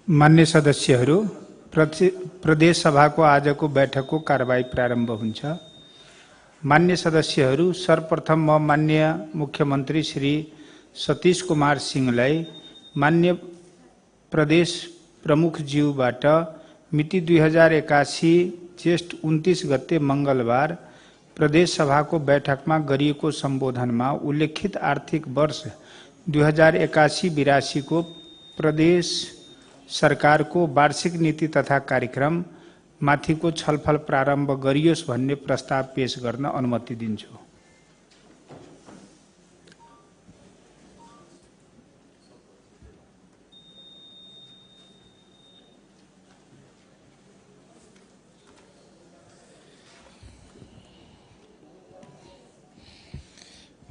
मान्य सदस्यहरू, प्रदेश सभाको आजको बैठकको कारबाही प्रारम्भ हुन्छ। मान्य सदस्यहरू, सर्वप्रथम म मान्य मुख्यमन्त्री श्री सतीश कुमार सिंहलाई मान्य प्रदेश प्रमुखज्यूबाट मिति 2081 जेष्ठ 29 गते मंगलबार प्रदेश सभाको बैठकमा गरिएको सम्बोधनमा उल्लेखित आर्थिक वर्ष 2081-82 को प्रदेश सरकारको वार्षिक नीति तथा कार्यक्रम माथिको छलफल प्रारम्भ गरियोस् भन्ने प्रस्ताव पेश गर्न अनुमति दिन्छु।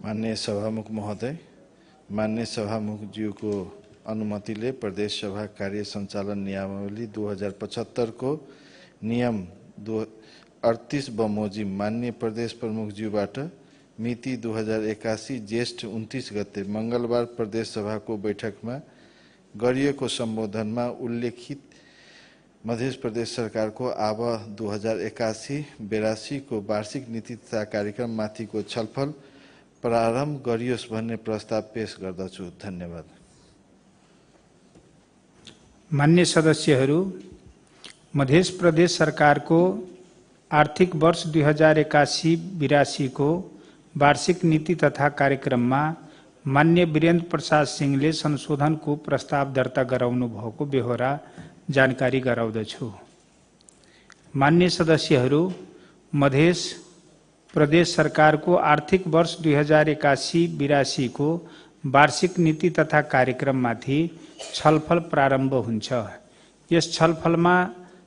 माननीय सभामुख महोदय, माननीय सभामुखज्यूको अनुमतिले प्रदेश सभा कार्य सञ्चालन नियमावली 2075 को नियम 38 बमोजिम माननीय प्रदेश प्रमुखज्यूबाट मिति 2081 जेष्ठ 29 गते मंगलबार प्रदेश सभाको बैठकमा गरिएको सम्बोधनमा उल्लेखित मध्य प्रदेश सरकारको आव 2081-82 को वार्षिक नीति तथा कार्यक्रम माथिको छलफल प्रारम्भ गरियोस् भन्ने प्रस्ताव पेश गर्दछु। धन्यवाद। मान्य सदस्यहरू, मध्य प्रदेश सरकारको आर्थिक वर्ष 2081-82 को वार्षिक नीति तथा कार्यक्रममा मान्य वीरेन्द्र प्रसाद सिंहले संशोधनको प्रस्ताव दर्ता गराउनु भएको बेहोरा जानकारी गराउँदछु। मान्य सदस्यहरू, मध्य प्रदेश सरकारको आर्थिक वर्ष 2081-82 को वार्षिक नीति तथा कार्यक्रममाथि छलफल प्रारम्भ हुन्छ। यस छलफलमा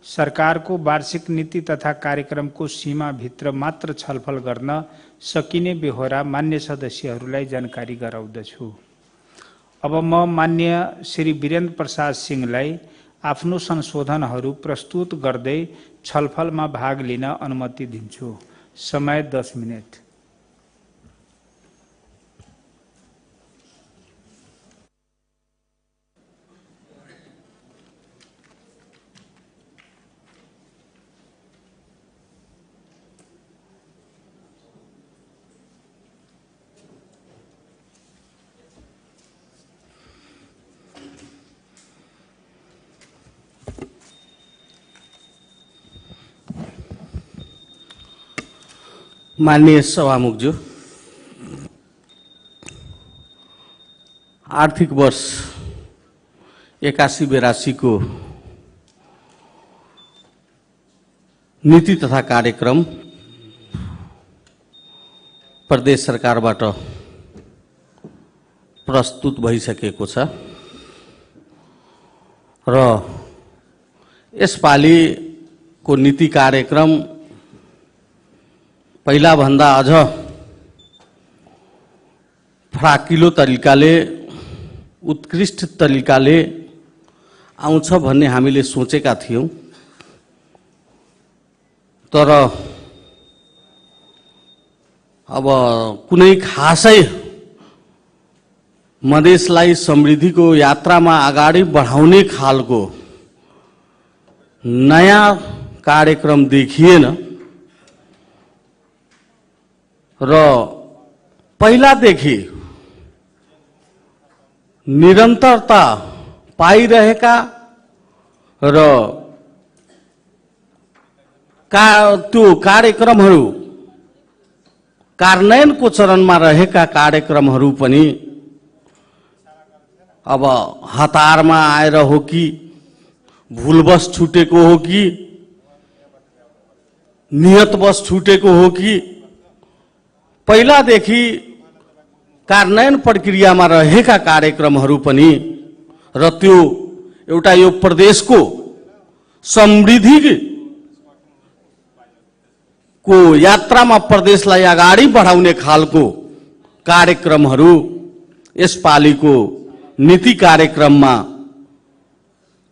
सरकारको वार्षिक नीति तथा कार्यक्रमको सीमाभित्र मात्र छलफल गर्न सकिने बेहोरा मान्य सदस्यहरूलाई जानकारी गराउँदछु। अब म मान्य श्री वीरेन्द्र प्रसाद सिंहलाई आफ्नो संशोधनहरू प्रस्तुत गर्दै छलफलमा भाग लिन अनुमति दिन्छु। समय 10 मिनट। माननीय सभामुखज्यू, आर्थिक वर्ष 81-82 को नीति तथा कार्यक्रम प्रदेश सरकारबाट प्रस्तुत भइसकेको छ र यसपालिको नीति कार्यक्रम पहिला भन्दा अझ फराकिलो तरिकाले उत्कृष्ट तरिकाले आउँछ भन्ने हामीले सोचेका थियौं, तर अब कुनै खासै मधेसलाई समृद्धिको यात्रामा अगाडि बढाउने खालको नयाँ कार्यक्रम देखिएन र पहिलादेखि निरन्तरता पाइरहेका र त्यो कार्यक्रमहरू कार्यान्वयनको चरणमा रहेका कार्यक्रमहरू पनि अब हतारमा आएर हो कि भूलवश छुटेको हो कि नियतवश छुटेको हो कि पहिलादेखि कार्यान्वयन प्रक्रियामा रहेका कार्यक्रमहरू पनि र त्यो एउटा यो प्रदेशको समृद्धि को यात्रामा प्रदेशलाई अगाडि बढाउने खालको कार्यक्रमहरू यसपालिको नीति कार्यक्रममा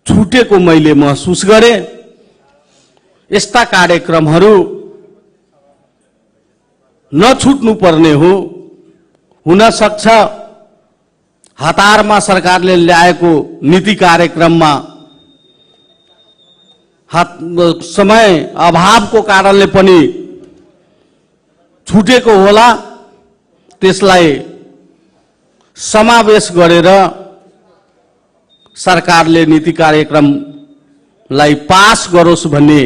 छुटेको मैले महसुस गरेँ। यस्ता कार्यक्रमहरू नछुट्नु पर्ने हो। हुन सक्छ हतारमा सरकारले ल्याएको नीति कार्यक्रममा समय अभावको कारणले पनि छुटेको होला, त्यसलाई समावेश गरेर सरकारले नीति कार्यक्रमलाई पास गरोस् भन्ने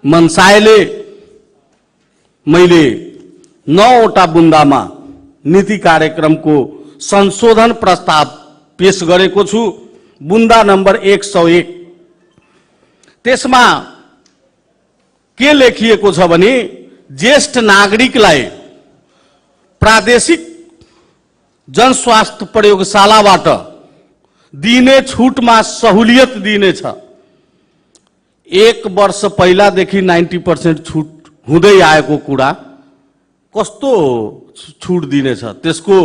मनसायले मैले 9वटा बुन्दामा नीति कार्यक्रमको संशोधन प्रस्ताव पेश गरेको छु। बुन्दा नम्बर 101, त्यसमा के लेखिएको छ भने ज्येष्ठ नागरिकलाई प्रादेशिक जनस्वास्थ्य प्रयोगशालाबाट दिने छुटमा सहुलियत दिनेछ। 1 वर्ष पहिलादेखि 90% छुट हुँदै आएको कुरा कस्तो छुट दिनेछ, त्यसको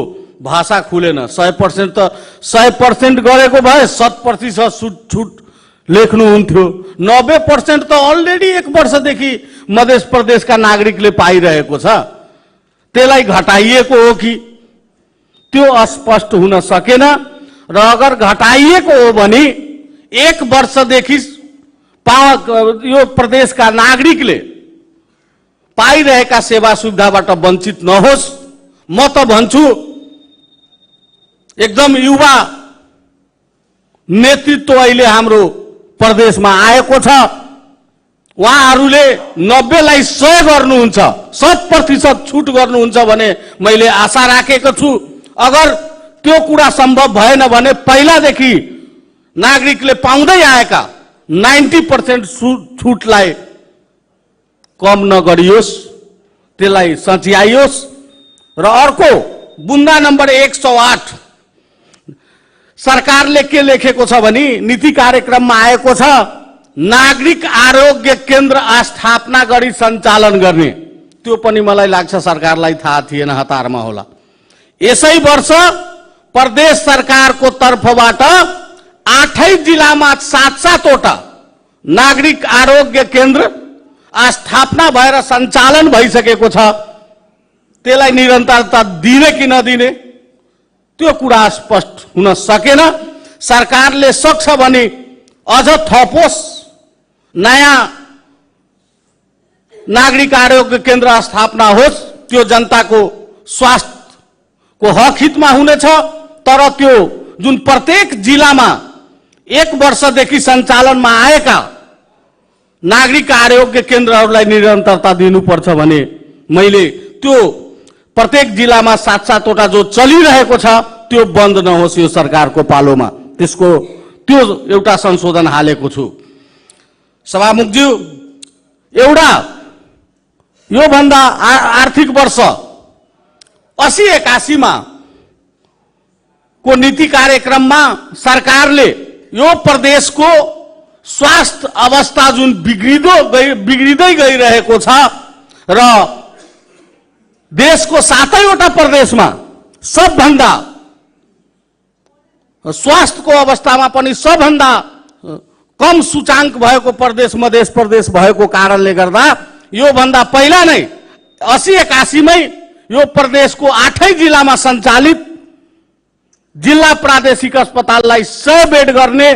भाषा खुलेन। 100% त 100% गरेको भए 100% छुट लेख्नुहुन्थ्यो। 90% त अलरेडी 1 वर्षदेखि मध्य प्रदेशका नागरिकले पाइरहेको छ। त्यसलाई घटाइएको हो कि त्यो अस्पष्ट हुन सकेन। र अगर घटाइएको हो भने 1 वर्षदेखि यो प्रदेशका नागरिकले पाइरहेका सेवा सुविधाबाट वञ्चित नहोस्। म त भन्छु एकदम युवा नेतृत्व अहिले हाम्रो प्रदेशमा आएको छ। उहाँहरूले 90 लाई 100 गर्नुहुन्छ, 100% छुट गर्नुहुन्छ भने मैले आशा राखेको छु। अगर त्यो कुरा सम्भव भएन भने पहिलादेखि नागरिकले पाउँदै आएका 90% छुटलाई कम नगरियोस्, त्यसलाई सच्याइयोस्। र अर्को बुन्दा नम्बर 108, सरकारले के लेखेको छ भने नीति कार्यक्रममा आएको छ नागरिक आरोग्य केन्द्र स्थापना गरी सञ्चालन गर्ने। त्यो पनि मलाई लाग्छ सरकारलाई थाहा थिएन, हतारमा होला। यसै वर्ष प्रदेश सरकारको तर्फबाट 8 जिल्लामा 7-7 वटा नागरिक आरोग्य केन्द्र स्थापना भएर सञ्चालन भइसकेको छ। त्यसलाई निरन्तरता दिने कि नदिने त्यो कुरा स्पष्ट हुन सकेन। सरकारले सक्छ भने अझ थपोस्, नयाँ नागरिक आरोग्य केन्द्र स्थापना होस्, त्यो जनताको स्वास्थ्यको हक हितमा हुनेछ। तर त्यो जुन प्रत्येक जिल्लामा 1 वर्षदेखि सञ्चालनमा आएका नागरिक आरोग्य केन्द्रहरूलाई निरन्तरता दिनुपर्छ भने मैले त्यो प्रत्येक जिल्लामा 7-7 वटा जो चलिरहेको छ त्यो बन्द नहोस् यो सरकारको पालोमा, त्यसको त्यो एउटा संशोधन हालेको छु। सभामुखज्यू, एउटा यो भन्दा आर्थिक वर्ष 80-81 मा को नीति कार्यक्रममा सरकारले यो प्रदेशको स्वास्थ्य अवस्था जुन बिग्रिँदै गइरहेको छ र देशको 7वटा प्रदेशमा सबभन्दा स्वास्थ्यको अवस्थामा पनि सबभन्दा कम सूचाङ्क भएको प्रदेश मध्य प्रदेश भएको कारणले गर्दा यो भन्दा पहिला नै 80-81 मै यो प्रदेशको 8 जिल्लामा सञ्चालित जिल्ला प्रादेशिक अस्पताललाई 100 बेड गर्ने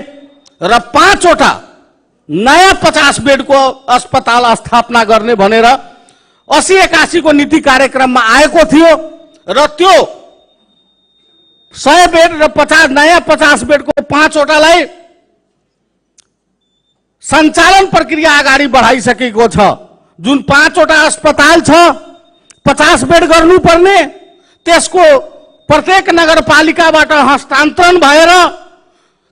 र 5 वटा नयाँ 50 बेडको अस्पताल स्थापना गर्ने भनेर 80-81 को नीति कार्यक्रममा आएको थियो। र त्यो 100 बेड र 50 नयाँ 50 बेडको 5 वटालाई सञ्चालन प्रक्रिया अगाडि बढाइसकेको छ। जुन 5 वटा अस्पताल छ 50 बेड गर्नुपर्ने, त्यसको प्रत्येक नगरपालिकाबाट हस्तान्तरण भएर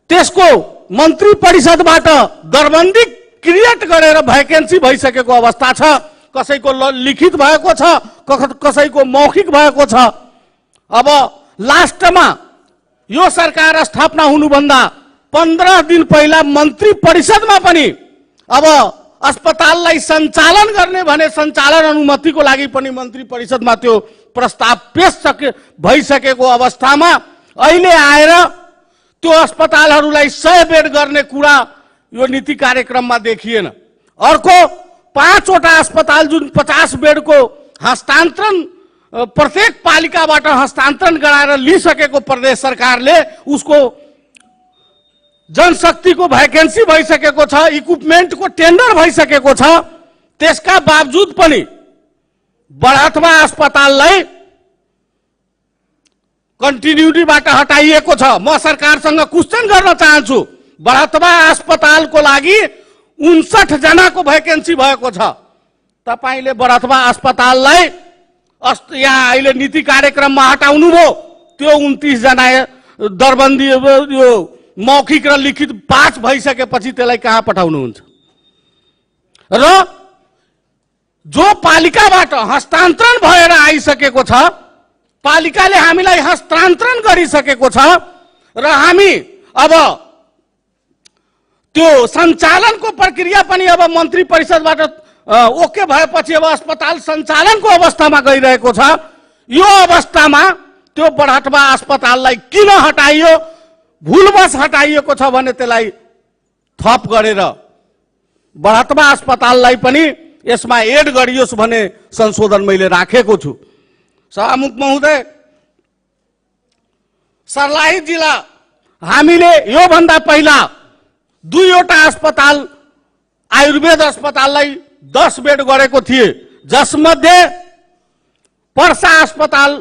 त्यसको मन्त्री परिषदबाट दरबन्दी क्रिएट गरेर भ्याकेन्सी भइसकेको अवस्था छ। कसैको लिखित भएको छ, कसैको मौखिक भएको छ। अब लास्टमा यो सरकार स्थापना हुनुभन्दा 15 दिन पहिला मन्त्री परिषदमा पनि अब अस्पताललाई सञ्चालन गर्ने भने सञ्चालन अनुमतिको लागि पनि मन्त्री परिषदमा त्यो प्रस्ताव पेश भइसकेको अवस्थामा अहिले आएर त्यो अस्पतालहरूलाई 100 बेड गर्ने कुरा यो नीति कार्यक्रममा देखिएन। अर्को 5 वटा अस्पताल जुन 50 बेडको हस्तान्तरण प्रत्येक पालिकाबाट हस्तान्तरण गराएर लिइसकेको प्रदेश सरकारले उसको जनशक्तिको भ्याकेन्सी भइसकेको छ, इक्विपमेन्टको टेन्डर भइसकेको छ, त्यसका बावजुद पनि बढाथवा अस्पताललाई कन्टिन्युटीबाट हटाइएको छ। म सरकारसँग क्वेसन गर्न चाहन्छु, बढाथवा अस्पतालको लागि 59 जनाको भ्याकेन्सी भएको छ, तपाईले बढाथवा अस्पताललाई यहाँ अहिले नीति कार्यक्रममा हटाउनु भयो। त्यो 29 जना दरबन्दी यो मौखिक र लिखित 5 भइसकेपछि त्यसलाई कहाँ पठाउनुहुन्छ? र जो पालिकाबाट हस्तान्तरण भएर आइसकेको छ, पालिकाले हामीलाई हस्तान्तरण गरिसकेको छ र हामी अब त्यो सञ्चालनको प्रक्रिया पनि अब मन्त्री परिषदबाट ओके भएपछि अब अस्पताल सञ्चालनको अवस्थामा गइरहेको छ। यो अवस्थामा त्यो बढाथवा अस्पताललाई किन हटाइयो? भुलवश हटाइएको छ भने त्यसलाई थप गरेर बढाथवा अस्पताललाई पनि यसमा एड गरियोस् भन्ने संशोधन मैले राखेको छु। सभामुख महोदय, सर्लाही जिल्ला हामीले योभन्दा पहिला 2वटा अस्पताल आयुर्वेद अस्पताललाई 10 बेड गरेको थिए, जसमध्ये पर्सा अस्पताल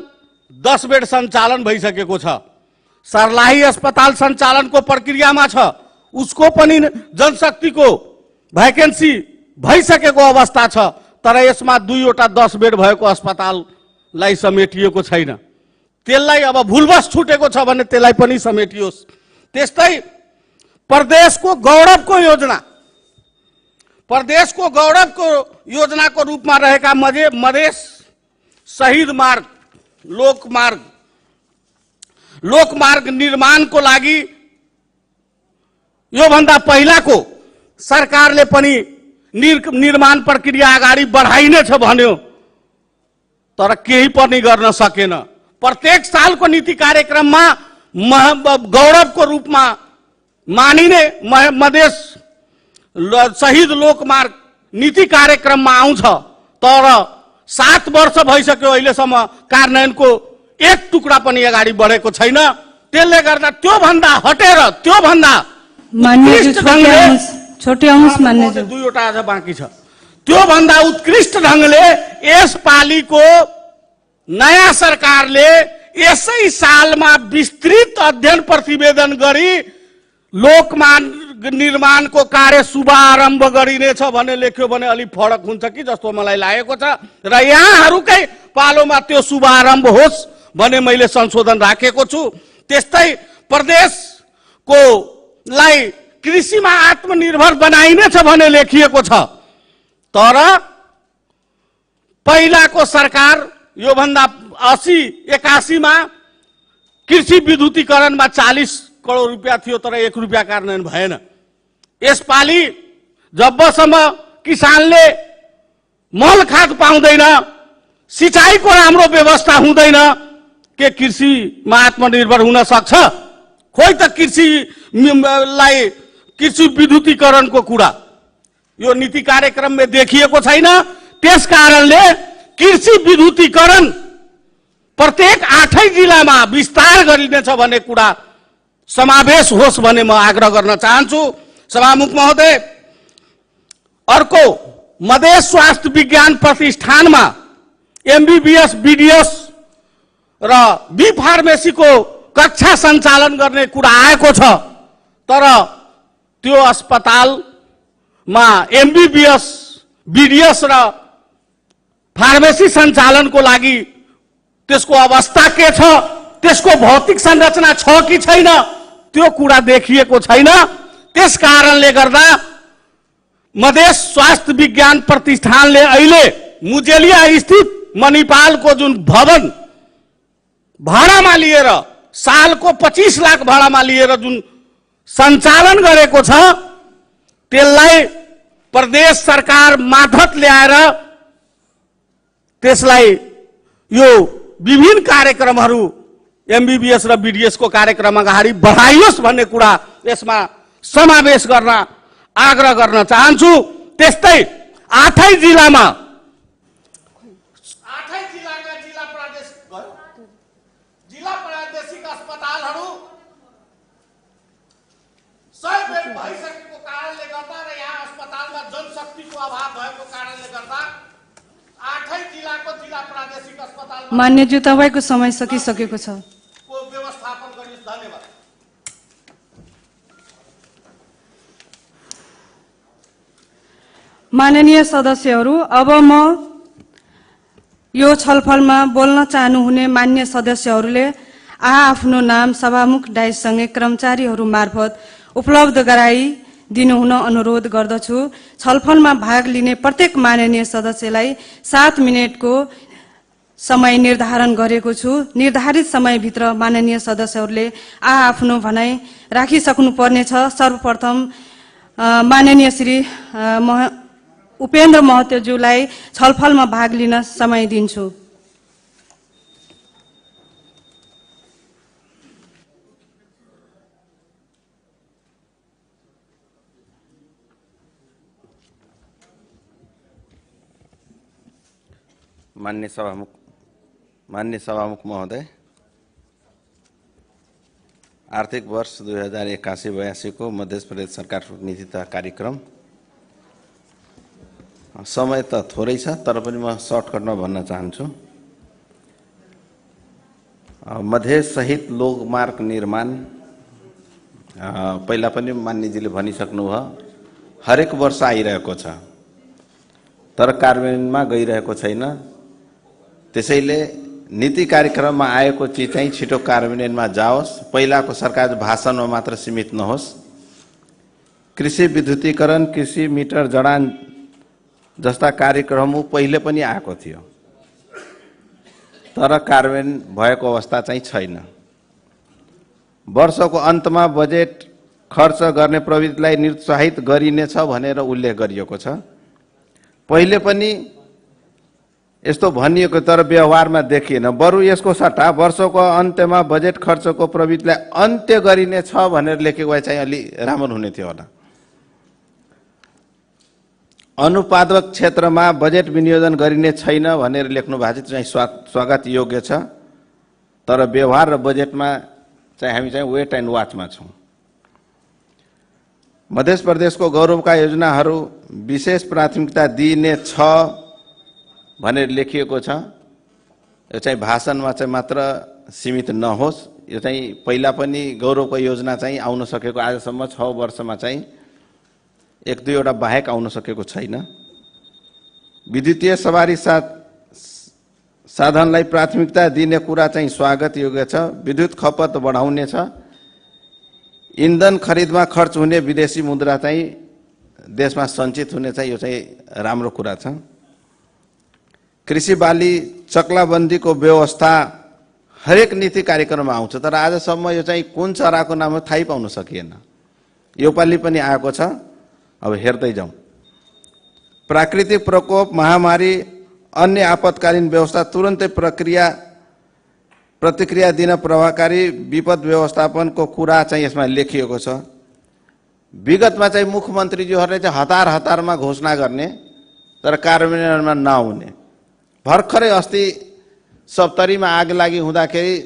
10 बेड सञ्चालन भइसकेको छ। सर्लाही अस्पताल सञ्चालनको प्रक्रियामा छ, उसको पनि जनशक्तिको भ्याकेन्सी भइसकेको अवस्था छ, तर यसमा 2वटा 10 बेड भएको अस्पताललाई समेटिएको छैन। त्यसलाई अब भुलवश छुटेको छ भने त्यसलाई पनि समेटियोस्। त्यस्तै प्रदेशको गौरवको योजना, प्रदेशको गौरवको योजनाको रूपमा रहेका मधेस शहीद मार्ग, लोकमार्ग निर्माणको लागि योभन्दा पहिलाको सरकारले पनि निर्माण प्रक्रिया अगाडि बढाइनेछ भन्यो, तर केही पनि गर्न सकेन। प्रत्येक सालको नीति कार्यक्रममा गौरवको रूपमा मानिने मधेस शहीद लोकमार्ग नीति कार्यक्रममा आउँछ, तर 7 वर्ष भइसक्यो अहिलेसम्म कार्यान्वयनको एक टुक्रा पनि अगाडि बढेको छैन। त्यसले गर्दा त्योभन्दा हटेर त्योभन्दा छोटे अंश मान्ने 2वटा अझ बाँकी छ, त्योभन्दा उत्कृष्ट ढङ्गले यसपालिको नयाँ सरकारले यसै सालमा विस्तृत अध्ययन प्रतिवेदन गरी लोकमार्ग निर्माणको कार्य शुभारम्भ गरिनेछ भन्ने लेख्यो भने अलि फरक हुन्छ कि जस्तो मलाई लागेको छ र यहाँहरूकै पालोमा त्यो शुभारम्भ होस् भन्ने मैले संशोधन राखेको छु। त्यस्तै प्रदेशको लाई कृषिमा आत्मनिर्भर बनाइनेछ भन्ने लेखिएको छ, तर पहिलाको सरकार योभन्दा 80-81 मा कृषि विद्युतीकरणमा 40 करोड रुपियाँ थियो, तर 1 रुपियाँ कार्यान्वयन भएन। यसपालि जबसम्म किसानले मल खाद पाउँदैन, सिँचाइको राम्रो व्यवस्था हुँदैन, के कृषिमा आत्मनिर्भर हुन सक्छ? खोइ त कृषि विद्युतीकरणको कुरा यो नीति कार्यक्रममा देखिएको छैन। त्यसकारणले कृषि विद्युतीकरण प्रत्येक 8 जिल्लामा विस्तार गरिनेछ भन्ने कुरा समावेश होस् भन्ने म आग्रह गर्न चाहन्छु। सभामुख महोदय, अर्को मधेस स्वास्थ्य विज्ञान प्रतिष्ठानमा एमबीबीएस बीडीएस र बी फार्मेसीको कक्षा सञ्चालन गर्ने कुरा आएको छ, तर त्यो अस्पतालमा एमबीबीएस बीडीएस र फार्मेसी सञ्चालनको लागि त्यसको अवस्था के छ, त्यसको भौतिक संरचना छ कि छैन, त्यो कुरा देखिएको छैन। त्यस कारणले गर्दा मधेस स्वास्थ्य विज्ञान प्रतिष्ठानले अहिले मुजेलिया स्थित मणिपालको जुन भवन भाडामा लिएर सालको 25 लाख भाडामा लिएर जुन सञ्चालन गरेको छ, त्यसलाई प्रदेश सरकार माथत ल्याएर त्यसलाई यो विभिन्न कार्यक्रमहरू एमबीबीएस र बीडीएस को कार्यक्रम अगाडि बढाइयोस् भन्ने कुरा यसमा समावेश गर्न आग्रह गर्न चाहन्छु। त्यस्तै 8 जिल्लामा जिल्ला प्रादेशिक अस्पतालहरू बेड भइसकेको कारणले गर्दा र यहाँ अस्पतालमा जनशक्तिको अभाव भएको कारणले गर्दा 8 जिल्लाको जिल्ला प्रादेशिक अस्पतालमा मान्यज्यू तपाईँको समय सकिसकेको छ। को व्यवस्थापन गरियोस्। धन्यवाद। माननीय सदस्यहरू, अब म यो छलफलमा बोल्न चाहनुहुने मान्य सदस्यहरूले आफ्नो नाम सभामुख डाइससँगै कर्मचारीहरू मार्फत उपलब्ध गराइदिनुहुन अनुरोध गर्दछु। छलफलमा भाग लिने प्रत्येक माननीय सदस्यलाई 7 मिनेटको समय निर्धारण गरेको छु। निर्धारित समयभित्र माननीय सदस्यहरूले आफ्नो भनाइ राखिसक्नुपर्नेछ। सर्वप्रथम माननीय श्री उपेन्द्र महतोज्यूलाई छलफलमा भाग लिन समय दिन्छु। माननीय सभामुख महोदय, आर्थिक वर्ष 2081-82 को मध्य प्रदेश सरकार नीति तथा कार्यक्रम समय त थोरै छ, तर पनि म सर्टकटमा भन्न चाहन्छु। मध्य सहित लोकमार्ग निर्माण पहिला पनि मान्यजीले भनिसक्नुभयो, हरेक वर्ष आइरहेको छ तर कार्यान्वयनमा गइरहेको छैन। त्यसैले नीति कार्यक्रममा आएको चिज चाहिँ छिटो कार्यान्वयनमा जाओस्, पहिलाको सरकार भाषणमा मात्र सीमित नहोस्। कृषि विद्युतीकरण, कृषि मिटर जडान जस्ता कार्यक्रम पहिले पनि आएको थियो तर कार्यान्वयन भएको अवस्था चाहिँ छैन। वर्षको अन्तमा बजेट खर्च गर्ने प्रवृत्तिलाई निरुत्साहित गरिनेछ भनेर उल्लेख गरिएको छ। पहिले पनि यस्तो भनिएको तर व्यवहारमा देखिएन। बरु यसको सट्टा वर्षको अन्त्यमा बजेट खर्चको प्रवृत्तिलाई अन्त्य गरिनेछ भनेर लेखेको भए चाहिँ अलि राम्रो हुने थियो होला। अनुत्पादक क्षेत्रमा बजेट विनियोजन गरिने छैन भनेर लेख्नु भएको चाहिँ स्वागत योग्य छ, तर व्यवहार र बजेटमा चाहिँ हामी चाहिँ वेट एन्ड वाचमा छौँ। मध्य प्रदेशको गौरवका योजनाहरू विशेष प्राथमिकता दिइने छ भनेर लेखिएको छ। यो चाहिँ भाषणमा चाहिँ मात्र सीमित नहोस्। यो चाहिँ पहिला पनि गौरवको योजना चाहिँ आउन सकेको आजसम्म 6 वर्षमा चाहिँ 1-2 बाहेक आउन सकेको छैन। विद्युतीय सवारी साधनलाई प्राथमिकता दिने कुरा चाहिँ स्वागत योग्य छ। विद्युत खपत बढाउने छ। इन्धन खरिदमा खर्च हुने विदेशी मुद्रा चाहिँ देशमा सञ्चित हुने चाहिँ यो चाहिँ राम्रो कुरा छ। कृषि बाली चक्लाबन्दीको व्यवस्था हरेक नीति कार्यक्रममा आउँछ तर आजसम्म यो चाहिँ कुन चराको नाम हो थाहै पाउन सकिएन। यो पालि पनि आएको छ। अब हेर्दै जाउँ। प्राकृतिक प्रकोप, महामारी, अन्य आपतकालीन व्यवस्था तुरन्तै प्रतिक्रिया दिन प्रभावकारी विपद व्यवस्थापनको कुरा चाहिँ यसमा लेखिएको छ। विगतमा चाहिँ मुख्यमन्त्रीज्यूहरूले चाहिँ हतारमा घोषणा गर्ने तर कार्यान्वयनमा नआउने। भर्खरै अस्ति सप्तरीमा आग लागि हुँदाखेरि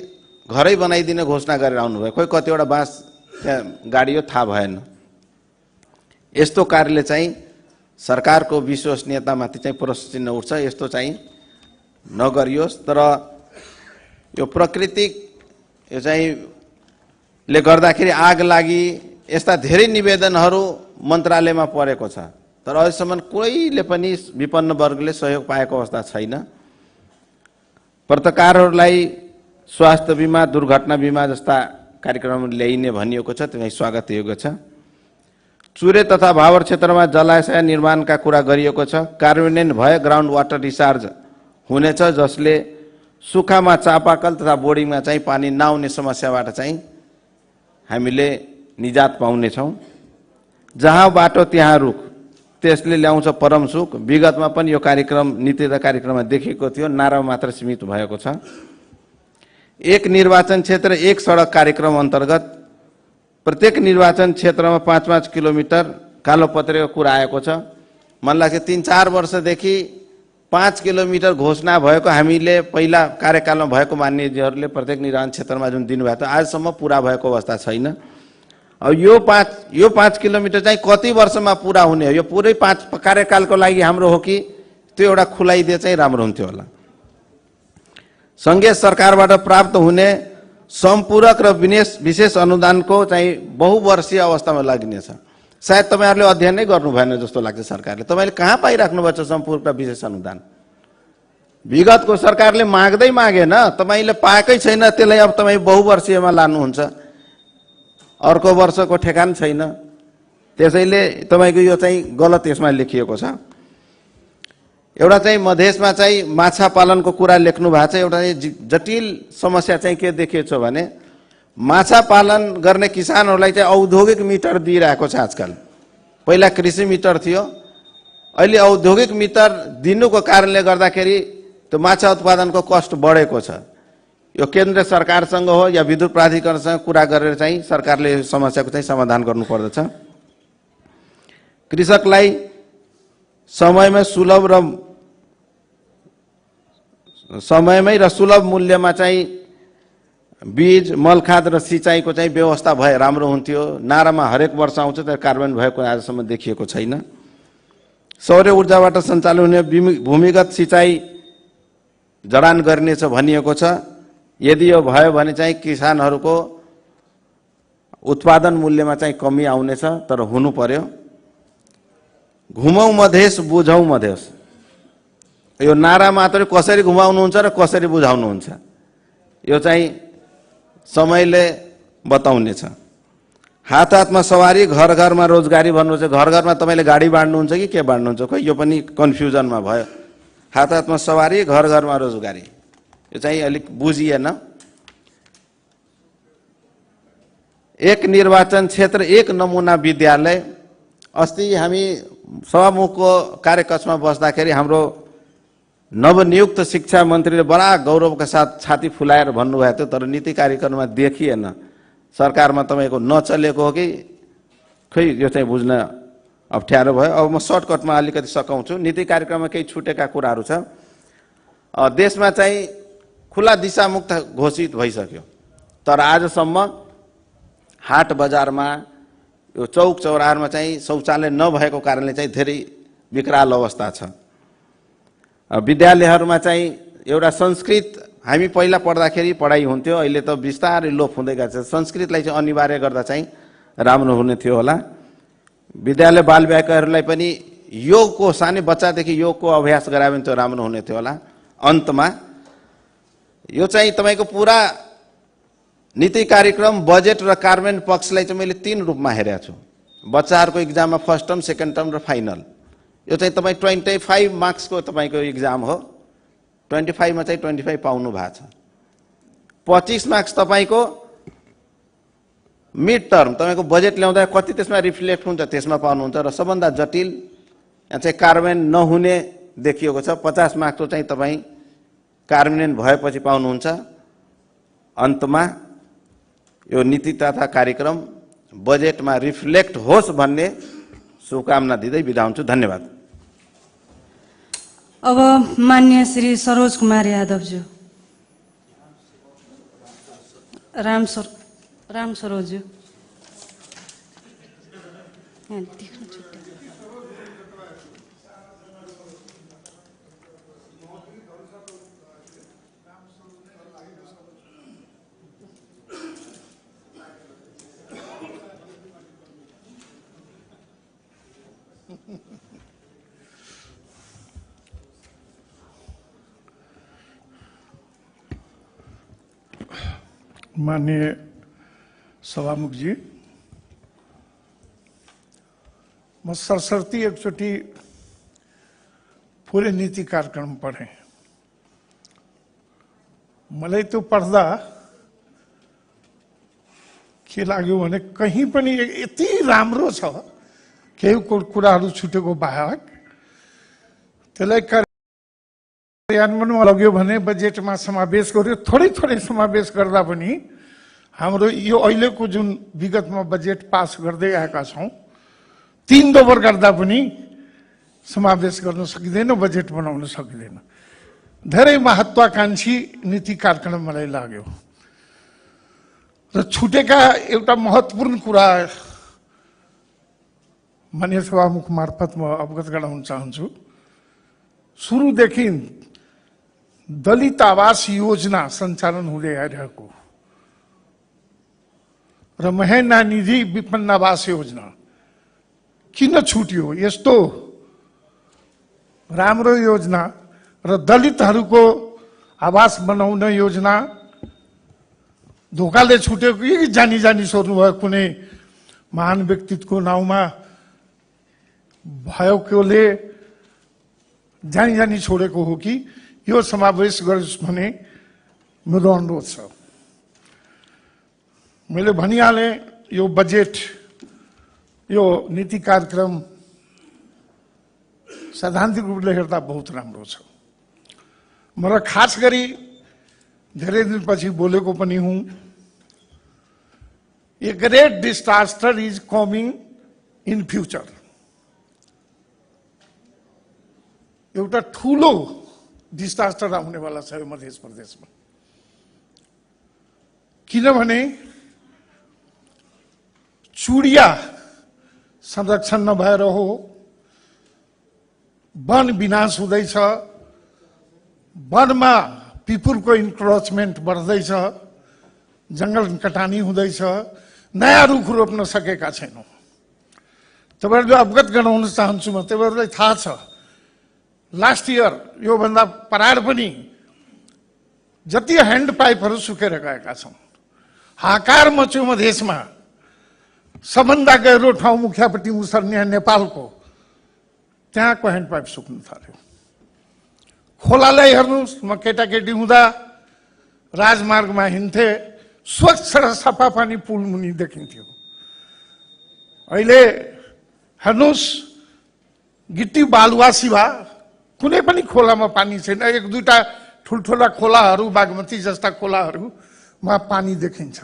घरै बनाइदिने घोषणा गरेर आउनुभयो। खोइ कतिवटा बाँस त्यहाँ गाडियो थाहा भएन। यस्तो कार्यले चाहिँ सरकारको विश्वसनीयतामाथि चाहिँ प्रश्न चिन्ह उठ्छ। यस्तो चाहिँ नगरियोस्। तर यो प्राकृतिक यो चाहिँ ले गर्दाखेरि आग लागि यस्ता धेरै निवेदनहरू मन्त्रालयमा परेको छ तर अहिलेसम्म कोहीले पनि विपन्न वर्गले सहयोग पाएको अवस्था छैन। पत्रकारहरूलाई स्वास्थ्य बीमा, दुर्घटना बीमा जस्ता कार्यक्रम ल्याइने भनिएको छ, त्यो स्वागत योग्य छ। चुरे तथा भावर क्षेत्रमा जलाशय निर्माणका कुरा गरिएको छ। कार्यान्वयन भए ग्राउन्ड वाटर रिचार्ज हुनेछ जसले सुक्खामा चापाकल तथा बोर्डिङमा चाहिँ पानी नआउने समस्याबाट चाहिँ हामीले निजात पाउनेछौँ। जहाँ बाटो त्यहाँ रुख, त्यसले ल्याउँछ परम सुख। विगतमा पनि यो कार्यक्रम नीति र कार्यक्रममा देखिएको थियो, नारा मात्र सीमित भएको छ। एक निर्वाचन क्षेत्र एक सडक कार्यक्रम अन्तर्गत प्रत्येक निर्वाचन क्षेत्रमा 5-5 किलोमिटर कालोपत्रेको कुरा आएको छ। मलाई लाग्छ 3-4 वर्षदेखि 5 किलोमिटर घोषणा भएको हामीले पहिला कार्यकालमा भएको मान्यजीहरूले प्रत्येक निर्वाचन क्षेत्रमा जुन दिनुभएको थियो आजसम्म पुरा भएको अवस्था छैन। अब यो 5 किलोमिटर चाहिँ कति वर्षमा पुरा हुने हो, यो पुरै 5 कार्यकालको लागि हाम्रो हो कि त्यो एउटा खुलाइदिए चाहिँ राम्रो हुन्थ्यो होला। संघीय सरकारबाट प्राप्त हुने सम्पूरक र विशेष अनुदानको चाहिँ बहुवर्षीय अवस्थामा लगिनेछ। सायद तपाईहरुले अध्ययन नै गर्नु भएन जस्तो लाग्छ सरकारले। तपाईले कहाँ पाइराख्नु भएको छ सम्पूरक र विशेष अनुदान? विगतको सरकारले माग्दै मागेन, तपाईले पाएकै छैन, त्यसलाई अब तपाई बहुवर्षीयमा लानुहुन्छ, अर्को वर्षको ठेकान छैन। त्यसैले तपाईको यो चाहिँ गलत यसमा लेखिएको छ। एउटा चाहिँ मधेसमा चाहिँ माछा पालनको कुरा लेख्नु भएको छ। एउटा जटिल समस्या चाहिँ के देखिएको छ भने माछा पालन गर्ने किसानहरूलाई चाहिँ औद्योगिक मिटर दिइरहेको छ आजकल। पहिला कृषि मिटर थियो, अहिले औद्योगिक मिटर दिनुको कारणले गर्दाखेरि त्यो माछा उत्पादनको कस्ट बढेको छ। यो केन्द्र सरकारसँग हो या विद्युत प्राधिकरणसँग कुरा गरेर चाहिँ सरकारले यो समस्याको चाहिँ समाधान गर्नुपर्दछ। कृषकलाई समयमै र सुलभ मूल्यमा चाहिँ बीज, मलखाद र सिँचाइको चाहिँ व्यवस्था भए राम्रो हुन्थ्यो। नारामा हरेक वर्ष आउँछ तर कार्यान्वयन भएको आजसम्म देखिएको छैन। सौर्य ऊर्जाबाट सञ्चालन हुने भूमिगत सिँचाइ जडान गरिनेछ भनिएको छ। यदि यो भयो भने चाहिँ किसानहरूको उत्पादन मूल्यमा चाहिँ कमी आउनेछ, तर हुनु पर्यो। घुमौं मधेस बुझौं मधेस, यो नारा मात्र कसरी घुमाउनुहुन्छ र कसरी बुझाउनुहुन्छ यो चाहिँ समयले बताउनेछ। हात हातमा सवारी, घर घरमा रोजगारी भन्नुहुन्छ। घर घरमा तपाईले गाडी बाँड्नुहुन्छ कि के बाँड्नुहुन्छ? खोइ यो पनि कन्फ्युजनमा भयो। हात हातमा सवारी, घर घरमा रोजगारी, यो चाहिँ अलिक बुझिएन। एक निर्वाचन क्षेत्र एक नमुना विद्यालय। अस्ति हामी सभामुखको कार्यकक्षमा बस्दाखेरि हाम्रो नवनियुक्त शिक्षा मन्त्रीले बडा गौरवका साथ छाती फुलाएर भन्नुभएको थियो, तर नीति कार्यक्रममा देखिएन। सरकारमा तपाईको नचलेको हो कि खै यो चाहिँ बुझ्न अप्ठ्यारो भयो। अब म सर्टकटमा अलिकति सकाउँछु। नीति कार्यक्रममा केही छुटेका कुराहरू छ। देशमा चाहिँ खुला दिशामुक्त घोषित भइसक्यो, तर आजसम्म हाट बजारमा यो चौक चौराहामा चाहिँ शौचालय नभएको कारणले चाहिँ धेरै विकराल अवस्था छ। विद्यालयहरूमा चाहिँ एउटा संस्कृत, हामी पहिला पढ्दाखेरि पढाइ हुन्थ्यो, अहिले त बिस्तारै लोप हुँदै गएको छ। संस्कृतलाई चाहिँ अनिवार्य गर्दा चाहिँ राम्रो हुने थियो होला। विद्यालय बालबालिकाहरूलाई पनि योगको, सानै बच्चादेखि योगको अभ्यास गरायो भने त्यो राम्रो हुने थियो होला। अन्तमा यो चाहिँ तपाईको पुरा नीति कार्यक्रम, बजेट र कार्यान्वयन पक्षलाई चाहिँ मैले 3 रूपमा हेरेको छु। बच्चाहरूको इक्जाममा फर्स्ट टर्म, सेकेन्ड टर्म र फाइनल। यो चाहिँ तपाईँ 25 मार्क्सको तपाईँको इक्जाम हो। 25 मा चाहिँ 25 पाउनु भएको छ। 25 मार्क्स तपाईँको मिड टर्म, तपाईँको बजेट ल्याउँदा कति त्यसमा रिफ्लेक्ट हुन्छ त्यसमा पाउनुहुन्छ। र सबभन्दा जटिल यहाँ चाहिँ कार्यान्वयन नहुने देखिएको छ। 50 मार्क्सको चाहिँ तपाईँ कार्यान्वयन भएपछि पाउनुहुन्छ। अन्तमा यो नीति तथा कार्यक्रम बजेटमा रिफ्लेक्ट होस् भन्ने शुभकामना दिँदै बिदा हुन्छु। धन्यवाद। अब मान्य श्री सरोज कुमार यादवज्यू। राम सरोजज्यू। माननीय सभामुख जी, म सरसर्ती एकचोटि पूरे नीति कार्यक्रम पढेँ। मलाई त्यो पढ्दा के लाग्यो भने कहीँ पनि यति राम्रो छ, केही कुराहरू छुटेको बाहेक त्यसलाई कार्यान्वयनमा लग्यो भने बजेटमा समावेश गर्यो। थोरै थोरै समावेश गर्दा पनि हाम्रो यो अहिलेको जुन विगतमा बजेट पास गर्दै आएका छौँ, 3 दोबर गर्दा पनि समावेश गर्न सकिँदैन, बजेट बनाउन सकिँदैन। धेरै महत्वाकांक्षी नीति कार्यक्रम मलाई लाग्यो। र छुटेका एउटा महत्त्वपूर्ण कुरा माननीय सभामुख मार्फत म अवगत गराउन चाहन्छु। सुरुदेखि दलित आवास योजना सञ्चालन हुँदै आइरहेको र महेन्द्र निधि विपन्न आवास योजना किन छुट्यो? यस्तो राम्रो योजना र दलितहरूको आवास बनाउन योजना धोकाले छुट्यो कि जानी जानी सोध्नुभयो कुनै महान व्यक्तित्वको नाउँमा भएकोले जानी जानी छोडेको हो कि यो समावेश गरिस् भने मेरो अनुरोध छ। मैले भनिहाले यो बजेट यो नीति कार्यक्रम सैद्धान्तिक रूपले हेर्दा बहुत राम्रो छ। मलाई खास गरी धेरै दिनपछि बोलेको पनि हुँ। A great disaster is coming in future. एउटा ठुलो डिजास्टर आउनेवाला छ यो मध्य प्रदेशमा। किनभने चुडिया संरक्षण नभएर हो, वन विनाश हुँदैछ, वनमा पिपुलको इन्क्रोचमेन्ट बढ्दैछ, जङ्गल कटानी हुँदैछ, नयाँ रुख रोप्न सकेका छैनौँ। तपाईहरुले अवगत गराउन चाहन्छु म, तपाईहरुलाई थाहा छ लास्ट इयर योभन्दा परार पनि जति ह्यान्ड पाइपहरू सुकेर गएका छन्। हाकार मच्यो मधेसमा। सबभन्दा गहिरो ठाउँ मुखियापट्टि मुसर्निया नेपालको, त्यहाँको ह्यान्ड पाइप सुक्न थाल्यो। खोलालाई हेर्नुहोस्, म केटाकेटी हुँदा राजमार्गमा हिँड्थे, स्वच्छ र सफा पानी पुल मुनि देखिन्थ्यो। अहिले हेर्नुहोस् गिट्टी बालुवा सिवा कुनै पनि खोलामा पानी छैन। एक दुईटा ठुल्ठुला खोलाहरू, बागमती जस्ता खोलाहरूमा पानी देखिन्छ।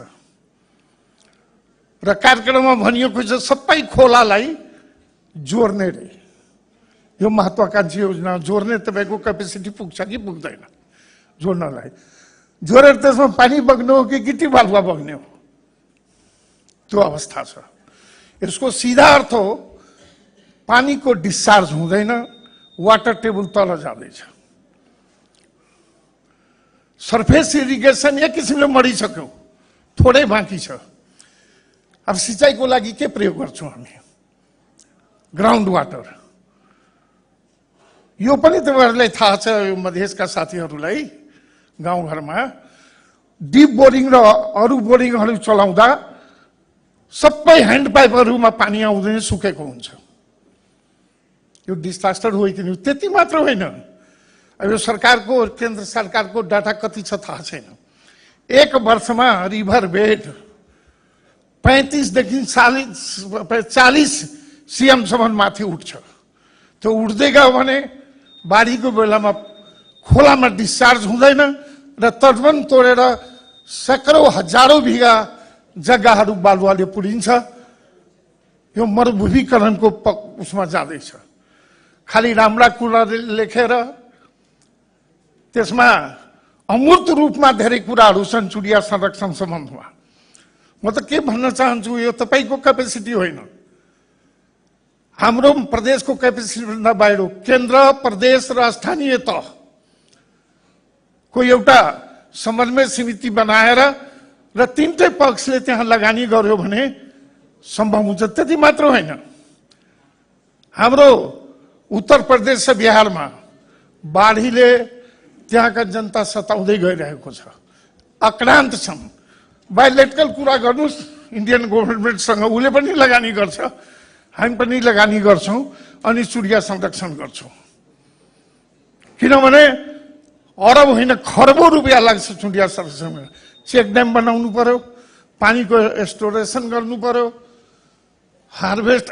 र कार्यक्रममा भनिएको छ सबै खोलालाई जोड्ने रे। यो महत्वाकांक्षी योजना जोड्ने तपाईँको क्यापेसिटी पुग्छ कि पुग्दैन? जोड्नलाई जोडेर त्यसमा पानी बग्ने हो कि गिट्टी बालुवा बग्ने हो? त्यो अवस्था छ। यसको सीधा अर्थ हो पानीको डिस्चार्ज हुँदैन, वाटर टेबल तल जाँदैछ। सरफेस इरिगेसन एक किसिमले मरिसक्यो, थोरै बाँकी छ। अब सिंचाइको लागि के प्रयोग गर्छौँ हामी? Ground water. यो पनि तपाईहरुलाई थाहा छ, यो मधेसका साथीहरूलाई गाउँघरमा डिप बोरिङ र अरू बोरिङहरू चलाउँदा सबै ह्यान्ड पाइपहरूमा पानी आउँदैन, सुकेको हुन्छ। यो डिजास्टर हो कि नहीं? त्यति मात्र होइन, अब यो सरकारको, केन्द्र सरकारको डाटा कति छ थाहा छैन। एक वर्षमा रिभर बेड 35 देखि 40 CM माथि उठ्छ। त्यो उठ्दै गयो भने बाढीको बेलामा खोलामा डिस्चार्ज हुँदैन र तटबन्ध तोडेर सैकड़ौं हजारौं बिघा जग्गाहरू बालुवाले पुरिन्छ। यो मरुभूमिकरणको उसमा जाँदैछ। खाली राम्रा कुरा लेखेर त्यसमा अमूर्त रूपमा धेरै कुराहरू छन् चुडिया संरक्षण सम्बन्धमा। म त के भन्न चाहन्छु, यो तपाईको क्यापेसिटी होइन, हाम्रो प्रदेशको क्यापेसिटी भन्दा बाहिर हो। केन्द्र, प्रदेश र स्थानीय तह को एउटा समन्वय समिति बनाएर र तीनटै पक्षले त्यहाँ लगानी गर्यो भने सम्भव हुन्छ। त्यति मात्र होइन, हाम्रो उत्तर प्रदेश र बिहारमा बाढीले त्यहाँका जनता सताउँदै गइरहेको छ, आक्रान्त छन्। बायोलेटरल कुरा गर्नुस् इन्डियन गभर्नमेन्टसँग, उसले पनि लगानी गर्छ, हामी पनि लगानी गर्छौं अनि चुडिया संरक्षण गर्छौं। किनभने अरब होइन खरबौं रुपियाँ लाग्छ चुडिया संरक्षणमा। चेक ड्याम बनाउनु पर्यो, पानीको स्टोरेसन गर्नु पर्यो, हार्भेस्ट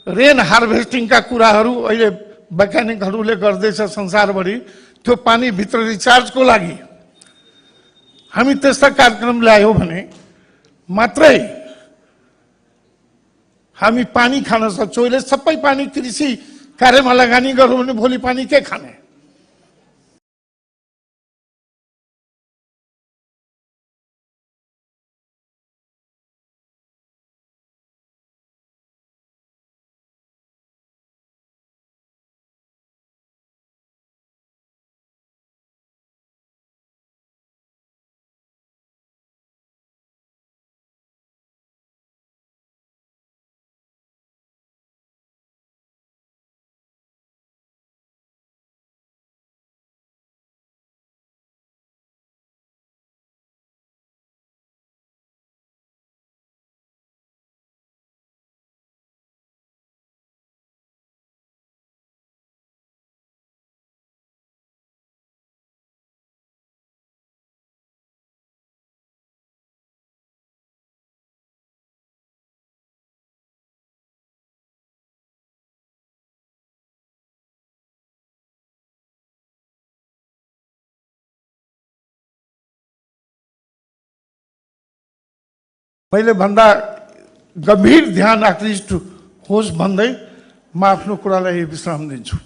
रेन हार्भेस्टिङका कुराहरू अहिले वैज्ञानिकहरूले गर्दैछ संसारभरि। त्यो पानी भित्र रिचार्जको लागि हामी त्यस्ता कार्यक्रम ल्यायौं भने मात्रै हामी पानी खान सक्छौं। अहिले सबै पानी कृषि कार्यमा लगानी गर्यो भने भोलि पानी के खाने? मैले भन्दा गम्भीर ध्यान आकृष्ट होस् भन्दै म आफ्नो कुरालाई विश्राम दिन्छु।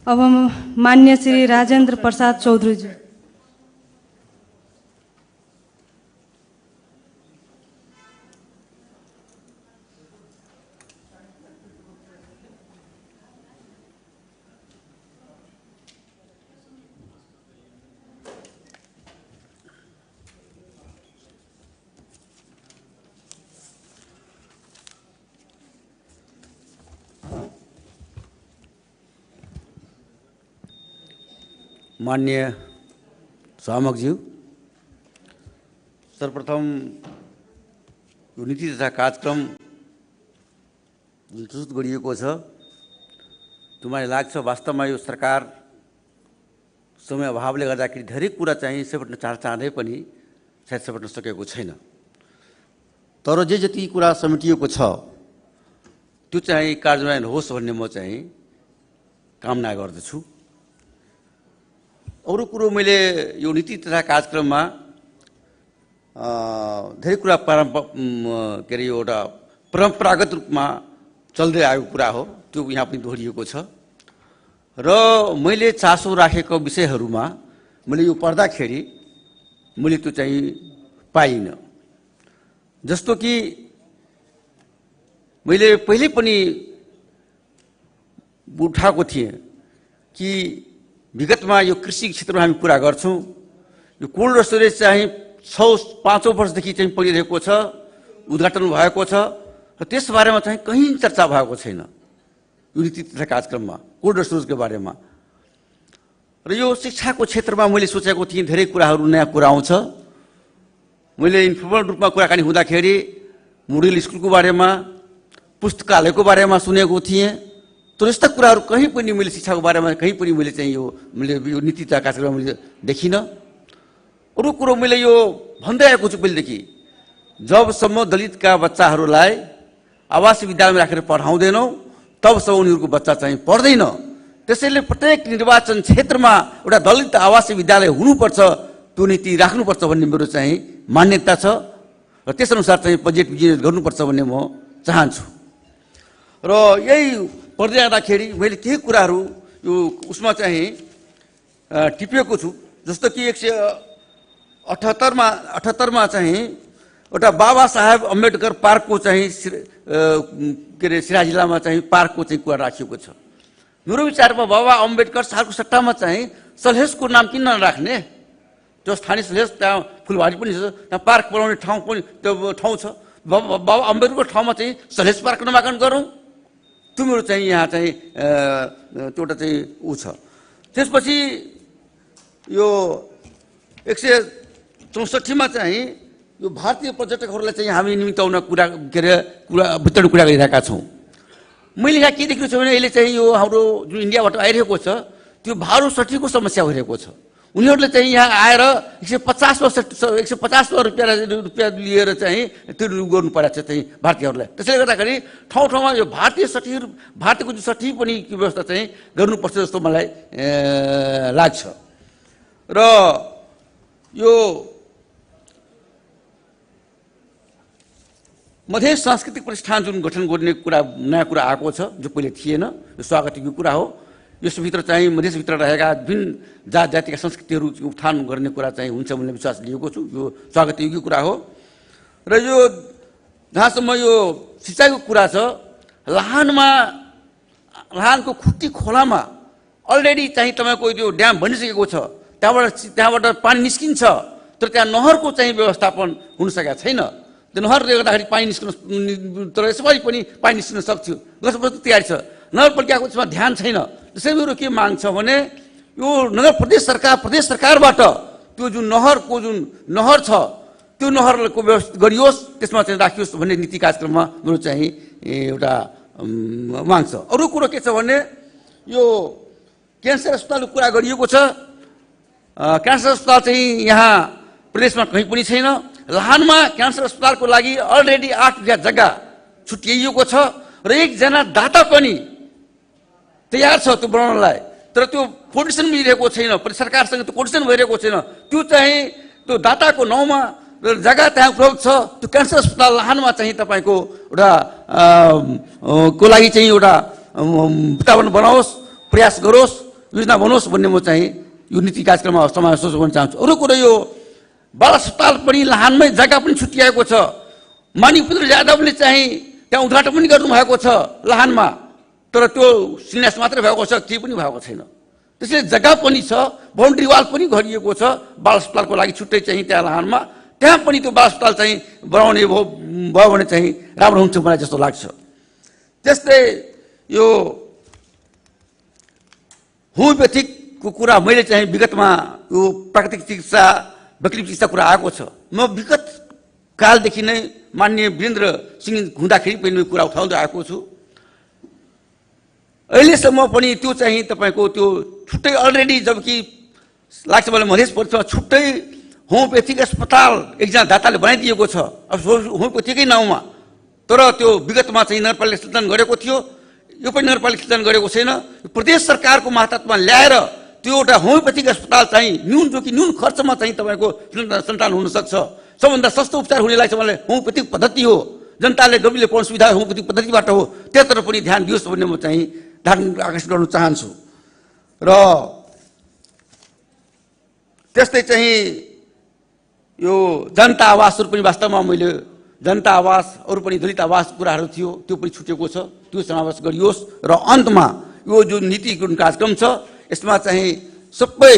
अब मान्य श्री राजेन्द्र प्रसाद चौधरीज्यू। मान्य सहमकज्यू, सर्वप्रथम यो नीति तथा कार्यक्रम जुन प्रस्तुत गरिएको छ त्यो मलाई लाग्छ वास्तवमा यो सरकार समय अभावले गर्दाखेरि धेरै कुरा चाहिँ समेट्न चाहँदै पनि सायद समेट्न सकेको छैन। तर जे जति कुरा समेटिएको छ त्यो चाहिँ कार्यान्वयन होस् भन्ने म चाहिँ कामना गर्दछु। अरू कुरो मैले यो नीति तथा कार्यक्रममा धेरै कुरा के अरे एउटा परम्परागत रूपमा चल्दै आएको कुरा हो, त्यो यहाँ पनि दोहोरिएको छ। र मैले चासो राखेको विषयहरूमा मैले यो पढ्दाखेरि मैले त्यो चाहिँ पाइनँ। जस्तो कि मैले पहिले पनि उठाएको थिएँ कि विगतमा यो कृषि क्षेत्रमा हामी कुरा गर्छौँ, यो कोल्ड स्टोरेज चाहिँ 5 वर्षदेखि चाहिँ परिरहेको छ, उद्घाटन भएको छ र त्यसबारेमा चाहिँ कहीँ चर्चा भएको छैन यो नीति तथा कार्यक्रममा कोल्ड स्टोरेजको बारेमा। र यो शिक्षाको क्षेत्रमा मैले सोचेको थिएँ धेरै कुराहरू नयाँ कुरा आउँछ। मैले इन्फर्मल रूपमा कुराकानी हुँदाखेरि मोडल स्कुलको बारेमा, पुस्तकालयको बारेमा सुनेको थिएँ, तर यस्ता कुराहरू कहीँ पनि मैले शिक्षाको बारेमा कहीँ पनि मैले चाहिँ मैले यो नीति तथा कार्यक्रममा मैले देखिनँ। अरू कुरो मैले यो भन्दै आएको छु पहिलेदेखि, जबसम्म दलितका बच्चाहरूलाई आवासीय विद्यालयमा राखेर पढाउँदैनौँ तबसम्म उनीहरूको बच्चा चाहिँ पढ्दैन। त्यसैले प्रत्येक निर्वाचन क्षेत्रमा एउटा दलित आवासीय विद्यालय हुनुपर्छ, त्यो नीति राख्नुपर्छ भन्ने मेरो चाहिँ मान्यता छ र त्यसअनुसार चाहिँ बजेट विनियोजन गर्नुपर्छ भन्ने म चाहन्छु। र यही पढ्दै जाँदाखेरि मैले केही कुराहरू यो उसमा चाहिँ टिपेको छु। जस्तो कि 178मा चाहिँ एउटा बाबा साहेब अम्बेडकर पार्कको चाहिँ के अरे सिराहा जिल्लामा चाहिँ पार्कको चाहिँ कुरा राखिएको छ। मेरो विचारमा बाबा अम्बेडकर साहबको सट्टामा चाहिँ सलहेसको नाम किन नराख्ने? त्यो स्थानीय सलहेस त्यहाँ फुलबारी पनि छ, त्यहाँ पार्क बनाउने ठाउँ पनि त्यो ठाउँ छ। बाबा अम्बेडकरको ठाउँमा चाहिँ सलहेस पार्क नामाकरण गरौँ, त्यो मेरो चाहिँ यहाँ चाहिँ त्यो एउटा चाहिँ ऊ छ। त्यसपछि यो 164मा चाहिँ यो भारतीय पर्यटकहरूलाई चाहिँ हामी निम्ताउन कुरा के अरे वितरण कुरा गरिरहेका छौँ। मैले यहाँ के देखेको छु भने अहिले चाहिँ यो हाम्रो जुन इन्डियाबाट आइरहेको छ त्यो भाडो सठीको समस्या भइरहेको छ। उनीहरूले चाहिँ यहाँ आएर 150 रुपियाँ लिएर चाहिँ त्यो गर्नु परेको छ चाहिँ भारतीयहरूलाई। त्यसैले गर्दाखेरि ठाउँ ठाउँमा यो भारतीयको जुन सठी पनि व्यवस्था चाहिँ गर्नुपर्छ जस्तो मलाई लाग्छ। र यो मधेस सांस्कृतिक प्रतिष्ठान जुन गठन गर्ने कुरा नयाँ कुरा आएको छ जो पहिले थिएन, यो स्वागतयोग्य कुरा हो। यसभित्र चाहिँ मधेसभित्र रहेका विभिन्न जात जातिका संस्कृतिहरू उत्थान गर्ने कुरा चाहिँ हुन्छ भन्ने विश्वास लिएको छु, यो स्वागतयोग्य कुरा हो। र यो जहाँसम्म यो सिँचाइको कुरा छ, लाहानको खुट्टी खोलामा अलरेडी चाहिँ तपाईँको त्यो ड्याम बनिसकेको छ, त्यहाँबाट पानी निस्किन्छ, तर त्यहाँ नहरको चाहिँ व्यवस्थापन हुन सकेको छैन। त्यो नहरले गर्दाखेरि पानी निस्किन, तर यसपालि पनि पानी निस्किन सक्थ्यो, गत वर्ष तयारी छ। नगरपालिकाको त्यसमा ध्यान छैन। त्यसैले मेरो के माग छ भने यो प्रदेश सरकारबाट त्यो जुन नहर छ त्यो नहरको व्यवस्थित गरियोस्, त्यसमा चाहिँ राखियोस् भन्ने नीति कार्यक्रममा मेरो चाहिँ एउटा माग छ। अरू कुरो के छ भने यो क्यान्सर अस्पतालको कुरा गरिएको छ। क्यान्सर अस्पताल चाहिँ यहाँ प्रदेशमा कहीँ पनि छैन। लाहानमा क्यान्सर अस्पतालको लागि अलरेडी 8 बिघा जग्गा छुट्याइएको छ र एकजना दाता पनि तयार छ त्यो बनाउनलाई, तर त्यो कोर्डिनेसन मिलिरहेको छैन, सरकारसँग त्यो कोर्डिनेसन भइरहेको छैन। त्यो चाहिँ त्यो दाताको नाउँमा र जग्गा त्यहाँ उपलब्ध छ त्यो क्यान्सर अस्पताल लाहानमा चाहिँ तपाईँको एउटा को लागि चाहिँ एउटा वातावरण बनाओस्, प्रयास गरोस्, योजना बनोस् भन्ने म चाहिँ यो नीति कार्यक्रममा समावेश गर्न चाहन्छु। अरू कुरो यो बाल अस्पताल पनि लाहानमै जग्गा पनि छुट्याएको छ। मानिपुत्र यादवले चाहिँ त्यहाँ उद्घाटन पनि गर्नुभएको छ लाहानमा, तर त्यो शिलान्यास मात्रै भएको छ, केही पनि भएको छैन। त्यसले जग्गा पनि छ, बाउन्ड्री वाल पनि गरिएको छ बाल अस्पतालको लागि छुट्टै चाहिँ त्यहाँ लाहानमा। त्यहाँ पनि त्यो बाल अस्पताल चाहिँ बनाउने भयो भने चाहिँ राम्रो हुन्छ मलाई जस्तो लाग्छ। त्यस्तै यो होमियोपेथिकको कुरा मैले चाहिँ विगतमा यो प्राकृतिक चिकित्सा, वैकल्पिक चिकित्सा कुरा आएको छ। म विगत कालदेखि नै माननीय वीरेन्द्र सिंह हुँदाखेरि पनि यो कुरा उठाउँदै आएको छु। अहिलेसम्म पनि त्यो चाहिँ तपाईँको त्यो छुट्टै अलरेडी, जबकि लाग्छ मलाई मधेस प्रदेशमा छुट्टै होमियोपेथिक अस्पताल एकजना दाताले बनाइदिएको छ अब होमियोपेथिकै नाउँमा, तर त्यो विगतमा चाहिँ नगरपालिका सञ्चालन गरेको थियो, यो पनि नगरपालिका सञ्चालन गरेको छैन। प्रदेश सरकारको मातहतमा ल्याएर त्यो एउटा होमियोपेथिक अस्पताल चाहिँ जो कि न्यून खर्चमा चाहिँ तपाईँको सञ्चालन हुनसक्छ। सबभन्दा सस्तो उपचार हुने लाग्छ मलाई होमियोपेथिक पद्धति हो, जनताले गम्भीरले पाउने सुविधा होमियोपेथिक पद्धतिबाट हो, त्यतातिर पनि ध्यान दियोस् भन्ने म चाहिँ ध्यान आकर्षित गर्न चाहन्छु। र त्यस्तै चाहिँ यो जनता आवासहरू पनि वास्तवमा मैले जनता आवास, अरू पनि दलित आवास कुराहरू थियो त्यो पनि छुटेको छ, त्यो समावेश गरियोस्। र अन्तमा यो जो नीति कार्यक्रम छ यसमा चाहिँ सबै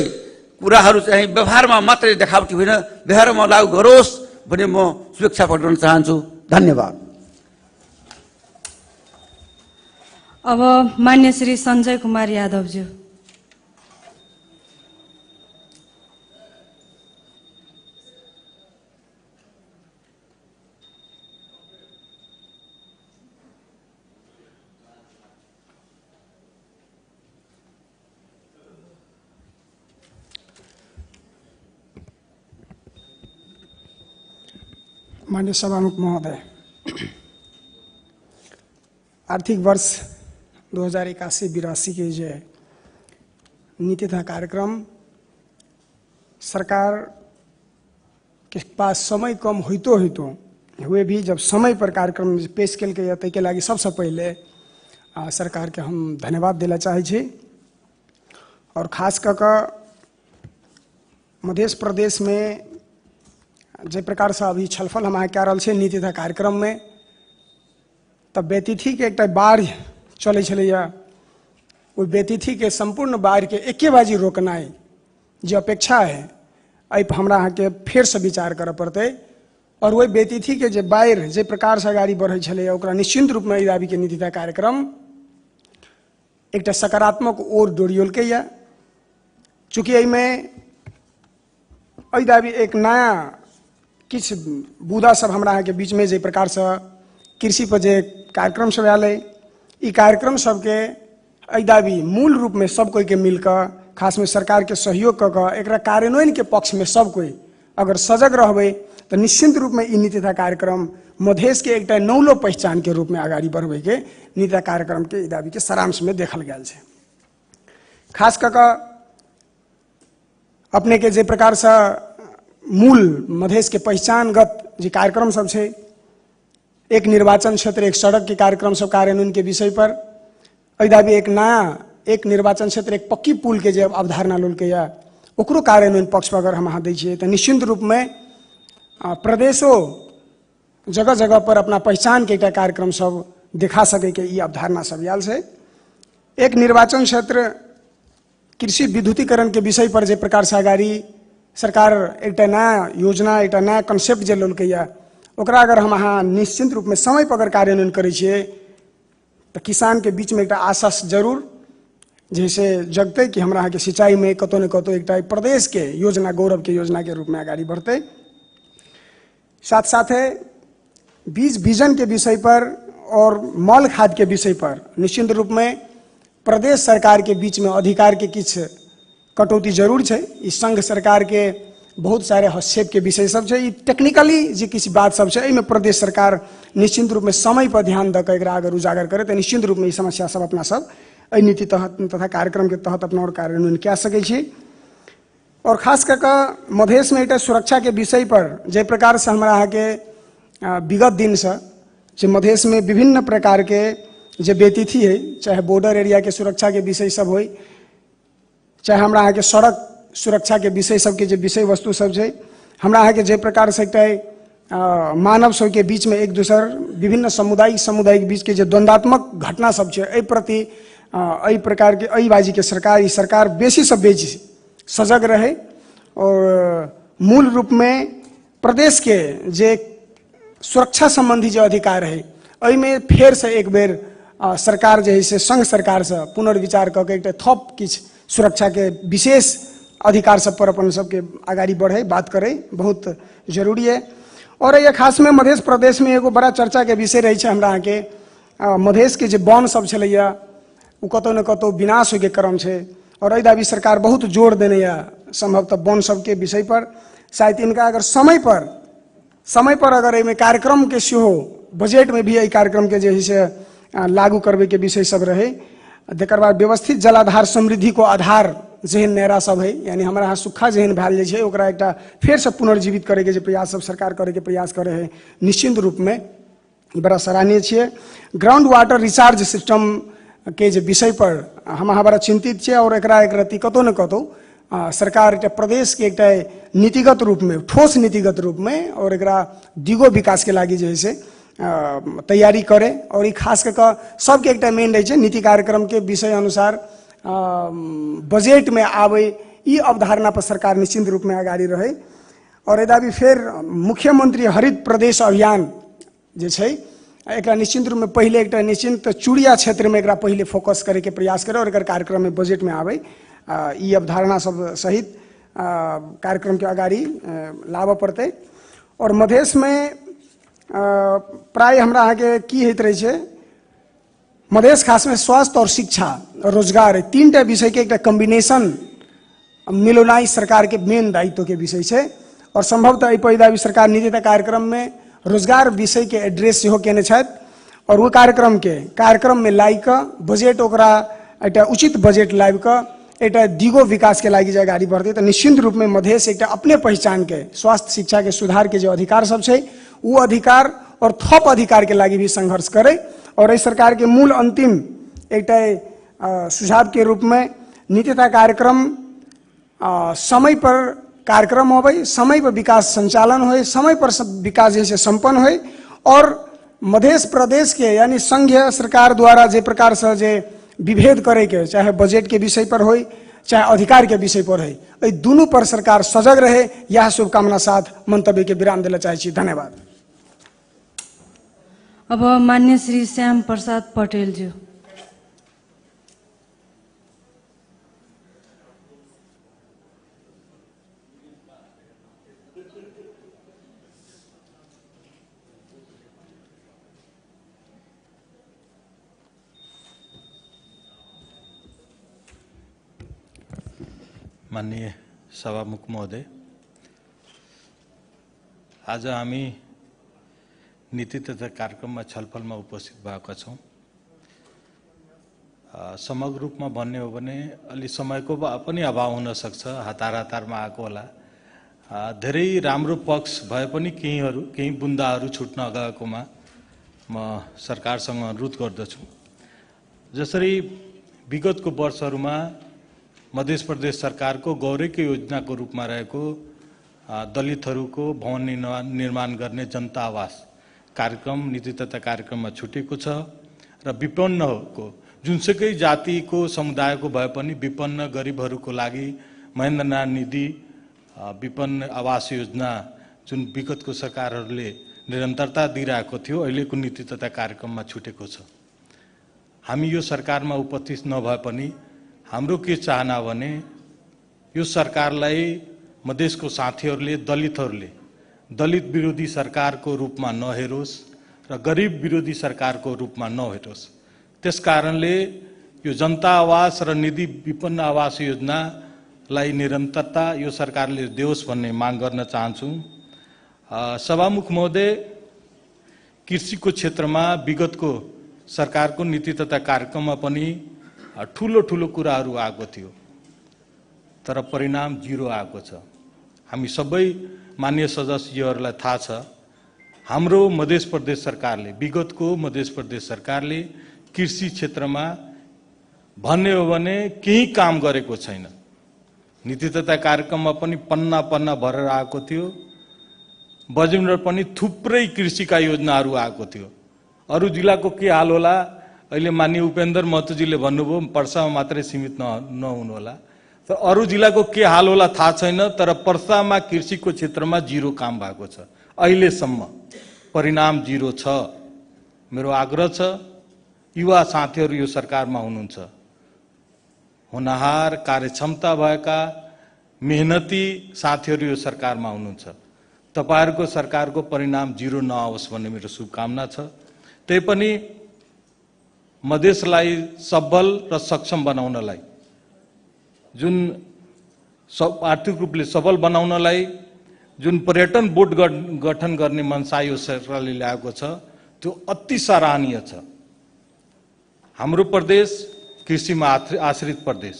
कुराहरू चाहिँ व्यवहारमा मात्रै देखावटी होइन, व्यवहारमा लागू गरोस् भन्ने म शुभेच्छा प्रकट गर्न चाहन्छु। धन्यवाद। अब मान्य श्री सञ्जय कुमार यादवज्यू। माननीय सभामुख महोदय, आर्थिक वर्ष 2081-82 के जो नीति तथा कार्यक्रम सरकार के पास समय कम होइतो हुए भी जब समय पर कार्यक्रम पेश कल गया तै के लागि सबसे पहले सरकार के हम धन्यवाद दिला चाहे छी। और खास कर मध्य प्रदेश में जे प्रकार से अभी छलफल हम कह रहा नीति तथा कार्यक्रम में, तब बेतिथि के एक बाढ़ चले छलैया, वो बेतिथि के संपूर्ण बाढ़ के एके बाजी रोकनाई जो अपेक्षा है अप हमरा के फिर से विचार कर पड़ते। और वही बेतिथि के जे बाढ़ जे प्रकार से आगाड़ी बढ़े छलैया ओकरा निश्चिंत रूप में दाबी के नीति तथा कार्यक्रम एक सकारात्मक ओर डोरियोलके या। चूँकि एहि दाबी एक नया किछ बुदा सब हमरा के बीच में जे प्रकार से कृषि पर जे कार्यक्रम सब आयल, ई कार्यक्रम सबके एहि दाबी मूल रूप में सब कोई के मिलकर खास में सरकार के सहयोग कर एक कार्यान्वयन के पक्ष में सब कोई अगर सजग रहबे तो निश्चित रूप में ई नीति तथा कार्यक्रम मधेश के एक नौलो पहचान के रूप में आगाड़ी बढ़े के नीति तथा कार्यक्रम के ई दाबी के सारांश में देखल गया है। खास कर अपने के जे प्रकार से मूल मधेश के पहचानगत जो कार्यक्रम सब है, एक निर्वाचन क्षेत्र एक सड़क के कार्यक्रम सब कार्यान्वयन के विषय पर दाबी एक नया एक निर्वाचन क्षेत्र एक पक्की पुल के जो अवधारणा लोल के या ओकरो कार्यान्वयन पक्ष पर अगर हम अहाँ दै तो निश्चित रूप में प्रदेशों जगह जगह पर अपना पहचान के कार्यक्रम सब दिखा सके के ये अवधारणा सब आयल से। एक निर्वाचन क्षेत्र कृषि विद्युतीकरण के विषय पर जे प्रकार से अगाड़ी सरकार एक नया योजना एक नया कंसेप्ट जे लोल के या ओकरा अगर हम अहाँ निश्चित रूप में समय पर अगर कार्यान्वयन करै छियै तो किसान के बीच में एक आशा जरूर जैसे जगते कि हमरा के सिंचाई में कतो न कतो एक प्रदेश के योजना गौरव के योजना के रूप में आगाड़ी बढ़ते। साथ साथ बीज बीजन के विषय पर और मल खाद के विषय पर निश्चित रूप में प्रदेश सरकार के बीच में अधिकार के किछ कटौती जरूर है। इस संघ सरकार के बहुत सारे हस्तक्षेप के विषय सब है, टेक्निकली जी किसी बात सब है, में प्रदेश सरकार निश्चित रूप में समय पर ध्यान दक अगर उजागर करे तो निश्चित रूप में समस्या सब अपना सब नीति तहत तथा कार्यक्रम के तहत अपना और कार्यान्वयन कह सकै छी। और खास करके मधेश में एक सुरक्षा के विषय पर जे प्रकार से हमारा यहाँ के विगत दिन से जे मधेश में विभिन्न प्रकार के जे व्यतिथि है, चाहे बॉर्डर एरिया के सुरक्षा के विषय सब हो, चाहे हमरा यहाँ के सड़क सुरक्षा के विषय सबके जे विषय वस्तु सब है, हमरा यहाँ के जे प्रकार से मानव सब के बीच में एक दूसर विभिन्न सामुदायिक बीच के जे द्वंद्वात्मक घटना सब है, एहि प्रति एहि प्रकार के एहि बाजी के सरकार बेसी से बेसी सजग रहे और मूल रूप में प्रदेश के जे सुरक्षा संबंधी जो अधिकार है एहि में फेर से एक बेर सरकार जे है से संघ सरकार से पुनर्विचार करके एक थप किछ सुरक्षा के विशेष अधिकार सब पर अपन सबके आगाड़ी बढ़े बात करे बहुत जरूरी है। और ये खास में मध्य प्रदेश में एगो बड़ा चर्चा के विषय रही है हमरा के मधेश के जे वन सब छलैया उ कतौ न कतौ विनाश होके क्रम है और एहि दाबी सरकार बहुत जोर देने या संभवतः वन सब के विषय पर शायद इनका अगर समय पर अगर एहिमे कार्यक्रम के सेहो बजट में भी एहि कार्यक्रम के जे है से लागू करबे के विषय सब रहे। तकर बाद व्यवस्थित जलाधार समृद्धि को आधार जेहन नहरा सब है, यानी हमारा यहाँ सूखा जेहन भैल जाए ओकरा एकटा फेर से पुनर्जीवित करे के जे प्रयास सब सरकार करे के प्रयास करे है, निश्चित रूप में बड़ा सराहनीय है। ग्राउंड वाटर रिचार्ज सिस्टम के जे विषय पर हम अहाँ बड़ा चिंतित है और एक रति कतौ न कतौ सरकार एक प्रदेश के एक नीतिगत रूप में ठोस नीतिगत रूप में और एक दिगो विकास के लागी जे है से तैयारी करे और खास करके सबके एक मेन रही है नीति कार्यक्रम के विषय अनुसार बजट में आवे ई अवधारणा पर सरकार निश्चित रूप में आगाड़ी रहे। और यदा भी फिर मुख्यमंत्री हरित प्रदेश अभियान जे छै एक निश्चित रूप में पहले एक निश्चित चूड़िया क्षेत्र में एक पहले फोकस करे के प्रयास करे और कार्यक्रम में बजट में आवे ई अवधारणा सब सहित कार्यक्रम के आगाड़ी लाभ पड़ते। और मधेश में प्राय हमरा अहाँ के की होइत रहे छै मधेश खास में स्वास्थ्य और शिक्षा और रोजगार तीन टा विषय के एक कॉम्बिनेशन मिलोनाई सरकार के मेन दायित्व के विषय है। और संभवतः एहि पैदा भी सरकार नीति कार्यक्रम में रोजगार विषय के एड्रेस सेहो केने छथि और वो कार्यक्रम में लाई क बजट ओकरा एक उचित बजट लाबि क एक दिगो विकास के लागी जे गाड़ी बढ़ते तो निश्चित रूप में मधेश एक अपने पहचान के स्वास्थ्य शिक्षा के सुधार के जो अधिकार सब है वो अधिकार और थप अधिकार के लागी भी संघर्ष करे। और इस सरकार के मूल अंतिम एक सुझाव के रूप में नीतिता कार्यक्रम समय पर कार्यक्रम हो, समय पर विकास संचालन हो, समय पर विकास जैसे संपन्न हो और मध्य प्रदेश के यानी संघीय सरकार द्वारा जे प्रकार से जे विभेद करे के चाहे बजट के विषय पर हो चाहे अधिकार के विषय पर हो, दोनों पर सरकार सजग रहे यह शुभकामना साथ मंतव्य के विराम देना चाहे। धन्यवाद। अब मान्य श्री श्याम प्रसाद पटेल जी। माननीय सभामुख महोदय, आज हामी नीति तथा कार्यक्रममा छलफलमा उपस्थित भएका छौँ। समग्र रूपमा भन्ने हो भने अलि समयको पनि अभाव हुन सक्छ, हतारमा आएको होला। धेरै राम्रो पक्ष भए पनि केही बुन्दाहरू छुट्न गएकोमा म सरकारसँग अनुरोध गर्दछु। जसरी विगतको वर्षहरूमा मध्य प्रदेश सरकारको गौरवको योजनाको रूपमा रहेको दलितहरूको भवन निर्माण गर्ने जनता आवास कार्यक्रम नीति तथा कार्यक्रममा छुटेको छ र विपन्नको जुनसुकै जातिको समुदायको भए पनि विपन्न गरिबहरूको लागि महेन्द्र नारायण निधि विपन्न आवास योजना जुन विगतको सरकारहरूले निरन्तरता दिइरहेको थियो अहिलेको नीति तथा कार्यक्रममा छुटेको छ। हामी यो सरकारमा उपस्थित नभए पनि हाम्रो के चाहना भने यो सरकारलाई मधेसको साथीहरूले दलित विरोधी सरकारको रूपमा नहेरोस् र गरिब विरोधी सरकारको रूपमा नहेरोस्। त्यसकारणले यो जनता आवास र निधि विपन्न आवास योजनालाई निरन्तरता यो सरकारले देओस् भन्ने माग गर्न चाहन्छु। सभामुख महोदय, कृषिको क्षेत्रमा विगतको सरकारको नीति तथा कार्यक्रममा पनि ठूलो कुराहरू आएको थियो। तर परिणाम 0 आएको छ। हामी सबै मान्य सदस्यहरूलाई थाहा छ, हाम्रो मध्य प्रदेश सरकारले, विगतको मध्य प्रदेश सरकारले कृषि क्षेत्रमा भन्ने हो भने केही काम गरेको छैन। नीति तथा कार्यक्रममा पनि पन्ना पन्ना भरेर आएको थियो, बजेटमा पनि थुप्रै कृषिका योजनाहरू आएको थियो। अरू जिल्लाको के हाल होला, अहिले माननीय उपेन्द्र महतोजीले भन्नुभयो पर्सामा मात्रै सीमित नहुनु होला, तर अरू जिल्लाको के हाल होला थाहा छैन। तर पर्सामा कृषिको क्षेत्रमा 0 काम भएको छ अहिलेसम्म, परिणाम 0 छ। मेरो आग्रह छ, युवा साथीहरू यो सरकारमा हुनुहुन्छ, होनहार कार्यक्षमता भएका मेहनती साथीहरू यो सरकारमा हुनुहुन्छ, तपाईहरुको सरकारको परिणाम 0 नआओस् भन्ने मेरो शुभकामना छ। त्यही पनि मधेसलाई सबल र सक्षम बनाउनलाई, जुन आर्थिक रूपले सबल बनाउनलाई जुन पर्यटन बोर्ड गठन गर्ने मनसा यो सरकारले ल्याएको छ त्यो अति सराहनीय छ। हाम्रो प्रदेश कृषिमा आश्रित प्रदेश,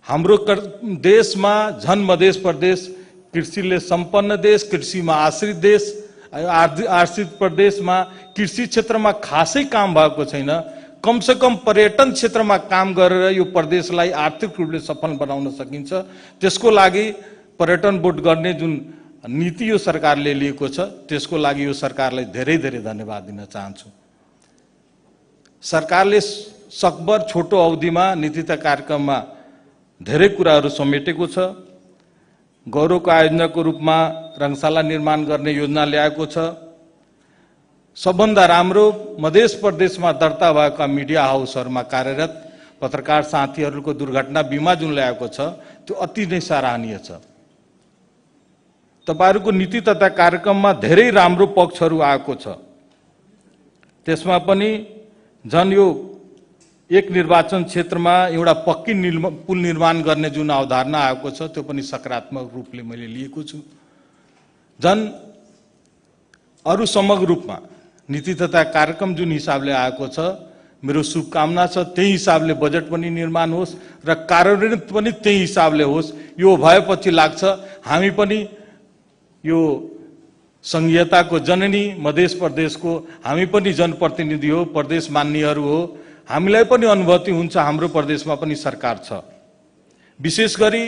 हाम्रो देशमा झन मधेस प्रदेश कृषिले सम्पन्न देश, कृषिमा आश्रित देश, आश्रित प्रदेशमा कृषि क्षेत्रमा खासै काम भएको छैन। कम से कम पर्यटन क्षेत्रमा काम गरेर यो प्रदेशलाई आर्थिक रूपले सफल बनाउन सकिन्छ। त्यसको लागि पर्यटन बोर्ड गर्ने जुन नीति यो सरकारले लिएको छ त्यसको लागि यो सरकारलाई धेरै धेरै धन्यवाद दिन चाहन्छु। सरकारले सकभर छोटो अवधिमा नीति तथा कार्यक्रममा धेरै कुराहरू समेटेको छ। गौरवको आयोजनाको रूपमा रंगशाला निर्माण गर्ने योजना ल्याएको छ। सबभन्दा राम्रो मध्य प्रदेशमा दर्ता भएका मिडिया हाउसहरूमा कार्यरत पत्रकार साथीहरूको दुर्घटना बीमा जुन ल्याएको छ त्यो अति नै सराहनीय छ। तपाईहरुको नीति तथा कार्यक्रममा धेरै राम्रो पक्षहरू आएको छ। त्यसमा पनि झन् यो एक निर्वाचन क्षेत्रमा एउटा पक्की पुल निर्माण गर्ने जुन अवधारणा आएको छ त्यो पनि सकारात्मक रूपले मैले लिएको छु। झन् अरू समग्र रूपमा नीति तथा कार्यक्रम जुन हिसाबले आएको छ मेरो शुभकामना छ त्यही हिसाबले बजेट पनि निर्माण होस् र कार्यान्वयन पनि त्यही हिसाबले होस्। यो भएपछि लाग्छ हामी पनि यो संघीयताको जननी मध्य प्रदेशको हामी पनि जनप्रतिनिधि हो, प्रदेश मान्यहरू हो, हामीलाई पनि अनुभूति हुन्छ हाम्रो प्रदेशमा पनि सरकार छ। विशेष गरी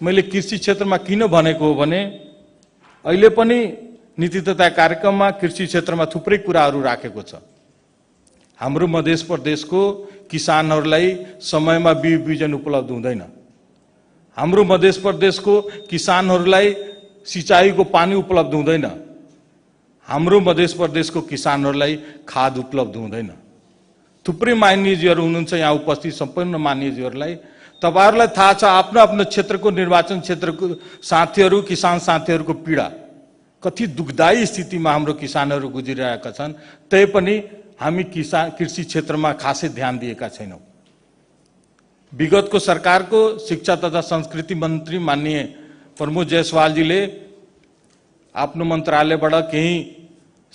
मैले कृषि क्षेत्रमा किन भनेको हो भने अहिले पनि नीति तथा कार्यक्रममा कृषि क्षेत्रमा थुप्रै कुराहरू राखेको छ। हाम्रो मध्य प्रदेशको किसानहरूलाई समयमा बिउ बिजन उपलब्ध हुँदैन। हाम्रो मध्य प्रदेशको किसानहरूलाई सिंचाईको पानी उपलब्ध हुँदैन। हाम्रो मध्य प्रदेशको किसानहरूलाई खाद उपलब्ध हुँदैन। थुप्रै मान्यजीहरू हुनुहुन्छ यहाँ उपस्थित सम्पूर्ण मान्यजीहरूलाई तपाईहरुलाई थाहा छ आफ्नो आफ्नो क्षेत्रको निर्वाचन क्षेत्रको साथीहरू किसान साथीहरूको पीडा कति दुखदायी स्थितिमा हाम्रो किसानहरू गुजिरहेका छन्। तैपनि हामी कृषि क्षेत्रमा खासै ध्यान दिएका छैनौं। विगतको सरकारको शिक्षा तथा संस्कृति मन्त्री माननीय प्रमोद जायसवालजीले आफ्नो मन्त्रालयबाट केही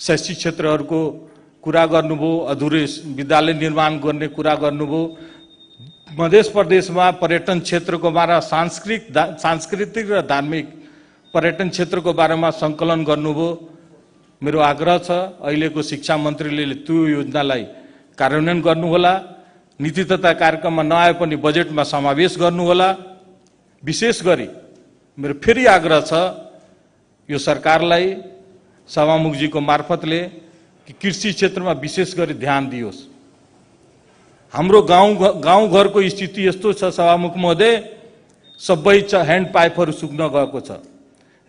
शैक्षिक क्षेत्रहरूको कुरा गर्नुभयो, अधुरै विद्यालय निर्माण गर्ने कुरा गर्नुभयो। मध्य प्रदेशमा पर्यटन क्षेत्रको बारेमा सांस्कृतिक र धार्मिक पर्यटन क्षेत्रको बारेमा संकलन गर्नुभयो। मेरो आग्रह छ अहिलेको शिक्षा मन्त्रीले त्यो योजनालाई कार्यान्वयन गर्नुहोला। नीति तथा कार्यक्रममा नआए पनि बजेटमा समावेश गर्नुहोला। विशेष गरी मेरो फेरि आग्रह छ यो सरकारलाई सभामुखजीको मार्फतले कि कृषि क्षेत्रमा विशेष गरी ध्यान दियोस्। हाम्रो गाउँ घरको स्थिति यस्तो छ सभामुख महोदय, सबै ह्यान्ड पाइपहरू सुक्न गएको छ।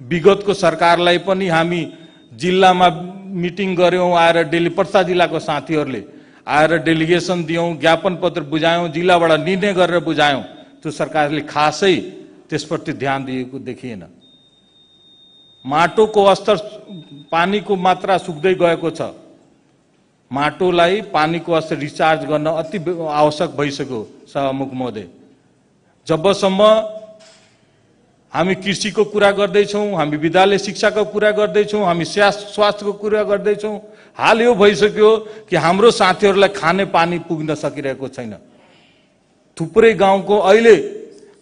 विगतको सरकारलाई पनि हामी जिल्लामा मिटिङ गर्यौं, आएर डेली पर्सा जिल्लाको साथीहरूले आएर डेलिगेसन दियौं, ज्ञापन पत्र बुझायौं, जिल्लाबाट निर्णय गरेर बुझायौं। त्यो सरकारले खासै त्यसप्रति ध्यान दिएको देखिएन। माटोको स्तर पानीको मात्रा सुक्दै गएको छ। माटोलाई पानीको स्तर रिचार्ज गर्न अति आवश्यक भइसक्यो सभामुख महोदय। जबसम्म हामी कृषिको कुरा गर्दैछौं, हामी विद्यालय शिक्षाको कुरा गर्दैछौं, हामी स्वास्थ्यको कुरा गर्दैछौं, हाल यो भइसक्यो कि हाम्रो साथीहरूलाई खाने पानी पुग्न सकिरहेको छैन। थुप्रै गाउँको अहिले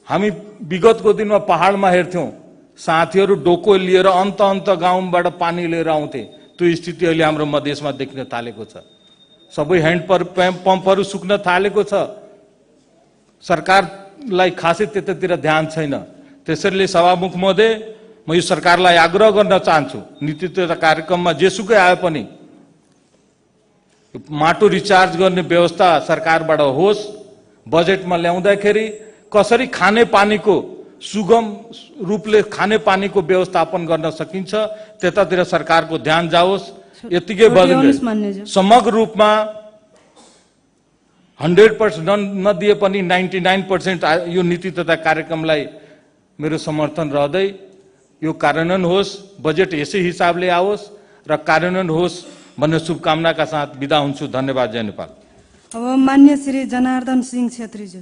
हामी विगतको दिनमा पहाडमा हेर्थ्यौं साथीहरू डोको लिएर अन्त अन्त गाउँबाट पानी लिएर आउँथे। त्यो स्थिति अहिले हाम्रो मधेसमा देख्न थालेको छ। सबै ह्यान्ड पम्पहरू सुक्न थालेको छ। सरकारलाई खासै त्यतातिर ध्यान छैन। त्यसैले सभामुख महोदय, म यो सरकारलाई आग्रह गर्न चाहन्छु, नीति तथा कार्यक्रममा जेसुकै आए पनि माटो रिचार्ज गर्ने व्यवस्था सरकारबाट होस्। बजेटमा ल्याउँदाखेरि कसरी खाने पानीको सुगम रूपले खाने पानीको व्यवस्थापन गर्न सकिन्छ त्यतातिर सरकारको ध्यान जाओस्। यतिकै बजेट समग्र रूपमा 100% नदिए पनि 99% यो नीति तथा कार्यक्रमलाई मेरो समर्थन रहँदै यो कार्यान्वयन होस्, बजेट यसै हिसाबले आओस् र कार्यान्वयन होस् भन्ने शुभकामनाका साथ बिदा हुन्छु। धन्यवाद। जय नेपाल। अब मान्य श्री जनार्दन सिंह छेत्रीज्यू।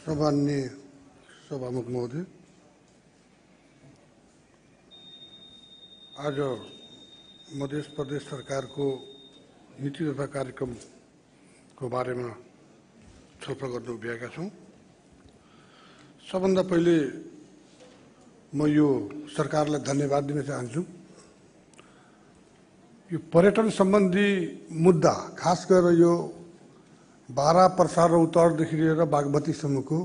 सम्माननीय सभामुख महोदय, आज मध्य प्रदेश सरकारको नीति तथा कार्यक्रमको बारेमा छलफल गर्न उभिएका छौँ। सबभन्दा पहिले म यो सरकारलाई धन्यवाद दिन चाहन्छु। यो पर्यटन सम्बन्धी मुद्दा, खास गरेर यो बारा पर्सा रौतहटदेखि लिएर बागमतीसम्मको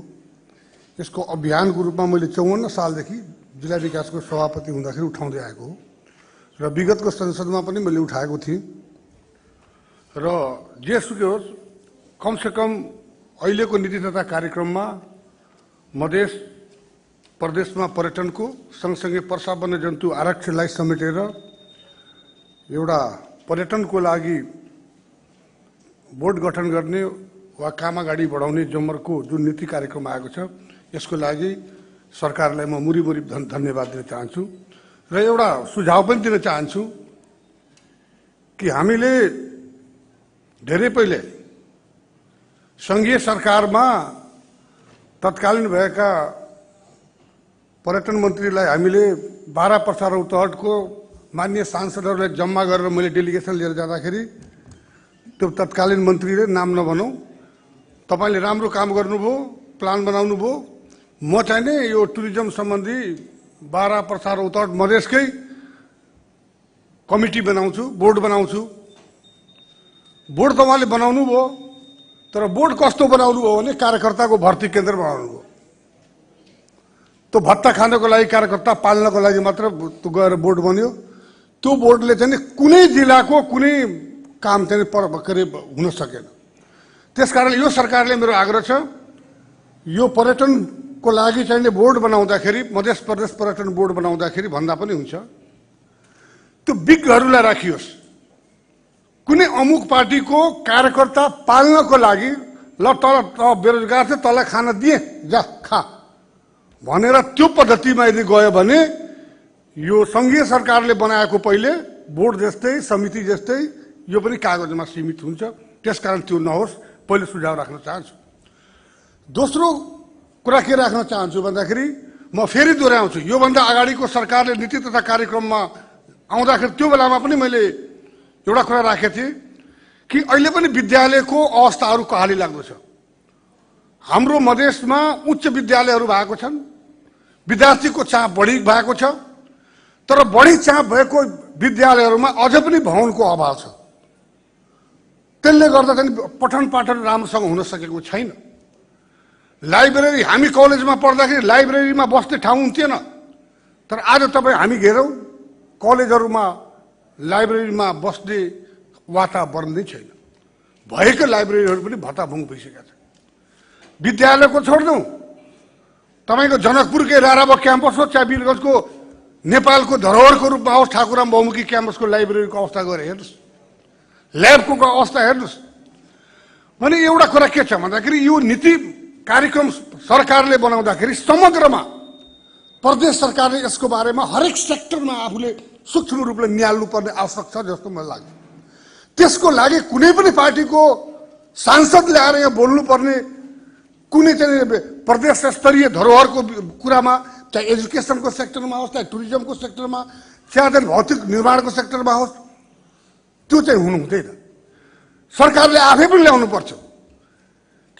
यसको अभियानको रूपमा मैले 54 सालदेखि जिल्ला विकासको सभापति हुँदाखेरि उठाउँदै आएको हो र विगतको संसदमा पनि मैले उठाएको थिएँ। र जेसुकै होस्, कमसेकम अहिलेको नीति तथा कार्यक्रममा मध्य प्रदेशमा पर्यटनको सँगसँगै पर्सा वन्यजन्तु आरक्षणलाई समेटेर एउटा पर्यटनको लागि बोर्ड गठन गर्ने वा काम अगाडि बढाउने जमर्को जुन नीति कार्यक्रम आएको छ, यसको लागि सरकारलाई म मुरी धन्यवाद दिन चाहन्छु। र एउटा सुझाव पनि दिन चाहन्छु कि हामीले धेरै पहिले सङ्घीय सरकारमा तत्कालीन भएका पर्यटन मन्त्रीलाई हामीले बारा पर्सा रौतहटको मान्य सांसदहरूलाई जम्मा गरेर मैले डेलिगेसन लिएर जाँदाखेरि त्यो तत्कालीन मन्त्रीले नाम नभनौँ, तपाईँले राम्रो काम गर्नुभयो, प्लान बनाउनु भयो, म चाहिँ नि यो टुरिज्म सम्बन्धी बारा पर्सा रौतहट मधेसकै कमिटी बनाउँछु, बोर्ड बनाउँछु। बोर्ड त उहाँले बनाउनु भयो, तर बोर्ड कस्तो बनाउनु भयो भने कार्यकर्ताको भर्ती केन्द्र बनाउनु भयो। त्यो भत्ता खानको लागि, कार्यकर्ता पाल्नको लागि मात्र गएर बोर्ड बन्यो। त्यो बोर्डले चाहिँ कुनै जिल्लाको कुनै काम चाहिँ हुन सकेन। त्यसकारण यो सरकारले मेरो आग्रह छ, यो पर्यटनको लागि चाहिँ बोर्ड बनाउँदाखेरि, मध्य प्रदेश पर्यटन बोर्ड बनाउँदाखेरि भन्दा पनि हुन्छ, त्यो विज्ञहरूलाई राखियोस्। कुनै अमुक पार्टीको कार्यकर्ता पाल्नको लागि ल तल बेरोजगार थियो, तँलाई खान दिए, जा खा भनेर त्यो पद्धतिमा यदि गयो भने यो सङ्घीय सरकारले बनाएको पहिले बोर्ड जस्तै, समिति जस्तै यो पनि कागजमा सीमित हुन्छ। त्यसकारण त्यो नहोस्, पहिले सुझाव राख्न चाहन्छु। दोस्रो कुरा के राख्न चाहन्छु भन्दाखेरि, म फेरि दोहोऱ्याउँछु, योभन्दा अगाडिको सरकारले नीति तथा कार्यक्रममा आउँदाखेरि त्यो बेलामा पनि मैले एउटा कुरा राखेको थिएँ कि अहिले पनि विद्यालयको अवस्थाहरू कहाली लाग्दो छ। हाम्रो मधेसमा उच्च विद्यालयहरू भएको छन्, विद्यार्थीको चाप बढी भएको छ, तर बढी चाप भएको विद्यालयहरूमा अझ पनि भवनको अभाव छ। त्यसले गर्दा चाहिँ पठन पाठन राम्रोसँग हुन सकेको छैन। लाइब्रेरी, हामी कलेजमा पढ्दाखेरि लाइब्रेरीमा बस्ने ठाउँ हुन्थेन, तर आज तपाईँ हामी हेरौँ कलेजहरूमा लाइब्रेरीमा बस्ने वातावरण नै छैन। भएका लाइब्रेरीहरू पनि भत्ताभुङ भइसकेका छन्। विद्यालयको छोड्दौँ, तपाईँको जनकपुरकै राराबा क्याम्पस हो, चाहे वीरगञ्जको नेपालको धरोहरको रूपमा होस् ठाकुराम बहुमुखी क्याम्पसको लाइब्रेरीको अवस्था गएर हेर्नुहोस्, ल्याबको अवस्था हेर्नुहोस्। भने एउटा कुरा के छ भन्दाखेरि, यो नीति कार्यक्रम सरकारले बनाउँदाखेरि समग्रमा प्रदेश सरकारले यसको बारेमा हरेक सेक्टरमा आफूले सूक्ष्म रूपले निहाल्नुपर्ने आवश्यक छ जस्तो मलाई लाग्छ। त्यसको लागि कुनै पनि पार्टीको सांसदले आएर यहाँ बोल्नुपर्ने कुनै चाहिँ प्रदेश स्तरीय धरोहरको कुरामा, चाहे एजुकेसनको सेक्टरमा होस्, चाहे टुरिज्मको सेक्टरमा, चाहे भौतिक निर्माणको सेक्टरमा होस्, त्यो चाहिँ हुनु हुँदैन। सरकारले आफै पनि ल्याउनु पर्छ।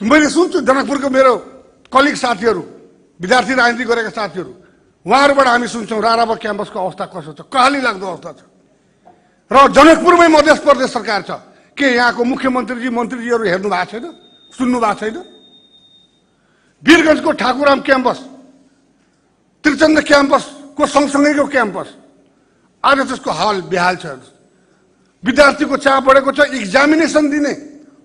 मैले सुन्छु जनकपुरको मेरो कलिग साथीहरू, विद्यार्थी राजनीति गरेका साथीहरू, उहाँहरूबाट हामी सुन्छौँ राराबा क्याम्पसको अवस्था कसो छ, कहाली लाग्दो अवस्था छ। र जनकपुरमै मध्य प्रदेश सरकार छ, के यहाँको मुख्यमन्त्रीजी मन्त्रीजीहरू हेर्नु भएको छैन, सुन्नु भएको छैन? वीरगञ्जको ठाकुराम क्याम्पस, त्रिचन्द्र क्याम्पसको सँगसँगैको क्याम्पस, आज त्यसको हाल बेहाल छ। विद्यार्थीको चाप बढेको छ, इक्जामिनेसन दिने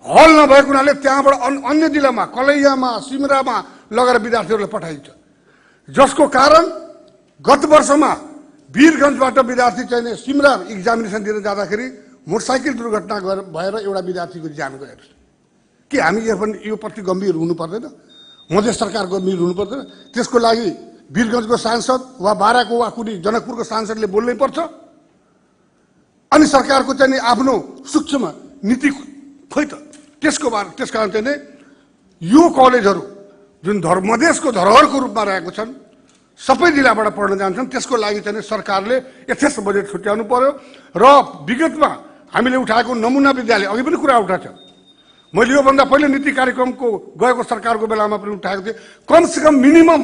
हल नभएको हुनाले त्यहाँबाट अन्य जिल्लामा, कलैयामा, सिमरामा लगेर विद्यार्थीहरूलाई पठाइन्छ, जसको कारण गत वर्षमा वीरगञ्जबाट विद्यार्थी चाहिँ सिमरा इक्जामिनेसन दिन जाँदाखेरि मोटरसाइकल दुर्घटना भएर एउटा विद्यार्थीको ज्यान गएको छ। के हामी यो प्रति गम्भीर हुनु पर्दैन? मध्य सरकार गम्भीर हुनु पर्दैन? त्यसको लागि वीरगञ्जको सांसद वा बाराको वा कुनै जनकपुरको सांसदले बोल्नै पर्छ। अनि सरकारको चाहिँ आफ्नो सूक्ष्म नीति खोइ त। त्यस कारण चाहिँ यो कलेजहरू जुन मधेसको धरोहरको रूपमा रहेको छन्, सबै जिल्लाबाट पढ्न जान्छन्, त्यसको लागि चाहिँ सरकारले यथेष्ट बजेट छुट्याउनु पर्यो। र विगतमा हामीले उठाएको नमुना विद्यालय, अघि पनि कुरा उठाएको छ, मैले योभन्दा पहिले नीति कार्यक्रमको गएको सरकारको बेलामा पनि उठाएको थिएँ, कमसेकम मिनिमम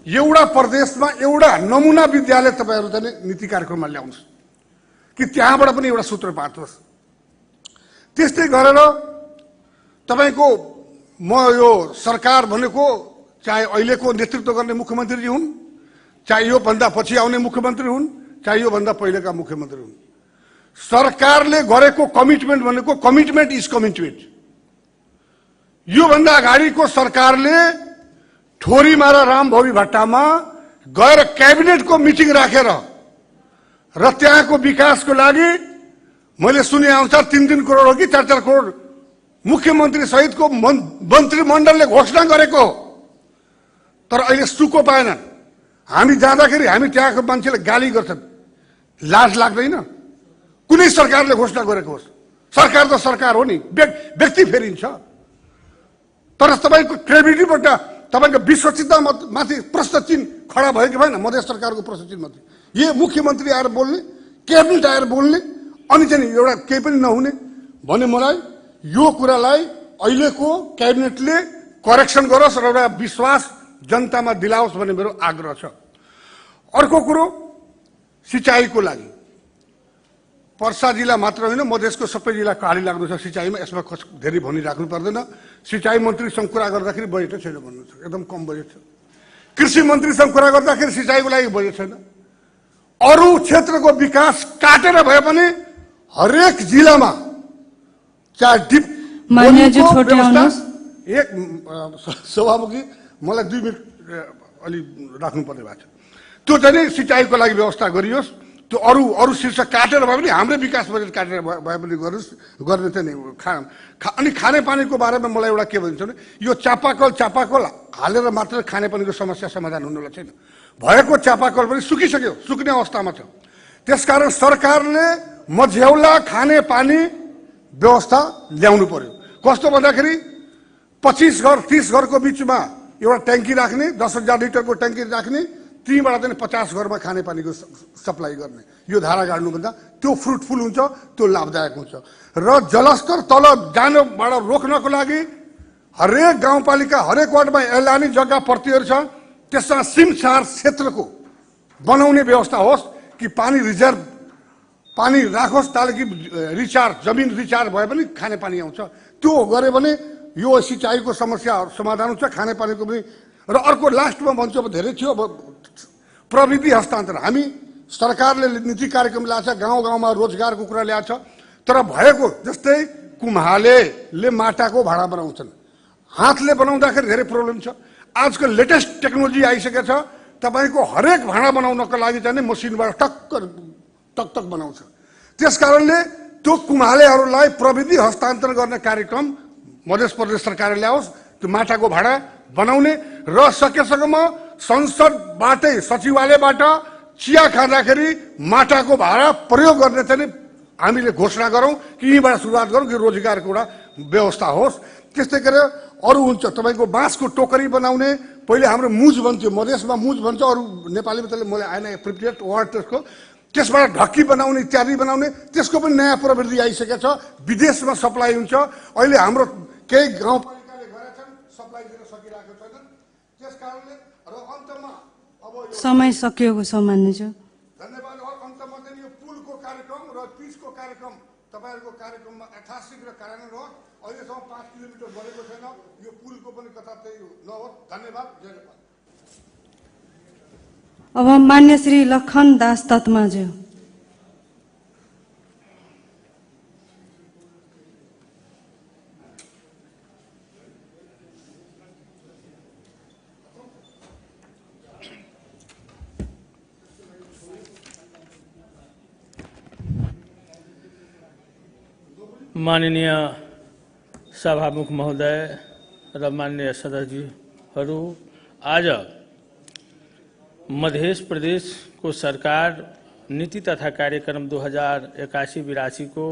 एउटा प्रदेशमा एउटा नमुना विद्यालय तपाईँहरू चाहिँ नीति कार्यक्रममा ल्याउनुहोस् कि त्यहाँबाट पनि एउटा सूत्रपात होस्। त्यस्तै गरेर तपाईँको म यो सरकार भनेको चाहे अहिलेको नेतृत्व गर्ने मुख्यमन्त्रीजी हुन्, चाहे यो भन्दा पछि आउने मुख्यमन्त्री हुन्, चाहे यो भन्दा पहिलेका मुख्यमन्त्री हुन्, सरकारले गरेको कमिटमेन्ट भनेको कमिटमेन्ट इज कमिटमेन्ट। यो भन्दा अगाडिको सरकारले ठोरीमा र रामभवी भट्टामा गएर क्याबिनेटको मिटिङ राखेर र त्यहाँको विकासको लागि मैले सुने अनुसार 3-3 करोड हो कि 4-4 करोड मुख्यमन्त्री सहितको मन्त्रीमण्डलले घोषणा गरेको, तर अहिले सुको पाएनन्। हामी जाँदाखेरि हामी त्यहाँको मान्छेले गाली गर्छन्, लाज लाग्दैन? कुनै सरकारले घोषणा गरेको होस्, सरकार त सरकार हो नि, व्यक्ति फेरिन्छ। तर तपाईँको क्रेडिबिलिटीबाट तपाईँको विश्वसितता माथि प्रश्न चिन्ह खडा भयो कि भएन? मधेस सरकारको प्रश्न चिन्ह माथि यो मुख्यमन्त्री आएर बोल्ने, क्याबिनेट आएर बोल्ने, अनि चाहिँ एउटा केही पनि नहुने भने मलाई यो कुरालाई अहिलेको क्याबिनेटले करेक्सन गरोस् र एउटा विश्वास जनतामा दिलाओस् भन्ने मेरो आग्रह छ। अर्को कुरो, सिँचाइको लागि पर्सा जिल्ला मात्र होइन, मधेसको सबै जिल्ला काली लाग्दो छ सिँचाइमा। यसमा धेरै भनिराख्नु पर्दैन। सिँचाइ मन्त्रीसँग कुरा गर्दाखेरि बजेट छैन भन्नुहुन्छ, एकदम कम बजेट छ। कृषि मन्त्रीसँग कुरा गर्दाखेरि सिँचाइको लागि बजेट छैन। अरू क्षेत्रको विकास काटेर भए पनि हरेक जिल्लामा चाहे डिप एक सभामुखी मलाई 2 मिनट अलि राख्नुपर्ने भएको छ। त्यो चाहिँ सिँचाइको लागि व्यवस्था गरियोस्। त्यो अरू शीर्षक काटेर भए पनि हाम्रै विकास बजेट काटेर भए पनि गर्ने चाहिँ अनि खानेपानीको बारेमा मलाई एउटा के भन्छ भने यो चापाकल हालेर मात्र खानेपानीको समस्या समाधान हुनुलाई छैन। भएको चापाकल पनि सुकिसक्यो, सुक्ने अवस्थामा छ। त्यसकारण सरकारले मझ्याउला खानेपानी व्यवस्था ल्याउनु पर्यो। कस्तो भन्दाखेरि 25 घर 30 घरको बिचमा एउटा ट्याङ्की राख्ने, 10,000 लिटरको ट्याङ्की राख्ने, तीबाट चाहिँ 50 घरमा खानेपानीको सप्लाई गर्ने। यो धारा गाड्नुभन्दा त्यो फ्रुटफुल हुन्छ, त्यो लाभदायक हुन्छ। र जलस्तर तल जानबाट रोक्नको लागि हरेक गाउँपालिका, हरेक वार्डमा एलानी जग्गा पर्तीहरू छ, त्यसमा सिमसार क्षेत्रको बनाउने व्यवस्था होस् कि पानी रिजर्भ पानी राखोस्, ताकि रिचार्ज जमिन रिचार्ज भए पनि खानेपानी आउँछ। त्यो गरे भने यो सिँचाइको समस्या समाधान हुन्छ, खानेपानीको पनि। र अर्को लास्टमा भन्छु, अब धेरै थियो, अब प्रविधि हस्तान्तरण। हामी सरकारले नीति कार्यक्रम ल्याएको छ, गाउँ गाउँमा रोजगारको कुरा ल्याएको छ, तर भएको जस्तै कुम्हालेले माटाको भाँडा बनाउँछन्, हातले बनाउँदाखेरि धेरै प्रब्लम छ। आजकल लेटेस्ट टेक्नोलोजी आइसकेको छ, तपाईँको हरेक भाँडा बनाउनको लागि चाहिँ मसिनबाट टक बनाउँछ। त्यस कारणले त्यो कुम्हालेहरूलाई प्रविधि हस्तान्तरण गर्ने कार्यक्रम मध्य प्रदेश सरकारले ल्याओस्। त्यो माटाको भाँडा बनाउने र सकेसम्म संसदबाटै सचिवालयबाट चिया खाँदाखेरि माटाको भाँडा प्रयोग गर्ने चाहिँ हामीले घोषणा गरौँ कि यहीँबाट सुरुवात गरौँ कि रोजगारको एउटा व्यवस्था होस्। त्यस्तै गरेर अरू हुन्छ तपाईँको बाँसको टोकरी बनाउने, पहिले हाम्रो मुज भन्थ्यो, मधेसमा मुज भन्छ, अरू नेपालीमा त्यसले मलाई आएन एप्रोप्रिएट वर्ड त्यसको। त्यसबाट ढक्की बनाउने, इत्यादि बनाउने, त्यसको पनि नयाँ प्रवृत्ति आइसकेको छ। विदेशमा सप्लाई हुन्छ। अहिले हाम्रो केही गाउँपालिकाले गरेका छन्, सप्लाई दिन सकिरहेको छैनन्। त्यस कारणले र अन्तमा अब समय सकिएको छ मान्यज्यू। धन्यवाद। अन्तमा चाहिँ यो पुलको कार्यक्रम र पिचको कार्यक्रम तपाईँहरूको कार्यक्रममा यथाशीघ्र कार्यान्वयन होस्। अहिलेसम्म 5 किलोमिटर बनेको छैन, यो पुलको पनि कथा त्यही नहोस्। धन्यवाद। जय नेपाल। अब मान्य श्री लखन दास तत्माज्यू। माननीय सभामुख महोदय र माननीय सदस्यहरू, आज मध्य प्रदेश को सरकार नीति तथा कार्यक्रम 2081-82 को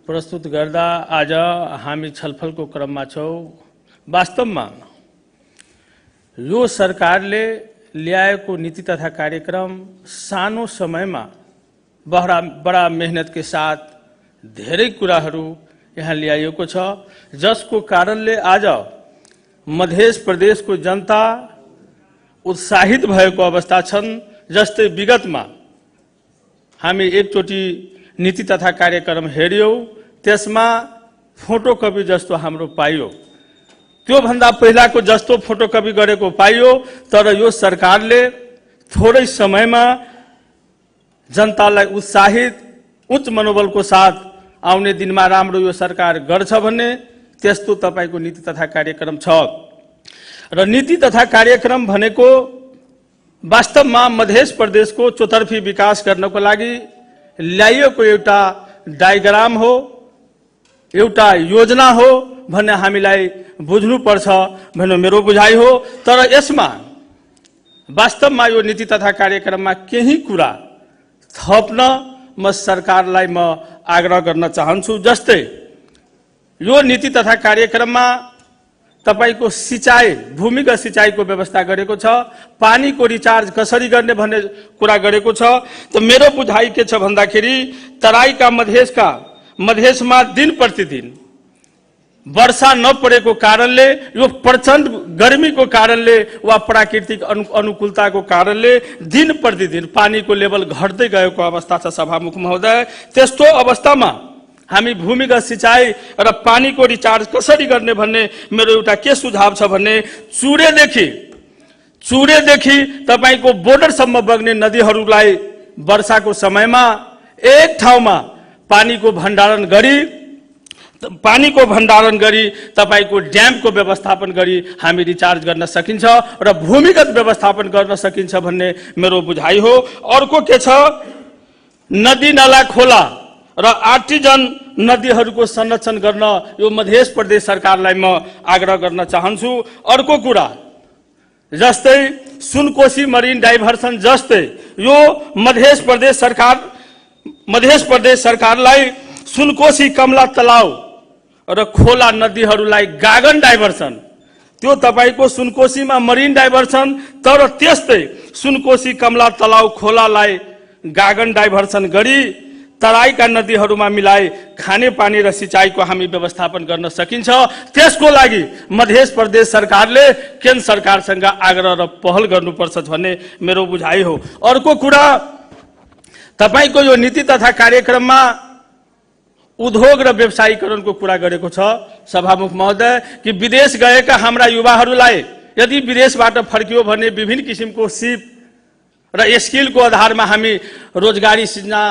प्रस्तुत गर्दा आज हामी छलफलको क्रममा छौं। वास्तवमा यो सरकारले ल्याएको नीति तथा कार्यक्रम सानो समयमा बड़ा मेहनत के साथ धेरै कुराहरू यहाँ ल्याइएको छ, जसको कारणले आज मध्य प्रदेशको जनता उत्साहित भएको अवस्था छन्। जस्तै विगतमा हामी एकचोटि नीति तथा कार्यक्रम हेर्यौं, त्यसमा फोटोकपी जस्तो हाम्रो पाइयो, त्यो भन्दा पहिलाको जस्तो फोटोकपी गरेको पाइयो। तर यो सरकारले थोरै समयमा जनतालाई उत्साहित उच्च मनोबलको साथ आउने दिनमा राम्रो यो सरकार गर्छ भन्ने त्यस्तो तपाईको नीति तथा कार्यक्रम छ। र नीति तथा कार्यक्रम भनेको वास्तवमा मध्य प्रदेशको चौतर्फी विकास गर्नको लागि ल्याइएको एउटा डायग्राम हो, एउटा योजना हो भन्ने हामीलाई बुझ्नुपर्छ भन्ने मेरो बुझाइ हो। तर यसमा वास्तवमा यो नीति तथा कार्यक्रममा केही कुरा थप्न म सरकारलाई म आग्रह गर्न चाहन्छु। जस्तै यो नीति तथा कार्यक्रममा तपाईको सिंचाई, भूमिगत सिंचाईको व्यवस्था गरेको छ, पानीको रिचार्ज कसरी गर्ने भन्ने कुरा गरेको छ। त मेरो बुझाइ के छ भन्दाखेरि तराईका मधेसमा दिन प्रतिदिन वर्षा नपरेको कारणले, यो प्रचण्ड गर्मीको कारणले वा प्राकृतिक अनुकूलताको कारणले दिन प्रतिदिन पानीको लेभल घट्दै गएको अवस्था छ सभामुख महोदय। त्यस्तो अवस्थामा हामी भूमिगत सिंचाई र पानीको रिचार्ज कसरी गर्ने भन्ने मेरो एउटा के सुझाव छ भने चुरेदेखि तपाईको बोर्डरसम्म बग्ने नदीहरूलाई वर्षाको समयमा एक ठाउँमा पानीको भण्डारण गरी तपाईको ड्यामको व्यवस्थापन गरी हामी रिचार्ज गर्न सकिन्छ र भूमिगत व्यवस्थापन गर्न सकिन्छ भन्ने मेरो बुझाइ हो। अर्को के छ, नदी नाला खोला र आर्टिजन नदीहरूको संरक्षण गर्न यो मध्य प्रदेश सरकारलाई म आग्रह गर्न चाहन्छु। अर्को कुरा जस्तै सुनकोशी मरिन डाइभर्सन जस्तै यो मध्य प्रदेश सरकारलाई सुनकोशी कमला तलाउ र खोला नदीहरूलाई गागन डाइभर्सन, त्यो तपाईको सुनकोशीमा मरिन डाइभर्सन, तर त्यस्तै सुनकोशी कमला तलाउ खोलालाई गागन डाइभर्सन गरी तराईका नदीहरूमा मिलाई खाने पानी र सिंचाईको हामी व्यवस्थापन गर्न सकिन्छ। त्यसको लागि मध्य प्रदेश सरकारले केन्द्र सरकारसँग आग्रह र पहल गर्नुपर्छ भन्ने मेरो बुझाइ हो। अर्को कुरा, तपाईको यो नीति तथा कार्यक्रममा उद्योग र व्यवसायीकरणको कुरा गरेको छ सभामुख महोदय कि विदेश गएका हाम्रा युवाहरूलाई यदि विदेशबाट फर्कियो भने विभिन्न किसिमको सिप र स्किलको आधारमा हामी रोजगारी सृजना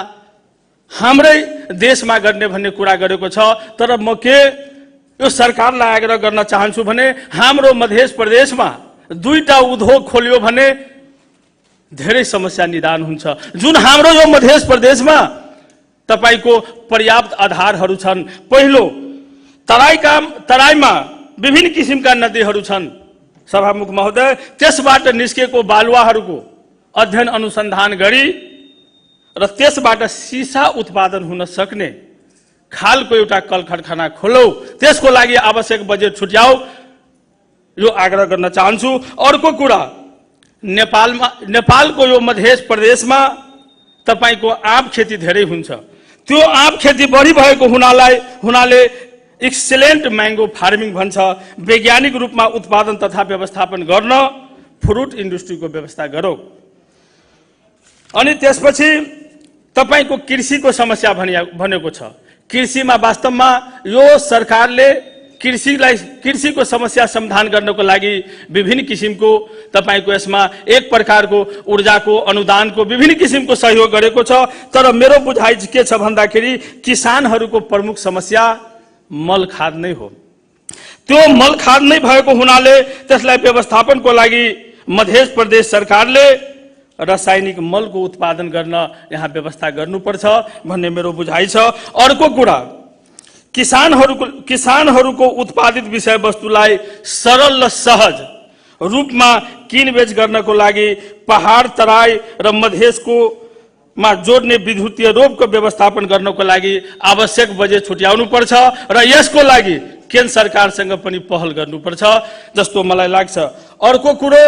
हाम्रै देशमा गर्ने भन्ने कुरा गरेको छ। तर म यो सरकारलाई आग्रह गर्न चाहन्छु भने हाम्रो मध्य प्रदेशमा 2टा उद्योग खोल्यो भने धेरै समस्या निदान हुन्छ। जुन हाम्रो यो मध्य प्रदेशमा तपाईको पर्याप्त आधारहरू छन्। पहिलो, तराईमा विभिन्न किसिमका नदीहरू छन् सभामुख महोदय, त्यसबाट निस्केको बालुवाहरूको अध्ययन अनुसन्धान गरी र त्यसबाट सिसा उत्पादन हुन सक्ने खालको एउटा कल कारखाना खोलौ, त्यसको लागि आवश्यक बजेट छुट्याऊ, यो आग्रह गर्न चाहन्छु। अर्को कुरा, नेपालको यो मध्य प्रदेशमा तपाईको आँप खेती धेरै हुन्छ। त्यो आँप खेती बढी भएको हुनाले एक्सिलेन्ट म्याङ्गो फार्मिङ भन्छ, वैज्ञानिक रूपमा उत्पादन तथा व्यवस्थापन गर्न फ्रुट इन्डस्ट्रीको व्यवस्था गरौँ। अनि त्यसपछि तपाईको कृषिको समस्या भनेको छ। कृषिमा वास्तवमा यो सरकारले कृषिको समस्या समाधान गर्नको लागि विभिन्न किसिमको तपाईको यसमा एक प्रकारको ऊर्जाको अनुदानको विभिन्न किसिमको सहयोग गरेको छ। तर मेरो बुझाइ के छ भन्दाखेरि किसानहरूको प्रमुख समस्या मल खाद नै हो। त्यो मल खाद नै भएको हुनाले त्यसलाई व्यवस्थापनको लागि मध्य प्रदेश सरकारले रासायनिक मलको उत्पादन गर्न यहाँ व्यवस्था गर्नुपर्छ भन्ने मेरो बुझाइ छ। अर्को कुरा, किसानहरूको उत्पादित विषयवस्तुलाई सरल र सहज रूपमा किनबेच गर्नको लागि पहाड, तराई र मधेसको मा जोड्ने विद्युतीय रोपको व्यवस्थापन गर्नको लागि आवश्यक बजेट छुट्याउनु पर्छ र यसको लागि केन्द्र सरकारसँग पनि पहल गर्नुपर्छ जस्तो मलाई लाग्छ। अर्को कुरो,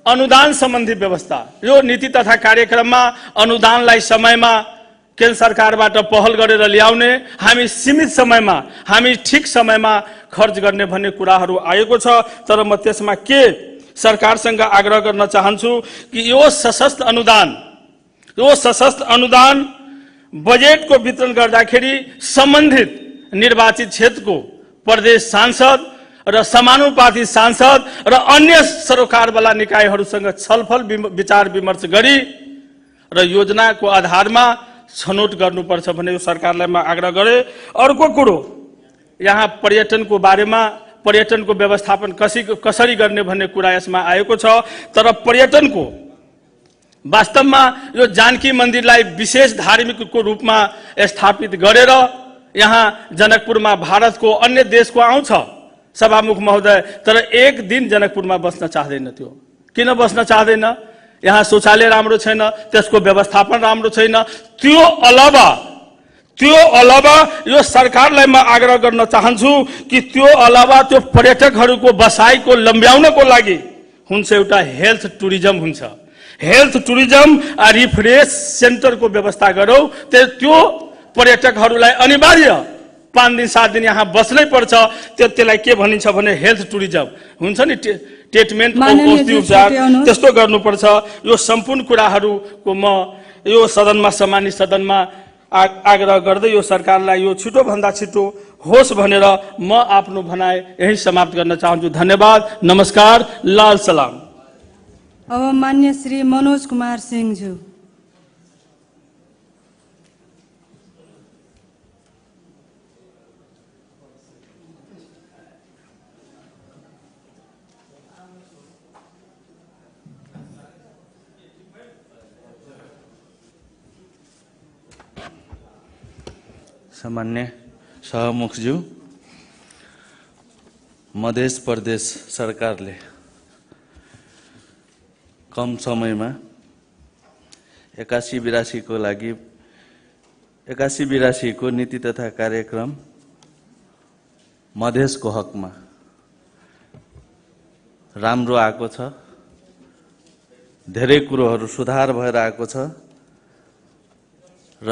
अनुदान सम्बन्धी व्यवस्था। यो नीति तथा कार्यक्रममा अनुदानलाई समयमा केन्द्र सरकारबाट पहल गरेर ल्याउने, हामी सीमित समयमा, हामी ठिक समयमा खर्च गर्ने भन्ने कुराहरू आएको छ। तर म त्यसमा के सरकारसँग आग्रह गर्न चाहन्छु कि यो सशस्त्र अनुदान बजेटको वितरण गर्दाखेरि सम्बन्धित निर्वाचित क्षेत्रको प्रदेश सांसद र समानुपातिक सांसद र अन्य सरकारवाला निकायहरूसँग छलफल विचार विमर्श गरी र योजनाको आधारमा छनौट गर्नुपर्छ भन्ने सरकारलाई म आग्रह गरे। अर्को कुरो, यहाँ पर्यटनको बारेमा, पर्यटनको व्यवस्थापन कसरी गर्ने भन्ने कुरा यसमा आएको छ। तर पर्यटनको वास्तवमा यो जानकी मन्दिरलाई विशेष धार्मिकको रूपमा स्थापित गरेर यहाँ जनकपुरमा भारतको अन्य देशको आउँछ सभामुख महोदय, तर एक दिन जनकपुरमा बस्न चाहदैन। त्यो किन बस्न चाहदैन? यहाँ शौचालय राम्रो छैन, त्यसको व्यवस्थापन राम्रो छैन। त्यो अलावा यो सरकारलाई म आग्रह गर्न चाहन्छु कि त्यो अलावा त्यो पर्यटकहरूको बसाइको लम्ब्याउनको लागि हुन्छ एउटा हेल्थ टुरिज्म हुन्छ। हेल्थ टुरिज्म रिफ्रेश सेन्टरको व्यवस्था गरौँ। त्यो पर्यटकहरूलाई अनिवार्य 5 दिन 7 दिन यहाँ बस्नै पर्छ। त्यसलाई के भनिन्छ भने हेल्थ टुरिज्म हुन्छ नि, ट्रिटमेन्ट औषधि उपचार, त्यस्तो गर्नुपर्छ। यो सम्पूर्ण कुराहरूको म यो सदनमा, सम्मानित सदनमा आग्रह गर्दै यो सरकारलाई यो छिटोभन्दा छिटो होस् भनेर म आफ्नो भनाइ यही समाप्त गर्न चाहन्छु। धन्यवाद, नमस्कार, लाल सलाम। अब मान्य श्री मनोज कुमार सिंहज्यू। सामान्य सहमुखज्यू, मध्य प्रदेश सरकारले कम समयमा 81-82 को लागि 81-82 को नीति तथा कार्यक्रम मधेसको हकमा राम्रो आएको छ। धेरै कुरोहरू सुधार भएर आएको छ र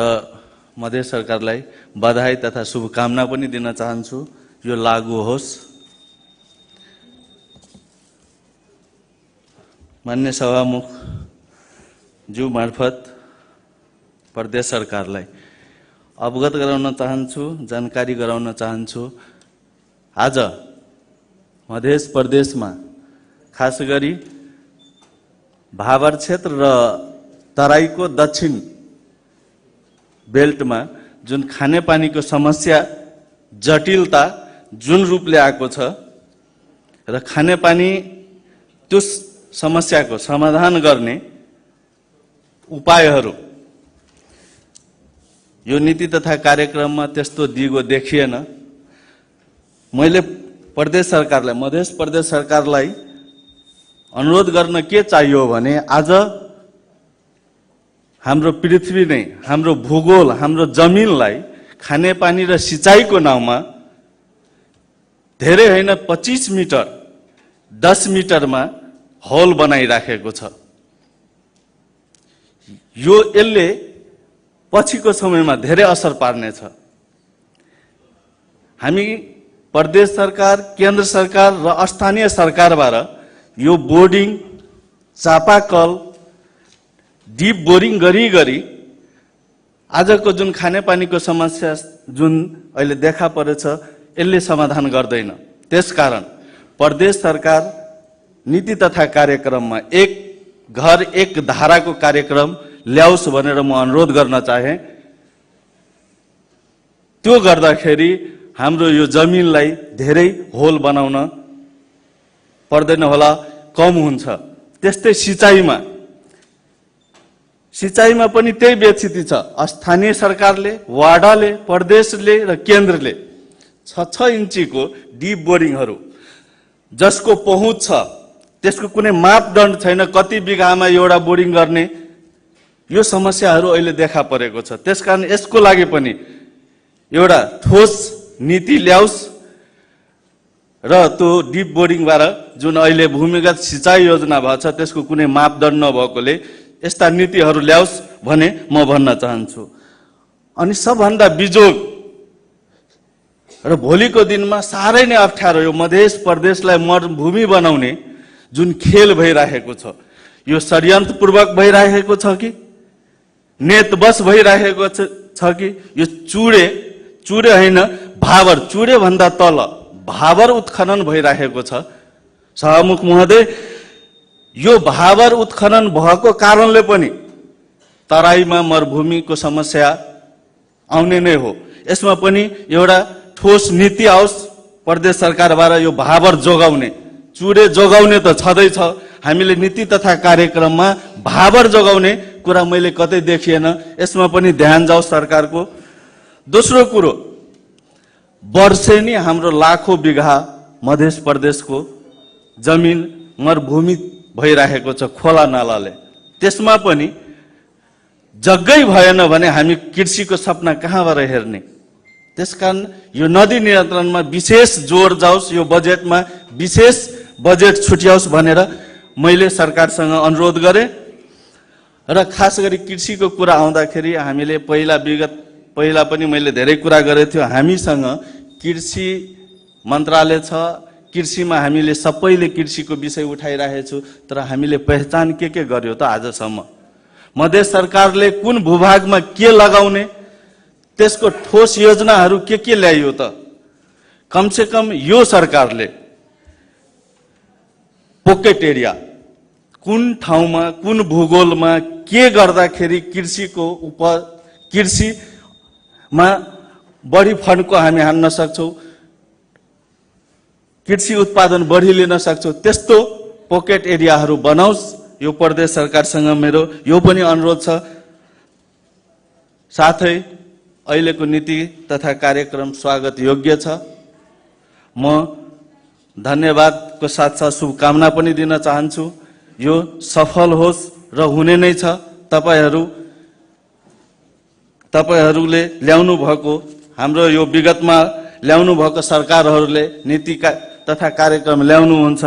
मध्य सरकारलाई बधाई तथा शुभकामना पनि दिन चाहन्छु। यो लागू होस्। मान्य सभामुख ज्यू मार्फत प्रदेश सरकारलाई अवगत गराउन चाहन्छु, जानकारी गराउन चाहन्छु। आज मध्य प्रदेशमा खास गरी भाबर क्षेत्र र तराईको दक्षिण बेल्टमा जुन खानेपानीको समस्या, जटिलता जुन रूपले आएको छ र खानेपानी त्यो समस्याको समाधान गर्ने उपायहरू यो नीति तथा कार्यक्रममा त्यस्तो दिगो देखिएन। मैले प्रदेश सरकारलाई, मध्य प्रदेश सरकारलाई अनुरोध गर्न के चाहियो भने आज हाम्रो पृथ्वी नै, हाम्रो भूगोल, हाम्रो जमिनलाई खानेपानी र सिँचाइको नाउँमा धेरै होइन 25 मिटर 10 मिटरमा होल बनाइराखेको छ। यसले पछिको समयमा धेरै असर पार्नेछ। हामी प्रदेश सरकार, केन्द्र सरकार र स्थानीय सरकारबाट यो बोर्डिङ, चापाकल, डिप बोरिङ गरी आजको जुन खानेपानीको समस्या जुन अहिले देखा परेछ यसले समाधान गर्दैन। त्यसकारण प्रदेश सरकार नीति तथा कार्यक्रममा एक घर एक धाराको कार्यक्रम ल्याओस् भनेर म अनुरोध गर्न चाहे। त्यो गर्दाखेरि हाम्रो यो जमिनलाई धेरै होल बनाउन पर्दैन होला, कम हुन्छ। त्यस्तै सिँचाइमा पनि त्यही व्यवस्थिति छ। स्थानीय सरकारले, वाडाले, प्रदेशले र केन्द्रले 6 इन्चीको डिप बोरिङहरू जसको पहुँच छ, त्यसको कुनै मापदण्ड छैन, कति बिघामा एउटा बोरिङ गर्ने, यो समस्याहरू अहिले देखा परेको छ। त्यसकारण यसको लागि पनि एउटा ठोस नीति ल्याओस् र त्यो डिप बोरिङबाट जुन अहिले भूमिगत सिँचाइ योजना भएको छ त्यसको कुनै मापदण्ड नभएकोले यस्ता नीतिहरू ल्याओस् भने म भन्न चाहन्छु। अनि सबभन्दा बिजोग र भोलिको दिनमा साह्रै नै अप्ठ्यारो यो मध्य प्रदेशलाई मरुभूमि बनाउने जुन खेल भइरहेको छ, यो षड्यन्त्रपूर्वक भइरहेको छ कि नेतबस भइरहेको छ कि यो चुडे होइन भावर, चुडे भन्दा तल भावर उत्खनन भइरहेको छ। सभामुख महोदय, यो भावर उत्खनन भएको कारणले पनि तराईमा मरुभूमिको समस्या आउने नै हो। यसमा पनि एउटा ठोस नीति आओस् प्रदेश सरकारबाट, यो भावर जोगाउने, चुडे जोगाउने त छँदैछ, हामीले नीति तथा कार्यक्रममा भावर जोगाउने कुरा मैले कतै देखिएन। यसमा पनि ध्यान जाओस् सरकारको। दोस्रो कुरो, वर्षेनी हाम्रो लाखौं बिघा मध्य प्रदेशको जमिन मरुभूमि भइरहेको छ खोला नालाले। त्यसमा पनि जग्गै भएन भने हामी कृषिको सपना कहाँबाट हेर्ने? त्यसकारण यो नदी नियन्त्रणमा विशेष जोड जाओस्, यो बजेटमा विशेष बजेट छुट्याओस् भनेर मैले सरकारसँग अनुरोध गरेँ। र खास गरी कृषिको कुरा आउँदाखेरि हामीले पहिला पनि मैले धेरै कुरा गरेको थियो। हामीसँग कृषि मन्त्रालय छ, कृषिमा हामीले सबैले कृषिको विषय उठाइरहेको छु, तर हामीले पहिचान के गर्यो त आजसम्म? मध्य सरकारले कुन भूभागमा के लगाउने, त्यसको ठोस योजनाहरू के ल्याइयो त? कमसे कम यो सरकारले पोकेट एरिया कुन ठाउँमा, कुन भूगोलमा के गर्दाखेरि कृषिमा बढी फन्डको हामी हान्न सक्छौँ, कृषि उत्पादन बढी लिन सक्छौँ, त्यस्तो पोकेट एरियाहरू बनाओस्। यो प्रदेश सरकारसँग मेरो यो पनि अनुरोध छ। साथै अहिलेको नीति तथा कार्यक्रम स्वागत योग्य छ। म धन्यवादको साथसाथ शुभकामना पनि दिन चाहन्छु। यो सफल होस् र हुने नै छ। तपाईहरूले ल्याउनु भएको, हाम्रो यो विगतमा ल्याउनु भएको सरकारहरूले नीति तथा कार्यक्रम ल्याउनुहुन्छ,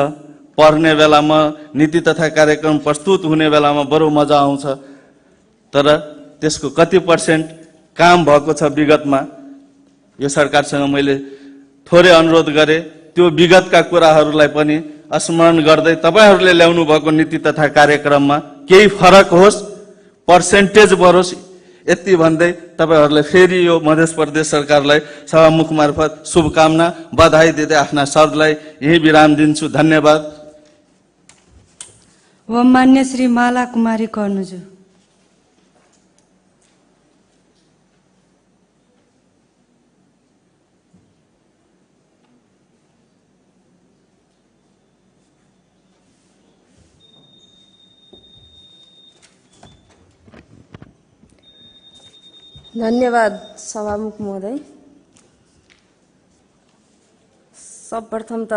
पढ्ने बेलामा नीति तथा कार्यक्रम प्रस्तुत हुने बेलामा बडो मजा आउँछ, तर त्यसको कति % काम भएको छ विगतमा? यो सरकारसँग मैले थोरै अनुरोध गरेँ। त्यो विगतका कुराहरूलाई पनि स्मरण गर्दै तपाईहरूले ल्याउनु भएको नीति तथा कार्यक्रममा केही फरक होस्, पर्सेन्टेज बढोस्, यति भन्दै तपाईहरूलाई फेरि यो मध्य प्रदेश सरकारलाई सभामुख मार्फत शुभकामना बधाई दिँदै आफ्ना शब्दलाई यही विराम दिन्छु। धन्यवाद। मान्य श्री माला कुमारी कर्णजू। धन्यवाद सभामुख महोदय। सर्वप्रथम त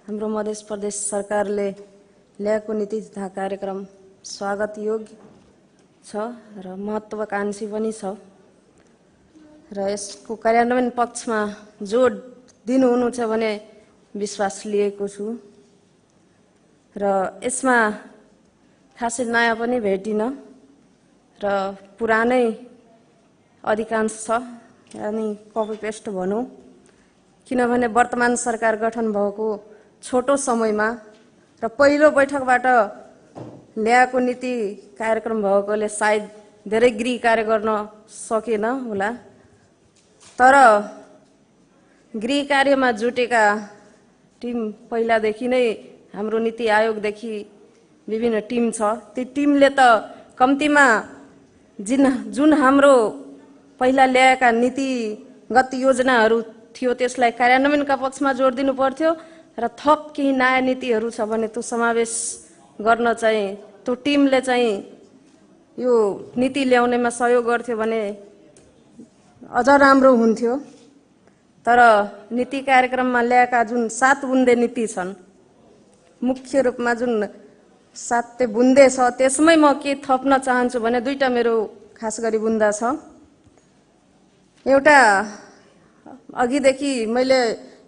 हाम्रो मध्य प्रदेश सरकारले ल्याएको नीति तथा कार्यक्रम स्वागत योग्य छ र महत्त्वाकांक्षी पनि छ। र यसको कार्यान्वयन पक्षमा जोड दिनुहुनु छ भने विश्वास लिएको छु र यसमा खासै नयाँ पनि भेटिन र पुरानै अधिकांश छ, यानि कपी पेस्ट भनौँ। किनभने वर्तमान सरकार गठन भएको छोटो समयमा र पहिलो बैठकबाट ल्याएको नीति कार्यक्रम भएकोले सायद धेरै गृह कार्य गर्न सकेन होला, तर गृह कार्यमा जुटेका टिम पहिलादेखि नै हाम्रो नीति आयोगदेखि विभिन्न टिम छ। ती टिमले त कम्तीमा जुन हाम्रो पहिला ल्याएका नीतिगत योजनाहरू थियो त्यसलाई कार्यान्वयनका पक्षमा जोड दिनु पर्थ्यो र थप केही नयाँ नीतिहरू छ भने त्यो समावेश गर्न चाहिँ त्यो टिमले चाहिँ यो नीति ल्याउनेमा सहयोग गर्थ्यो भने अझ राम्रो हुन्थ्यो। तर नीति कार्यक्रममा ल्याएका जुन 7 बुन्दे नीति छन्, मुख्य रूपमा जुन 7 बुन्दे छ त्यसमै म के थप्न चाहन्छु भने 2टा मेरो खास गरी बुन्दा छ। एउटा अघिदेखि मैले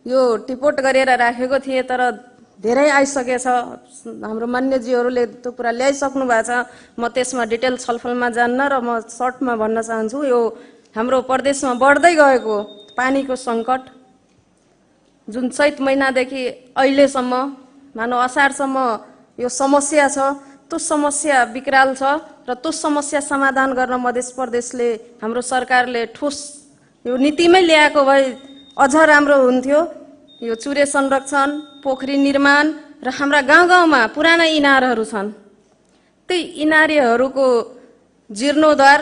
यो टिपोट गरेर राखेको थिएँ तर धेरै आइसकेछ, हाम्रो मान्यज्यूहरूले त्यो कुरा ल्याइसक्नु भएको छ, म त्यसमा डिटेल छलफलमा जान्न र म सर्टमा भन्न चाहन्छु। यो हाम्रो प्रदेशमा बढ्दै गएको पानीको सङ्कट जुन चैत महिनादेखि अहिलेसम्म मानव असारसम्म यो समस्या छ, त्यो समस्या विकराल छ र त्यो समस्या समाधान गर्न मध्य प्रदेशले हाम्रो सरकारले ठोस यो नीतिमै ल्याएको भए अझ राम्रो हुन्थ्यो। यो चुरे संरक्षण, पोखरी निर्माण र हाम्रा गाउँ गाउँमा पुराना इनारहरू छन्, ती इनारहरूको जीर्णोद्धार।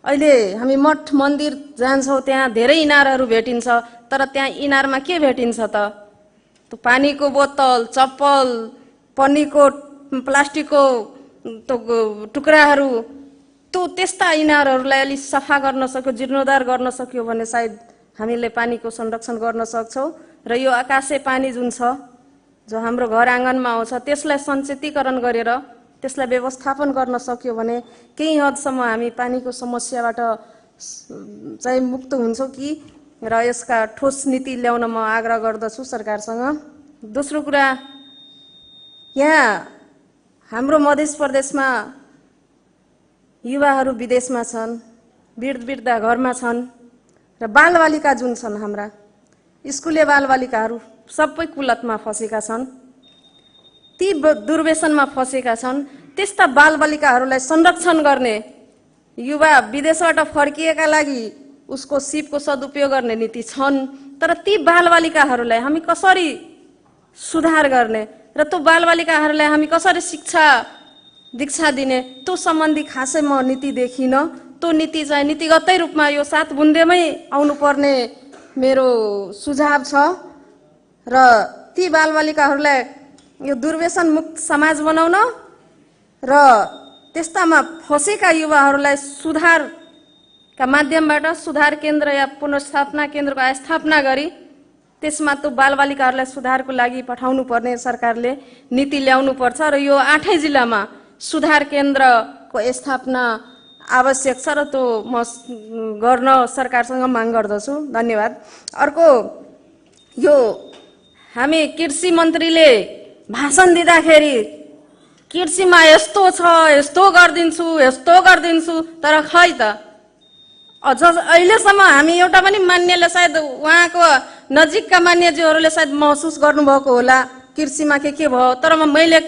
अहिले हामी मठ मन्दिर जान्छौँ त्यहाँ धेरै इनारहरू भेटिन्छ, तर त्यहाँ इनारमा के भेटिन्छ त? त्यो पानीको बोतल, चप्पल, पन्नीको प्लास्टिकको टुक्राहरू, त्यो त्यस्ता इनारहरूलाई अलिक सफा गर्न सक्यो, जीर्णोद्धार गर्न सक्यो भने सायद हामीले पानीको संरक्षण गर्न सक्छौँ र यो आकाशे पानी जुन छ जो हाम्रो घर आँगनमा आउँछ त्यसलाई सञ्चितीकरण गरेर त्यसलाई व्यवस्थापन गर्न सक्यो भने केही हदसम्म हामी पानीको समस्याबाट चाहिँ मुक्त हुन्छौँ कि र यसका ठोस नीति ल्याउन म आग्रह गर्दछु सरकारसँग। दोस्रो कुरा, यहाँ हाम्रो मध्य प्रदेशमा युवाहरू विदेशमा छन्, वृद्धा घरमा छन् र बालबालिका जुन छन् हाम्रा स्कुले बालबालिकाहरू सबै कुलतमा फसेका छन्, ती दुर्व्यसनमा फसेका छन्। त्यस्ता बालबालिकाहरूलाई संरक्षण गर्ने, युवा विदेशबाट फर्किएका लागि उसको सिपको सदुपयोग गर्ने नीति छन्, तर ती बालबालिकाहरूलाई हामी कसरी सुधार गर्ने र त्यो बालबालिकाहरूलाई हामी कसरी शिक्षा दीक्षा दिने त्यो सम्बन्धी खासै म नीति देखिनँ। त्यो नीति चाहिँ नीतिगतै रूपमा यो 7 बुन्देमै आउनुपर्ने मेरो सुझाव छ र ती बालबालिकाहरूलाई यो दुर्व्यसन मुक्त समाज बनाउन र त्यस्तामा फसेका युवाहरूलाई सुधारका माध्यमबाट सुधार केन्द्र या पुनर्स्थापना केन्द्रको स्थापना गरी त्यसमा त्यो बालबालिकाहरूलाई सुधारको लागि पठाउनु पर्ने सरकारले नीति ल्याउनु पर्छ र यो 8 जिल्लामा सुधार केन्द्रको स्थापना आवश्यक छ र त्यो म गर्न सरकारसँग माग गर्दछु। धन्यवाद। अर्को, यो हामी कृषि मन्त्रीले भाषण दिँदाखेरि कृषिमा यस्तो छ, यस्तो गरिदिन्छु, तर खै त अझ अहिलेसम्म हामी एउटा पनि मान्यले सायद उहाँको नजिकका मान्यज्यूहरूले सायद महसुस गर्नुभएको होला कृषिमा के भयो, तर मैले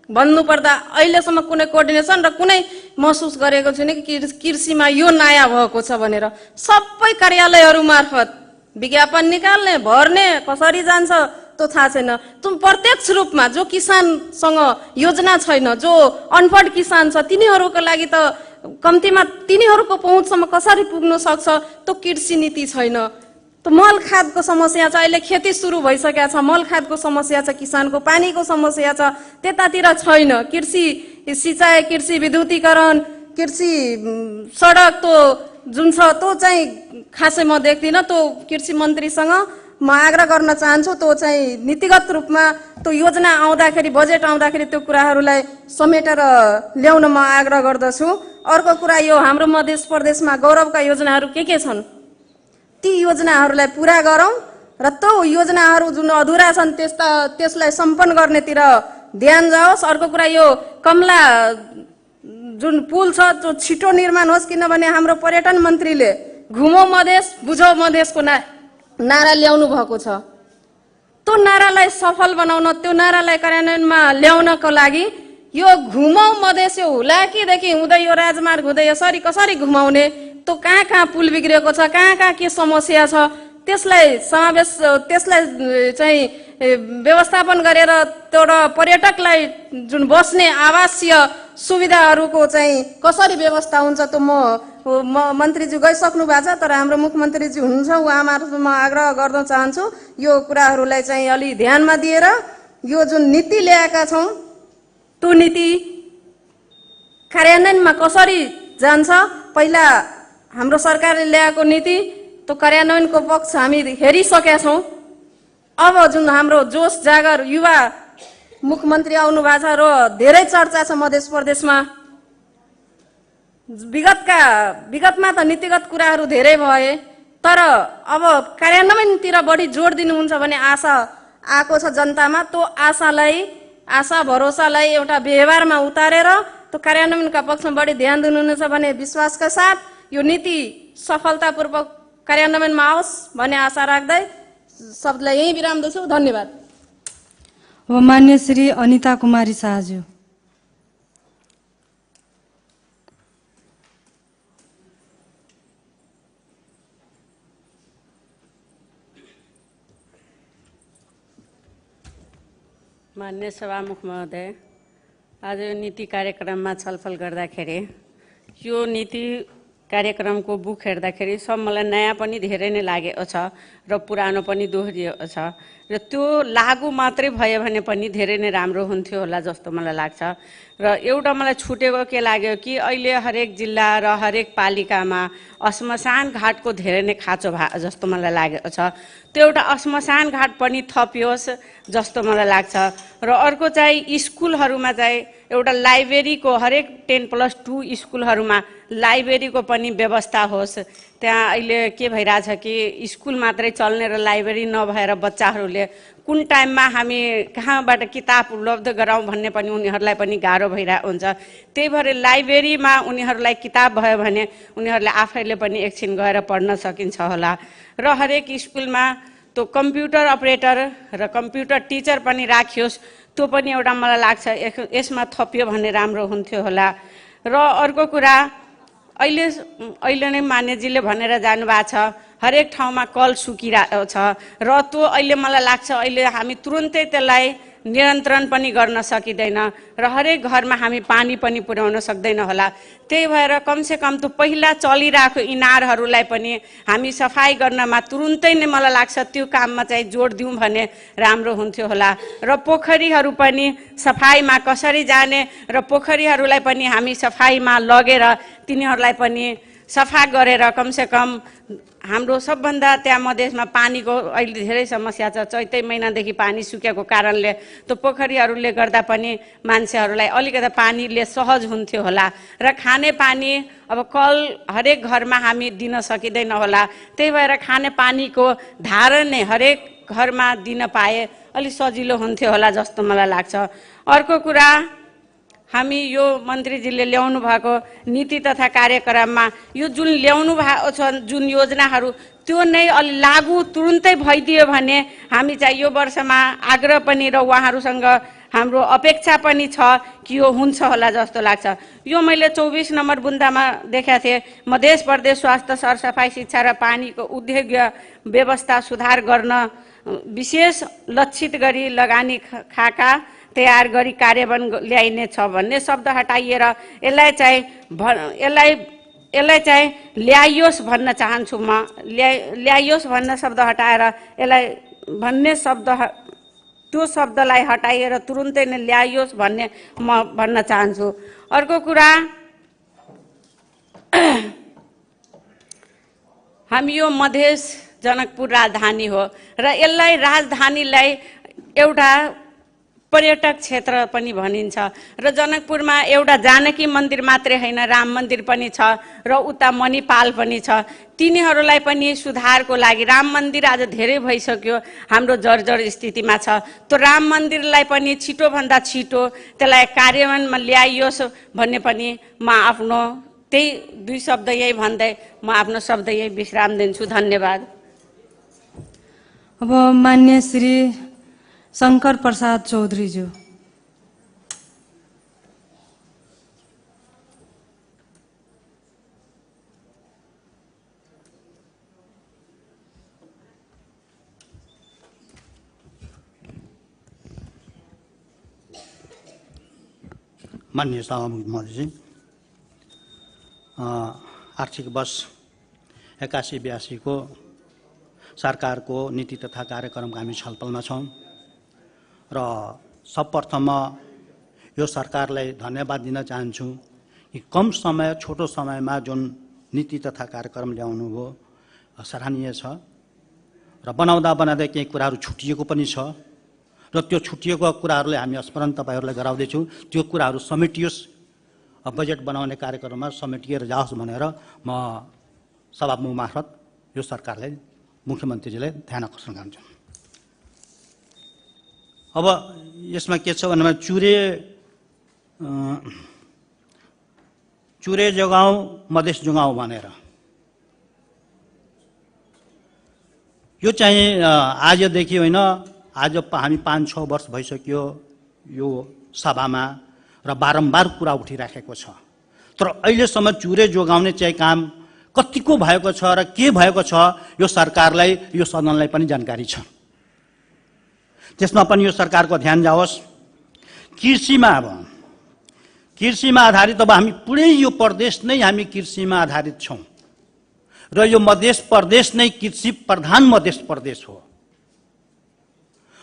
भन्नुपर्दा अहिलेसम्म कुनै कोअर्डिनेसन र कुनै महसुस गरेको छैन कि कृषिमा यो नयाँ भएको छ भनेर। सबै कार्यालयहरू मार्फत विज्ञापन निकाल्ने, भर्ने, कसरी जान्छ त्यो थाहा छैन। त्यो प्रत्यक्ष रूपमा जो किसानसँग योजना छैन, जो अनपढ किसान छ तिनीहरूको लागि त कम्तीमा तिनीहरूको पहुँचसम्म कसरी पुग्न सक्छ त्यो कृषि नीति छैन। त मल खादको समस्या छ, अहिले खेती सुरु भइसकेको छ, मल खादको समस्या छ, किसानको पानीको समस्या छ, त्यतातिर छैन। कृषि सिँचाइ, कृषि विद्युतीकरण, कृषि सडक त्यो जुन छ त्यो चाहिँ खासै म देख्दिनँ। त्यो कृषि मन्त्रीसँग म आग्रह गर्न चाहन्छु त्यो चाहिँ नीतिगत रूपमा त्यो योजना आउँदाखेरि बजेट आउँदाखेरि त्यो कुराहरूलाई समेटेर ल्याउन म आग्रह गर्दछु। अर्को कुरा यो हाम्रो मध्य प्रदेशमा गौरवका योजनाहरू के छन् ती योजनाहरूलाई पुरा गरौँ र त्यो योजनाहरू जुन अधुरा छन् त्यसलाई सम्पन्न गर्नेतिर ध्यान जाओस्। अर्को कुरा यो कमला जुन पुल छ त्यो छिटो निर्माण होस्, किनभने हाम्रो पर्यटन मन्त्रीले घुमौ मधेस बुझौ मधेसको नारा ल्याउनु भएको छ। त्यो नारालाई सफल बनाउन, त्यो नारालाई कार्यान्वयनमा ल्याउनको लागि यो घुमौ मधेस यो हुलाकीदेखि हुँदै यो राजमार्ग हुँदै यसरी कसरी घुमाउने, त्यो कहाँ पुल बिग्रेको छ, कहाँ के समस्या छ, त्यसलाई चाहिँ व्यवस्थापन गरेर एउटा पर्यटकलाई जुन बस्ने आवासीय सुविधाहरूको चाहिँ कसरी व्यवस्था हुन्छ त्यो म मन्त्रीज्यू गइसक्नु भएको छ, तर हाम्रो मुख्यमन्त्रीज्यू हुनुहुन्छ, उहाँमार्फत म आग्रह गर्न चाहन्छु यो कुराहरूलाई चाहिँ अलि ध्यानमा दिएर यो जुन नीति ल्याएका छौँ त्यो नीति कार्यान्वयनमा कसरी जान्छ। पहिला हाम्रो सरकारले ल्याएको नीति त्यो कार्यान्वयनको पक्ष हामी हेरिसकेका छौँ। अब जुन हाम्रो जोस जागर युवा मुख्यमन्त्री आउनु भएको छ र धेरै चर्चा छ मध्य प्रदेशमा। विगतमा त नीतिगत कुराहरू धेरै भए, तर अब कार्यान्वयनतिर बढी जोड दिनुहुन्छ भने आशा आएको छ जनतामा। त्यो आशा भरोसालाई एउटा व्यवहारमा उतारेर त्यो कार्यान्वयनका पक्षमा बढी ध्यान दिनुहुनेछ भने विश्वासका साथ यो नीति सफलतापूर्वक कार्यान्वयनमा आओस् भन्ने आशा राख्दै शब्दलाई यही विराम दिन्छु। धन्यवाद। अब मान्य श्री अनिता कुमारी शाहज्यू। मान्य सभामुख महोदय, आज यो नीति कार्यक्रममा छलफल गर्दाखेरि यो नीति कार्यक्रमको बुक हेर्दाखेरि सब मलाई नयाँ पनि धेरै नै लागेको छ र पुरानो पनि दोहोरिएको छ र त्यो लागू मात्रै भयो भने पनि धेरै नै राम्रो हुन्थ्यो होला जस्तो मलाई लाग्छ। र एउटा मलाई छुटेको के लाग्यो कि अहिले हरेक जिल्ला र हरेक पालिकामा श्मशान घाटको धेरै नै खाँचो भयो जस्तो मलाई लागेको छ। त्यो एउटा श्मशान घाट पनि थपियोस् जस्तो मलाई लाग्छ। र अर्को चाहिँ स्कुलहरूमा चाहिँ एउटा लाइब्रेरीको हरेक 10+2 स्कुलहरूमा लाइब्रेरीको पनि व्यवस्था होस्। त्यहाँ अहिले के भइरहेछ कि स्कुल मात्रै चल्ने र लाइब्रेरी नभएर बच्चाहरूले कुन टाइममा हामी कहाँबाट किताब उपलब्ध गराउँ भन्ने पनि उनीहरूलाई पनि गाह्रो भइरहेको हुन्छ। त्यही भएर लाइब्रेरीमा उनीहरूलाई किताब भयो भने उनीहरूले आफैले पनि एकछिन गएर पढ्न सकिन्छ होला। र हरेक स्कुलमा त्यो कम्प्युटर अपरेटर र कम्प्युटर टिचर पनि राखियोस्, त्यो पनि एउटा मलाई लाग्छ यसमा थपियो भने राम्रो हुन्थ्यो होला। र अर्को कुरा अहिले नै मान्यजीले भनेर जानुभएको छ हरेक ठाउँमा कल सुकिरहेको छ र त्यो अहिले मलाई लाग्छ अहिले हामी तुरुन्तै त्यसलाई नियन्त्रण पनि गर्न सकिँदैन र हरेक घरमा हामी पानी पनि पुर्याउन सक्दैन होला। त्यही भएर कमसेकम त्यो पहिला चलिरहेको इनारहरूलाई पनि हामी सफाई गर्नमा तुरुन्तै नै मलाई लाग्छ त्यो काममा चाहिँ जोड दिउँ भने राम्रो हुन्थ्यो होला। र पोखरीहरू पनि सफाईमा कसरी जाने र पोखरीहरूलाई पनि हामी सफाईमा लगेर तिनीहरूलाई पनि सफा गरेर कमसेकम हाम्रो सबभन्दा त्यहाँ मधेसमा पानीको अहिले धेरै समस्या छ। चैते महिनादेखि पानी सुकेको कारणले त्यो पोखरीहरूले गर्दा पनि मान्छेहरूलाई अलिकति पानीले सहज हुन्थ्यो होला। र खाने पानी अब कल हरेक घरमा हामी दिन सकिँदैन होला। त्यही भएर खाने पानीको धारण नै हरेक घरमा दिन पाए अलि सजिलो हुन्थ्यो होला जस्तो मलाई लाग्छ। अर्को कुरा हामी यो मन्त्रीजीले ल्याउनु भएको नीति तथा कार्यक्रममा यो जुन ल्याउनु भएको छ जुन योजनाहरू त्यो नै अलि लागू तुरुन्तै भइदियो भने हामी चाहिँ यो वर्षमा आग्रह पनि र उहाँहरूसँग हाम्रो अपेक्षा पनि छ कि यो हुन्छ होला जस्तो लाग्छ। यो मैले 24 नम्बर बुन्दामा देखाएको थिएँ मध्य प्रदेश स्वास्थ्य सरसफाई शिक्षा र पानीको उद्योग व्यवस्था सुधार गर्न विशेष लक्षित गरी लगानी खाका तयार गरी कार्यान्वयन ल्याइने छ भन्ने शब्द हटाइएर यसलाई चाहिँ ल्याइयोस् भन्न चाहन्छु। म ल्याइयोस् भन्न शब्द हटाएर यसलाई भन्ने शब्द त्यो शब्दलाई हटाइएर तुरुन्तै नै ल्याइयोस् भन्ने म भन्न चाहन्छु। अर्को कुरा हामी यो मधेस जनकपुर राजधानी हो र यसलाई राजधानीलाई एउटा पर्यटक क्षेत्र पनि भनिन्छ र जनकपुरमा एउटा जानकी मन्दिर मात्रै होइन, राम मन्दिर पनि छ र उता मणिपाल पनि छ। तिनीहरूलाई पनि सुधारको लागि राम मन्दिर आज धेरै भइसक्यो, हाम्रो जर्जर स्थितिमा छ। त्यो राम मन्दिरलाई पनि छिटोभन्दा छिटो त्यसलाई कार्यान्वयनमा ल्याइयोस् भन्ने पनि म आफ्नो त्यही दुई शब्द यही भन्दै म आफ्नो शब्द यही विश्राम दिन्छु। धन्यवाद। अब मान्य श्री शंकर प्रसाद चौधरी ज्यू। माननीय सभामुख महोदयजी, आर्थिक वर्ष 81-82 को सरकारको नीति तथा कार्यक्रमको हामी छलफलमा छौँ र सर्वप्रथम यो सरकारलाई धन्यवाद दिन चाहन्छु कि कम समय छोटो समयमा जुन नीति तथा कार्यक्रम ल्याउनु भयो सराहनीय छ र बनाउँदै केही कुराहरू छुटिएको पनि छ र त्यो छुटिएको कुराहरूलाई हामी स्मरण तपाईहरूलाई गराउँदैछौँ। त्यो कुराहरू समेटियोस्, बजेट बनाउने कार्यक्रममा समेटिएर जाओस् भनेर म सभामुख मार्फत यो सरकारलाई, मुख्यमन्त्रीजीलाई ध्यान आकर्षण गर्छु। अब यसमा के छ भन्दा चुरे जोगाउँ मधेस जोगाउँ भनेर यो चाहिँ आजदेखि होइन, आज हामी 5-6 वर्ष भइसक्यो यो सभामा र बारम्बार कुरा उठिराखेको छ। तर अहिलेसम्म चुरे जोगाउने चाहिँ काम कतिको भएको छ र के भएको छ यो सरकारलाई, यो सदनलाई पनि जानकारी छ। त्यसमा पनि यो सरकारको ध्यान जाओस्। कृषिमा आधारित अब हामी पुरै यो प्रदेश नै हामी कृषिमा आधारित छौँ र यो मध्य प्रदेश नै कृषि प्रधान मध्य प्रदेश हो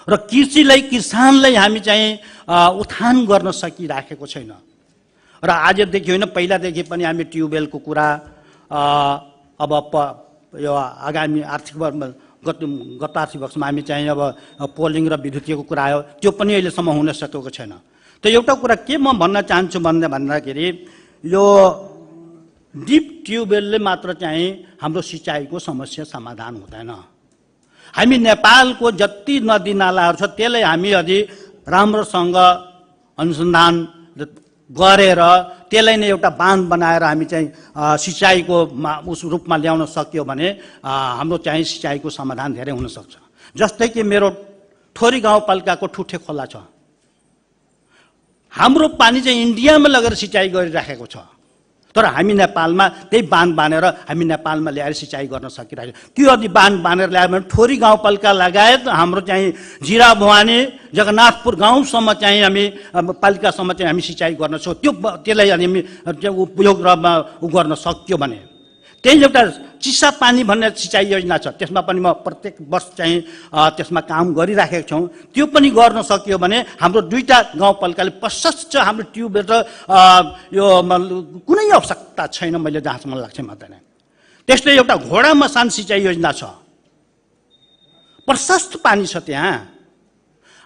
र कृषिलाई, किसानलाई हामी चाहिँ उत्थान गर्न सकिराखेको छैन र आजदेखि होइन, पहिलादेखि पनि हामी ट्युबवेलको कुरा अब यो आगामी आर्थिक गत आर्थिक वर्षमा हामी चाहिँ अब पोलिङ र विद्युतीयको कुरा आयो, त्यो पनि अहिलेसम्म हुन सकेको छैन। त एउटा कुरा के म भन्न चाहन्छु भन्दाखेरि यो डिप ट्युबवेलले मात्र चाहिँ हाम्रो सिँचाइको समस्या समाधान हुँदैन। हामी नेपालको जति नदी नालाहरू छ त्यसलाई हामी अलि राम्रोसँग अनुसन्धान गरेर त्यसलाई नै एउटा बाँध बनाएर हामी चाहिँ सिँचाइको उस रूपमा ल्याउन सक्यो भने हाम्रो चाहिँ सिँचाइको समाधान धेरै हुन सक्छ। जस्तै कि मेरो ठोरी गाउँपालिकाको ठुटे खोला छ, हाम्रो पानी चाहिँ इन्डियामा लगेर सिँचाइ गरिराखेको छ, तर हामी नेपालमा त्यही बाँध बानेर हामी नेपालमा ल्याएर सिँचाइ गर्न सकिरहेको छ। त्यो यदि बाँध बानेर ल्यायो भने ठोरी गाउँपालिका लगायत हाम्रो चाहिँ जिरा भवानी जगन्नाथपुर गाउँसम्म चाहिँ हामी पालिकासम्म चाहिँ हामी सिँचाइ गर्न सक्छौँ। त्यसलाई हामी उपयोग गर्न सक्यो भने त्यही एउटा चिसा पानी भन्ने सिँचाइ योजना छ, त्यसमा पनि म प्रत्येक वर्ष चाहिँ त्यसमा काम गरिराखेको छौँ। त्यो पनि गर्न सकियो भने हाम्रो 2टा गाउँपालिकाले प्रशस्त हाम्रो ट्युबवेल र यो कुनै आवश्यकता छैन, मैले जहाँसम्म लाग्छ मात्रै। त्यस्तै एउटा घोडा मसान सिँचाइ योजना छ, प्रशस्त पानी छ त्यहाँ।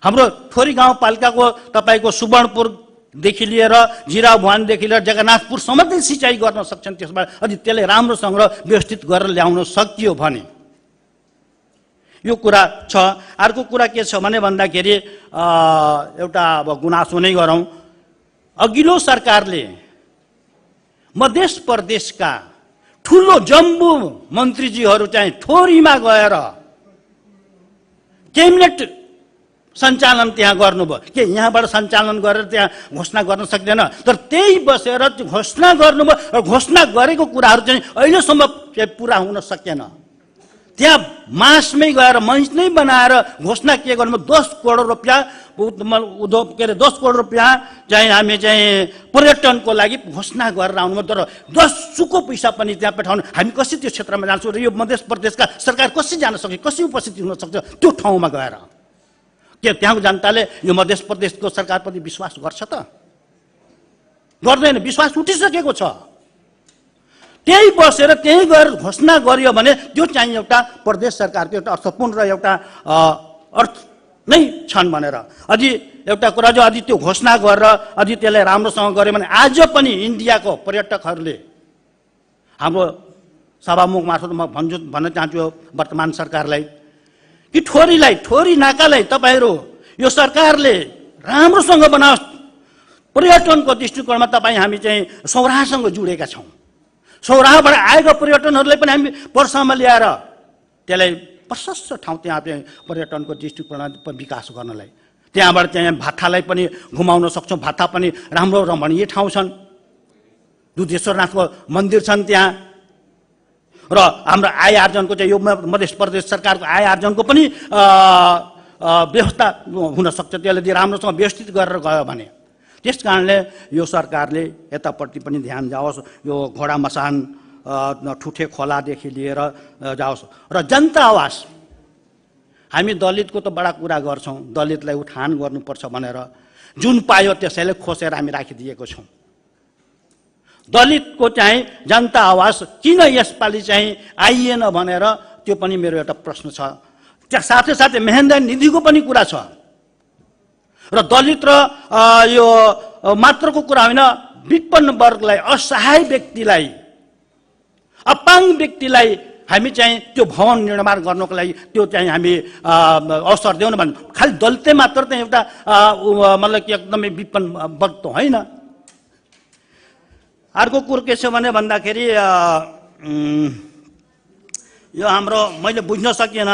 हाम्रो ठोरी गाउँपालिकाको तपाईँको सुवर्णपुरदेखि लिएर जिरा भवानदेखि लिएर जगन्नाथपुरसम्म चाहिँ सिँचाइ गर्न सक्छन्। त्यसमा अलि त्यसलाई राम्रोसँग व्यवस्थित गरेर ल्याउन सकियो भने यो कुरा छ। अर्को कुरा के छ भने भन्दाखेरि एउटा अब गुनासो नै गरौँ, अघिल्लो सरकारले मध्य प्रदेशका ठुलो जम्बू मन्त्रीजीहरू चाहिँ ठोरीमा गएर क्याबिनेट सञ्चालन त्यहाँ गर्नुभयो। के यहाँबाट सञ्चालन गरेर त्यहाँ घोषणा गर्न सक्दैन, तर त्यही बसेर घोषणा गर्नुभयो र घोषणा गरेको कुराहरू चाहिँ अहिलेसम्म पुरा हुन सकेन। त्यहाँ मासमै गएर मञ्च नै बनाएर घोषणा के गर्नुभयो, 10 करोड रुपियाँ उद्योग के अरे 10 करोड रुपियाँ चाहिँ हामी चाहिँ पर्यटनको लागि घोषणा गरेर आउनुभयो, तर 10 सुको पैसा पनि त्यहाँ पठाउनु हामी कसरी त्यो क्षेत्रमा जान्छौँ र यो मध्य प्रदेशका सरकार कसरी जान सक्छ, कसरी उपस्थित हुन सक्छ त्यो ठाउँमा गएर? के त्यहाँको जनताले यो मध्य प्रदेशको सरकारप्रति विश्वास गर्छ त? गर्दैन, विश्वास उठिसकेको छ। त्यही बसेर त्यही गएर घोषणा गरियो भने त्यो चाहिँ एउटा प्रदेश सरकारको एउटा अर्थपूर्ण र एउटा अर्थ नै छन् भनेर अझै एउटा कुरा जो अझै त्यो घोषणा गरेर अझै त्यसलाई राम्रोसँग गर्यो भने आज पनि इन्डियाको पर्यटकहरूले हाम्रो सभामुख मार्फत म भन्न चाहन्छु वर्तमान सरकारलाई कि ठोरी नाकालाई तपाईँहरू यो सरकारले राम्रोसँग बनाओस्। पर्यटनको दृष्टिकोणमा तपाईँ हामी चाहिँ सौराहासँग जोडेका छौँ। सौराहाबाट आएका पर्यटनहरूलाई पनि हामी पर्सामा ल्याएर त्यसलाई प्रशस्त ठाउँ त्यहाँ चाहिँ पर्यटनको दृष्टिकोणमा विकास गर्नलाई त्यहाँबाट चाहिँ भाटालाई पनि घुमाउन सक्छौँ। भाटा पनि राम्रो रमणीय ठाउँ छन्। दुधेश्वरनाथको मन्दिर छन् त्यहाँ र हाम्रो आय आर्जनको चाहिँ यो मध्य प्रदेश सरकारको आय आर्जनको पनि व्यवस्था हुन सक्छ। त्यसले राम्रोसँग व्यवस्थित गरेर गयो भने त्यस कारणले यो सरकारले यतापट्टि पनि ध्यान जाओस्। यो घोडा मसान ठुटे खोलादेखि लिएर जाओस् र जनता आवास हामी दलितको त बडा कुरा गर्छौँ। दलितलाई उठान गर्नुपर्छ भनेर जुन पायो त्यसैले खोसेर हामी राखिदिएको छौँ। दलितको चाहिँ जनता आवास किन यसपालि चाहिँ आइएन भनेर त्यो पनि मेरो एउटा प्रश्न छ। साथै साथै महेन्द्र निधिको पनि कुरा छ र दलित र यो मात्रको कुरा होइन, विपन्न वर्गलाई, असहाय व्यक्तिलाई, अपाङ्ग व्यक्तिलाई हामी चाहिँ त्यो भवन निर्माण गर्नको लागि त्यो चाहिँ हामी अवसर देऊ न भने खालि दलितै मात्र चाहिँ एउटा मतलब कि एकदमै विपन्न वर्ग त होइन। अर्को कुरो के छ भने भन्दाखेरि यो हाम्रो मैले बुझ्न सकिएन,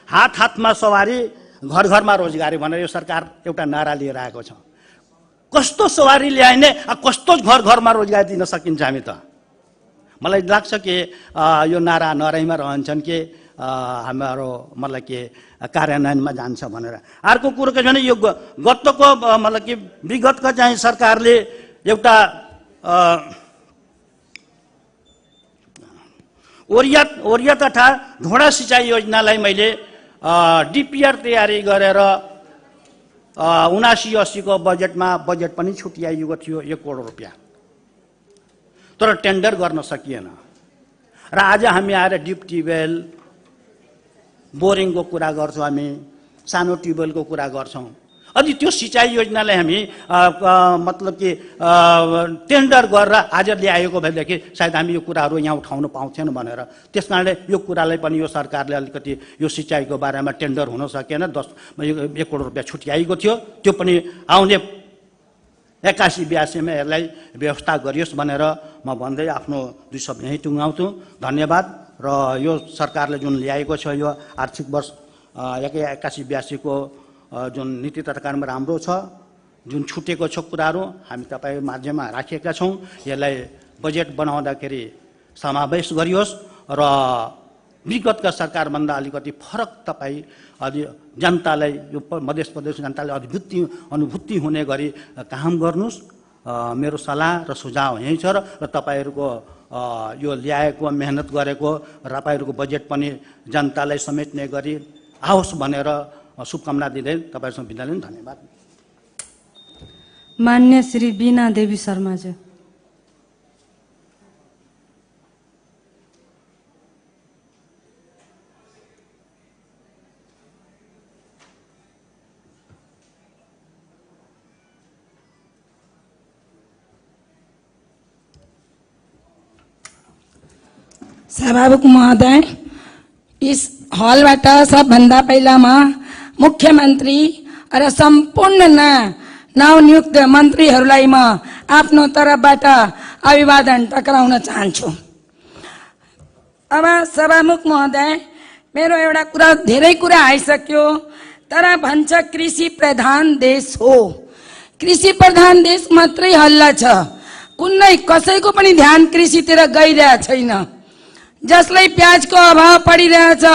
हात हातमा सवारी घर घरमा रोजगारी भनेर यो सरकार एउटा नारा लिएर आएको छ। कस्तो सवारी ल्याइने, कस्तो घर घरमा रोजगारी दिन सकिन्छ हामी त? मलाई लाग्छ कि यो नारा नराइमा रहन्छन् कि हाम्रो मतलब कि कार्यान्वयनमा जान्छ भनेर। अर्को कुरो के भने यो गतको मतलब कि विगतको चाहिँ सरकारले एउटा ओरिया तथा ढोडा सिँचाइ योजनालाई मैले डिपिआर तयारी गरेर 79-80 को बजेटमा बजेट पनि छुट्याइएको थियो 1 करोड रुपियाँ, तर टेन्डर गर्न सकिएन। र आज हामी आएर डिप ट्युबवेल बोरिङको कुरा गर्छौँ, हामी सानो ट्युबवेलको कुरा गर्छौँ। अझै त्यो सिँचाइ योजनालाई हामी मतलब कि टेन्डर गरेर आज ल्याएको भएदेखि सायद हामी यो कुराहरू यहाँ उठाउन पाउँथेन भनेर। त्यस कारणले यो कुरालाई पनि यो सरकारले अलिकति यो सिँचाइको बारेमा टेन्डर हुन सकेन। 1 करोड रुपियाँ छुट्याएको थियो, त्यो पनि आउने 81-82 मा यसलाई व्यवस्था गरियोस् भनेर म भन्दै आफ्नो 2 शब्द यहीँ टुङ्गाउँछु। धन्यवाद। र यो सरकारले जुन ल्याएको छ यो आर्थिक वर्ष 81-82 को जुन नीति तथा कार्यक्रम राम्रो छ, जुन छुटेको छ कुराहरू हामी तपाईँ माध्यममा राखेका छौँ। यसलाई बजेट बनाउँदाखेरि समावेश गरियोस् र विगतका सरकारभन्दा अलिकति फरक तपाईँ अलि जनतालाई, यो मध्य प्रदेश जनताले अनुभूति हुने गरी काम गर्नुहोस्। मेरो सल्लाह र सुझाव यही छ। र तपाईँहरूको यो ल्याएको मेहनत गरेको तपाईँहरूको बजेट पनि जनतालाई समेट्ने गरी आओस् भनेर शुभकामना दिँदै तपाईँसँग बिदा लिनु। धन्यवाद। मान्य श्री बीना देवी शर्माजी। सभामुख महोदय, इस हलबाट सबभन्दा पहिलामा मुख्यमन्त्री र सम्पूर्ण नवनियुक्त मन्त्रीहरूलाई म आफ्नो तर्फबाट अभिवादन टक्राउन चाहन्छु। अब सभामुख महोदय, मेरो एउटा कुरा, धेरै कुरा आइसक्यो, तर भन्छ कृषि प्रधान देश हो। कृषि प्रधान देश मात्रै हल्ला छ, कुनै कसैको पनि ध्यान कृषितिर गइरहेको छैन। जसलाई प्याजको अभाव पडिरहेछ,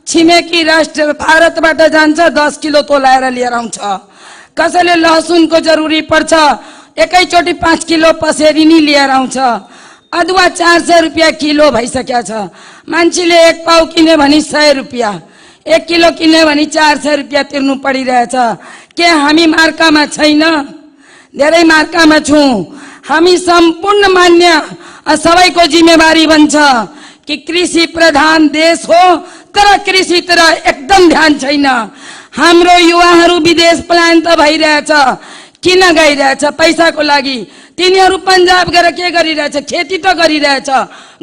छिमेकी राष्ट्र भारतबाट जान्छ 10 किलो तोलाएर लिएर आउँछ। कसैले लहसुनको जरुरी पर्छ, एकैचोटि 5 किलो पसेरी नि लिएर आउँछ। अदुवा 400 रुपियाँ किलो भइसकेको छ। मान्छेले 1 पाउ किन्यो भने 100 रुपियाँ, 1 किलो किन्यो भने 400 रुपियाँ तिर्नु पडिरहेछ। के हामी मार्कामा छैन? धेरै मार्कामा छौँ। हामी सम्पूर्ण मान्य सबैको जिम्मेवारी बन्छ कि कृषि प्रधान देश हो तर कृषितिर एकदम ध्यान छैन। हाम्रो युवाहरू विदेश पलायन त भइरहेछ, किन गइरहेछ? पैसाको लागि। तिनीहरू पन्जाब गएर के गरिरहेछ? खेती त गरिरहेछ,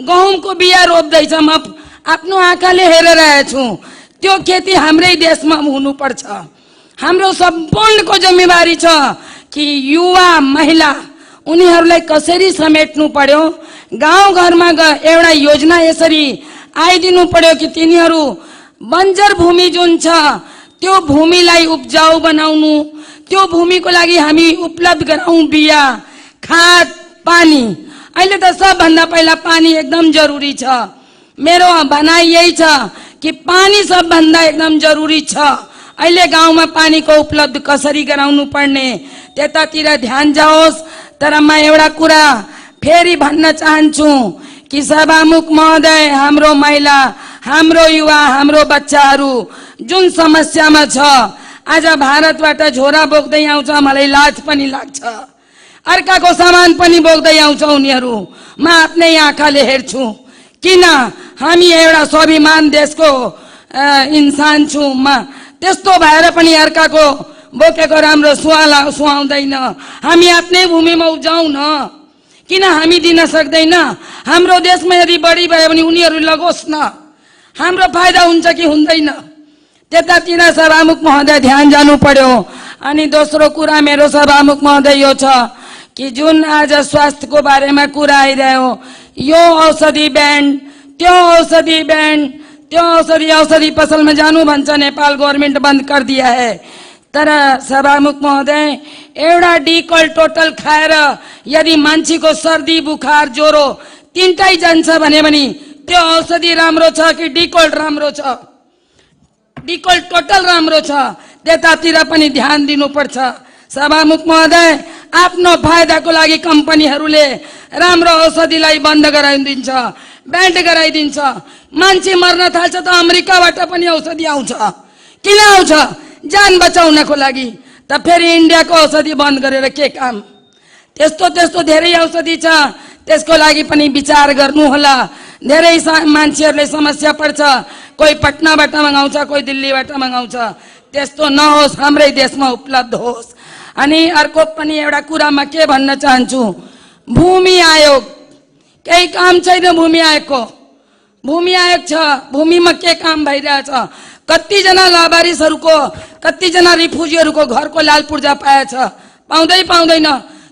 गहुँको बिया रोप्दैछ। म आफ्नो आँखाले हेरिरहेको छु। त्यो खेती हाम्रै देशमा हुनुपर्छ। हाम्रो सम्पूर्णको जिम्मेवारी छ कि युवा महिला उनीहरूलाई कसरी समेट्नु पर्यो। गाउँ घरमा एउटा योजना यसरी आइदिनु पर्यो कि तिनीहरू बन्जर भूमि जुन छ त्यो भूमिलाई उब्जाउ बनाउनु, त्यो भूमिको लागि हामी उपलब्ध गराउँ बिया, खाद, पानी। अहिले त सबभन्दा पहिला पानी एकदम जरुरी छ। मेरो भनाइ यही छ कि पानी सबभन्दा एकदम जरुरी छ। अहिले गाउँमा पानीको उपलब्ध कसरी गराउनु पर्ने त्यतातिर ध्यान जाओस्। तर म एउटा कुरा फेरि भन्न चाहन्छु कि सभामुख महोदय, हाम्रो महिला, हाम्रो युवा, हाम्रो बच्चाहरू जुन समस्यामा छ, आज भारतबाट झोरा बोक्दै आउँछ, मलाई लाज पनि लाग्छ। अर्काको सामान पनि बोक्दै आउँछ उनीहरू। म आफ्नै आँखाले हेर्छु। किन? हामी एउटा स्वाभिमान देशको इन्सान छौँ। म त्यस्तो भएर पनि अर्काको बोकेको राम्रो सुहाउँदैन। हामी आफ्नै भूमिमा उब्जाउँ न। किन हामी दिन सक्दैन? हाम्रो देशमा यदि बढी भयो भने उनीहरू लगोस् न। हाम्रो फाइदा हुन्छ कि हुँदैन? त्यतातिर सभामुख महोदय ध्यान जानु पर्यो। अनि दोस्रो कुरा मेरो सभामुख महोदय यो छ कि जुन आज स्वास्थ्यको बारेमा कुरा आइरह्यो, यो औषधि ब्यान्ड, त्यो औषधि ब्यान्ड, त्यो औषधि पसलमा जानु भन्छ, नेपाल गभर्नमेन्ट बन्द कर दिया है। तर सभामुख महोदय, एउटा डिकल टोटल खाएर यदि मान्छेको सर्दी बुखार ज्वरो तीनटै जान्छ भने त्यो औषधि राम्रो छ कि डिकल राम्रो छ? डिकल टोटल राम्रो छ। त्यतातिर पनि ध्यान दिनुपर्छ। सभामुख महोदय, आफ्नो फाइदाको लागि कम्पनीहरूले राम्रो औषधिलाई बन्द गराइदिन्छ, ब्यान्ड गराइदिन्छ। मान्छे मर्न थाल्छ त अमेरिकाबाट पनि औषधि आउँछ। किन आउँछ? जान बचाउनको लागि। त फेरि इन्डियाको औषधि बन्द गरेर के काम? त्यस्तो धेरै औषधि छ, त्यसको लागि पनि विचार गर्नु होला। धेरै मान्छेहरूले समस्या पर्छ, कोही पटनाबाट मगाउँछ, कोही दिल्लीबाट मगाउँछ। त्यस्तो नहोस्, हाम्रै देशमा उपलब्ध होस्। अनि अर्को पनि एउटा कुरा म के भन्न चाहन्छु, भूमि आयोग केही काम छैन। भूमि आयोगको भूमि आयोग छ, भूमिमा के काम भइरहेछ? कतिजना लाभारिसहरूको, कतिजना रिफ्युजीहरूको घरको लाल पूर्जा पाएछ? पाउँदैन।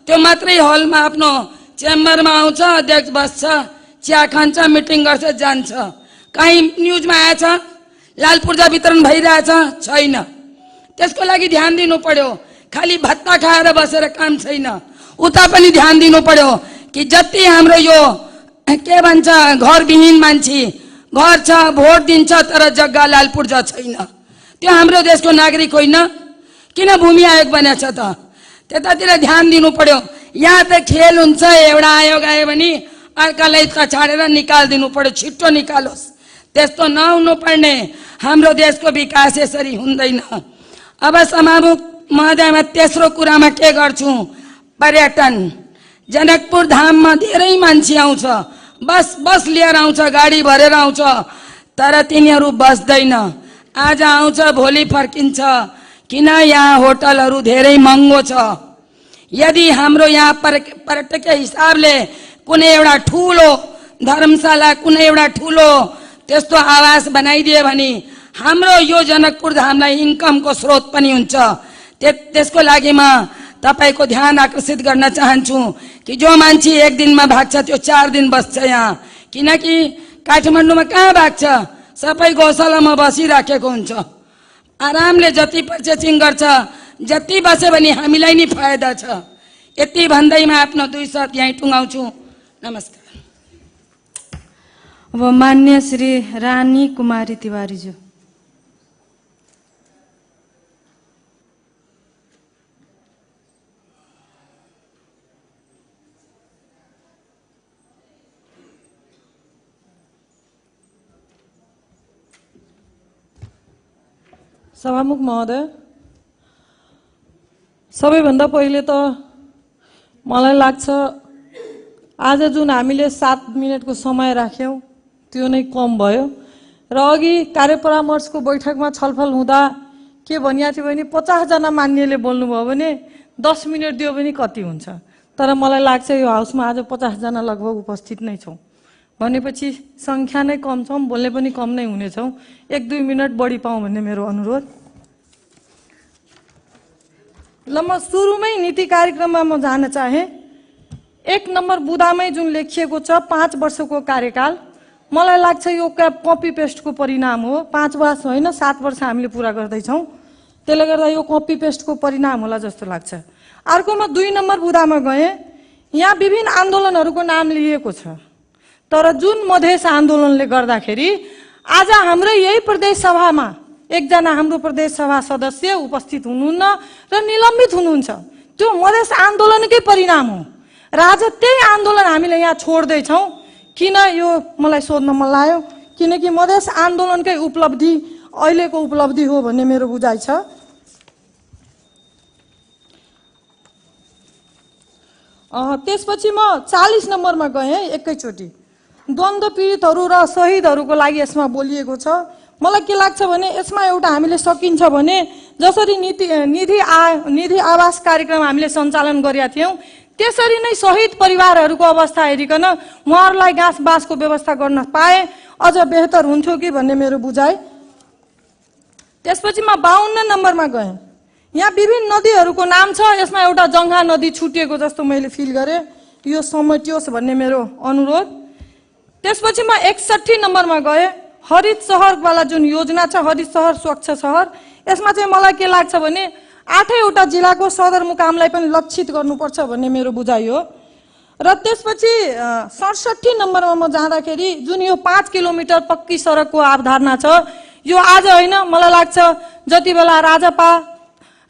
त्यो मात्रै हलमा आफ्नो चेम्बरमा आउँछ, अध्यक्ष बस्छ, चिया खान्छ, मिटिङ गर्छ, जान्छ। कहीँ न्युजमा आएछ लाल पूर्जा वितरण भइरहेछ? छैन। त्यसको लागि ध्यान दिनु पर्यो। खाली भत्ता खाएर बसेर काम छैन। उता पनि ध्यान दिनु पर्यो कि जति हाम्रो यो के भन्छ घरविहीन मान्छे, घर छ, भोट दिन्छ तर जग्गा लाल पूर्जा छैन, त्यो हाम्रो देशको नागरिक होइन? किन भूमि आयोग बनेछ त? त्यतातिर ध्यान दिनु पर्यो। यहाँ त खेल हुन्छ, एउटा आयोग आयो भने अर्कालाई छाडेर निकालिदिनु पर्यो, छिट्टो निकालोस्। त्यस्तो नहुनु पर्ने। हाम्रो देशको विकास यसरी हुँदैन। अब सभामुख महोदयमा तेस्रो कुरामा के गर्छु, पर्यटन। जनकपुर धाममा धेरै मान्छे आउँछ, बस लिएर आउँछ, गाडी भरेर आउँछ, तर तिनीहरू बस्दैन। आज आउँछ, भोलि फर्किन्छ। किन? यहाँ होटलहरू धेरै महँगो छ। यदि हाम्रो यहाँ पर्यटकीय हिसाबले कुनै एउटा ठुलो धर्मशाला, कुनै एउटा ठुलो त्यस्तो आवास बनाइदियो भने हाम्रो यो जनकपुर धामलाई इन्कमको स्रोत पनि हुन्छ। त्यसको लागि म तपाईको ध्यान आकर्षित गर्न चाहन्छु कि जो मान्छे एक दिनमा भाग्छ त्यो 4 दिन बस्छ यहाँ। किनकि काठमाडौँमा कहाँ भाग्छ? सबै गौशालामा बसिराखेको हुन्छ। आरामले जति पर्चेसिङ गर्छ, जति बस्यो भने हामीलाई नि फाइदा छ। यति भन्दैमा आफ्नो 2 शब्द यहीँ टुङ्गाउँछु। नमस्कार। अब मान्य श्री रानी कुमारी तिवारीज्यू। सभामुख महोदय, सबैभन्दा पहिले त मलाई लाग्छ आज जुन हामीले 7 मिनटको समय राख्यौँ त्यो नै कम भयो र अघि कार्यपरामर्शको बैठकमा छलफल हुँदा के भनिएको थियो भने 50 जना मान्यले बोल्नुभयो भने 10 मिनट दियो भने कति हुन्छ, तर मलाई लाग्छ यो हाउसमा आज 50 जना लगभग उपस्थित नै छौँ भनेपछि संख्या नै कम छौँ, बोल्ने पनि कम नै हुनेछौँ। 1-2 मिनट बढी पाऊँ भन्ने मेरो अनुरोध। ल म सुरुमै नीति कार्यक्रममा म जान चाहे। 1 नम्बर बुदामै जुन लेखिएको छ 5 वर्षको कार्यकाल, मलाई लाग्छ यो कपी पेस्टको परिणाम हो। 5 वर्ष होइन 7 वर्ष हामीले पुरा गर्दैछौँ, त्यसले गर्दा यो कपी पेस्टको परिणाम होला जस्तो लाग्छ। अर्कोमा 2 नम्बर बुदामा गए, यहाँ विभिन्न आन्दोलनहरूको नाम लिएको छ, तर जुन मधेस आन्दोलनले गर्दाखेरि आज हाम्रो यही प्रदेश सभामा एकजना हाम्रो प्रदेश सभा सदस्य उपस्थित हुनुहुन्न र निलम्बित हुनुहुन्छ, त्यो मधेस आन्दोलनकै परिणाम हो र आज त्यही आन्दोलन हामीले यहाँ छोड्दैछौँ। किन यो मलाई सोध्न मन लाग्यो, किनकि मधेस आन्दोलनकै उपलब्धि अहिलेको उपलब्धि हो भन्ने मेरो बुझाइ छ। त्यसपछि म 40 नम्बरमा गएँ एकैचोटि। द्वन्द्व पीडितहरू र शहीदहरूको लागि यसमा बोलिएको छ। मलाई के लाग्छ भने यसमा एउटा हामीले सकिन्छ भने जसरी निधि आवास कार्यक्रम हामीले सञ्चालन गरेका थियौँ त्यसरी नै शहीद परिवारहरूको अवस्था हेरिकन उहाँहरूलाई घाँस बाँसको व्यवस्था गर्न पाए अझ बेहतर हुन्थ्यो कि भन्ने मेरो बुझाइ। त्यसपछि म 52 नम्बरमा गएँ। यहाँ विभिन्न नदीहरूको नाम छ, यसमा एउटा जङ्घा नदी छुटिएको जस्तो मैले फिल गरेँ, यो समेटियोस् भन्ने मेरो अनुरोध। त्यसपछि म 61 नम्बरमा गएँ। हरित सहरवाला जुन योजना छ, हरित सहर स्वच्छ सहर, यसमा चाहिँ मलाई के लाग्छ भने 8वटा जिल्लाको सदरमुकामलाई पनि लक्षित गर्नुपर्छ भन्ने मेरो बुझाइ हो। र त्यसपछि 67 नम्बरमा म जाँदाखेरि जुन यो 5 किलोमिटर पक्की सडकको अवधारणा छ, यो आज होइन, मलाई लाग्छ जति बेला राजपा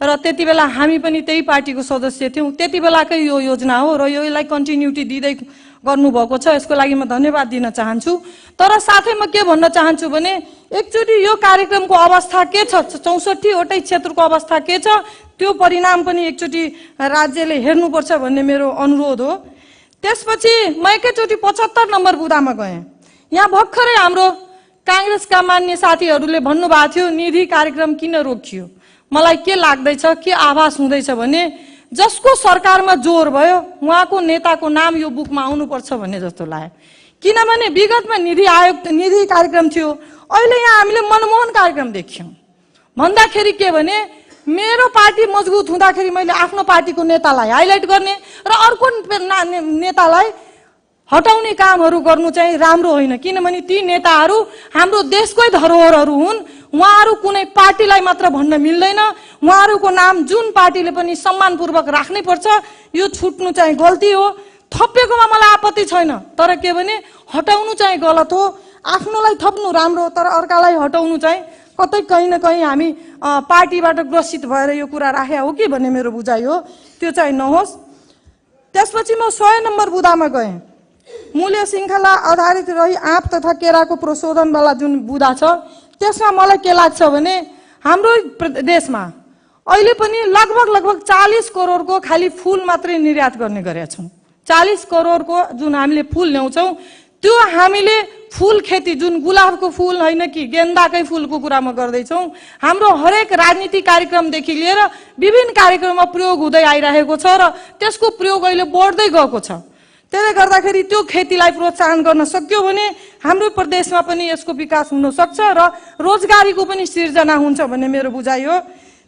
र त्यति बेला हामी पनि त्यही पार्टीको सदस्य थियौँ, त्यति बेलाकै यो योजना हो र यसलाई कन्टिन्युटी दिँदै गर्नुभएको छ, यसको लागि म धन्यवाद दिन चाहन्छु। तर साथै म के भन्न चाहन्छु भने एकचोटि यो कार्यक्रमको अवस्था के छ, 64वटै क्षेत्रको अवस्था के छ, त्यो परिणाम पनि एकचोटि राज्यले हेर्नुपर्छ भन्ने मेरो अनुरोध हो। त्यसपछि म एकैचोटि 75 नम्बर बुदामा गएँ। यहाँ भर्खरै हाम्रो काङ्ग्रेसका मान्य साथीहरूले भन्नुभएको थियो निधि कार्यक्रम किन रोकियो। मलाई के लाग्दैछ, के आभास हुँदैछ भने जसको सरकारमा जोर भयो उहाँको नेताको नाम यो बुकमा आउनुपर्छ भन्ने जस्तो लाग्यो। किनभने विगतमा निधि कार्यक्रम थियो, अहिले यहाँ हामीले मनमोहन कार्यक्रम देख्यौँ। भन्दाखेरि के भने मेरो पार्टी मजबुत हुँदाखेरि मैले आफ्नो पार्टीको नेतालाई हाइलाइट गर्ने र अर्को नेतालाई हटाउने कामहरू गर्नु चाहिँ राम्रो होइन, किनभने ती नेताहरू हाम्रो देशकै धरोहरहरू हुन्। उहाँहरू कुनै पार्टीलाई मात्र भन्न मिल्दैन, उहाँहरूको नाम जुन पार्टीले पनि सम्मानपूर्वक राख्नै पर्छ, यो छुट्नु चाहिँ गल्ती हो। थपिएकोमा मलाई आपत्ति छैन, तर के भने हटाउनु चाहिँ गलत हो। आफ्नोलाई थप्नु राम्रो, तर अर्कालाई हटाउनु चाहिँ कतै कहीँ न कहीँ हामी पार्टीबाट ग्रसित भएर यो कुरा राखेका हो कि भन्ने मेरो बुझाइ हो, त्यो चाहिँ नहोस्। त्यसपछि म 100 नम्बर बुदामा गएँ। मूल्य श्रृङ्खला आधारित रही आँप तथा केराको प्रशोधनवाला जुन बुदा छ, त्यसमा मलाई के लाग्छ भने हाम्रो देशमा अहिले पनि लगभग 40 करोडको खालि फुल मात्रै निर्यात गर्ने गरेका छौँ। 40 करोडको जुन हामीले फुल ल्याउँछौँ, त्यो हामीले फुल खेती जुन गुलाबको फुल होइन कि गेन्दाकै फुलको कुरा म गर्दैछौँ, हाम्रो हरेक राजनीतिक कार्यक्रमदेखि लिएर विभिन्न कार्यक्रममा प्रयोग हुँदै आइरहेको छ र त्यसको प्रयोग अहिले बढ्दै गएको छ। त्यसले गर्दाखेरि त्यो खेतीलाई प्रोत्साहन गर्न सक्यो भने हाम्रो प्रदेशमा पनि यसको विकास हुन सक्छ र रोजगारीको पनि सिर्जना हुन्छ भन्ने मेरो बुझाइ हो।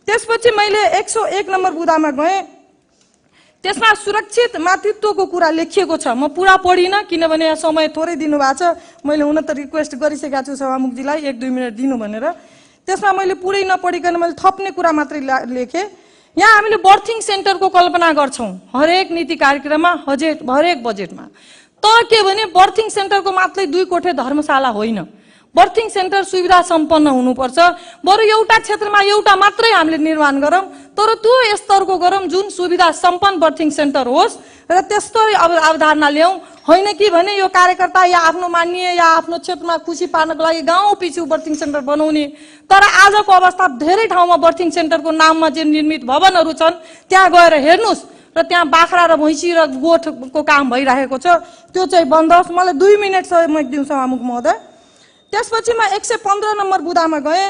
त्यसपछि मैले 101 नम्बर बुदामा गएँ। त्यसमा सुरक्षित मातृत्वको कुरा लेखिएको छ। म पुरा पढिनँ किनभने यहाँ समय थोरै दिनुभएको छ। मैले हुन त रिक्वेस्ट गरिसकेको छु सभामुखजीलाई 1-2 मिनट दिनु भनेर। त्यसमा मैले पुरै नपढिकन मैले थप्ने कुरा मात्रै लेखेँ। यहाँ हामीले बर्थिङ सेन्टरको कल्पना गर्छौँ हरेक नीति कार्यक्रममा, हरेक बजेटमा। तर के भने बर्थिङ सेन्टरको मात्रै 2 कोठे धर्मशाला होइन, बर्थिङ सेन्टर सुविधा सम्पन्न हुनुपर्छ। बरु एउटा क्षेत्रमा एउटा मात्रै हामीले निर्माण गरौँ, तर त्यो स्तरको गरौँ जुन सुविधा सम्पन्न बर्थिङ सेन्टर होस् र त्यस्तो अवधारणा ल्याउँ। होइन कि भने यो कार्यकर्ता या आफ्नो मान्य या आफ्नो क्षेत्रमा खुसी पार्नको लागि गाउँ पिछु बर्थिङ सेन्टर बनाउने। तर आजको अवस्था धेरै ठाउँमा बर्थिङ सेन्टरको नाममा जे निर्मित भवनहरू छन् त्यहाँ गएर हेर्नुहोस्, र त्यहाँ बाख्रा र भैँसी र गोठको काम भइरहेको छ, त्यो चाहिँ बन्द होस्। मलाई 2 मिनट समय दिउँ सभामुख महोदय। त्यसपछि म 115 नम्बर बुदामा गएँ,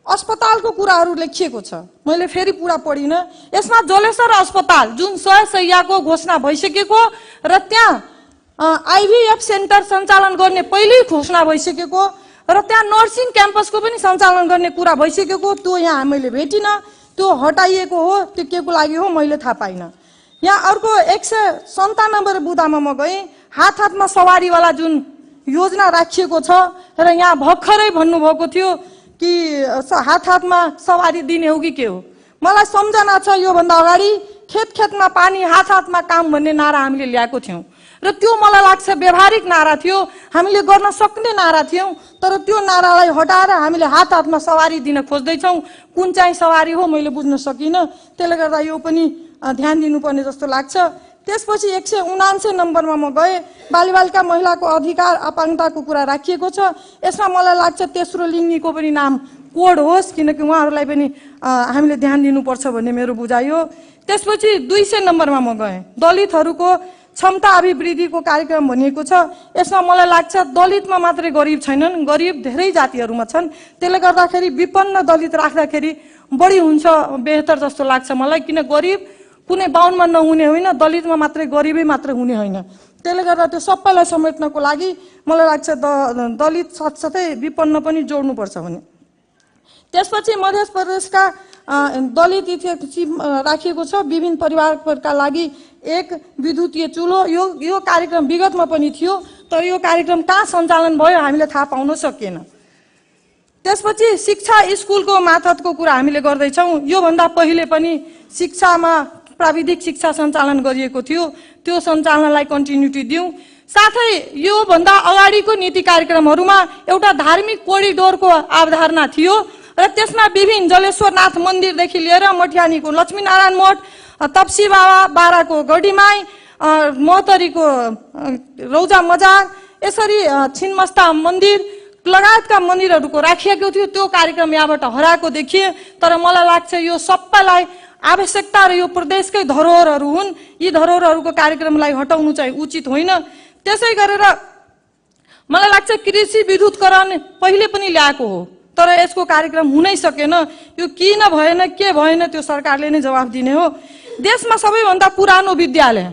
अस्पतालको कुराहरू लेखिएको छ, मैले फेरि पुरा पढिनँ। यसमा जलेश्वर अस्पताल जुन 100 शैय्याको घोषणा भइसकेको र त्यहाँ आइभीएफ सेन्टर सञ्चालन गर्ने पहिल्यै घोषणा भइसकेको र त्यहाँ नर्सिङ क्याम्पसको पनि सञ्चालन गर्ने कुरा भइसकेको, त्यो यहाँ मैले भेटिनँ। त्यो हटाइएको हो, त्यो के को लागि हो मैले थाहा पाइनँ। यहाँ अर्को 197 बुदामा म गएँ, हात हातमा सवारीवाला जुन योजना राखिएको छ र यहाँ भर्खरै भन्नुभएको थियो कि हात हातमा सवारी दिने हो कि के हो। मलाई सम्झना छ योभन्दा अगाडि खेत खेतमा पानी हात हातमा काम भन्ने नारा हामीले ल्याएको थियौँ र त्यो मलाई लाग्छ व्यवहारिक नारा थियो, हामीले गर्न सक्ने नारा थियौँ। तर त्यो नारालाई हटाएर हामीले हात हातमा सवारी दिन खोज्दैछौँ। कुन चाहिँ सवारी हो मैले बुझ्न सकिनँ, त्यसले गर्दा यो पनि ध्यान दिनुपर्ने जस्तो लाग्छ। त्यसपछि 179 नम्बरमा म गएँ, बालिबालिका महिलाको अधिकार अपाङ्गताको कुरा राखिएको छ। यसमा मलाई लाग्छ तेस्रो लिङ्गीको पनि नाम कोड होस्, किनकि उहाँहरूलाई पनि हामीले ध्यान दिनुपर्छ भन्ने मेरो बुझाइ हो। त्यसपछि 200 नम्बरमा म गएँ, दलितहरूको क्षमता अभिवृद्धिको कार्यक्रम भनिएको छ। यसमा मलाई लाग्छ दलितमा मात्रै गरिब छैनन्, गरिब धेरै जातिहरूमा छन्। त्यसले गर्दाखेरि विपन्न दलित राख्दाखेरि बढी हुन्छ, बेहतर जस्तो लाग्छ मलाई, किन गरिब कुनै बाहुनमा नहुने होइन, दलितमा मात्रै गरिबै मात्रै हुने होइन। त्यसले गर्दा त्यो सबैलाई समेट्नको लागि मलाई लाग्छ दलित साथसाथै विपन्न पनि जोड्नुपर्छ भने। त्यसपछि मध्य प्रदेशका दलित राखिएको छ, विभिन्न परिवारका लागि 1 विद्युतीय चुलो। यो कार्यक्रम विगतमा पनि थियो, तर यो कार्यक्रम कहाँ सञ्चालन भयो हामीले थाहा पाउन सकिएन। त्यसपछि शिक्षा स्कुलको मार्फतको कुरा हामीले गर्दैछौँ। योभन्दा पहिले पनि शिक्षामा प्राविधिक शिक्षा सञ्चालन गरिएको थियो, त्यो सञ्चालनलाई कन्टिन्युटी दिउँ। साथै योभन्दा अगाडिको नीति कार्यक्रमहरूमा एउटा धार्मिक कोरिडोरको अवधारणा थियो र त्यसमा विभिन्न जलेश्वरनाथ मन्दिरदेखि लिएर मठियानीको लक्ष्मीनारायण मठ, तप्सी बाबा बाराको गढीमाई, महतरीको रौजा मजार, यसरी छिन्मस्ता मन्दिर लगायतका मन्दिरहरूको राखिएको थियो। त्यो कार्यक्रम यहाँबाट हराएको देखिए। तर मलाई लाग्छ यो सबैलाई आवश्यकता र यो प्रदेशकै धरोहरहरू हुन्, यी धरोहरहरूको कार्यक्रमलाई हटाउनु चाहिँ उचित होइन। त्यसै गरेर मलाई लाग्छ कृषि विद्युतीकरण पहिले पनि ल्याएको हो, तर यसको कार्यक्रम हुनै सकेन। यो किन भएन, के भएन, त्यो सरकारले नै जवाफ दिने हो। देशमा सबैभन्दा पुरानो विद्यालय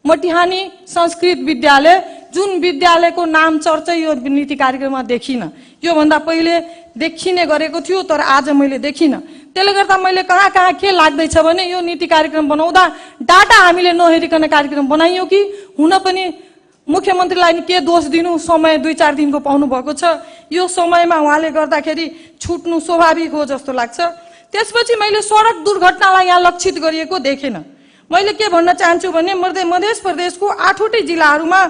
मटिहानी संस्कृत विद्यालय, जुन विद्यालयको नाम चर्चा यो नीति कार्यक्रममा देखिन। योभन्दा पहिले देखिने गरेको थियो, तर आज मैले देखिनँ। त्यसले गर्दा मैले कहाँ कहाँ के लाग्दैछ भने यो नीति कार्यक्रम बनाउँदा डाटा हामीले नहेरिकन कार्यक्रम बनाइयो कि, हुन पनि मुख्यमन्त्रीलाई के दोष दिनु, समय 2-4 दिनको पाउनु भएको छ। यो समयमा उहाँले गर्दाखेरि छुट्नु स्वाभाविक हो जस्तो लाग्छ। त्यसपछि मैले सडक दुर्घटनालाई यहाँ लक्षित गरिएको देखेन। मैले के भन्न चाहन्छु भने मध्य प्रदेशको 8वटै जिल्लाहरूमा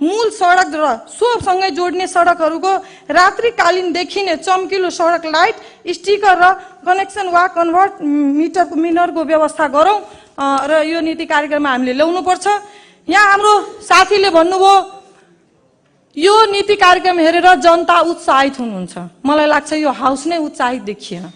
मूल सडक र सोसँगै जोड्ने सडकहरूको रात्रिकालीन देखिने चम्किलो सडक लाइट, स्टिकर र कनेक्सन वा कन्भर्ट मिटरको व्यवस्था गरौँ र यो नीति कार्यक्रममा हामीले ल्याउनुपर्छ। यहाँ हाम्रो साथीले भन्नुभयो यो नीति कार्यक्रम हेरेर जनता उत्साहित हुनुहुन्छ। मलाई लाग्छ यो हाउस नै उत्साहित देखिएन।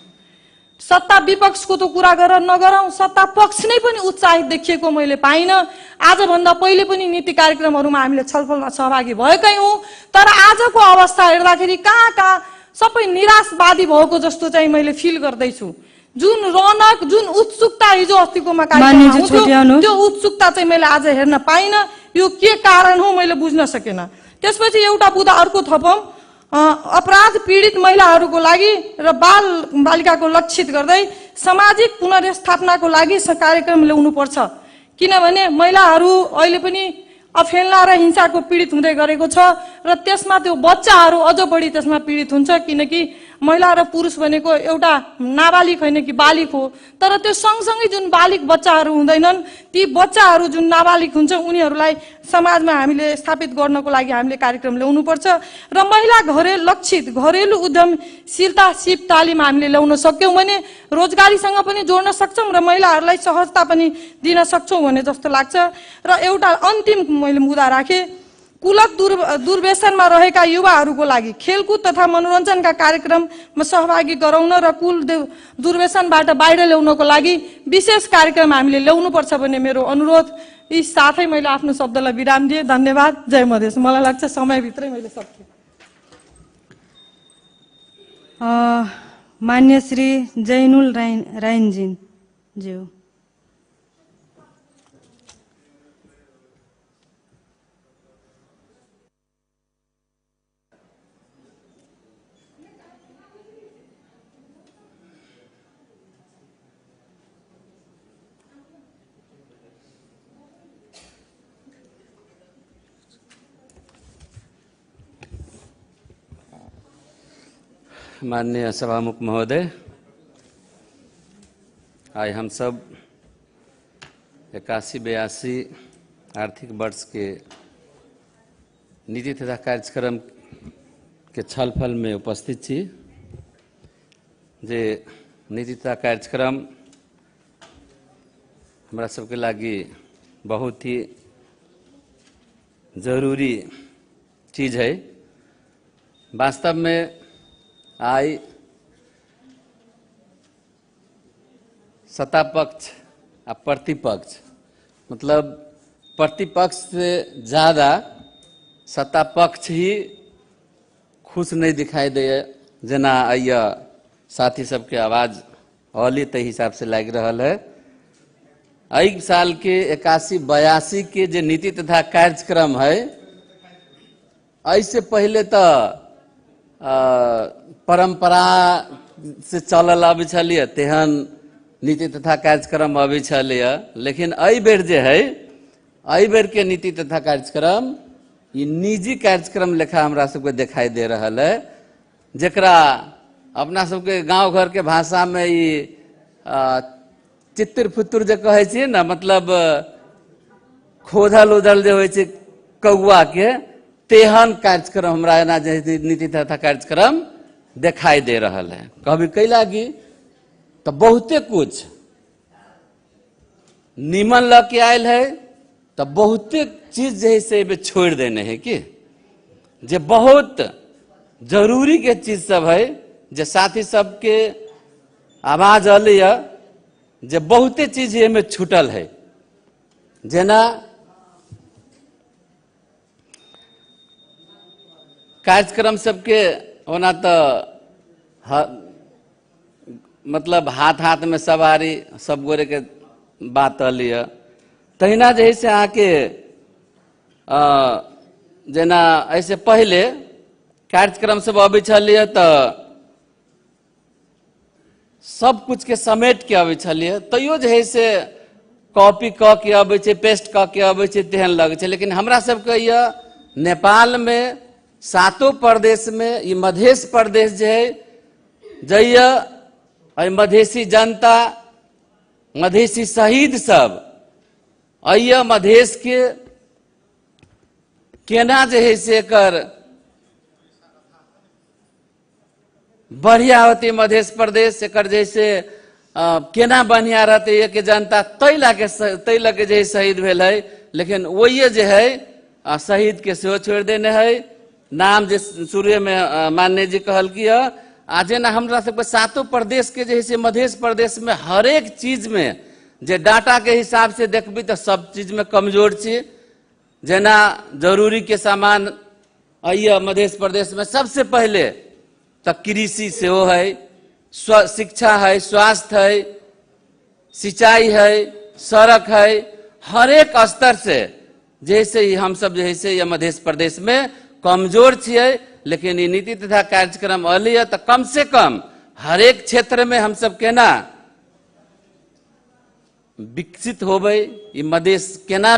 सत्ता विपक्षको त कुरा गरेर नगरौँ, सत्ता पक्ष नै पनि उत्साहित देखिएको मैले पाइनँ। आजभन्दा पहिले पनि नीति कार्यक्रमहरूमा हामीले छलफलमा सहभागी भएकै हौँ, तर आजको अवस्था हेर्दाखेरि कहाँ कहाँ सबै निराशवादी भएको जस्तो चाहिँ मैले फिल गर्दैछु। जुन रौनक, जुन उत्सुकता हिजो अस्तिकोमा कार्यक्रममा त्यो उत्सुकता चाहिँ मैले आज हेर्न पाइनँ। यो के कारण हो मैले बुझ्न सकेन। त्यसपछि एउटा बुदा अर्को थपौँ, अपराध पीडित महिलाहरूको लागि र बालिकाको लक्षित गर्दै सामाजिक पुनर्स्थापनाको लागि कार्यक्रम ल्याउनुपर्छ। किनभने महिलाहरू अहिले पनि अफेलना र हिंसाको पीडित हुँदै गरेको छ र त्यसमा त्यो बच्चाहरू अझ बढी त्यसमा पीडित हुन्छ, किनकि महिला र पुरुष भनेको एउटा नाबालिग होइन कि बालिग हो। तर त्यो सँगसँगै जुन बालिग बच्चाहरू हुँदैनन्, ती बच्चाहरू जुन नाबालिग हुन्छ उनीहरूलाई समाजमा हामीले स्थापित गर्नको लागि हामीले कार्यक्रम ल्याउनुपर्छ र महिला लक्षित घरेलु उद्यमशीलता सिप तालिम हामीले ल्याउन सक्यौँ भने रोजगारीसँग पनि जोड्न सक्छौँ र महिलाहरूलाई सहजता पनि दिन सक्छौँ भने जस्तो लाग्छ। र एउटा अन्तिम मैले मुद्दा राखेँ, कुलत दुर्व्यसनमा रहेका युवाहरूको लागि खेलकुद तथा मनोरञ्जनका कार्यक्रममा सहभागी गराउन र कुल दुर्व्यसनबाट बाहिर ल्याउनको लागि विशेष कार्यक्रम हामीले ल्याउनुपर्छ भन्ने मेरो अनुरोध। यी साथै मैले आफ्नो शब्दलाई विराम दिएँ। धन्यवाद। जय मधेस। मलाई लाग्छ समयभित्रै मैले सकेँ। मान्य श्री जैनुल राइनजी ज्यू। माननीय सभामुख महोदय, आज हम सब 81-82 आर्थिक वर्ष के नीति तथा कार्यक्रम के छलफल में उपस्थित छी। जे नीति तथा कार्यक्रम हमरा सबके लागी बहुत ही जरूरी चीज है। वास्तव में आई सत्ता पक्ष और प्रतिपक्ष, मतलब प्रतिपक्ष से ज़्यादा सत्ता पक्ष ही खुश नहीं दिखाई दे। जना आइया साथी सबके आवाज़ अली ते हिसाब से लग रहा है। एक साल के 81-82 के जो नीति तथा कार्यक्रम है, ऐसे पहले तो परंपरा से चलल अभी छलिए तेहन नीति तथा कार्यक्रम अभी छलिए। लेकिन अई बेर जे है, अई बेर के नीति तथा कार्यक्रम ये निजी कार्यक्रम लेखा हमरा सबके दिखाई दे रहा है, जकरा अपना सबके गांव घर के भाषा में ये चित्तर फुत्तर जो कहे छी ना, मतलब खोदल उदल जो होय छै कौआ के, तेहन कार्यक्रम हमरा एना नीति तथा कार्यक्रम दिखाई दे रहा है। कभी कई लागी तो बहुते कुछ निमन लग आयल है, तो बहुते चीज जैसे छोड़ देने हैं कि जे बहुत जरूरी के चीज सब है, जे साथी सबके आवाज अली है, जे बहुते चीज में छूटल है। जेना कार्यक्रम सबके होना तो मतलब हाथ हाथ में सवारी सब गोरे के बात अली है। तहिना जैसे आके जेना ऐसे पहले कार्यक्रम सब अभी छलिए तो सब कुछ के समेट के अभी छलिए, तैयो जे है से कॉपी क के अबै छै, पेस्ट क के अबै छै, तेहन लगे छै। लेकिन हमरा सबके यह नेपाल में 7 प्रदेश में ये मधेश प्रदेश जो है, जइया मधेसी जनता, मधेसी शहीद सब अइया मधेश के केना जे है से कर बढ़िया होती मध्य प्रदेश एकर जैसे केना बढ़िया रहते ये के जनता तै लगे जे शहीद भेल है। लेकिन वही जे है शहीद के सेहो छोड़ देने है। नाम जे शुरू में माननीय जी कहल कि आज ना हमरा सबके 7 प्रदेश के जैसे मध्य प्रदेश में हर एक चीज में जे डाटा के हिसाब से देखबी तो सब चीज में कमजोर छी। जेना जरूरी के सामान अइया मध्य प्रदेश में सबसे पहले तो कृषि सेहो है, शिक्षा है, स्वास्थ्य है, सिंचाई है, सड़क है, हर एक स्तर से जैसे ही हम सब जैसे ये मध्य प्रदेश में कमजोर छिए। लेकिन ये नीति तथा कार्यक्रम अली है तो कम से कम हर एक क्षेत्र में हम सब केना विकसित होबे, ये मधेश केना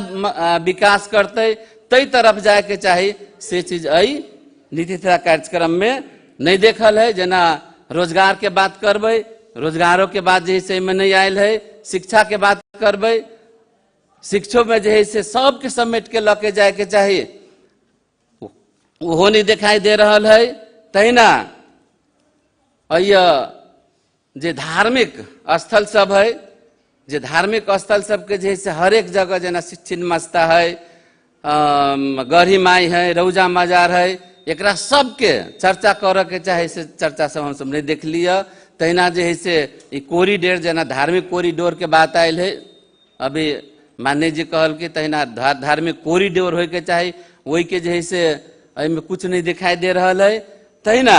विकास करते, तई तरफ जाए के चाहिए से चीज आई नीति तथा कार्यक्रम में नहीं देखल है। जना रोजगार के बात करबे, रोजगारों के बात जैसे में नहीं आयल है। शिक्षा के बात करबे, शिक्षो में जो है से सबके समेट के लके जाए के चाहिए, वो नहीं दिखाई दे रहा है। तहिना अइया जे धार्मिक स्थल सब है, जे धार्मिक स्थल सबके जैसे हर एक जगह जना छिन्नमस्ता है, गढ़ीमाई है, रौजा मजार है, एकरा सबके चर्चा करे के चाहे से चर्चा सब हम सब नहीं देख लिया। तहिना जे है से कॉरिडोर जना धार्मिक कॉरिडोर के बात आयल है, अभी मान्य जी कहल कि तहिना धार्मिक कॉरिडोर होय के चाहे, वही के जे है से में कुछ नहीं दिखाई दे रहा है। तहिना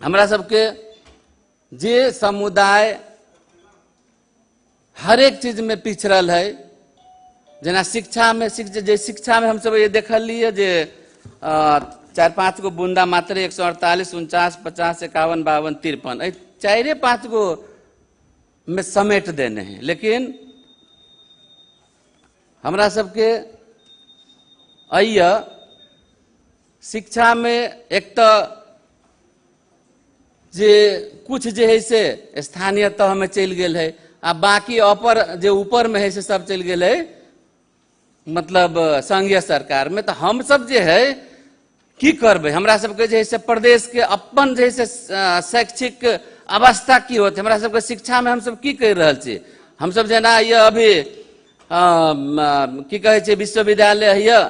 हमरा सबके जे समुदाय हर एक चीज में पिछड़ल है, जना शिक्षा में शिक्षा में हम सब ये देखल लिए जे 4-5 गो बूंदा मात्र 148, 49, 50, 51, 52, 53 4-5 गो में समेट देने हैं। लेकिन हमरा सबके शिक्षा में एक तो जे कुछ जे है से स्थानीय तह में चल गए है, आ बाकी अपर जे ऊपर में है से सब चल गए है मतलब संघीय सरकार में। तो हम सब जे है की करबे, हमरा सबके जे है से प्रदेश के अपन जे है से शैक्षिक अवस्था की होते, हमरा सबके शिक्षा में हम सब की कर रहा छे। हम सब जना ये अभी की कहे छे विश्वविद्यालय है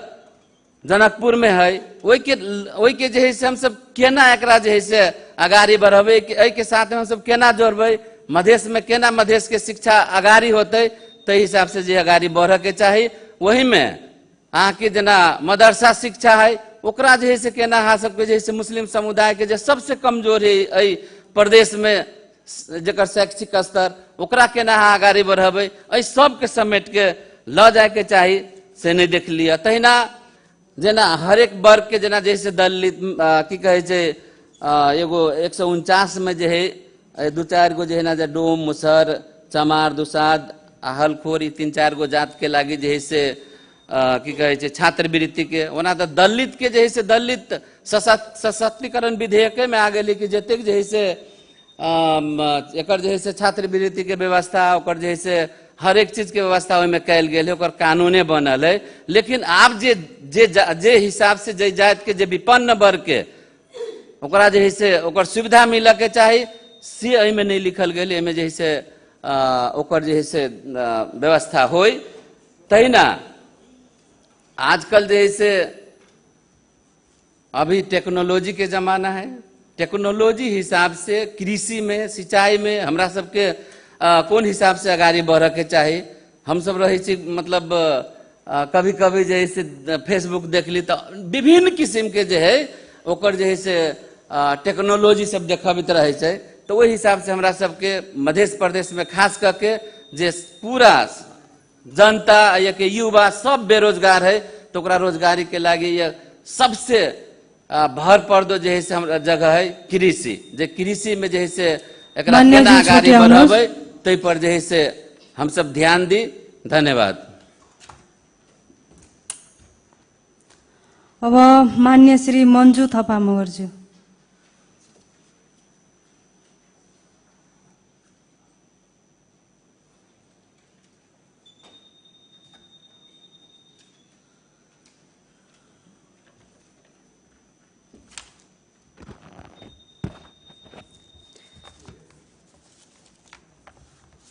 जनकपुर में है, वही के जे है से हम सब केना एकरा जे है से आगाड़ी बढ़ाबे, एहि के साथ में हम सब केना जोड़बे, मधेश में केना मधेश के शिक्षा आगाड़ी होते, तई हिसाब से जे आगाड़ी बढ़े के चाहिए। वही में अहाँ के जना मदरसा शिक्षा है, ओकरा जे है से केना अहाँ सबके जे है से मुस्लिम समुदाय के जे सबसे कमजोर है एहि प्रदेश में जकर शैक्षिक स्तर, ओकरा केना अहाँ आगाड़ी बढ़ाबे, एहि सबके समेट के ल जाए के चाहिए से नहीं देख लिया। तहिना जना हर एक वर्ग के जना जैसे दलित की कहे छे एगो 149 में जे है 2-4 गो जे है ना जे डोम, मुसर, चमार, दुसाद, हलखोर 3-4 गो जात के लागी जे है से की कहे छे छात्रवृत्ति के, ओना तो दलित के जे है से दलित सशक्तिकरण विधेयक में आ गई कि जतेक जे है से एकर जे है से छात्रवृत्ति के व्यवस्था, ओकर जे है से हर एक चीज के व्यवस्था ओहिमे कैल गेल है, ओकर कानूने बनल है। लेकिन आब जे हिसाब से जे जात के जे विपन्न वर्ग के ओकरा जे है से ओकर सुविधा मिले के चाही से एहिमे नहीं लिखल गेल, एहिमे जे है से ओकर जे है से व्यवस्था होय। तहिना आजकल जे है से अभी टेक्नोलॉजी के जमाना है, टेक्नोलॉजी हिसाब से कृषि में, सिंचाई में हमरा सबके कौन हिसाब से आगाड़ी बढ़े के चाही। हम सब रहे छी मतलब कभी कभी जे है से फेसबुक देख ली तो विभिन्न किस्म के जे है ओकर जे है से टेक्नोलॉजी सब देखबित रहे छै। तो वही हिसाब से हमरा सबके मध्य प्रदेश में खास करके जे पूरा जनता या के युवा सब बेरोजगार है, तो ओकरा रोजगारी के लागी ये सबसे भर पर्दो जे है से हमरा जगह है कृषि, जे कृषि में जे है से एकरा केना आगाड़ी बढ़ाबे तै पर जे है से हम सब ध्यान दी। धन्यवाद। अब मान्य श्री मंजू थापा मगरज्यू।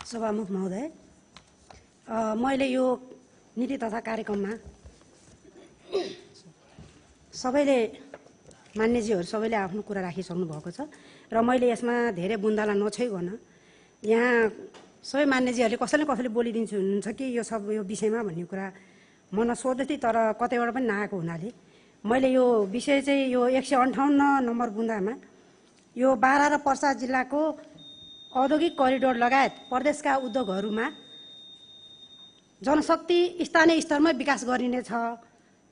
सभामुख महोदय, मैले यो नीति तथा कार्यक्रममा सबैले मान्यजीहरू सबैले आफ्नो कुरा राखिसक्नु भएको छ र मैले यसमा धेरै बुन्दालाई नछोइकन यहाँ सबै मान्यजीहरूले कसैले कसैले बोलिदिन्छु हुनुहुन्छ कि यो सब यो विषयमा भन्ने कुरा मन सोध्दै थिएँ, तर कतैबाट पनि नआएको हुनाले मैले यो विषय चाहिँ यो 158 नम्बर बुन्दामा यो बारा र पर्सा जिल्लाको औद्योगिक करिडोर लगायत प्रदेशका उद्योगहरूमा जनशक्ति स्थानीय स्तरमै विकास गरिनेछ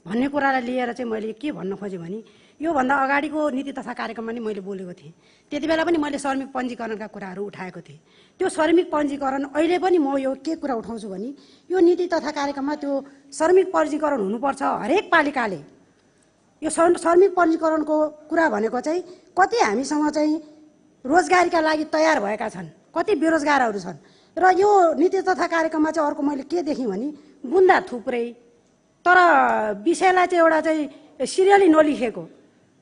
भन्ने कुरालाई लिएर चाहिँ मैले के भन्न खोजेँ भने योभन्दा अगाडिको नीति तथा कार्यक्रममा नि मैले बोलेको थिएँ। त्यति बेला पनि मैले श्रमिक पञ्जीकरणका कुराहरू उठाएको थिएँ। त्यो श्रमिक पञ्जीकरण अहिले पनि म यो के कुरा उठाउँछु भने यो नीति तथा कार्यक्रममा त्यो श्रमिक पञ्जीकरण हुनुपर्छ हरेक पालिकाले। यो श्रमिक पञ्जीकरणको कुरा भनेको चाहिँ कति हामीसँग चाहिँ रोजगारीका लागि तयार भएका छन्, कति बेरोजगारहरू छन् र यो नीति तथा कार्यक्रममा चाहिँ अर्को मैले के देखेँ भने बुन्दा थुप्रै तर विषयलाई चाहिँ एउटा चाहिँ सिरियली नलेखेको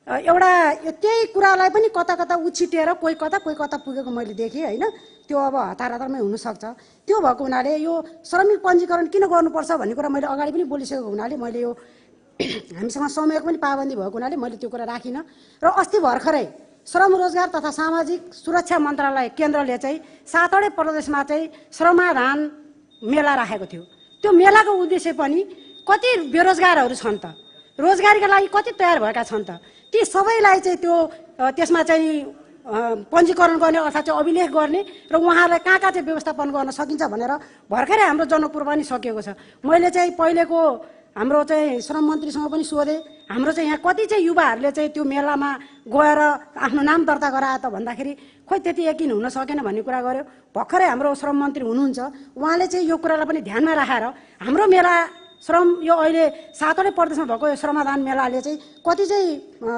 एउटा त्यही कुरालाई पनि कता कता उछिटेर कोही कता पुगेको मैले देखेँ होइन। त्यो अब हतार हतारमै हुनसक्छ। त्यो भएको हुनाले यो श्रमिक पञ्जीकरण किन गर्नुपर्छ भन्ने कुरा मैले अगाडि पनि बोलिसकेको हुनाले मैले यो हामीसँग समयको पनि पाबन्दी भएको हुनाले मैले त्यो कुरा राखिनँ। र अस्ति भर्खरै श्रम रोजगार तथा सामाजिक सुरक्षा मन्त्रालय केन्द्रले चाहिँ 7वटै प्रदेशमा चाहिँ श्रमाधान मेला राखेको थियो। त्यो मेलाको उद्देश्य पनि कति बेरोजगारहरू छन् त, रोजगारीका लागि कति तयार भएका छन् त, ती सबैलाई चाहिँ त्यो त्यसमा चाहिँ पञ्जीकरण गर्ने अर्थात् चाहिँ अभिलेख गर्ने र उहाँहरूलाई कहाँ कहाँ चाहिँ व्यवस्थापन गर्न सकिन्छ भनेर भर्खरै हाम्रो जनकपुर पनि सकिएको छ। मैले चाहिँ पहिलेको हाम्रो चाहिँ श्रम मन्त्रीसँग पनि सोधेँ, हाम्रो चाहिँ यहाँ कति चाहिँ युवाहरूले चाहिँ त्यो मेलामा गएर आफ्नो नाम दर्ता गराए त भन्दाखेरि खोइ त्यति यकिन हुन सकेन भन्ने कुरा गर्यो। भर्खरै हाम्रो श्रम मन्त्री हुनुहुन्छ, उहाँले चाहिँ यो कुरालाई पनि ध्यानमा राखेर हाम्रो मेला श्रम यो अहिले 7वटै प्रदेशमा भएको यो श्रमाधान मेलाले चाहिँ कति चाहिँ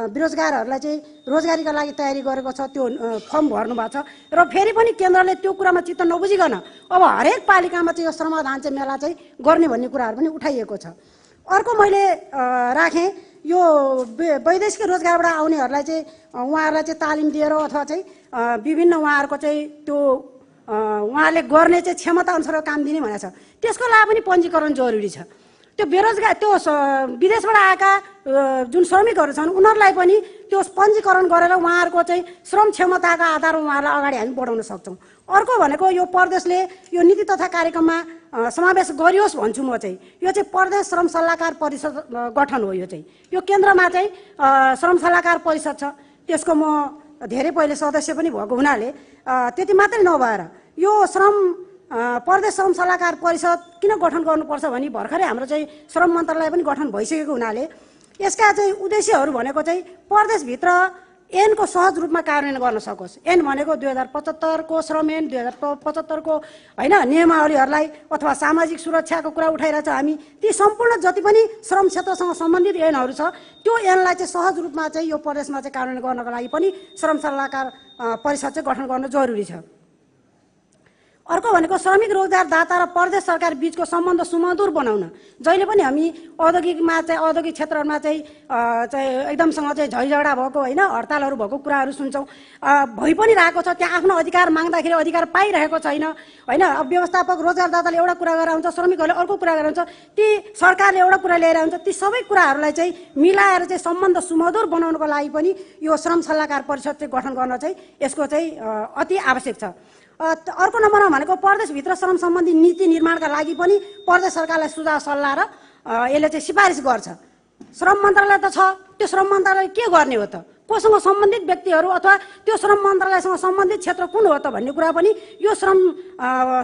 बेरोजगारहरूलाई चाहिँ रोजगारीका लागि तयारी गरेको छ, त्यो फर्म भर्नु भएको छ। र फेरि पनि केन्द्रले त्यो कुरामा चित्त नबुझिकन अब हरेक पालिकामा चाहिँ यो श्रमाधान चाहिँ मेला चाहिँ गर्ने भन्ने कुराहरू पनि उठाइएको छ। अर्को मैले राखेँ यो वैदेशिक रोजगारबाट आउनेहरूलाई चाहिँ उहाँहरूलाई चाहिँ तालिम दिएर अथवा चाहिँ विभिन्न उहाँहरूको चाहिँ त्यो उहाँहरूले गर्ने चाहिँ क्षमता अनुसार काम दिने भनेको छ। त्यसको लागि पनि पञ्जीकरण जरुरी छ। त्यो बेरोजगार त्यो विदेशबाट आएका जुन श्रमिकहरू छन् उनीहरूलाई पनि त्यो पञ्जीकरण गरेर उहाँहरूको चाहिँ श्रम क्षमताका आधारमा उहाँहरूलाई अगाडि हामी बढाउन सक्छौँ। अर्को भनेको यो प्रदेशले यो नीति तथा कार्यक्रममा समावेश गरियोस् भन्छु म चाहिँ। यो चाहिँ प्रदेश श्रम सल्लाहकार परिषद गठन हो। यो चाहिँ यो केन्द्रमा चाहिँ श्रम सल्लाहकार परिषद छ, त्यसको म धेरै पहिले सदस्य पनि भएको हुनाले त्यति मात्रै नभएर यो प्रदेश श्रम सल्लाहकार परिषद किन गठन गर्नुपर्छ भने भर्खरै हाम्रो चाहिँ श्रम मन्त्रालय पनि गठन भइसकेको हुनाले यसका चाहिँ उद्देश्यहरू भनेको चाहिँ प्रदेशभित्र ऐनको सहज रूपमा कार्यान्वयन गर्न सकोस्। ऐन भनेको 2075 को श्रम ऐन, 2075 को होइन नियमावलीहरूलाई अथवा सामाजिक सुरक्षाको कुरा उठाइरहेछ हामी। ती सम्पूर्ण जति पनि श्रम क्षेत्रसँग सम्बन्धित ऐनहरू छ त्यो ऐनलाई चाहिँ सहज रूपमा चाहिँ यो प्रदेशमा चाहिँ कार्यान्वयन गर्नको लागि पनि श्रम सल्लाहकार परिषद चाहिँ गठन गर्न जरुरी छ। अर्को भनेको श्रमिक रोजगारदाता र प्रदेश सरकार बीचको सम्बन्ध सुमधुर बनाउन। जहिले पनि हामी औद्योगिक क्षेत्रहरूमा चाहिँ एकदमसँग चाहिँ झैझगडा भएको होइन हडतालहरू भएको कुराहरू सुन्छौँ, भइ पनि रहेको छ। त्यहाँ आफ्नो अधिकार माग्दाखेरि अधिकार पाइरहेको छैन होइन। अब व्यवस्थापक रोजगारदाताले एउटा कुरा गरेर हुन्छ, श्रमिकहरूले अर्को कुरा गरेर हुन्छ, ती सरकारले एउटा कुरा ल्याएर हुन्छ। ती सबै कुराहरूलाई चाहिँ मिलाएर चाहिँ सम्बन्ध सुमधुर बनाउनको लागि पनि यो श्रम सल्लाहकार परिषद चाहिँ गठन गर्न चाहिँ यसको चाहिँ अति आवश्यक छ। अर्को नम्बरमा भनेको प्रदेशभित्र श्रम सम्बन्धी नीति निर्माणका लागि पनि प्रदेश सरकारलाई सुझाव सल्लाह र यसले चाहिँ सिफारिस गर्छ। श्रम मन्त्रालय त छ, त्यो श्रम मन्त्रालय के गर्ने हो त, कोसँग सम्बन्धित व्यक्तिहरू अथवा त्यो श्रम मन्त्रालयसँग सम्बन्धित क्षेत्र कुन हो त भन्ने कुरा पनि यो श्रम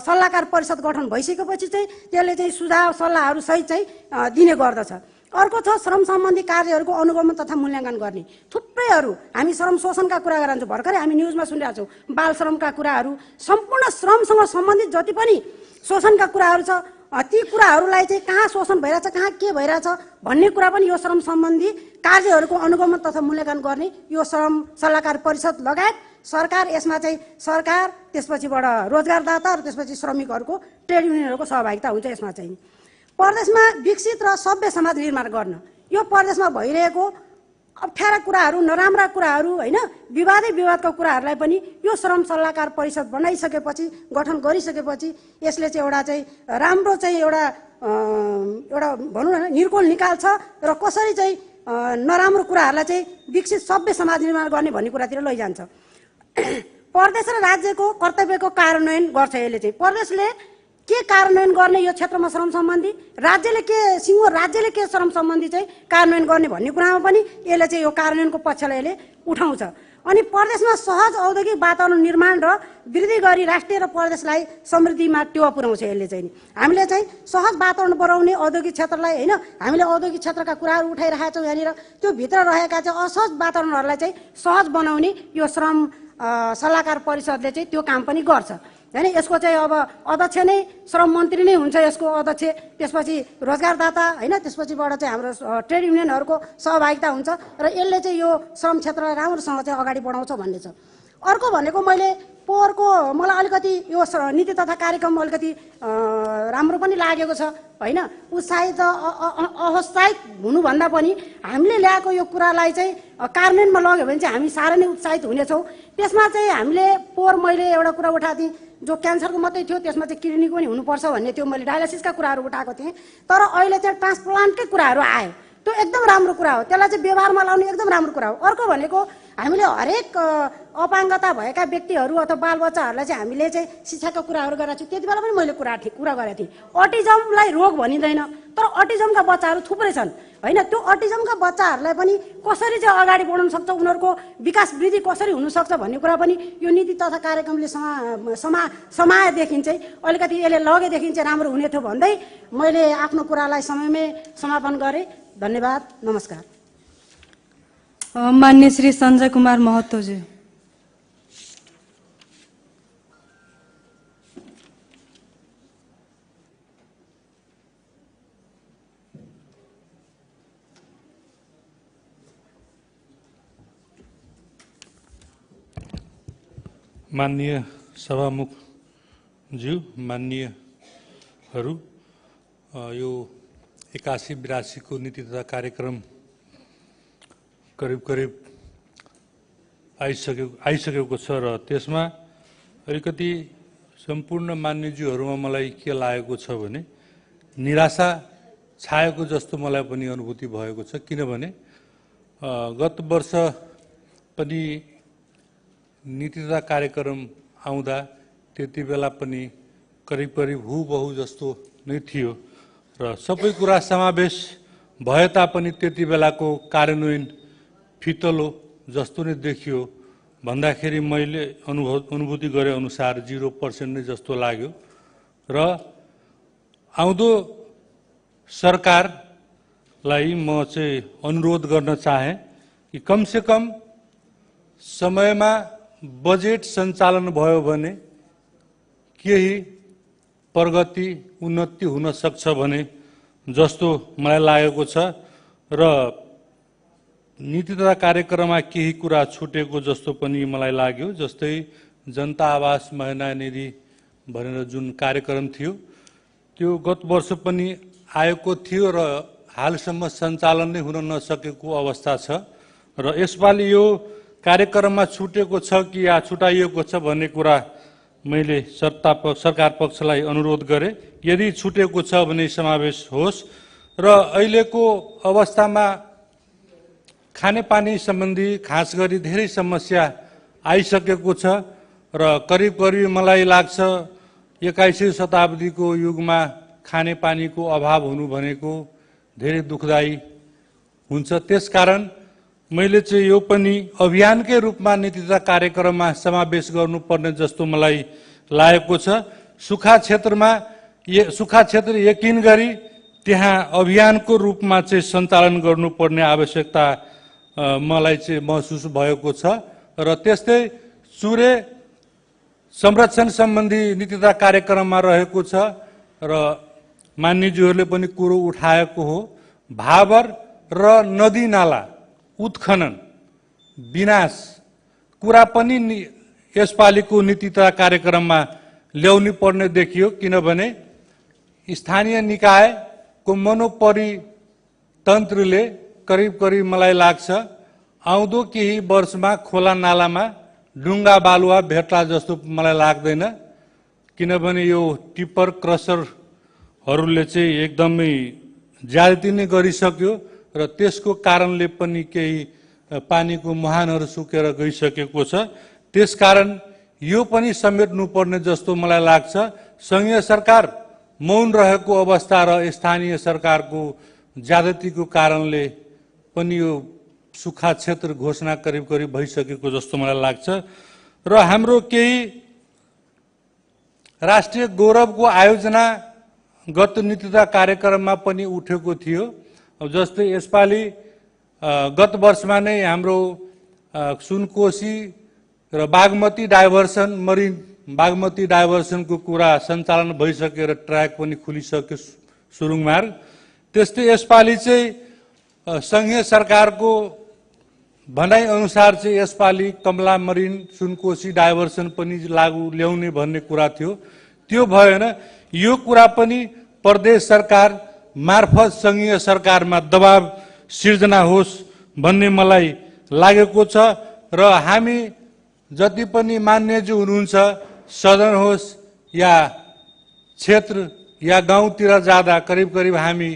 सल्लाहकार परिषद गठन भइसकेपछि चाहिँ त्यसले चाहिँ सुझाव सल्लाहहरू सहित चाहिँ दिने गर्दछ। अर्को छ श्रम सम्बन्धी कार्यहरूको अनुगमन तथा मूल्याङ्कन गर्ने। थुप्रैहरू हामी श्रम शोषणका कुरा गरिरहन्छौँ, भर्खरै हामी न्युजमा सुनिरहेको छौँ बाल श्रमका कुराहरू, सम्पूर्ण श्रमसँग सम्बन्धित जति पनि शोषणका कुराहरू छ ती कुराहरूलाई चाहिँ कहाँ शोषण भइरहेछ, कहाँ के भइरहेछ भन्ने कुरा पनि यो श्रम सम्बन्धी कार्यहरूको अनुगमन तथा मूल्याङ्कन गर्ने यो श्रम सल्लाहकार परिषद लगायत सरकार, यसमा चाहिँ सरकार त्यसपछिबाट रोजगारदाता र त्यसपछि श्रमिकहरूको ट्रेड युनियनहरूको सहभागिता हुन्छ। यसमा चाहिँ प्रदेशमा विकसित र सभ्य समाज निर्माण गर्न। यो प्रदेशमा भइरहेको अप्ठ्यारा कुराहरू, नराम्रा कुराहरू होइन, विवादका कुराहरूलाई पनि यो श्रम सल्लाहकार परिषद बनाइसकेपछि, गठन गरिसकेपछि यसले चाहिँ एउटा चाहिँ राम्रो चाहिँ एउटा भनौँ न निर्कोल निकाल्छ र कसरी चाहिँ नराम्रो कुराहरूलाई चाहिँ विकसित सभ्य समाज निर्माण गर्ने भन्ने कुरातिर लैजान्छ। प्रदेश र राज्यको कर्तव्यको कार्यान्वयन गर्छ यसले चाहिँ। प्रदेशले के कार्यान्वयन गर्ने यो क्षेत्रमा श्रम सम्बन्धी, राज्यले के श्रम सम्बन्धी चाहिँ कार्यान्वयन गर्ने भन्ने कुरामा पनि यसले चाहिँ यो कार्यान्वयनको पक्षलाई यसले उठाउँछ। अनि प्रदेशमा सहज औद्योगिक वातावरण निर्माण र वृद्धि गरी राष्ट्रिय र प्रदेशलाई समृद्धिमा टेवा पुर्याउँछ। यसले चाहिँ हामीले चाहिँ सहज वातावरण बनाउने औद्योगिक क्षेत्रलाई होइन, हामीले औद्योगिक क्षेत्रका कुराहरू उठाइरहेका छौँ यहाँनिर, त्यो भित्र रहेका चाहिँ असहज वातावरणहरूलाई चाहिँ सहज बनाउने यो श्रम सल्लाहकार परिषदले चाहिँ त्यो काम पनि गर्छ होइन। यसको चाहिँ अब अध्यक्ष नै श्रम मन्त्री नै हुन्छ यसको अध्यक्ष, त्यसपछि रोजगारदाता होइन, त्यसपछिबाट चाहिँ हाम्रो ट्रेड युनियनहरूको सहभागिता हुन्छ र यसले चाहिँ यो श्रम क्षेत्रलाई राम्रोसँग चाहिँ अगाडि बढाउँछ भन्ने छ। अर्को भनेको मैले पोहोरको मलाई अलिकति यो नीति तथा कार्यक्रम अलिकति राम्रो पनि लागेको छ होइन। उत्साहित अहत्साहित हुनुभन्दा पनि हामीले ल्याएको यो कुरालाई चाहिँ कार्यान्वयनमा लग्यो भने चाहिँ हामी साह्रै नै उत्साहित हुनेछौँ। त्यसमा चाहिँ हामीले पोहोर मैले एउटा कुरा उठाएको थिएँ, जो क्यान्सरको मात्रै थियो, त्यसमा चाहिँ किडनीको पनि हुनुपर्छ भन्ने थियो, मैले डायलासिसका कुराहरू उठाएको थिएँ। तर अहिले चाहिँ ट्रान्सप्लान्टकै कुराहरू आयो, त्यो एकदम राम्रो कुरा हो, त्यसलाई चाहिँ व्यवहारमा लाउने एकदम राम्रो कुरा हो। अर्को भनेको हामीले हरेक अपाङ्गता भएका व्यक्तिहरू अथवा बालबच्चाहरूलाई चाहिँ हामीले चाहिँ शिक्षाका कुराहरू गरेका छौँ। त्यति बेला पनि मैले कुरा गरेको थिएँ, अटिजमलाई रोग भनिँदैन, तर अटिजमका बच्चाहरू थुप्रै छन् होइन। त्यो अटिजमका बच्चाहरूलाई पनि कसरी चाहिँ अगाडि बढाउन सक्छ, उनीहरूको विकास वृद्धि कसरी हुनसक्छ भन्ने कुरा पनि यो नीति तथा कार्यक्रमले समाएदेखि चाहिँ अलिकति यसले लगेदेखि चाहिँ राम्रो हुने थियो भन्दै मैले आफ्नो कुरालाई समयमै समापन गरेँ। धन्यवाद, नमस्कार। मान्य श्री संजय कुमार महतोजी। माननीय सभामुख ज्यू, माननीयहरू, यो 81-82 को नीति तथा कार्यक्रम करिब आइसकेको छ र त्यसमा अलिकति सम्पूर्ण मान्यज्यूहरूमा मलाई के लागेको छ भने निराशा छाएको जस्तो मलाई पनि अनुभूति भएको छ। किनभने गत वर्ष पनि नीति तथा कार्यक्रम आउँदा त्यति बेला पनि करिब हुबहु जस्तो नै थियो र सबै कुरा समावेश भए तापनि त्यति बेलाको कार्यान्वयन फितलो जस्तो नै देखियो भन्दाखेरि मैले अनुभूति गरे अनुसार 0% नै जस्तो लाग्यो र आउँदो सरकारलाई म चाहिँ अनुरोध गर्न चाहे कि कम से कम समयमा बजेट सञ्चालन भयो भने केही प्रगति उन्नति हुन सक्छ भने जस्तो मलाई लागेको छ र नीति तथा कार्यक्रममा केही कुरा छुटेको जस्तो पनि मलाई लाग्यो। जस्तै जनता आवास महिना निधि भनेर जुन कार्यक्रम थियो त्यो गत वर्ष पनि आएको थियो र हालसम्म सञ्चालन नै हुन नसकेको अवस्था छ र यसपालि यो कार्यक्रममा छुटेको छ कि या छुटाइएको छ भन्ने कुरा मैले सरकार पक्षलाई अनुरोध गरे। यदि छुटेको छ भने समावेश होस् र अहिलेको अवस्थामा खानेपानी सम्बन्धी खास गरी धेरै समस्या आइसकेको छ र करिब मलाई लाग्छ 21औं शताब्दीको युगमा खानेपानीको अभाव हुनु भनेको धेरै दुखदायी हुन्छ। त्यसकारण मैले चाहिँ यो पनि अभियानकै रूपमा नीति तथा कार्यक्रममा समावेश गर्नुपर्ने जस्तो मलाई लागेको छ। सुखा क्षेत्र यकिन गरी त्यहाँ अभियानको रूपमा चाहिँ सञ्चालन गर्नुपर्ने आवश्यकता मलाई चाहिँ महसुस भएको छ र त्यस्तै चुरे संरक्षण सम्बन्धी नीति तथा कार्यक्रममा रहेको छ र मान्यज्यूहरूले पनि कुरो उठाएको हो। भाबर र नदी नाला उत्खनन विनाश कुरा पनि यसपालिको नीति तथा कार्यक्रममा ल्याउनु पर्ने देखियो। किनभने स्थानीय निकायको मनोपरि तन्त्रले करिब मलाई लाग्छ आउँदो केही वर्षमा खोला नालामा ढुङ्गा बालुवा भेट्ला जस्तो मलाई लाग्दैन। किनभने यो टिप्पर क्रसरहरूले चाहिँ एकदमै ज्यादती नै गरिसक्यो र त्यसको कारणले पनि केही पानीको मुहानहरू सुकेर गइसकेको छ। त्यसकारण यो पनि समेट्नुपर्ने जस्तो मलाई लाग्छ। संघीय सरकार मौन रहेको अवस्था र स्थानीय सरकारको ज्यादतीको कारणले पनि यो सुखा क्षेत्र घोषणा करिब भइसकेको जस्तो मलाई लाग्छ र हाम्रो केही राष्ट्रिय गौरवको आयोजना गत नीति तथा कार्यक्रममा पनि उठेको थियो। जस्तै यसपालि गत वर्षमा नै हाम्रो सुनकोशी र बागमती डाइभर्सन मरिन बागमती डाइभर्सनको कुरा सञ्चालन भइसकेर ट्र्याक पनि खुलिसक्यो सुरुङ मार्ग। त्यस्तै यसपालि चाहिँ संघीय सरकारको भनाइ अनुसार चाहिँ यसपालि कमला मरिन सुनकोशी डाइभर्सन पनि लागू ल्याउने भन्ने कुरा थियो। त्यो भएन। यो कुरा पनि प्रदेश सरकार मार्फत संघीय सरकारमा दबाव सिर्जना होस् भन्ने मलाई लागेको छ र हामी जति पनि मान्यज्यू हुनुहुन्छ सदन होस् या क्षेत्र या गाउँतिर जाँदा करिब करिब हामी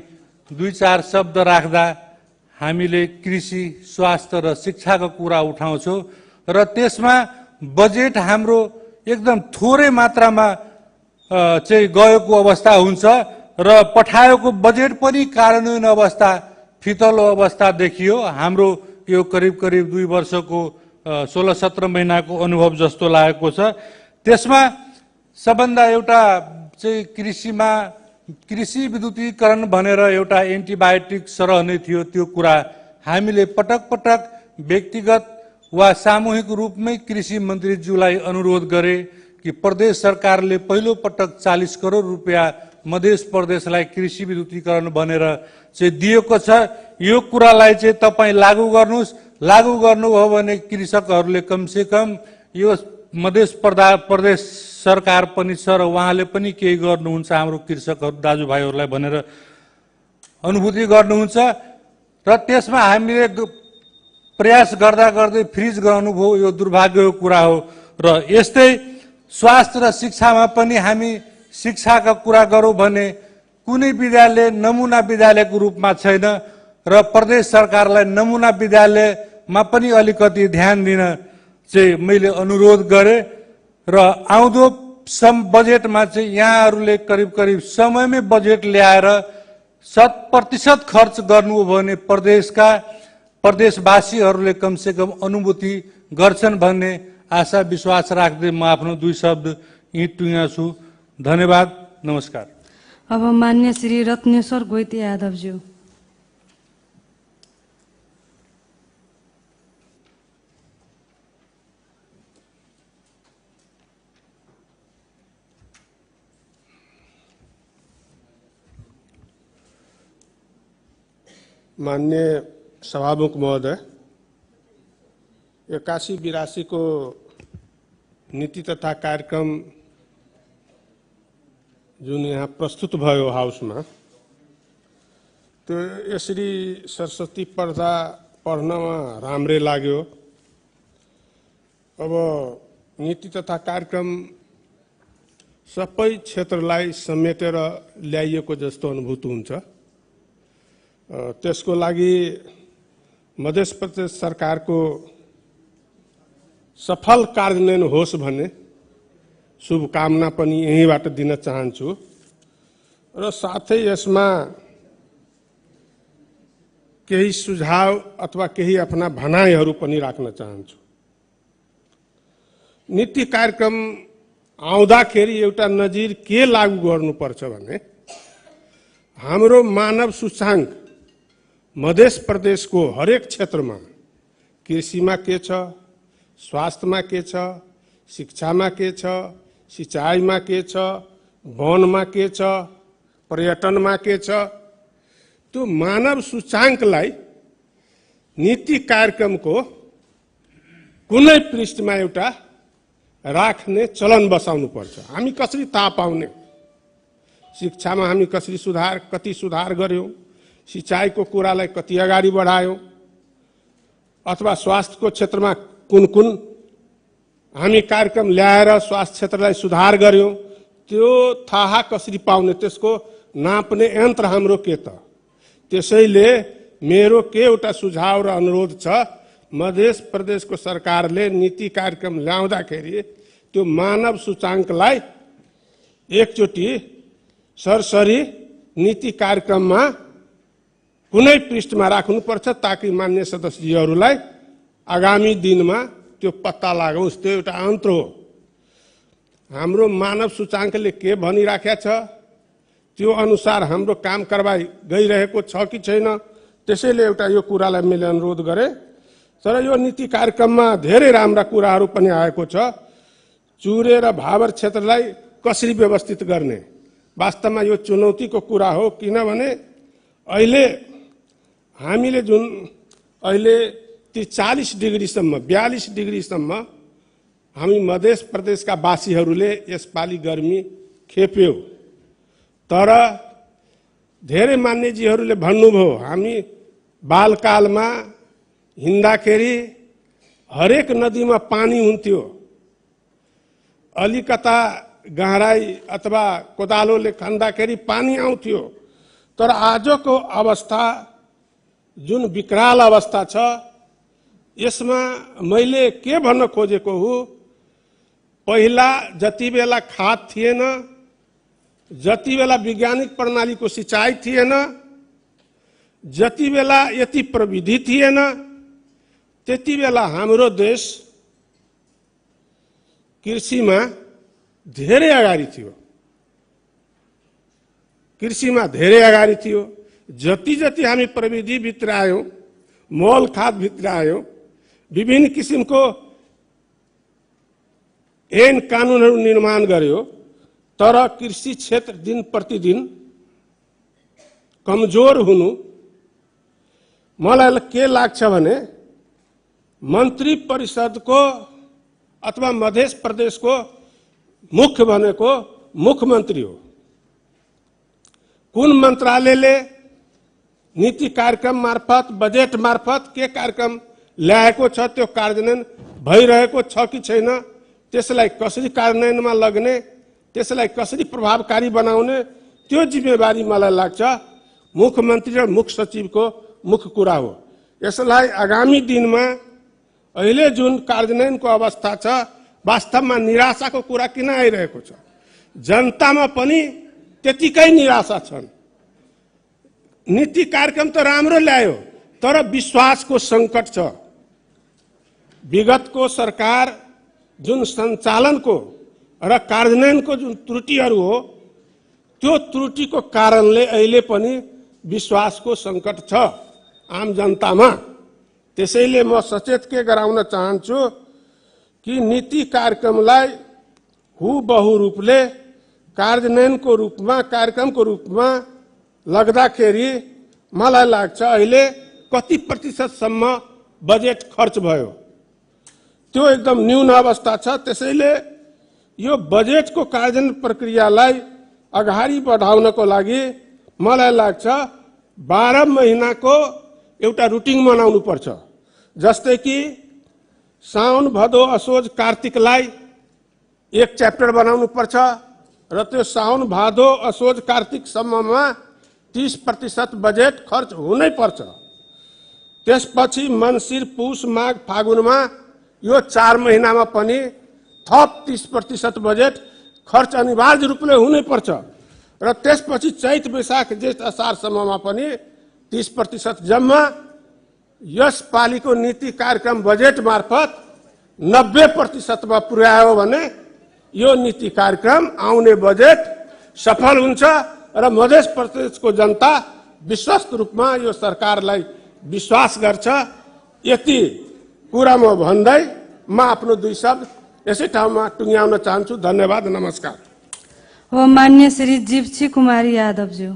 2-4 शब्द राख्दा हामीले कृषि, स्वास्थ्य र शिक्षाको कुरा उठाउँछौँ र त्यसमा बजेट हाम्रो एकदम थोरै मात्रामा चाहिँ गएको अवस्था हुन्छ र पठाएको बजेट पनि कार्यान्वयन अवस्था फितलो अवस्था देखियो। हाम्रो यो करिब करिब 2 वर्षको 16-17 महिनाको अनुभव जस्तो लागेको छ। त्यसमा सबभन्दा एउटा चाहिँ कृषि विद्युतीकरण भनेर एउटा एन्टिबायोटिक सरह नै थियो। त्यो कुरा हामीले पटक पटक व्यक्तिगत वा सामूहिक रूपमै कृषि मन्त्रीज्यूलाई अनुरोध गरे कि प्रदेश सरकारले पहिलो पटक 40 करोड रुपियाँ मध्य प्रदेशलाई कृषि विद्युतीकरण भनेर चाहिँ दिएको छ। यो कुरालाई चाहिँ तपाईँ लागू गर्नुहोस्। लागू गर्नुभयो भने कृषकहरूले कमसे कम यो मध्य प्रदेश सरकार पनि छ र उहाँले पनि केही गर्नुहुन्छ हाम्रो कृषकहरू दाजुभाइहरूलाई भनेर अनुभूति गर्नुहुन्छ र त्यसमा हामीले प्रयास गर्दा गर्दै फ्रिज गर्नुभयो। यो दुर्भाग्यको कुरा हो र यस्तै स्वास्थ्य र शिक्षामा पनि हामी शिक्षाका कुरा गरौँ भने कुनै विद्यालय नमुना विद्यालयको रूपमा छैन र प्रदेश सरकारलाई नमुना विद्यालयमा पनि अलिकति ध्यान दिन चाहिँ मैले अनुरोध गरेँ र आउँदो बजेटमा चाहिँ यहाँहरूले करिब करिब समयमै बजेट ल्याएर 100% खर्च गर्नु हो भने प्रदेशवासीहरूले कमसे कम अनुभूति गर्छन् भन्ने आशा विश्वास राख्दै म आफ्नो 2 शब्द यहीँ टुङ्ग्याउँछु। धन्यवाद, नमस्कार। अब मान्य श्री रत्नेश्वर गोइते यादवज्यू। माननीय सभामुख महोदय, 81-82 को नीति तथा कार्यक्रम जुन यहाँ प्रस्तुत भयो हाउसमा, त्यो यसरी सरस्वती पर्दा पढ्नमा राम्रै लाग्यो। अब नीति तथा कार्यक्रम सबै क्षेत्रलाई समेटेर ल्याइएको जस्तो अनुभूति हुन्छ। त्यसको लागि मध्य प्रदेश सरकारको सफल कार्यान्वयन होस् भन्ने शुभकामना पनि यहीँबाट दिन चाहन्छु र साथै यसमा केही सुझाव अथवा केही आफ्ना भनाइहरू पनि राख्न चाहन्छु। नीति कार्यक्रम आउँदाखेरि एउटा नजिर के लागू गर्नुपर्छ भने हाम्रो मानव सूचाङ्क मध्य प्रदेशको हरेक क्षेत्रमा कृषिमा के छ, स्वास्थ्यमा के छ, शिक्षामा के छ, सिंचाइमा के छ, वनमा के छ, पर्यटनमा के छ, त्यो मानव सूचाङ्कलाई नीति कार्यक्रमको कुनै पृष्ठमा एउटा राख्ने चलन बसाउनु पर्छ। हामी कसरी थाहा पाउने शिक्षामा हामी कसरी कति सुधार गर्यौं, सिंचाइको कुरालाई कति अगाडि बढायौं, अथवा स्वास्थ्यको क्षेत्रमा कुन कुन हामी कार्यक्रम ल्याएर स्वास्थ्य क्षेत्रलाई सुधार गर्यौं, त्यो थाहा कसरी पाउने, त्यसको नाप्ने यन्त्र हाम्रो के त। त्यसैले मेरो के एउटा सुझाव र अनुरोध छ, मध्य प्रदेशको सरकारले नीति कार्यक्रम ल्याउँदाखेरि त्यो मानव सूचाङ्कलाई एकचोटि सरसरी नीति कार्यक्रममा कुनै पृष्ठमा राख्नुपर्छ ताकि मान्य सदस्यहरूलाई आगामी दिनमा त्यो पत्ता लागोस्। त्यो एउटा अन्तर हो। हाम्रो मानव सूचाङ्कले के भनिराखेको छ, त्यो अनुसार हाम्रो काम कारबाही गइरहेको छ कि छैन, त्यसैले एउटा यो कुरालाई मैले अनुरोध गरेँ। तर यो नीति कार्यक्रममा धेरै राम्रा कुराहरू पनि आएको छ। चुरे र भावर क्षेत्रलाई कसरी व्यवस्थित गर्ने, वास्तवमा यो चुनौतीको कुरा हो, किनभने अहिले हामीले जुन अहिले ती 40 डिग्रीसम्म 42 डिग्रीसम्म हामी मध्य प्रदेशका वासीहरूले यसपालि गर्मी खेप्यौं। तर धेरै मान्यजीहरूले भन्नुभयो हामी बालकालमा हिँड्दाखेरि हरेक नदीमा पानी हुन्थ्यो, अलिकता गहराई अथवा कोदालोले खन्दाखेरि पानी आउँथ्यो। तर आजको अवस्था जुन विकराल अवस्था छ, यसमा मैले के भन्न खोजेको हो, पहिला जति बेला खाद थिएन, जति बेला वैज्ञानिक प्रणालीको सिंचाई थिएन, जति बेला यति प्रविधि थिएन, त्यति बेला हाम्रो देश कृषिमा धेरै अगाडि थियो। कृषिमा धेरै अगाडि थियो। जति जति हामी प्रविधि भित्र आयौं, मल खाद भित्र आयौं, विभिन्न किसिमको ऐन कानूनहरू निर्माण गर्यो, तर कृषि क्षेत्र दिन प्रतिदिन कमजोर हुनु मलाई के लाग्छ भने मन्त्री परिषदको अथवा मध्य प्रदेशको मुख्य भनेको मुख्यमन्त्री हो। कुन मन्त्रालयले नीति कार्यक्रम मार्फत बजेट मार्फत के कार्यक्रम ल्याएको छ, त्यो कार्यान्वयन भइरहेको छ कि छैन, त्यसलाई कसरी कार्यान्वयनमा लग्ने, त्यसलाई कसरी प्रभावकारी बनाउने, त्यो जिम्मेवारी मलाई लाग्छ मुख्यमन्त्री र मुख्य सचिवको मुख्य कुरा हो। यसलाई आगामी दिनमा अहिले जुन कार्यान्वयनको अवस्था छ, वास्तवमा निराशाको कुरा किन आइरहेको छ? जनतामा पनि त्यतिकै निराशा छन्। नीति कार्यक्रम त राम्रो ल्यायो, तर विश्वासको संकट छ। विगतको सरकार जुन सञ्चालनको र कार्यान्वयनको जुन त्रुटिहरू हो, त्यो त्रुटिको कारणले अहिले पनि विश्वासको संकट छ आम जनतामा। त्यसैले म सचेत के गराउन चाहन्छु कि नीति कार्यक्रमलाई हुबहु रूपले कार्यान्वयनको रूपमा, कार्यक्रमको रूपमा लग्दाखेरि मलाई लाग्छ अहिले कति प्रतिशतसम्म बजेट खर्च भयो, त्यो एकदम न्यून अवस्था छ। त्यसैले यो बजेटको कार्यान्वयन प्रक्रियालाई अगाडि बढाउनको लागि मलाई लाग्छ 12 महिनाको एउटा रुटिन बनाउनु पर्छ। जस्तै कि साउन भदौ असोज कार्तिकलाई एक च्याप्टर बनाउनु पर्छ र त्यो साउन भादो असोज कार्तिकसम्ममा 30% बजेट खर्च हुनै पर्छ। त्यसपछि मन्सिर पुष माघ फागुनमा यो 4 महिनामा पनि थप 30% बजेट खर्च अनिवार्य रूपले हुनै पर्छ र त्यसपछि चैत वैशाख जेठ असारसम्ममा पनि 30% जम्मा यस पालिको नीति कार्यक्रम बजेट मार्फत 90% मा पुर्यायो भने यो नीति कार्यक्रम आउने बजेट सफल हुन्छ र मध्य प्रदेशको जनता विश्वस्त रूपमा यो सरकारलाई विश्वास गर्छ। यति कुरा म भन्दै म आफ्नो 2 शब्द यसै ठाउँमा टुङ्ग्याउन चाहन्छु। धन्यवाद, नमस्कार। हो मान्य श्री जीप्सी कुमारी यादवज्यू।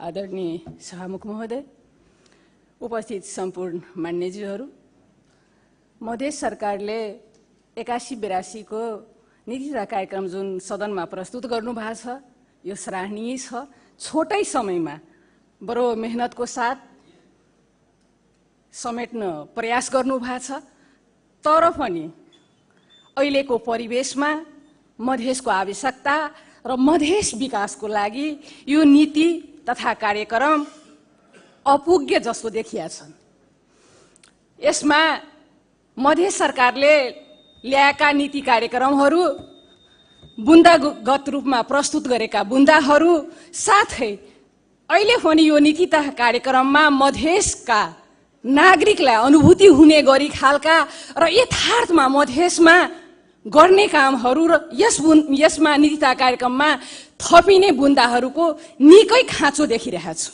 आदरणीय सभामुख महोदय, उपस्थित सम्पूर्ण मान्यज्यूहरू, मध्य सरकारले 81-82 को नीति तथा कार्यक्रम जुन सदनमा प्रस्तुत गर्नु भएको छ, यो सराहनीय छ। छोटै समयमा बडो मेहनतको साथ समेट्न प्रयास गर्नु भएको छ। तर पनि अहिलेको परिवेशमा मधेसको आवश्यकता र मधेस विकासको लागि यो नीति तथा कार्यक्रम अपुग्य जस्तो देखिया छन्। यसमा मध्य सरकारले ल्याएका नीति कार्यक्रमहरू, बुन्दागत रूपमा प्रस्तुत गरेका बुन्दाहरू, साथै अहिले पनि यो नीति तथा कार्यक्रममा मधेसका नागरिकलाई अनुभूति हुने गरी खालका र यथार्थमा मधेसमा गर्ने कामहरू र यसमा नीति तथा कार्यक्रममा थपिने बुन्दाहरूको निकै खाँचो देखिरहेको छु।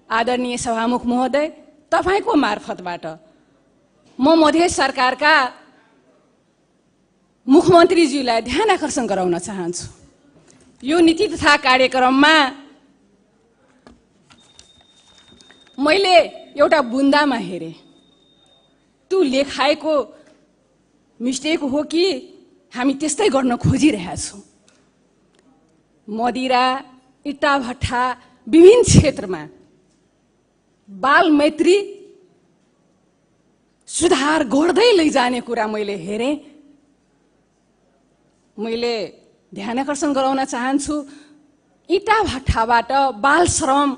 आदरणीय सभामुख महोदय, तपाईको मार्फतबाट म मधेस सरकारका मुख्यमन्त्रीज्यूलाई ध्यान आकर्षण गराउन चाहन्छु। यो नीति तथा कार्यक्रममा मैले एउटा बुन्दामा हेरेँ, त्यो लेखाएको मिस्टेक हो कि हामी त्यस्तै गर्न खोजिरहेका छौँ। मदिरा, इट्टा भट्टा विभिन्न क्षेत्रमा बाल मैत्री सुधार गर्दै लैजाने कुरा मैले हेरेँ। मैले ध्यान आकर्षण गराउन चाहन्छु, इटा भट्टाबाट बाल श्रम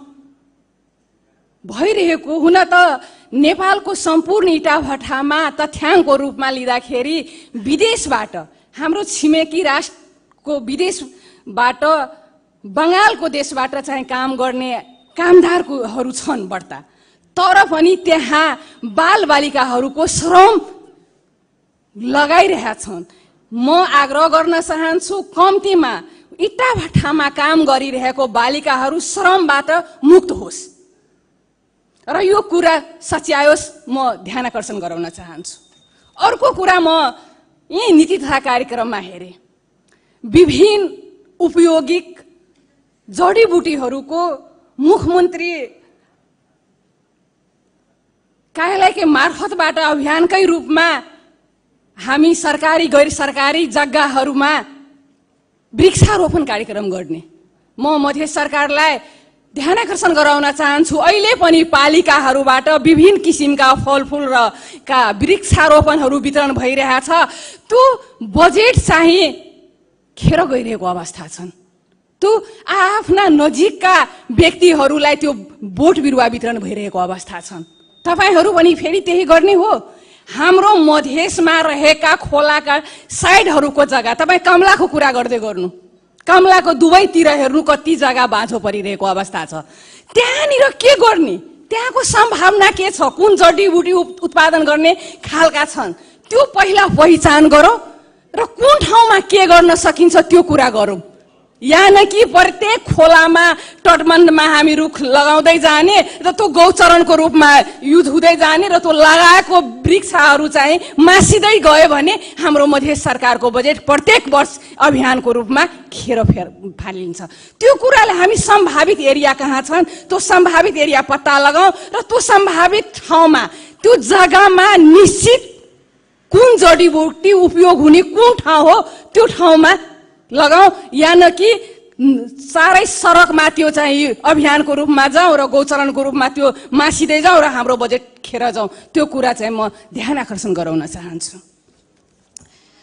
भइरहेको हुन त नेपालको सम्पूर्ण इटा भट्टामा तथ्याङ्कको रूपमा लिँदाखेरि विदेशबाट, हाम्रो छिमेकी राष्ट्रको विदेशबाट, बङ्गालको देशबाट चाहिँ काम गर्ने कामदारहरू छन् बढ्ता, तर पनि त्यहाँ बालबालिकाहरूको श्रम लगाइरहेका छन्। म आग्रह गर्न चाहन्छु, कम्तीमा इट्टा भट्टामा काम गरिरहेको बालिकाहरू श्रमबाट मुक्त होस् र यो कुरा सच्यायोस्, म ध्यान आकर्षण गराउन चाहन्छु। अर्को कुरा, म यही नीति तथा कार्यक्रममा हेरेँ, विभिन्न उपयोगिक जडीबुटीहरूको मुख्यमन्त्री कार्यालयकै मार्फतबाट अभियानकै रूपमा हामी सरकारी गैर सरकारी जग्गाहरूमा वृक्षारोपण कार्यक्रम गर्ने। म मधेस सरकारलाई ध्यान आकर्षण गराउन चाहन्छु, अहिले पनि पालिकाहरूबाट विभिन्न किसिमका फलफुल र का वृक्षारोपणहरू वितरण भइरहेको छ। त्यो बजेट चाहिँ खेर गइरहेको अवस्था छन्। त्यो आफ्ना नजिकका व्यक्तिहरूलाई त्यो बोट बिरुवा वितरण भइरहेको अवस्था छन्। तपाईहरू पनि फेरि त्यही गर्ने हो। हाम्रो मधेसमा रहेका खोलाका साइडहरूको जग्गा, तपाईँ कमलाको कुरा गर्दै गर्नु, कमलाको दुवैतिर हेर्नु कति जग्गा बाँझो परिरहेको अवस्था छ। त्यहाँनिर के गर्ने, त्यहाँको सम्भावना के छ, कुन जडीबुटी उत्पादन गर्ने खालका छन्, त्यो पहिला पहिचान गरौँ र कुन ठाउँमा के गर्न सकिन्छ त्यो कुरा गरौँ। यहाँ कि प्रत्येक खोलामा तटबन्धमा हामी रुख लगाउँदै जाने र त्यो गौचरणको रूपमा युज हुँदै जाने र त्यो लगाएको वृक्षहरू चाहिँ मासिँदै गयो भने हाम्रो मधेस सरकारको बजेट प्रत्येक वर्ष अभियानको रूपमा खेर फालिन्छ। त्यो कुराले हामी सम्भावित एरिया कहाँ छन् त्यो सम्भावित एरिया पत्ता लगाउँ र त्यो सम्भावित ठाउँमा त्यो जग्गामा निश्चित कुन जडीबुटी उपयोग हुने कुन ठाउँ हो त्यो ठाउँमा लगाउँ, या न कि सारै सडकमा त्यो चाहिँ अभियानको रूपमा जाउँ र गौचरणको रूपमा त्यो मासिँदै जाउँ र हाम्रो बजेट खेर जाउँ। त्यो कुरा चाहिँ म ध्यान आकर्षण गराउन चाहन्छु।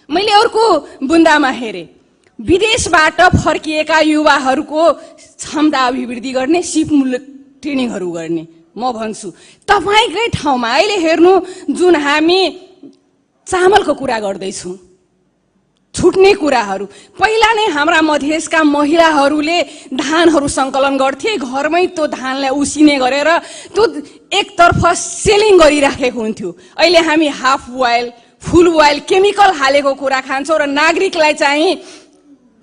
मैले अर्को बुन्दामा हेरेँ, विदेशबाट फर्किएका युवाहरूको क्षमता अभिवृद्धि गर्ने सिपमूलक ट्रेनिङहरू गर्ने। म भन्छु तपाईँकै ठाउँमा अहिले हेर्नु, जुन हामी चामलको कुरा गर्दैछौँ, छुट्ने कुराहरू, पहिला नै हाम्रा मधेसका महिलाहरूले धानहरू सङ्कलन गर्थे, घरमै त्यो धानलाई उसिने गरेर त्यो एकतर्फ सेलिङ गरिराखेको हुन्थ्यो। अहिले हामी हाफ बोइल, फुल बोइल, केमिकल हालेको कुरा खान्छौँ र नागरिकलाई चाहिँ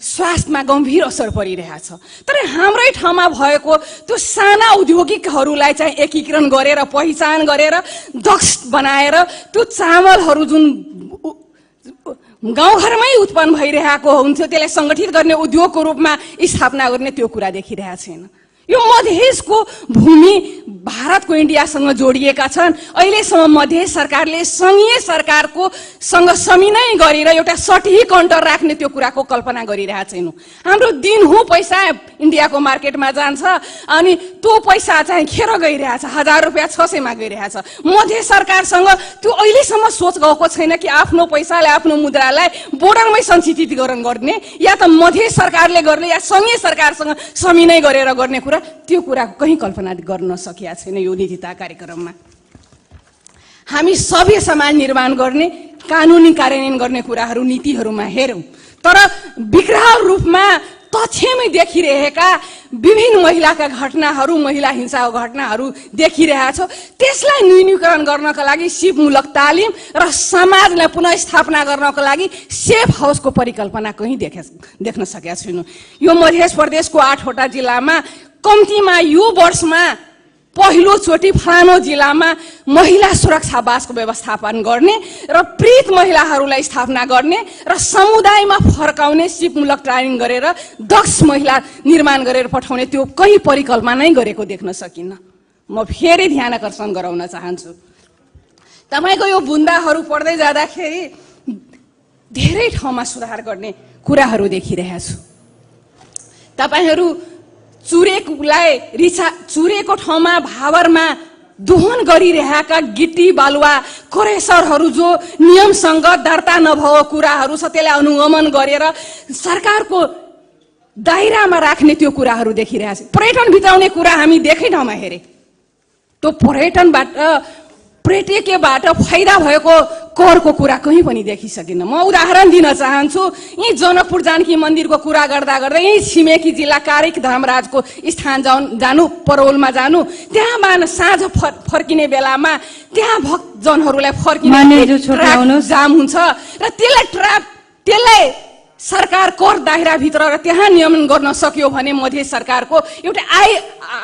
स्वास्थ्यमा गम्भीर असर परिरहेछ। तर हाम्रै ठाउँमा भएको त्यो साना औद्योगिकहरूलाई चाहिँ एकीकरण गरेर पहिचान गरेर दक्ष बनाएर त्यो चामलहरू जुन गाउँघरमै उत्पन्न भइरहेको हुन्थ्यो त्यसलाई सङ्गठित गर्ने उद्योगको रूपमा स्थापना गर्ने त्यो कुरा देखिरहेको छैन। यो मधेसको भूमि भारतको इन्डियासँग जोडिएका छन्। अहिलेसम्म मधेस सरकारले सङ्घीय सरकारको सँग समिनै गरेर एउटा सटिक कन्टर राख्ने त्यो कुराको कल्पना गरिरहेको छैनौँ। हाम्रो दिनहुँ पैसा इन्डियाको मार्केटमा जान्छ अनि त्यो पैसा चाहिँ खेर गइरहेछ, 1000 रुपियाँ 600मा गइरहेछ। मधेस सरकारसँग त्यो अहिलेसम्म सोच गएको छैन कि आफ्नो पैसाले आफ्नो मुद्रालाई बोर्डरमै सञ्चितीकरण गर्ने, या त मधेस सरकारले गर्ने या सङ्घीय सरकारसँग समिनै गरेर गर्ने कुरा, त्यो कुराको कहीँ कल्पना गर्न सकिया छैन यो नीति तथा कार्यक्रममा। हामी सभ्य समाज निर्माण गर्ने, कानुनी कार्यान्वयन गर्ने कुराहरू नीतिहरूमा हेरौँ, तर विकराल रूपमा तथ्यमै देखिरहेका विभिन्न महिलाका घटनाहरू, महिला हिंसाको घटनाहरू देखिरहेका छौँ। त्यसलाई न्यूनीकरण गर्नका लागि सिपमूलक तालिम र समाजलाई पुनर्स्थापना गर्नको लागि सेफ हाउसको परिकल्पना कहीँ देख्न सकेका छैनौँ। यो मध्य प्रदेशको 8वटा जिल्लामा कम्तीमा यो वर्षमा पहिलोचोटि फलानो जिल्लामा महिला सुरक्षावासको व्यवस्थापन गर्ने र पीडित महिलाहरूलाई स्थापना गर्ने र समुदायमा फर्काउने सिपमूलक ट्रेनिङ गरेर दक्ष महिला निर्माण गरेर पठाउने त्यो कहीँ परिकल्पना नै गरेको देख्न सकिन्न। म फेरि ध्यान आकर्षण गराउन चाहन्छु। तपाईँको यो बुन्दाहरू पढ्दै जाँदाखेरि धेरै ठाउँमा सुधार गर्ने कुराहरू देखिरहेका छु। तपाईँहरू चुरेको ठाउँमा भावरमा दोहन गरिरहेका गिटी बालुवा क्रेसरहरू जो नियमसँग दर्ता नभएको कुराहरू छ त्यसलाई अनुगमन गरेर सरकारको दायरामा राख्ने त्यो कुराहरू देखिरहेको छ। पर्यटन भित्राउने कुरा हामी देखै ठाउँमा हेरे त्यो पर्यटकबाट फाइदा भएको करको कुरा कहीँ पनि देखिसकिन्न। म उदाहरण दिन चाहन्छु। यहीँ जनकपुर जानकी मन्दिरको कुरा गर्दा यहीँ छिमेकी जिल्ला कारिक धर्मराजको स्थान जानु, परोलमा जानु, त्यहाँबाट साँझ फर्किने बेलामा त्यहाँ भक्तजनहरूलाई फर्किने जाम हुन्छ र त्यसलाई सरकार कर दायराभित्र र त्यहाँ नियमन गर्न सक्यो भने मध्य सरकारको एउटा आय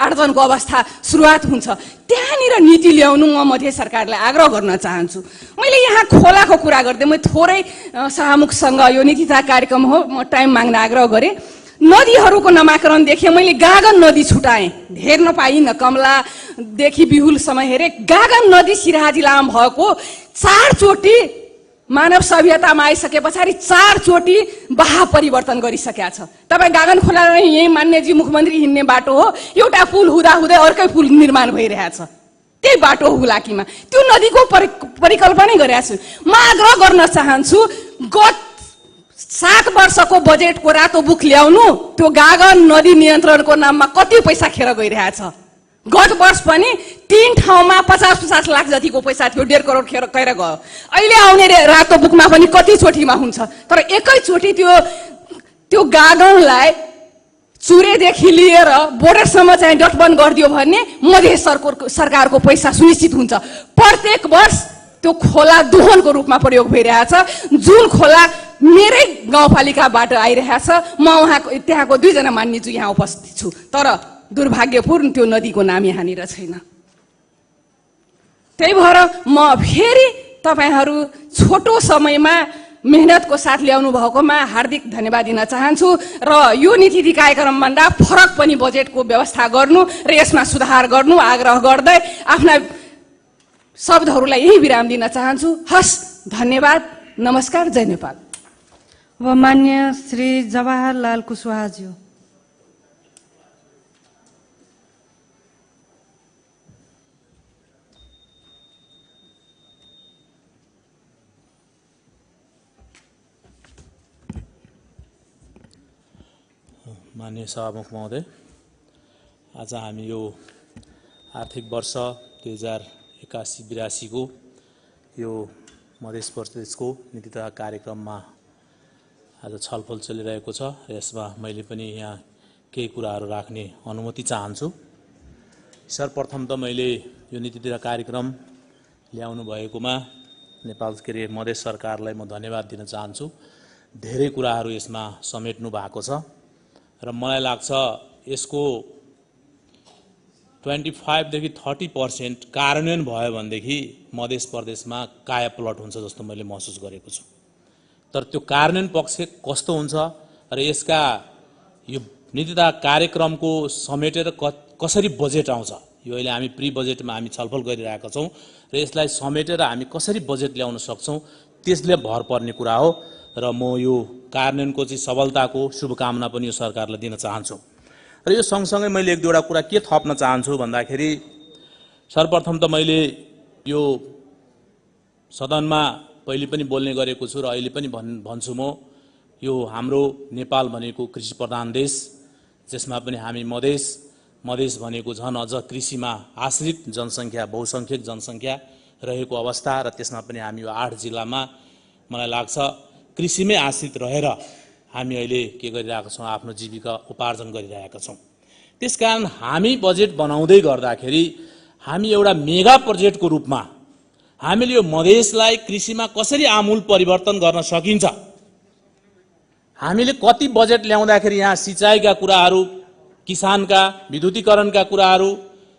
आर्जनको अवस्था सुरुवात हुन्छ। त्यहाँनिर नीति ल्याउनु म मध्य सरकारलाई आग्रह गर्न चाहन्छु। मैले यहाँ खोलाको कुरा गर्दै म थोरै शाहमुखसँग यो नीतिता कार्यक्रम हो, म टाइम माग्न आग्रह गरेँ। नदीहरूको नामाकरण देखेँ मैले, गागन नदी छुटाएँ, हेर्न पाइनँ। कमलादेखि बिहुलसम्म हेरेँ। गागन नदी सिराहा जिल्लामा भएको 4 चोटि मानव सभ्यतामा आइसके पछाडि 4 चोटि बहाव परिवर्तन गरिसकेका छ। तपाईँ गागन खोला यही मान्यजी मुख्यमन्त्री हिँड्ने बाटो हो, एउटा पुल हुँदाहुँदै अर्कै पुल निर्माण भइरहेछ। त्यही बाटो हुलाकीमा त्यो नदीको परिकल्पना गरेका छु। म आग्रह गर्न चाहन्छु, गत 7 वर्षको बजेटको रातो बुक ल्याउनु। त्यो गागन नदी नियन्त्रणको नाममा कति पैसा खेर गइरहेछ। गत वर्ष पनि 3 ठाउँमा 50-50 लाख जतिको पैसा थियो, 1.5 करोड खेर गयो। अहिले आउने रातो बुकमा पनि कति चोटिमा हुन्छ, तर एकैचोटि त्यो गागनलाई चुरेदेखि लिएर बोर्डरसम्म चाहिँ डटबन्द गरिदियो भने मध्य सरकारको पैसा सुनिश्चित हुन्छ। प्रत्येक वर्ष त्यो खोला दोहनको रूपमा प्रयोग भइरहेछ। जुन खोला मेरै गाउँपालिकाबाट आइरहेछ, म त्यहाँको 2 जना मान्यज्यू यहाँ उपस्थित छु, तर दुर्भाग्यपूर्ण त्यो नदीको नाम यहाँनिर छैन। त्यही भएर म फेरि तपाईँहरू छोटो समयमा मेहनतको साथ ल्याउनु भएकोमा हार्दिक धन्यवाद दिन चाहन्छु र यो नीति कार्यक्रमभन्दा फरक पनि बजेटको व्यवस्था गर्नु र यसमा सुधार गर्नु आग्रह गर्दै आफ्ना शब्दहरूलाई यही विराम दिन चाहन्छु। हस्, धन्यवाद, नमस्कार, जय नेपाल। अब मान्य श्री जवाहरलाल कुशवाहाज्यू। माननीय सभामुख महोदय, आज हामी यो आर्थिक वर्ष 2081-82 को यो मध्य प्रदेशको नीति तथा कार्यक्रममा आज छलफल चलिरहेको छ। यसमा मैले पनि यहाँ केही कुराहरू राख्ने अनुमति चाहन्छु। सर्वप्रथम त मैले यो नीति तथा कार्यक्रम ल्याउनु भएकोमा नेपाल मध्य सरकारलाई म धन्यवाद दिन चाहन्छु। धेरै कुराहरू यसमा समेट्नु भएको छ र मलाई लाग्छ यसको 25 देखि 30% कार्यान्वयन भयो भनेदेखि मध्य प्रदेशमा कायापलट हुन्छ जस्तो मैले महसुस गरेको छु। तर त्यो कार्यान्वयन पक्ष कस्तो हुन्छ र यसका यो नीति तथा कार्यक्रमको समेटेर कसरी बजेट आउँछ, यो अहिले हामी प्री बजेटमा हामी छलफल गरिरहेका छौँ र यसलाई समेटेर हामी कसरी बजेट ल्याउन सक्छौँ त्यसले भर पर्ने कुरा हो र म यो कार्यान्वयनको चाहिँ सफलताको शुभकामना पनि यो सरकारलाई दिन चाहन्छु। र यो सँगसँगै मैले 1-2वटा कुरा के थप्न चाहन्छु भन्दाखेरि, सर्वप्रथम त मैले यो सदनमा पहिले पनि बोल्ने गरेको छु र अहिले पनि भन्छु, म यो हाम्रो नेपाल भनेको कृषि प्रधान देश, जसमा पनि हामी मधेस भनेको झन् अझ कृषिमा आश्रित जनसङ्ख्या, बहुसङ्ख्यक जनसङ्ख्या रहेको अवस्था र त्यसमा पनि हामी यो 8 जिल्लामा मलाई लाग्छ कृषिमै आश्रित रहेर हामी अहिले के गरिरहेका छौँ, आफ्नो जीविका उपार्जन गरिरहेका छौँ। त्यसकारण हामी बजेट बनाउँदै गर्दाखेरि हामी एउटा मेगा प्रोजेक्टको रूपमा हामीले यो मधेसलाई कृषिमा कसरी आमूल परिवर्तन गर्न सकिन्छ, हामीले कति बजेट ल्याउँदाखेरि यहाँ सिँचाइका कुराहरू, किसानका विद्युतीकरणका कुराहरू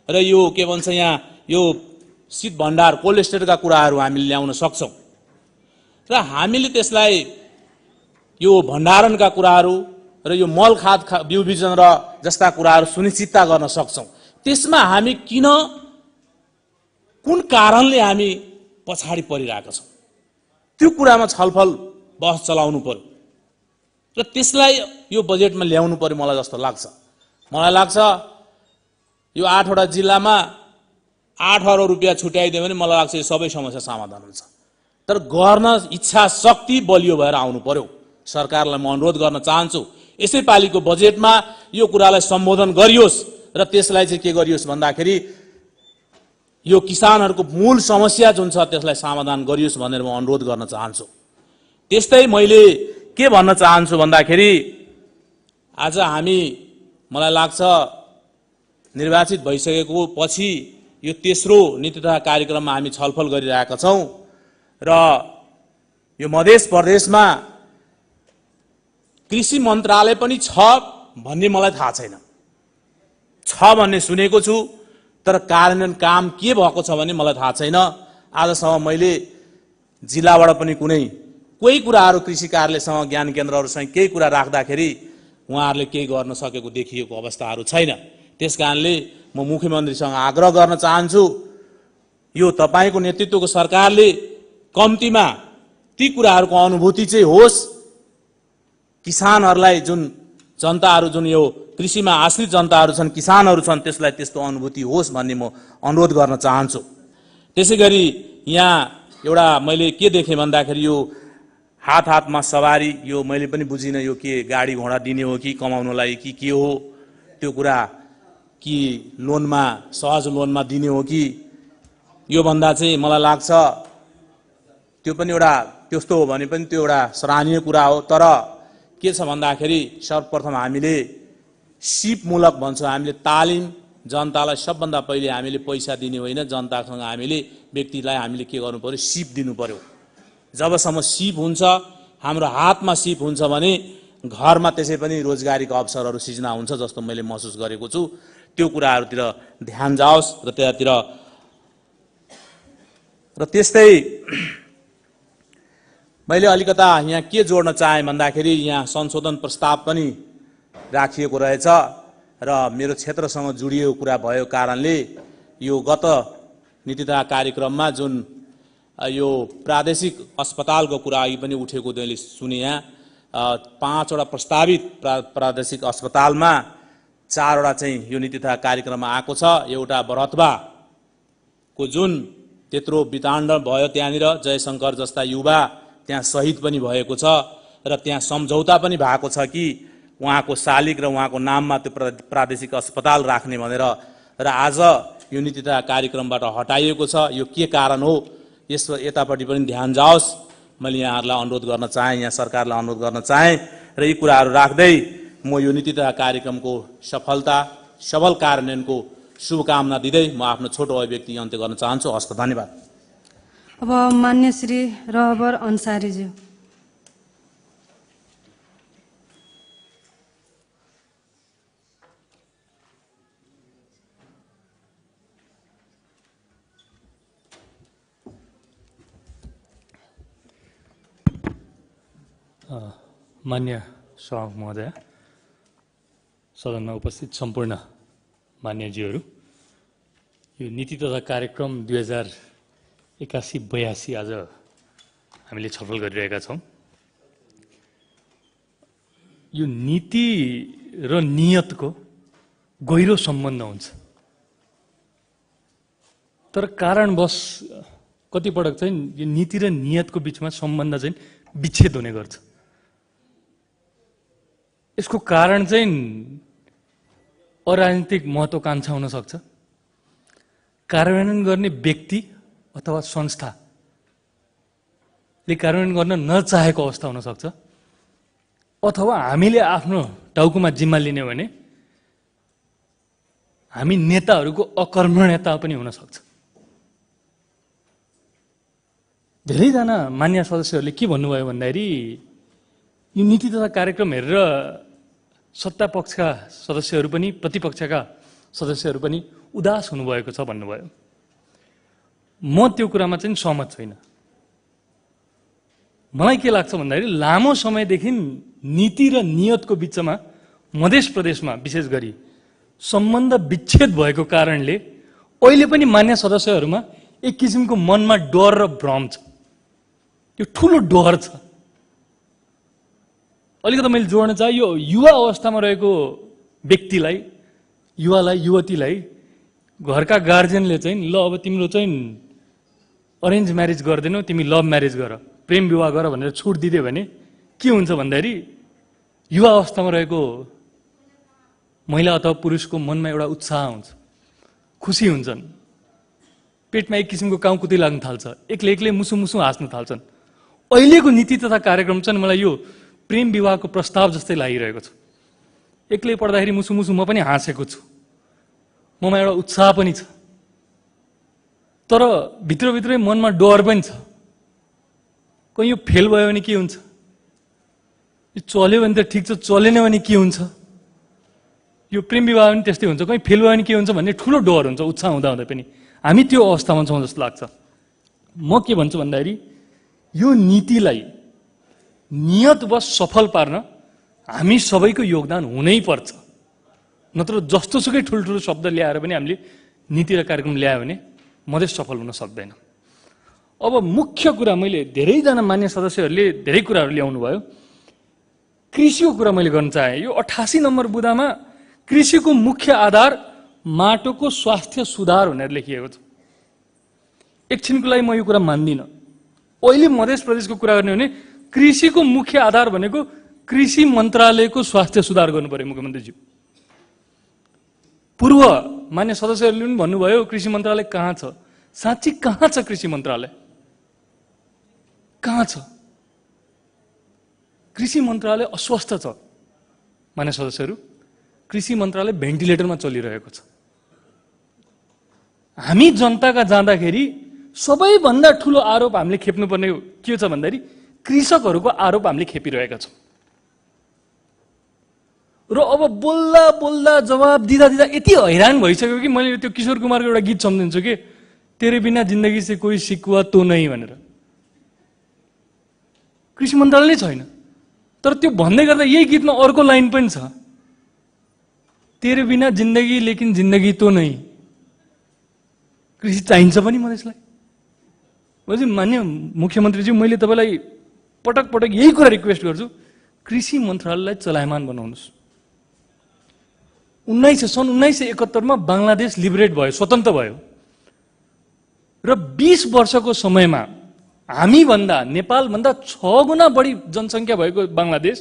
र यो के भन्छ यहाँ यो शीत भण्डार कोल्ड स्टोरेजका कुराहरू हामीले ल्याउन सक्छौँ र हामीले त्यसलाई यो भण्डारणका कुराहरू र यो मल खाद बिउ बिजन र जस्ता कुराहरू सुनिश्चितता गर्न सक्छौँ। त्यसमा हामी कुन कारणले हामी पछाडि परिरहेका छौँ त्यो कुरामा छलफल बहस चलाउनु पर्यो र त्यसलाई यो बजेटमा ल्याउनु पर्यो मलाई जस्तो लाग्छ। मलाई लाग्छ यो 8वटा जिल्लामा 8 अरब रुपियाँ छुट्याइदियो भने मलाई लाग्छ यो सबै समस्या समाधान हुन्छ। तर गर्न इच्छा शक्ति बलियो भएर आउनु पर्यो। सरकारलाई म अनुरोध गर्न चाहन्छु यसैपालिको बजेटमा यो कुरालाई सम्बोधन गरियोस् र त्यसलाई चाहिँ के गरियोस् भन्दाखेरि यो किसानहरूको मूल समस्या जुन छ त्यसलाई समाधान गरियोस् भनेर म अनुरोध गर्न चाहन्छु। त्यस्तै मैले के भन्न चाहन्छु भन्दाखेरि आज हामी मलाई लाग्छ निर्वाचित भइसकेको पछि यो तेस्रो नीति तथा कार्यक्रममा हामी छलफल गरिरहेका छौँ र यो मधेस प्रदेशमा कृषि मन्त्रालय पनि छ भन्ने मलाई थाहा छैन। छ भन्ने सुनेको छु तर कार्यान्वयन काम के भएको छ भन्ने मलाई थाहा छैन। आजसम्म मैले जिल्लाबाट पनि कोही कुराहरू कृषि कार्यालयसँग ज्ञान केन्द्रहरूसँग केही कुरा राख्दाखेरि उहाँहरूले केही गर्न सकेको देखिएको अवस्थाहरू छैन। त्यसकारणले म मुख्यमन्त्रीसँग आग्रह गर्न चाहन्छु यो तपाईको नेतृत्वको सरकारले कम्तीमा ती कुराहरूको अनुभूति चाहिँ होस्, किसानहरूलाई जुन जनताहरू जुन यो कृषिमा आश्रित जनताहरू छन् किसानहरू छन् त्यसलाई त्यस्तो अनुभूति होस् भन्ने म अनुरोध गर्न चाहन्छु। त्यसैगरी यहाँ एउटा मैले के देखेँ भन्दाखेरि यो हातमा सवारी यो मैले पनि बुझिनँ यो के गाडी घोडा दिने हो कि कमाउनलाई कि के हो त्यो कुरा कि लोनमा सहज लोनमा दिने हो कि यो भन्दा चाहिँ मलाई लाग्छ त्यो पनि एउटा त्यस्तो हो भने पनि त्यो एउटा सराहनीय कुरा हो। तर के छ भन्दाखेरि सर्वप्रथम हामीले सिपमूलक भन्छौँ हामीले तालिम जनतालाई सबभन्दा पहिले हामीले पैसा दिने होइन जनतासँग हामीले व्यक्तिलाई हामीले के गर्नु पर्यो सिप दिनु पर्यो। जबसम्म सिप हुन्छ हाम्रो हातमा सिप हुन्छ भने घरमा त्यसै पनि रोजगारीको अवसरहरू सिर्जना हुन्छ जस्तो मैले महसुस गरेको छु। त्यो कुराहरूतिर ध्यान जाओस् र त्यतातिर र त्यस्तै मैले अलिकता यहाँ के जोड्न चाहेँ भन्दाखेरि यहाँ संशोधन प्रस्ताव पनि राखिएको रहेछ र मेरो क्षेत्रसँग जोडिएको कुरा भएको कारणले यो गत नीति तथा कार्यक्रममा जुन यो प्रादेशिक अस्पतालको कुरा अघि पनि उठेको मैले सुने। यहाँ 5वटा प्रस्तावित प्रादेशिक अस्पतालमा 4वटा चाहिँ यो नीति तथा कार्यक्रममा आएको छ। एउटा बरहतबाको जुन त्यत्रो विताण्ड भयो त्यहाँनिर जयशङ्कर जस्ता युवा त्यहाँ शहीद पनि भएको छ र त्यहाँ सम्झौता पनि भएको छ कि उहाँको शालिग र उहाँको नाममा त्यो प्रादेशिक अस्पताल राख्ने भनेर र आज यो नीति तथा कार्यक्रमबाट हटाइएको छ। यो के कारण हो यसो यतापट्टि पनि ध्यान जाओस् मैले यहाँहरूलाई अनुरोध गर्न चाहेँ, यहाँ सरकारलाई अनुरोध गर्न चाहेँ र यी कुराहरू राख्दै म यो नीति तथा कार्यक्रमको सफलता सबल कार्यान्वयनको शुभकामना दिँदै म आफ्नो छोटो अभिव्यक्ति अन्त्य गर्न चाहन्छु। हस्त धन्यवाद। अब मान्य श्री रहबर अन्सारीज्यू। मान्य सभामुख महोदय, सदनमा उपस्थित सम्पूर्ण मान्यज्यूहरू, यो नीति तथा कार्यक्रम 2081-82 आज हामीले छलफल गरिरहेका छौँ। यो नीति र नियतको गहिरो सम्बन्ध हुन्छ तर कारणवश कतिपटक चाहिँ यो नीति र नियतको बिचमा सम्बन्ध चाहिँ विच्छेद हुने गर्छ। यसको कारण चाहिँ अराजनीतिक महत्त्वाकांक्षा हुन सक्छ, कार्यान्वयन गर्ने व्यक्ति अथवा संस्थाले कार्यान्वयन गर्न नचाहेको अवस्था हुन सक्छ, अथवा हामीले आफ्नो टाउकोमा जिम्मा लिने भने हामी नेताहरूको अकर्मण्यता पनि हुन सक्छ। धेरैजना मान्य सदस्यहरूले के भन्नुभयो भन्दाखेरि यो नीति तथा कार्यक्रम हेरेर सत्ता पक्षका सदस्यहरू पनि प्रतिपक्षका सदस्यहरू पनि उदास हुनुभएको छ भन्नुभयो। म त्यो कुरामा चाहिँ सहमत छैन। मलाई के लाग्छ भन्दाखेरि लामो समयदेखि नीति र नियतको बिचमा मध्य प्रदेशमा विशेष गरी सम्बन्ध विच्छेद भएको कारणले अहिले पनि मान्य सदस्यहरूमा एक किसिमको मनमा डर र भ्रम छ। यो ठुलो डर छ। अलिकति मैले जोड्न चाहे यो युवा अवस्थामा रहेको व्यक्तिलाई, युवालाई, युवतीलाई घरका गार्जियनले चाहिँ ल अब तिम्रो चाहिँ अरेन्ज म्यारेज गर्दैनौ, तिमी लभ म्यारेज गर, प्रेम विवाह गर भनेर छुट दिदियो भने के हुन्छ भन्दाखेरि युवा अवस्थामा रहेको महिला अथवा पुरुषको मनमा एउटा उत्साह हुन्छ, खुसी हुन्छन्, पेटमा एक किसिमको काउकुती लाग्न थाल्छ, एक्लै एक्लै मुसु मुसु हाँस्न थाल्छन्। अहिलेको नीति तथा कार्यक्रम चाहिँ मलाई यो प्रेम विवाहको प्रस्ताव जस्तै लागिरहेको छ। एक्लै पढ्दाखेरि मुसु मुसु म पनि हाँसेको छु, ममा एउटा उत्साह पनि छ, तर भित्रभित्रै मनमा डर पनि छ। कहीँ यो फेल भयो भने के हुन्छ, यो चल्यो भने त ठिक छ, चलेन भने के हुन्छ, यो प्रेम विवाह पनि त्यस्तै हुन्छ, कहीँ फेल भयो भने के हुन्छ भन्ने ठुलो डर हुन्छ उत्साह हुँदा पनि। हामी त्यो अवस्थामा छौँ जस्तो लाग्छ। म के भन्छु भन्दाखेरि यो नीतिलाई नियतवश सफल पार्न हामी सबैको योगदान हुनै पर्छ। नत्र जस्तोसुकै ठुल्ठुलो शब्द ल्याएर पनि हामीले नीति र कार्यक्रम ल्यायो भने मधेस सफल हुन सक्दैन। अब मुख्य कुरा, मैले धेरैजना मान्य सदस्यहरूले धेरै कुराहरू ल्याउनु भयो। कृषिको कुरा मैले गर्न चाहे। यो 88 नम्बर बुँदामा कृषिको मुख्य आधार माटोको स्वास्थ्य सुधार भनेर लेखिएको छ। एकछिनको लागि म यो कुरा मान्दिनँ। अहिले मध्य प्रदेशको कुरा गर्ने भने कृषिको मुख्य आधार भनेको कृषि मन्त्रालयको स्वास्थ्य सुधार गर्नु पर्यो। मुख्यमन्त्रीज्यू, पूर्व मान्य सदस्यहरूले पनि भन्नुभयो कृषि मन्त्रालय कहाँ छ। साँच्ची कहाँ छ कृषि मन्त्रालय? कहाँ छ? कृषि मन्त्रालय अस्वस्थ छ। मान्य सदस्यहरू, कृषि मन्त्रालय भेन्टिलेटरमा चलिरहेको छ। हामी जनताका जाँदाखेरि सबैभन्दा ठुलो आरोप हामीले खेप्नुपर्ने के छ भन्दाखेरि कृषकहरूको आरोप हामीले खेपिरहेका छौँ। र अब बोल्दा बोल्दा जवाब दिँदा दिँदा यति हैरान भइसक्यो कि मैले त्यो किशोर कुमारको एउटा गीत सम्झिन्छु कि तेरे बिना जिन्दगी से कोही सिकुवा तो नै भनेर। कृषि मन्त्रालय छैन, तर त्यो भन्दै गर्दा यही गीतमा अर्को लाइन पनि छ, तेरे बिना जिन्दगी लेकिन जिन्दगी तो नै। कृषि चाहिन्छ पनि मधेसलाई। मान्य मुख्यमन्त्रीज्यू, मैले तपाईँलाई पटक पटक यही कुरा रिक्वेस्ट गर्छु, कृषि मन्त्रालयलाई चलायमान बनाउनुहोस्। सन् 1971 बङ्गलादेश लिबरेट भयो, स्वतन्त्र भयो र 20 वर्षको समयमा हामीभन्दा, नेपालभन्दा 6 गुणा बढी जनसङ्ख्या भएको बङ्गलादेश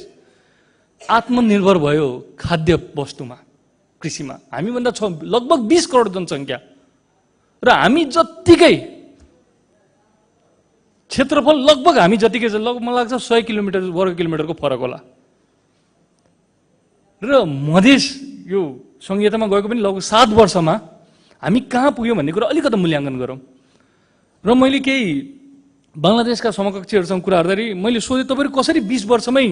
आत्मनिर्भर भयो खाद्य वस्तुमा, कृषिमा। हामीभन्दा लगभग 20 करोड जनसङ्ख्या र हामी जत्तिकै क्षेत्रफल लगभग हामी जतिकै छ, लगभग मलाई लाग्छ 100 किलोमिटर वर्ग किलोमिटरको फरक होला। र मधेस यो संहितामा गएको पनि लगभग 7 वर्षमा हामी कहाँ पुग्यौँ भन्ने कुरा अलिकति मूल्याङ्कन गरौँ। र मैले केही बङ्गलादेशका समकक्षीहरूसँग कुरा गर्दाखेरि मैले सोधेँ तपाईँहरू कसरी 20 वर्षमै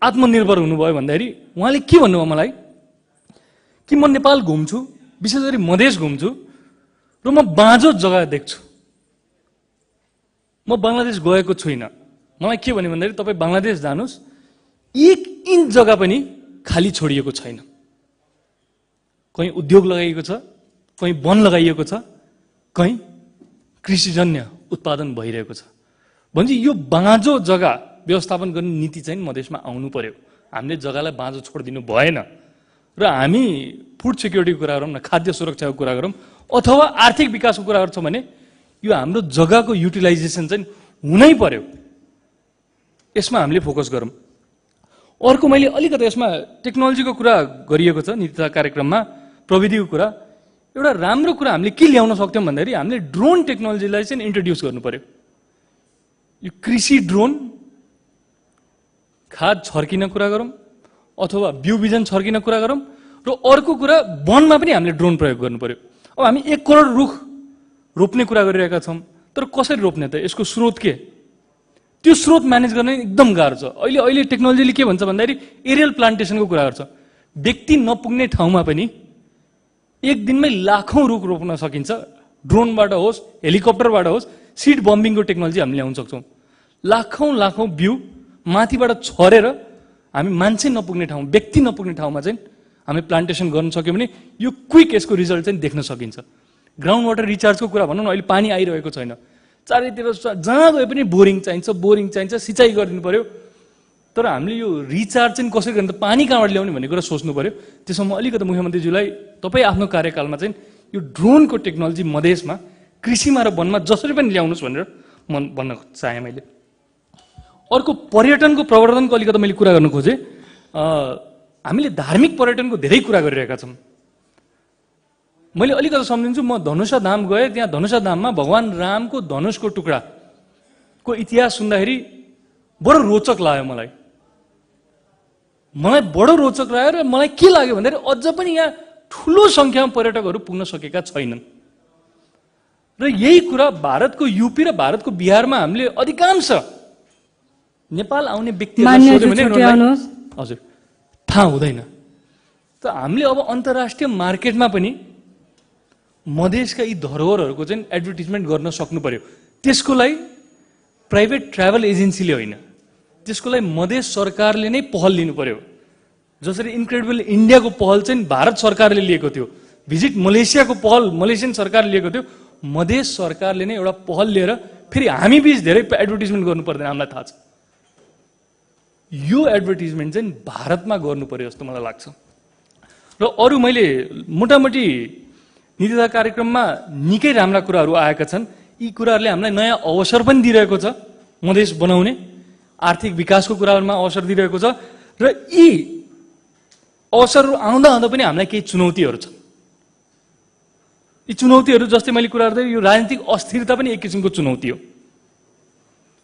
आत्मनिर्भर हुनुभयो भन्दाखेरि उहाँले के भन्नुभयो मलाई कि म नेपाल घुम्छु, विशेष गरी मधेस घुम्छु र म बाँझो जग्गा देख्छु। म बङ्गलादेश गएको छुइनँ। मलाई के भन्यो भन्दाखेरि तपाईँ बङ्गलादेश जानुहोस्, 1 इन्च जग्गा पनि खाली छोडिएको छैन। कहीँ उद्योग लगाइएको छ, कहीँ वन लगाइएको छ, कहीँ कृषिजन्य उत्पादन भइरहेको छ। भन्छ यो बाँझो जग्गा व्यवस्थापन गर्ने नीति चाहिँ मधेसमा आउनु पर्यो। हामीले जग्गालाई बाँझो छोडिदिनु भएन। र हामी फुड सिक्युरिटीको कुरा गरौँ न, खाद्य सुरक्षाको कुरा गरौँ अथवा आर्थिक विकासको कुरा गर्छौँ भने यो हाम्रो जग्गाको युटिलाइजेसन चाहिँ हुनै पर्यो। यसमा हामीले फोकस गरौँ। अर्को मैले अलिकति यसमा टेक्नोलोजीको कुरा गरिएको छ नीति तथा कार्यक्रममा, प्रविधिको कुरा। एउटा राम्रो कुरा हामीले के ल्याउन सक्थ्यौँ भन्दाखेरि हामीले ड्रोन टेक्नोलोजीलाई चाहिँ इन्ट्रोड्युस गर्नु पर्यो। यो कृषि ड्रोन, खाद छर्किन कुरा गरौँ अथवा बिउ बिजन छर्किन कुरा गरौँ र अर्को कुरा वनमा पनि हामीले ड्रोन प्रयोग गर्नु पर्यो। अब हामी 1 करोड रुख रोप्ने कुरा गरिरहेका छौँ, तर कसरी रोप्ने त? यसको स्रोत के? त्यो स्रोत म्यानेज गर्न एकदम गाह्रो छ। अहिले टेक्नोलोजीले के भन्छ भन्दाखेरि एरियल प्लान्टेसनको कुरा गर्छ। व्यक्ति नपुग्ने ठाउँमा पनि एक दिनमै लाखौँ रुख रोप्न सकिन्छ। ड्रोनबाट होस्, हेलिकप्टरबाट होस्, सिड बम्बिङको टेक्नोलोजी हामीले ल्याउन सक्छौँ। लाखौँ बिउ माथिबाट छरेर हामी मान्छे नपुग्ने ठाउँ, व्यक्ति नपुग्ने ठाउँमा चाहिँ हामी प्लान्टेसन गर्न सक्यौँ भने यो क्विक यसको रिजल्ट चाहिँ देख्न सकिन्छ। ग्राउन्ड वाटर रिचार्जको कुरा भनौँ न, अहिले पानी आइरहेको छैन, चारैतिर जहाँ गए पनि बोरिङ चाहिन्छ, सिँचाइ गरिदिनु पर्यो। तर हामीले यो रिचार्ज चाहिँ कसरी गर्ने त, पानी कहाँबाट ल्याउने भन्ने कुरा सोच्नु पर्यो। त्यसमा म अलिकति मुख्यमन्त्रीज्यूलाई तपाईँ आफ्नो कार्यकालमा चाहिँ यो ड्रोनको टेक्नोलोजी मधेसमा कृषिमा र वनमा जसरी पनि ल्याउनुहोस् भनेर म भन्न चाहेँ। मैले अर्को पर्यटनको प्रवर्धनको अलिकति मैले कुरा गर्न खोजेँ। हामीले धार्मिक पर्यटनको धेरै कुरा गरिरहेका छौँ। मैले अलिकति सम्झिन्छु, म धनुषा धाम गएँ, त्यहाँ धनुषा धाममा भगवान रामको धनुषको टुक्राको इतिहास सुन्दाखेरि बडो रोचक लाग्यो। मलाई बडो रोचक लाग्यो र मलाई के लाग्यो भन्दाखेरि अझ पनि यहाँ ठुलो सङ्ख्यामा पर्यटकहरू पुग्न सकेका छैनन्। र यही कुरा भारतको युपी र भारतको बिहारमा हामीले अधिकांश नेपाल आउने व्यक्तिहरूलाई सोध्यो भने हजुर थाहा हुँदैन। त हामीले अब अन्तर्राष्ट्रिय मार्केटमा पनि मधेसका यी धरोहरहरूको चाहिँ एडभर्टिजमेन्ट गर्न सक्नु पर्यो। त्यसको लागि प्राइभेट ट्राभल एजेन्सीले होइन, त्यसको लागि मधेस सरकारले नै पहल लिनु पर्यो। जसरी इन्क्रेडिबल इन्डियाको पहल चाहिँ भारत सरकारले लिएको थियो, भिजिट मलेसियाको पहल मलेसियन सरकारले लिएको थियो, मधेस सरकारले नै एउटा पहल लिएर फेरि हामी बीच धेरै एडभर्टिजमेन्ट गर्नु पर्दैन। हामीलाई थाहा छ यो एडभर्टिजमेन्ट चाहिँ भारतमा गर्नु पर्यो जस्तो मलाई लाग्छ। र अरू मैले मोटामोटी नीति तथा कार्यक्रममा निकै राम्रा कुराहरू आएका छन्। यी कुराहरूले हामीलाई नयाँ अवसर पनि दिइरहेको छ, मधेस बनाउने आर्थिक विकासको कुराहरूमा अवसर दिइरहेको छ। र यी अवसरहरू आउँदा पनि हामीलाई केही चुनौतीहरू छन्। यी चुनौतीहरू जस्तै मैले कुरा गर्दै यो राजनीतिक अस्थिरता पनि एक किसिमको चुनौती हो।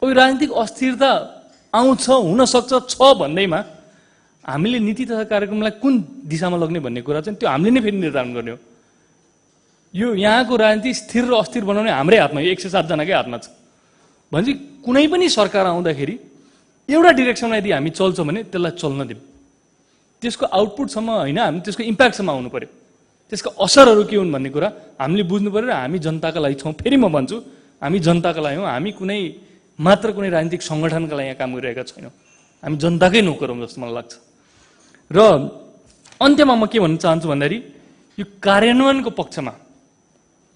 यो राजनीतिक अस्थिरता आउँछ, हुनसक्छ, छ भन्दैमा हामीले नीति तथा कार्यक्रमलाई कुन दिशामा लग्ने भन्ने कुरा चाहिँ त्यो हामीले नै फेरि निर्धारण गर्ने हो। यो यहाँको राजनीति स्थिर र अस्थिर बनाउने हाम्रै हातमा, 107 जनाकै हातमा छ। भनेपछि कुनै पनि सरकार आउँदाखेरि एउटा डिरेक्सनमा यदि हामी चल्छौँ भने त्यसलाई चल्न दिउँ। त्यसको आउटपुटसम्म होइन, हामी त्यसको इम्प्याक्टसम्म आउनु पर्यो। त्यसका असरहरू के हुन् भन्ने कुरा हामीले बुझ्नु पर्यो। र हामी जनताका लागि छौँ। फेरि म भन्छु, हामी जनताका लागि हौँ। हामी कुनै राजनीतिक सङ्गठनका लागि यहाँ काम गरिरहेका छैनौँ। हामी जनताकै नोकर हौँ जस्तो मलाई लाग्छ। र अन्त्यमा म के भन्न चाहन्छु भन्दाखेरि यो कार्यान्वयनको पक्षमा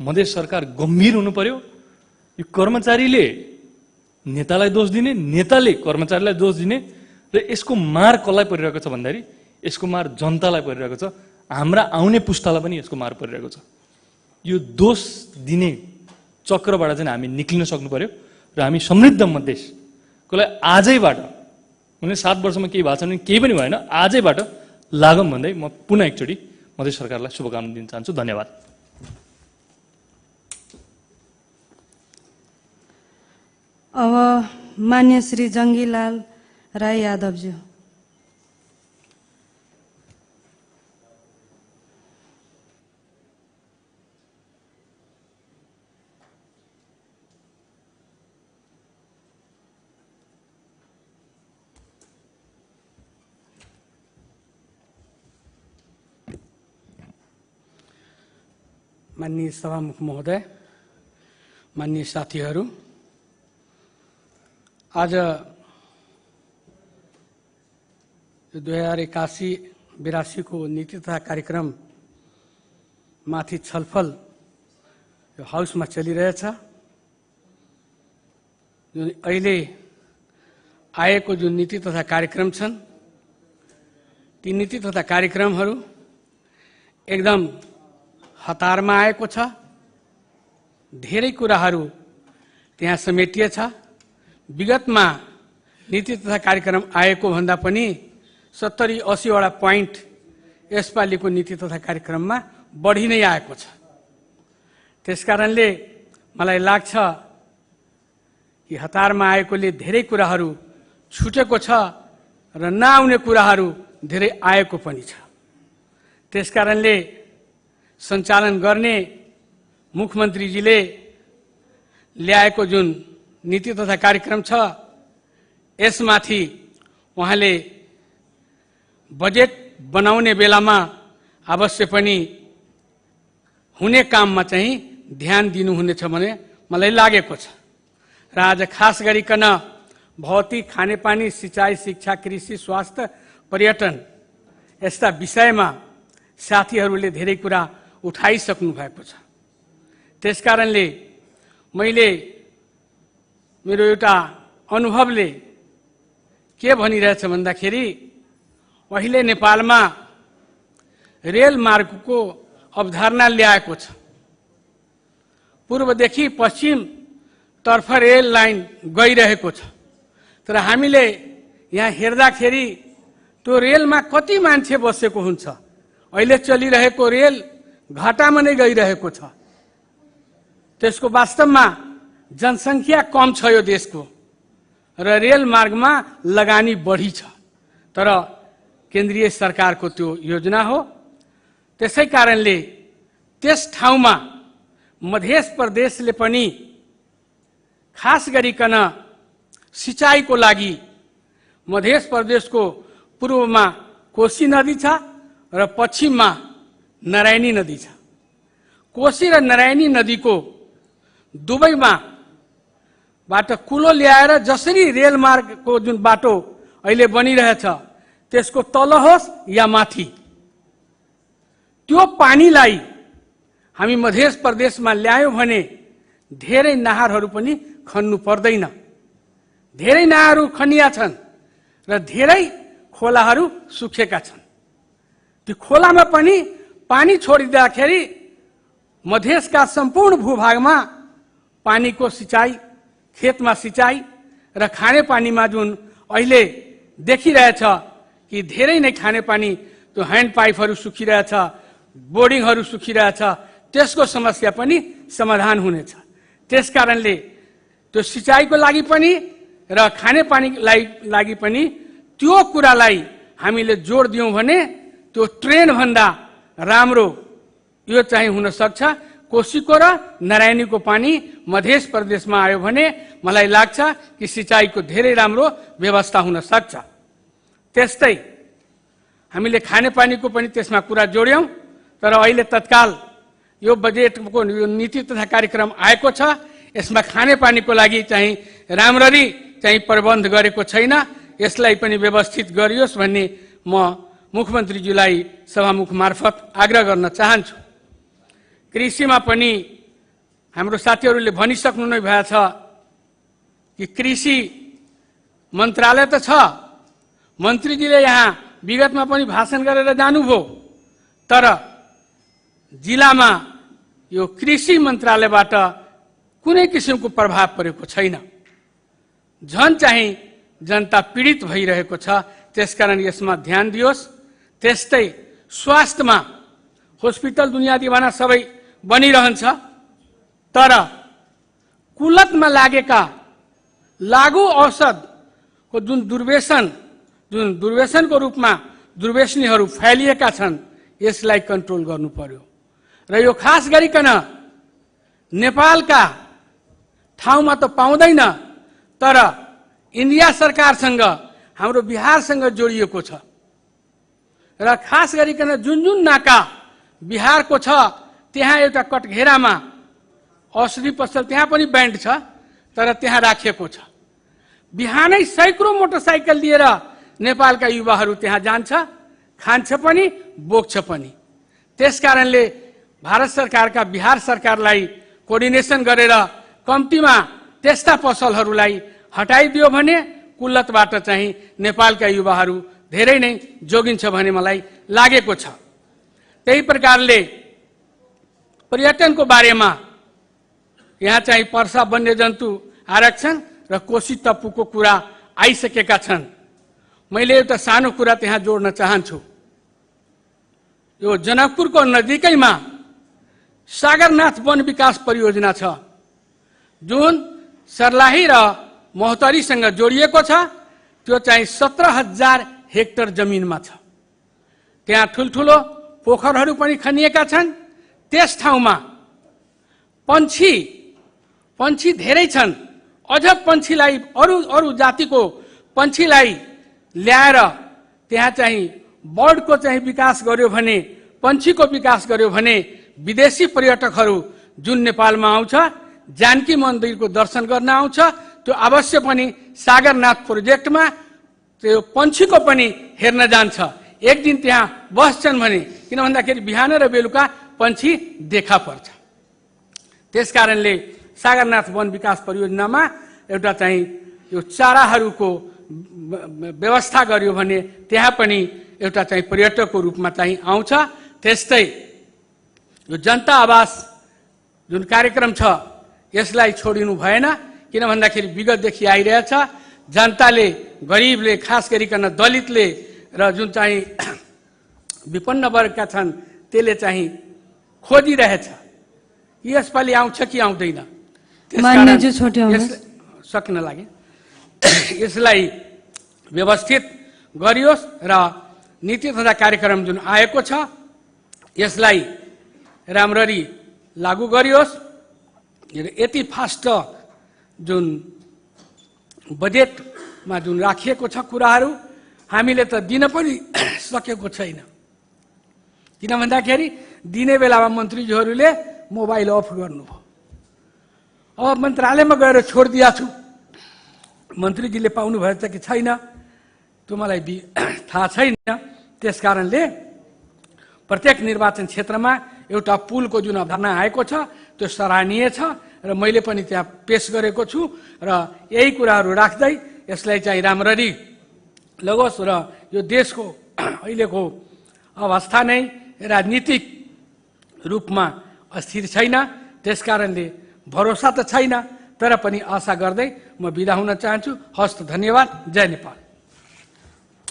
मधेस सरकार गम्भीर हुनु पर्यो। यो कर्मचारीले नेतालाई दोष दिने, नेताले कर्मचारीलाई दोष दिने र यसको मार कसलाई परिरहेको छ भन्दाखेरि यसको मार जनतालाई परिरहेको छ। हाम्रा आउने पुस्तालाई पनि यसको मार परिरहेको छ। यो दोष दिने चक्रबाट चाहिँ हामी निक्लिन सक्नु पर्यो र हामी समृद्ध मधेसको लागि आजैबाट, उनीहरूले 7 वर्षमा केही भएको छ भने केही पनि भएन, आजैबाट लागौँ भन्दै म पुनः एकचोटि मधेस सरकारलाई शुभकामना दिन चाहन्छु। धन्यवाद। अब मान्य श्री जङ्गीलाल राई यादवज्यू। माननीय सभामुख महोदय, माननीय साथीहरू, आज 2081-82 को नीति तथा कार्यक्रम माथि छलफल यो हाउसमा चलिरहेछ। जुन अहिले आएको जुन नीति तथा कार्यक्रम छन्, ती नीति तथा कार्यक्रमहरू एकदम हतारमा आएको छ। धेरै कुराहरू त्यहाँ समेटिएछ। विगतमा नीति तथा कार्यक्रम आएको भन्दा पनि 70-80 वटा पोइन्ट यसपालिको नीति तथा कार्यक्रममा बढी नै आएको छ। त्यसकारणले मलाई लाग्छ कि हतारमा आएकोले धेरै कुराहरू छुटेको छ र नआउने कुराहरू धेरै आएको पनि छ। त्यसकारणले सञ्चालन गर्ने मुख्यमन्त्रीजीले ल्याएको जुन नीति तथा कार्यक्रम छ, यसमाथि उहाँले बजेट बनाउने बेलामा अवश्य पनि हुने काममा चाहिँ ध्यान दिनुहुनेछ भन्ने मलाई लागेको छ। र आज खास गरिकन भौतिक, खानेपानी, सिंचाई, शिक्षा, कृषि, स्वास्थ्य, पर्यटन यस्ता विषयमा साथीहरूले धेरै कुरा उठाइसक्नु भएको छ। त्यसकारणले मैले मेरो एउटा अनुभवले के भनिरहेछ भन्दाखेरि अहिले नेपालमा रेल मार्गको अवधारणा ल्याएको छ। पूर्वदेखि पश्चिम तर्फ रेल लाइन गइरहेको छ, तर हामीले यहाँ हेर्दाखेरि त्यो रेलमा कति मान्छे बसेको हुन्छ। अहिले चलिरहेको रेल घाटामा नै गइरहेको छ। त्यसको वास्तवमा जनसङ्ख्या कम छ यो देशको र रेल मार्गमा लगानी बढी छ, तर केन्द्रीय सरकारको त्यो योजना हो। त्यसै कारणले त्यस ठाउँमा मध्य प्रदेशले पनि खास गरिकन सिंचाइको लागि मध्य प्रदेशको पूर्वमा कोशी नदी छ र पश्चिममा नारायणी नदी छ। कोशी र नारायणी नदीको दुवैमा बाट कुलो ल्याएर जसरी रेलमार्गको जुन बाटो अहिले बनिरहेछ त्यसको तल होस् या माथि, त्यो पानीलाई हामी मध्य प्रदेशमा ल्यायौं भने धेरै नहरहरू पनि खन्नु पर्दैन। धेरै नहरहरू खनिया छन् र धेरै खोलाहरू सुकेका छन्। त्यो खोलामा पनि पानी छोडिदिँदाखेरि मधेसका सम्पूर्ण भूभागमा पानीको सिंचाई, खेतमा सिंचाई र खानेपानीमा जुन अहिले देखिरहेछ कि धेरै नै खानेपानी त्यो ह्यान्ड पाइपहरू सुकिरहेछ, बोर्डिङहरू सुकिरहेछ, त्यसको समस्या पनि समाधान हुनेछ। त्यसकारणले त्यो सिंचाइको लागि पनि र खानेपानीलाई लागि पनि त्यो कुरालाई हामीले जोड दियौं भने त्यो ट्रेन भन्दा राम्रो यो चाहिँ हुन सक्छ। कोशीको र नारायणीको पानी मध्य प्रदेशमा आयो भने मलाई लाग्छ कि सिंचाइको धेरै राम्रो व्यवस्था हुन सक्छ। त्यस्तै हामीले खानेपानीको पनि त्यसमा कुरा जोड्यौं, तर अहिले तत्काल यो बजेटको यो नीति तथा कार्यक्रम आएको छ, यसमा खानेपानीको लागि चाहिँ राम्ररी चाहिँ प्रबन्ध गरेको छैन। यसलाई पनि व्यवस्थित गरियोस् भन्ने म मुख्यमन्त्रीज्यूलाई सभामुख मार्फत आग्रह गर्न चाहन्छु। कृषिमा पनि हाम्रो साथीहरूले भनिसक्नु नै भएको छ कि कृषि मन्त्रालय त छ, मन्त्रीजीले यहाँ विगतमा पनि भाषण गरेर जानुभयो, तर जिल्लामा यो कृषि मन्त्रालयबाट कुनै किसिमको प्रभाव परेको छैन। झन चाहिँ जनता पीडित भइरहेको छ। त्यसकारण यसमा ध्यान दियोस्। त्यस्तै स्वास्थ्यमा हस्पिटल बुनियादी ढाँचा सबै बनिरहन्छ, तर कुलतमा लागेका लागू औषधको जुन दुर्व्यसनको रूपमा दुर्व्यसनीहरू फैलिएका छन्, यसलाई कन्ट्रोल गर्नु पर्यो। र यो खास गरिकन नेपालका ठाउँमा त पाउँदैन, तर इन्डिया सरकारसँग हाम्रो बिहारसँग जोडिएको छ। र खास गरिकन जुन जुन नाका बिहारको छ त्यहाँ एउटा कटघेरामा औषधि पसल त्यहाँ पनि ब्यान्ड छ, तर त्यहाँ राखिएको छ। बिहानै सैकड़ों मोटरसाइकल लिएर नेपालका युवाहरू त्यहाँ जान्छ, खान्छ पनि बोक्छ पनि। त्यसकारणले भारत सरकारका बिहार सरकारलाई कोर्डिनेसन गरेर कम्तीमा त्यस्ता पसलहरूलाई हटाइदियो भने कुल्लतबाट चाहिँ नेपालका युवाहरू धेरै नै जोगिन्छ भन्ने मलाई लागेको छ। त्यही प्रकारले पर्यटनको बारेमा यहाँ चाहिँ पर्सा वन्यजन्तु आरक्षण र कोशी टप्पूको कुरा आइसकेका छन्। मैले एउटा सानो कुरा त्यहाँ जोड्न चाहन्छु। यो जनकपुरको नजिकैमा सागरनाथ वन विकास परियोजना छ, जुन सर्लाही र महोत्तरीसँग जोडिएको छ। त्यो चाहिँ 17,000 हेक्टर जमिनमा छ। त्यहाँ ठुल्ठुलो पोखरहरू पनि खनिएका छन्। त्यस ठाउँमा पंक्षी धेरै छन्। अझ पंक्षीलाई अरू जातिको पंक्षीलाई ल्याएर त्यहाँ चाहिँ बर्डको चाहिँ विकास गर्यो भने, पंक्षीको विकास गर्यो भने विदेशी पर्यटकहरू जुन नेपालमा आउँछ, जानकी मन्दिरको दर्शन गर्न आउँछ, त्यो अवश्य पनि सागरनाथ प्रोजेक्टमा त्यो पंक्षीको पनि हेर्न जान्छ। एक दिन त्यहाँ बस्छन् भने, किन भन्दाखेरि बिहान र बेलुका पंक्षी देखा पर्छ। त्यसकारणले सागरनाथ वन विकास परियोजनामा एउटा चाहिँ यो चाराहरूको व्यवस्था गर्यो भने त्यहाँ पनि एउटा चाहिँ पर्यटकको रूपमा चाहिँ आउँछ। त्यस्तै यो जनता आवास जुन कार्यक्रम छ यसलाई छोडिनु भएन। किन भन्दाखेरि विगतदेखि आइरहेछ, जनताले, गरिबले, खास गरिकन दलितले र जुन चाहिँ विपन्न वर्गका छन् त्यसले चाहिँ खोजिरहेछ यसपालि आउँछ कि आउँदैन। सक्न लागि यसलाई व्यवस्थित गरियोस् र नीति तथा कार्यक्रम जुन आएको छ यसलाई राम्ररी लागू गरियोस्। यति फास्ट जुन बजेटमा जुन राखिएको छ कुराहरू हामीले त दिन पनि सकेको छैन। किन भन्दाखेरि दिने बेलामा मन्त्रीज्यूहरूले मोबाइल अफ गर्नुभयो। अब मन्त्रालयमा गएर छोडिदिया छु, मन्त्रीजीले पाउनु भएछ कि छैन त्यो मलाई थाहा छैन। त्यसकारणले प्रत्येक निर्वाचन क्षेत्रमा एउटा पुलको जुन अवधारणा आएको छ त्यो सराहनीय छ र मैले पनि त्यहाँ पेश गरेको छु र यही कुराहरू राख्दै यसलाई चाहिँ राम्ररी लगोस् र यो देशको अहिलेको अवस्था नै राजनीतिक रूपमा अस्थिर छैन। त्यसकारणले भरोसा त छैन, तर पनि आशा गर्दै म बिदा हुन चाहन्छु। हस्त, धन्यवाद। जय नेपाल।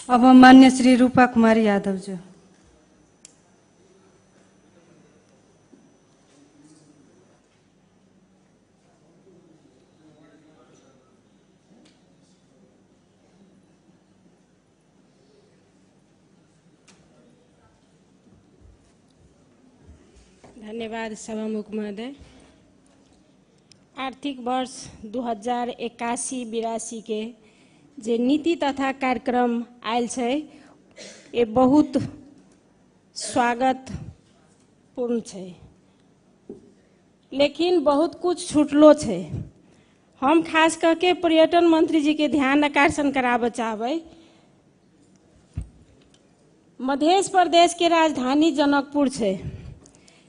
अब मान्य श्री रूपा कुमारी यादवज्यू। धन्यवाद सभामुख महोदय। आर्थिक वर्ष 2081-82 के जे नीति तथा कार्यक्रम आयल है ये बहुत स्वागतपूर्ण है, लेकिन बहुत कुछ छूटलो है। हम खास करके पर्यटन मंत्री जी के ध्यान आकर्षण कराबे चाहबै। मध्य प्रदेश के राजधानी जनकपुर है,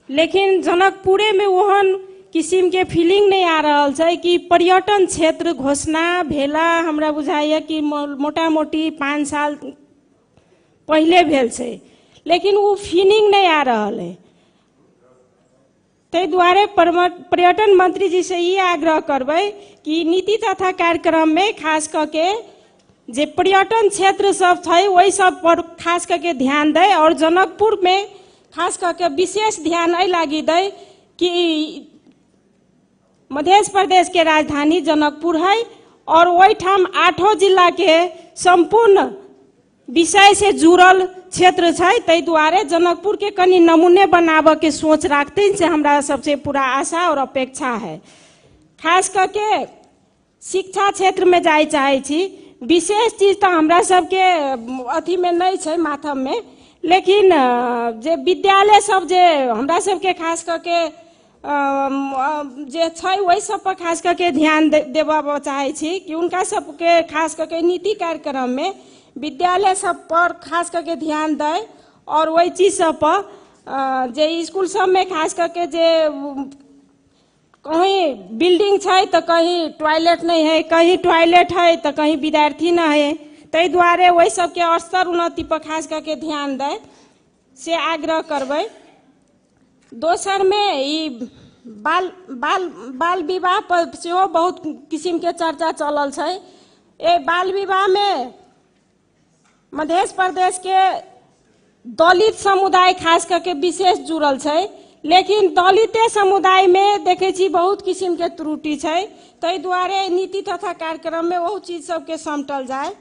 लेकिन जनकपुरे में ओहन किसिम के फीलिंग नहीं आ रहा है कि पर्यटन क्षेत्र घोषणा भेला। हमरा बुझाइए कि मोटा मोटी 5 साल पहले भेल छै, लेकिन वो फीलिंग नहीं आ रहा है। ते द्वारे पर्यटन मंत्री जी से ये आग्रह करबै कि नीति तथा कार्यक्रम में खास करके जे पर्यटन क्षेत्र सब है वही सब पर खास करके ध्यान दे, और जनकपुर में खास करके विशेष ध्यान ऐ लागी दे कि मध्य प्रदेश के राजधानी जनकपुर है और वही ठाम 8 जिला के संपूर्ण विषय से जुड़ल क्षेत्र है। तै द्वारे जनकपुर के कनी नमूने बनाबे के सोच रखते से हमरा सबसे पूरा आशा और अपेक्षा है। खास करके शिक्षा क्षेत्र में जाए चाहे छी। विशेष चीज तो हमरा सबके अथी में नहीं है माथम में, लेकिन जे विद्यालय सब जे हमरा सबके खास करके जे छै वही सब पर खास करके ध्यान देवा चाहे छी कि उनका सबके खास करके नीति कार्यक्रम में विद्यालय सब पर खास करके ध्यान दे, और वही चीज सब पर जे स्कूल सब में खास करके जे कहीं बिल्डिंग है तो कहीं टॉयलेट नहीं है, कहीं टॉयलेट है तो कहीं विद्यार्थी न है। तै द्वारे वही सबके स्तर उन्नति पर खास करके ध्यान दे से आग्रह करबै। दोसर में ई बाल विवाह पर सेहो बहुत किस्म के चर्चा चलल है। ए बाल विवाह में मध्य प्रदेश के दलित समुदाय खास करके विशेष जुड़ल है, लेकिन दलिते समुदाय में देखे छी बहुत किस्म के त्रुटि है। तै द्वारे नीति तथा कार्यक्रम में वो चीज सबके समटल जाए।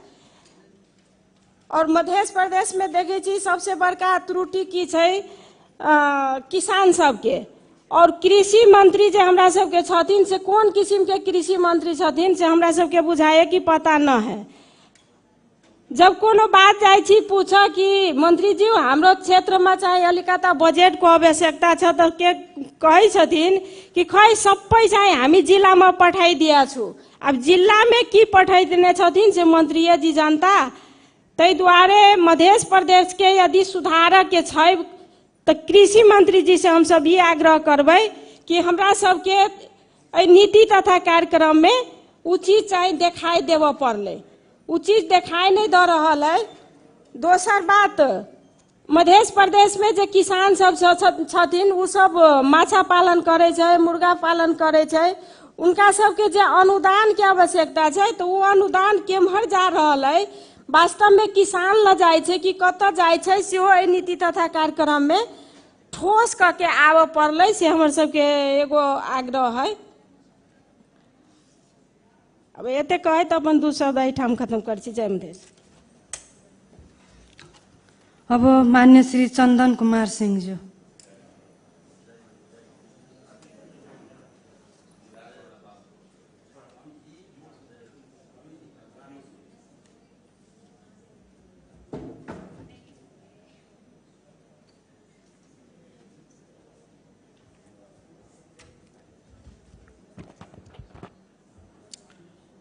और मध्य प्रदेश में देखे छी सबसे बड़का त्रुटि की छै किसान सबके। और कृषि मंत्री जे हमरा सबके छथिन से कोन किस्म के कृषि मंत्री छथिन से हमरा सबके बुझाए कि पता न है। जब कोनो बात जाए छी पूछ कि मंत्री जी हाम्रो क्षेत्र में चाहे अलिकता बजेट को आवश्यकता छ त के कहे छथिन कि खै सबै चाहे हामी जिल्ला में पठाइदिया छु। अब जिल्ला में की पठाइदिने छथिन से मंत्री जी जनता। तै द्वारे मध्य प्रदेश के यदि सुधारक के छै तो कृषि मंत्री जी से हम सब ये आग्रह करबै कि हमरा सबके नीति तथा कार्यक्रम में उचित चाहे देखाई देव पड़ले, उचित देखाई नहीं दे रहा है। दोसर बात मध्य प्रदेश में जो किसान सब छथिन उ सब माछा पालन करे छै, मुर्गा पालन करे छै, उनका सबके जो अनुदान के आवश्यकता है तो वो अनुदान केम्हर जा रहा है, वास्तव में किसान ल जाए छै कि कत जाए छै सेहो एहि नीति तथा कार्यक्रम में ठोस करके आव पड़ले से हमर सबके एगो आग्रह है। अब एते कहे तो अपन 2 शब्द एहिठाम खत्म कर छी। जय मधेश। अब मान्य श्री चंदन कुमार सिंह जी।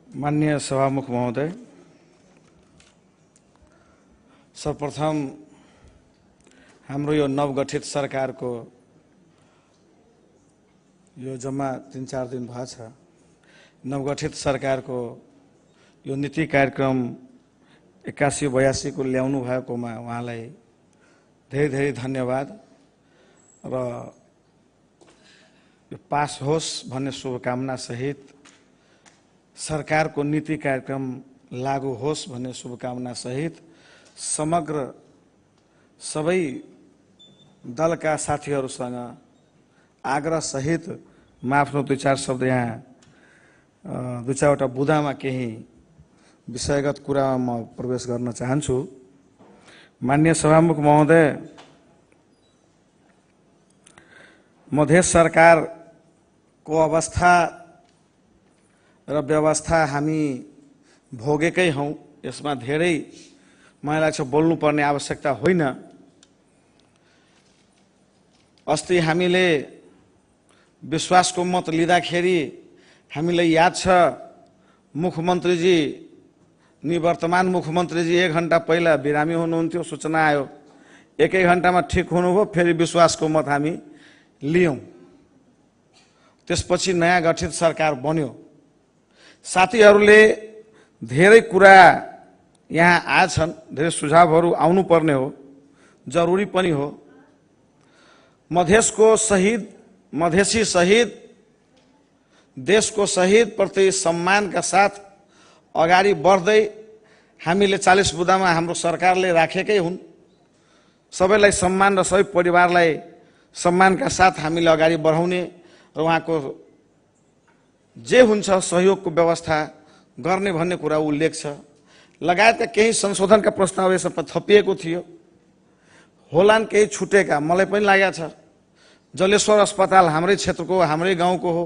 माननीय सभामुख महोदय, सर्वप्रथम हाम्रो यो नवगठित सरकारको यो जम्मा 3-4 दिन भएको छ, नवगठित सरकारको यो नीति कार्यक्रम 81-82 को ल्याउनु भएकोमा उहाँलाई धेरै धेरै धन्यवाद र यो पास होस् भन्ने शुभकामना सहित सरकार को नीति कार्यक्रम लागू होस् भन्ने शुभकामना सहित समग्र सबै दलका साथीहरूसँग आग्रह सहित म आफ्नो 2-4 शब्द यहाँ 2-4 बुदामा केही विषयगत कुरामा म प्रवेश गर्न चाहन्छु। माननीय सभामुख महोदय, मधेस सरकार को अवस्था र व्यवस्था हामी भोगेकै हौं, यसमा धेरै मलाई लाग्छ बोल्नुपर्ने आवश्यकता होइन। अस्ति हामीले विश्वासको मत लिँदाखेरि हामीलाई याद छ मुख्यमन्त्रीजी निवर्तमान मुख्यमन्त्रीजी 1 घण्टा पहिला बिरामी हुनुहुन्थ्यो, सूचना आयो 1 घण्टामा ठिक हुनुभयो, फेरि विश्वासको मत हामी लियौं। त्यसपछि नयाँ गठित सरकार बन्यो। साथीहरूले धेरै कुरा यहाँ आछन्, धेरै सुझावहरू आउनु पर्ने हो, जरुरी पनि हो। मधेसको शहीद, मधेसी शहीद, देशको शहीद प्रति सम्मानका साथ अगाडि बढ्दै हामीले 40 बुदामा हाम्रो सरकारले राखेकै हुन्। सबैलाई सम्मान र सबै परिवारलाई सम्मानका साथ हामीले अगाडि बढाउने र उहाँको जे हुन्छ सहयोगको व्यवस्था गर्ने भन्ने कुरा उल्लेख छ। लगायतका केही संशोधनका प्रस्ताव यसमा थपिएको थियो, होलान् केही छुटेका, मलाई पनि लागेको छ। जलेश्वर अस्पताल हाम्रै क्षेत्रको, हाम्रै गाउँको हो,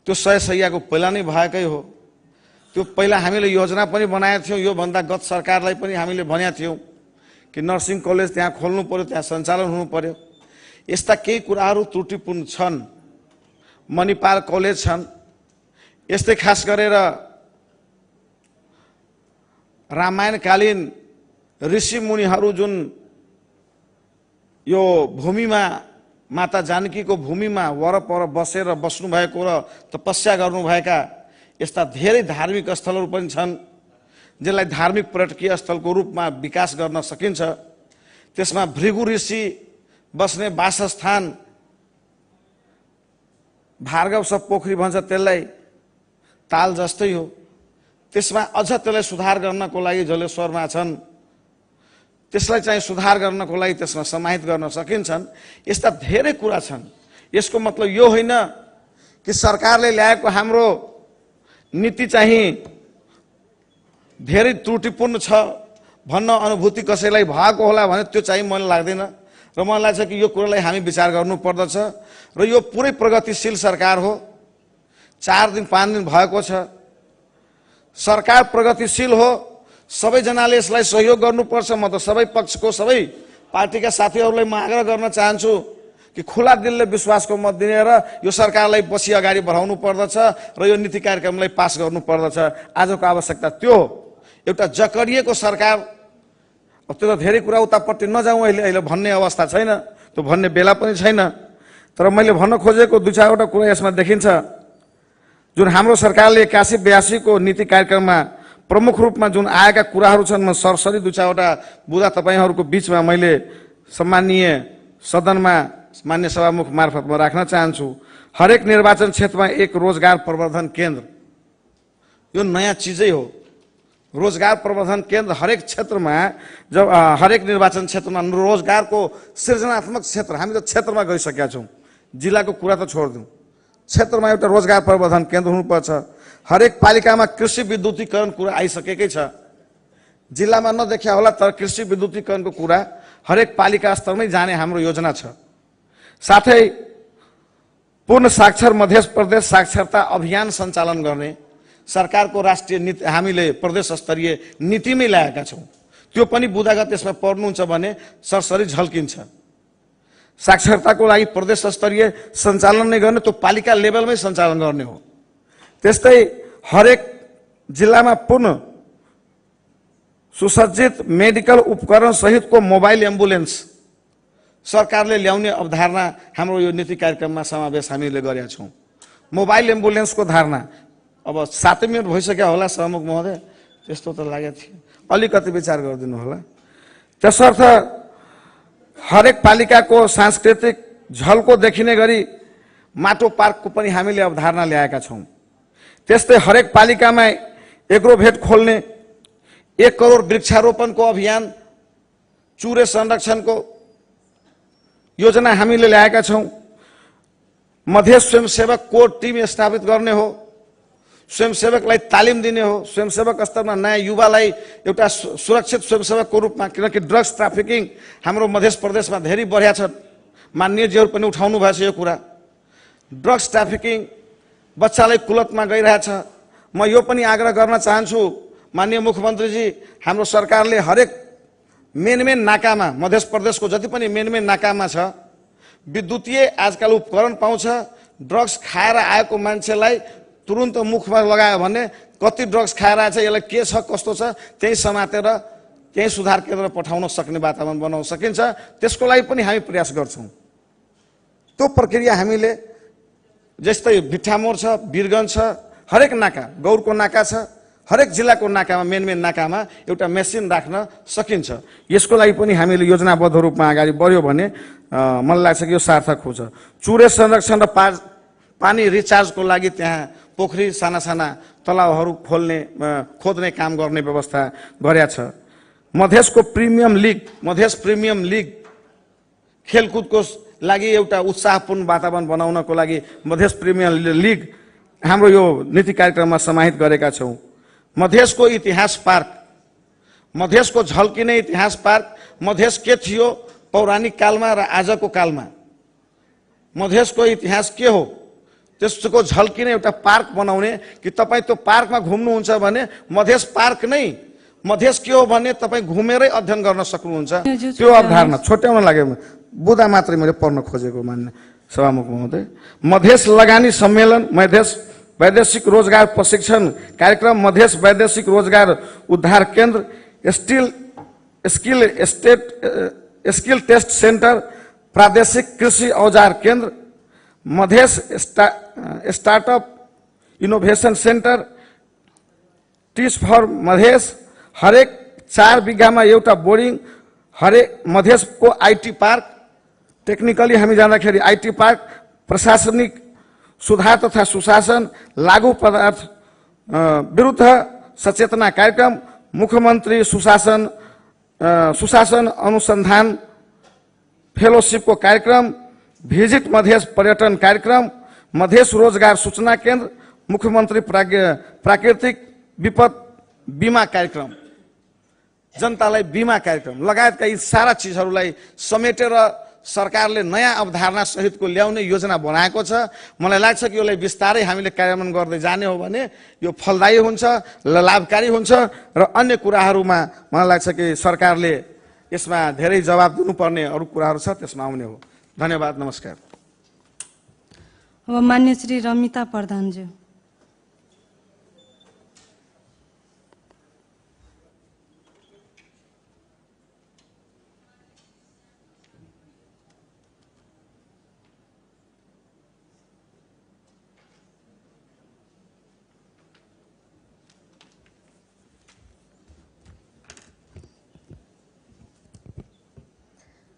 त्यो 100 शैय्याको पहिला नै भएकै हो। त्यो पहिला हामीले योजना पनि बनाएका थियौँ, यो भन्दा गत सरकारलाई पनि हामीले भनेका थियौँ कि नर्सिङ कलेज त्यहाँ खोल्नु पर्यो, त्यहाँ सञ्चालन हुनु पर्यो। यस्ता केही कुराहरू त्रुटिपूर्ण छन्। मणिपाल कलेज छन्, यस्तै खास गरेर रामायणकालीन ऋषि मुनिहरू जुन यो भूमिमा माता जानकीको भूमिमा वरपर बसेर बस्नु भएको र तपस्या गर्नुभएका यस्ता धेरै धार्मिक स्थलहरू पनि छन्, जसलाई धार्मिक पर्यटकीय स्थलको रूपमा विकास गर्न सकिन्छ। त्यसमा भृगु ऋषि बस्ने वासस्थान भार्गव सब पोखरी भन्छ, त्यसलाई ताल जस्तै हो। त्यसमा अझ त्यसलाई सुधार गर्नको लागि जलेश्वरमा छन्, त्यसलाई चाहिँ सुधार गर्नको लागि त्यसमा समाहित गर्न सकिन्छन्। यस्ता धेरै कुरा छन्। यसको मतलब यो होइन कि सरकारले ल्याएको हाम्रो नीति चाहिँ धेरै त्रुटिपूर्ण छ भन्न अनुभूति कसैलाई भएको होला भने त्यो चाहिँ मलाई लाग्दैन र मलाई लाग्छ कि यो कुरालाई हामी विचार गर्नु पर्दछ र यो पुरै प्रगतिशील सरकार हो। 4 दिन 5 दिन भएको छ, सरकार प्रगतिशील हो, सबैजनाले यसलाई सहयोग गर्नुपर्छ। म त सबै पक्षको सबै पार्टीका साथीहरूलाई म आग्रह गर्न चाहन्छु कि खुला दिलले विश्वासको मत दिने र यो सरकारलाई पछि अगाडि बढाउनु पर्दछ र यो नीति कार्यक्रमलाई पास गर्नु पर्दछ। आजको आवश्यकता त्यो हो। एउटा जकडिएको सरकार, अब त्यो त धेरै कुरा उतापट्टि नजाउँ, अहिले भन्ने अवस्था छैन, त्यो भन्ने बेला पनि छैन। तर मैले भन्न खोजेको 2-4 वटा कुरा यसमा देखिन्छ। जुन हाम्रो सरकारले 81-82 को नीति कार्यक्रममा प्रमुख रूपमा जुन आएका कुराहरू छन्, म सरसरी 2-4 वटा बुदा तपाईहरूको बीचमा मैले सम्माननीय सदनमा मान्य सभामुख मार्फत म राख्न चाहन्छु। हरेक निर्वाचन क्षेत्रमा एक रोजगार प्रवर्धन केन्द्र, यो नयाँ चिजै हो। रोजगार प्रवर्धन केन्द्र हरेक क्षेत्रमा, जब हरेक निर्वाचन क्षेत्रमा रोजगारको सृजनात्मक क्षेत्र, हामी त क्षेत्रमा गइसकेका छौँ, जिल्लाको कुरा त छोडिदिउँ, क्षेत्रमा एउटा रोजगार प्रवर्धन केन्द्र हुनुपर्छ। हरेक पालिकामा कृषि विद्युतीकरण कुरा आइसकेकै छ। जिल्लामा नदेखिया होला तर कृषि विद्युतीकरणको कुरा हरेक पालिका स्तरमै जाने हाम्रो योजना छ। साथै पूर्ण साक्षर मध्य प्रदेश साक्षरता अभियान सञ्चालन गर्ने सरकारको राष्ट्रिय नीति हामीले प्रदेश स्तरीय नीतिमै ल्याएका छौँ। त्यो पनि बुदागत यसमा पढ्नुहुन्छ भने सरसरी झल्किन्छ। साक्षरताको लागि प्रदेश स्तरीय सञ्चालन नै गर्ने, त्यो पालिका लेभलमै सञ्चालन गर्ने हो। त्यस्तै हरेक जिल्लामा पूर्ण सुसज्जित मेडिकल उपकरण सहितको मोबाइल एम्बुलेन्स सरकारले ल्याउने अवधारणा हाम्रो यो नीति कार्यक्रममा समावेश हामीले गरेका छौँ। मोबाइल एम्बुलेन्सको धारणा अब 7 मिनट भइसक्यो होला सभामुख महोदय, त्यस्तो त लागेको थियो, अलिकति विचार गरिदिनु होला। त्यसर्थ हरेक पालिकाको सांस्कृतिक झल्को देखिने गरी माटो पार्कको पनि हामीले अवधारणा ल्याएका छौँ। त्यस्तै हरेक पालिकामा एग्रोभेट खोल्ने, 1 करोड वृक्षारोपणको अभियान, चुरे संरक्षणको योजना हामीले ल्याएका छौँ। मधेस स्वयंसेवक कोर टिम स्थापित गर्ने हो, स्वयंसेवकलाई तालिम दिने हो, स्वयंसेवक स्तरमा नयाँ युवालाई एउटा सुरक्षित स्वयंसेवकको रूपमा, किनकि ड्रग्स ट्राफिकिङ हाम्रो मध्य प्रदेशमा धेरै बढ्या छ। माननीयजीहरू पनि उठाउनु भएको छ यो कुरा। ड्रग्स ट्राफिकिङ बच्चालाई कुलतमा गइरहेछ। म यो पनि आग्रह गर्न चाहन्छु माननीय मुख्यमन्त्रीजी, हाम्रो सरकारले हरेक मेन नाकामा, मध्य प्रदेशको जति पनि मेन नाकामा छ, विद्युतीय आजकल उपकरण पाउँछ। ड्रग्स खाएर आएको मान्छेलाई तुरुन्त मुखमा लगायो भने कति ड्रग्स खाएर आएछ, यसलाई के छ कस्तो छ, त्यही समातेर त्यही सुधार केन्द्र पठाउन सक्ने वातावरण बनाउन सकिन्छ। त्यसको लागि पनि हामी प्रयास गर्छौँ। त्यो प्रक्रिया हामीले, जस्तै भिट्ठामोड छ, वीरगञ्ज छ, हरेक नाका, गौरको नाका छ, हरेक जिल्लाको नाकामा मेन नाकामा एउटा मेसिन राख्न सकिन्छ। यसको लागि पनि हामीले योजनाबद्ध रूपमा अगाडि बढ्यो भने मलाई लाग्छ कि यो सार्थक हुन्छ। चुरे संरक्षण र पानी रिचार्जको लागि त्यहाँ पोखरी साना तलाउहरू खोद्ने काम गर्ने व्यवस्था गरेका छ। मधेसको प्रिमियम लिग खेलकुदको लागि एउटा उत्साहपूर्ण वातावरण बनाउनको लागि मधेस प्रिमियम लिग हाम्रो यो नीति कार्यक्रममा समाहित गरेका छौँ। मधेसको इतिहास पार्क, मधेसको झल्किने इतिहास पार्क, मधेस के थियो पौराणिक कालमा र आजको कालमा, मधेसको इतिहास के हो त्यसको झल्किने एउटा पार्क बनाउने कि तपाईँ त्यो पार्कमा घुम्नुहुन्छ भने मधेस पार्क नै, मधेस के हो भन्ने तपाईँ घुमेरै अध्ययन गर्न सक्नुहुन्छ। त्यो अवधारणा छुट्याउन लाग्यो, बुदा मात्रै मैले पढ्न खोजेको मान्य सभामुख महोदय। मधेस लगानी सम्मेलन, मधेस वैदेशिक रोजगार प्रशिक्षण कार्यक्रम, मधेस वैदेशिक रोजगार उद्धार केन्द्र, स्किल टेस्ट सेन्टर, प्रादेशिक कृषि औजार केन्द्र, Madhesh startup innovation centre, teach for Madhesh, हरेक 4 बिघामा एउटा बोर्डिङ, हरेक मधेसको आइटी पार्क, टेक्निकली हामी जाँदाखेरि आइटी पार्क, प्रशासनिक सुधार तथा सुशासन, लागू पदार्थ विरुद्ध सचेतना कार्यक्रम, मुख्यमन्त्री सुशासन अनुसन्धान फेलोशिपको कार्यक्रम, भिजिट मधेस पर्यटन कार्यक्रम, मधेस रोजगार सूचना केन्द्र, मुख्यमन्त्री प्राकृतिक विपद बीमा कार्यक्रम। जनतालाई बिमा कार्यक्रम लगायतका यी सारा चिजहरूलाई समेटेर सरकारले नयाँ अवधारणा सहितको ल्याउने योजना बनाएको छ। मलाई लाग्छ कि यसलाई बिस्तारै हामीले कार्यान्वयन गर्दै जाने हो भने यो फलदायी हुन्छ, लाभकारी हुन्छ र अन्य कुराहरूमा मलाई लाग्छ कि सरकारले यसमा धेरै जवाब दिनुपर्ने अरू कुराहरू छ, त्यसमा आउने हो। धन्यवाद, नमस्कार। अब मान्य श्री रमिता प्रधानज्यू।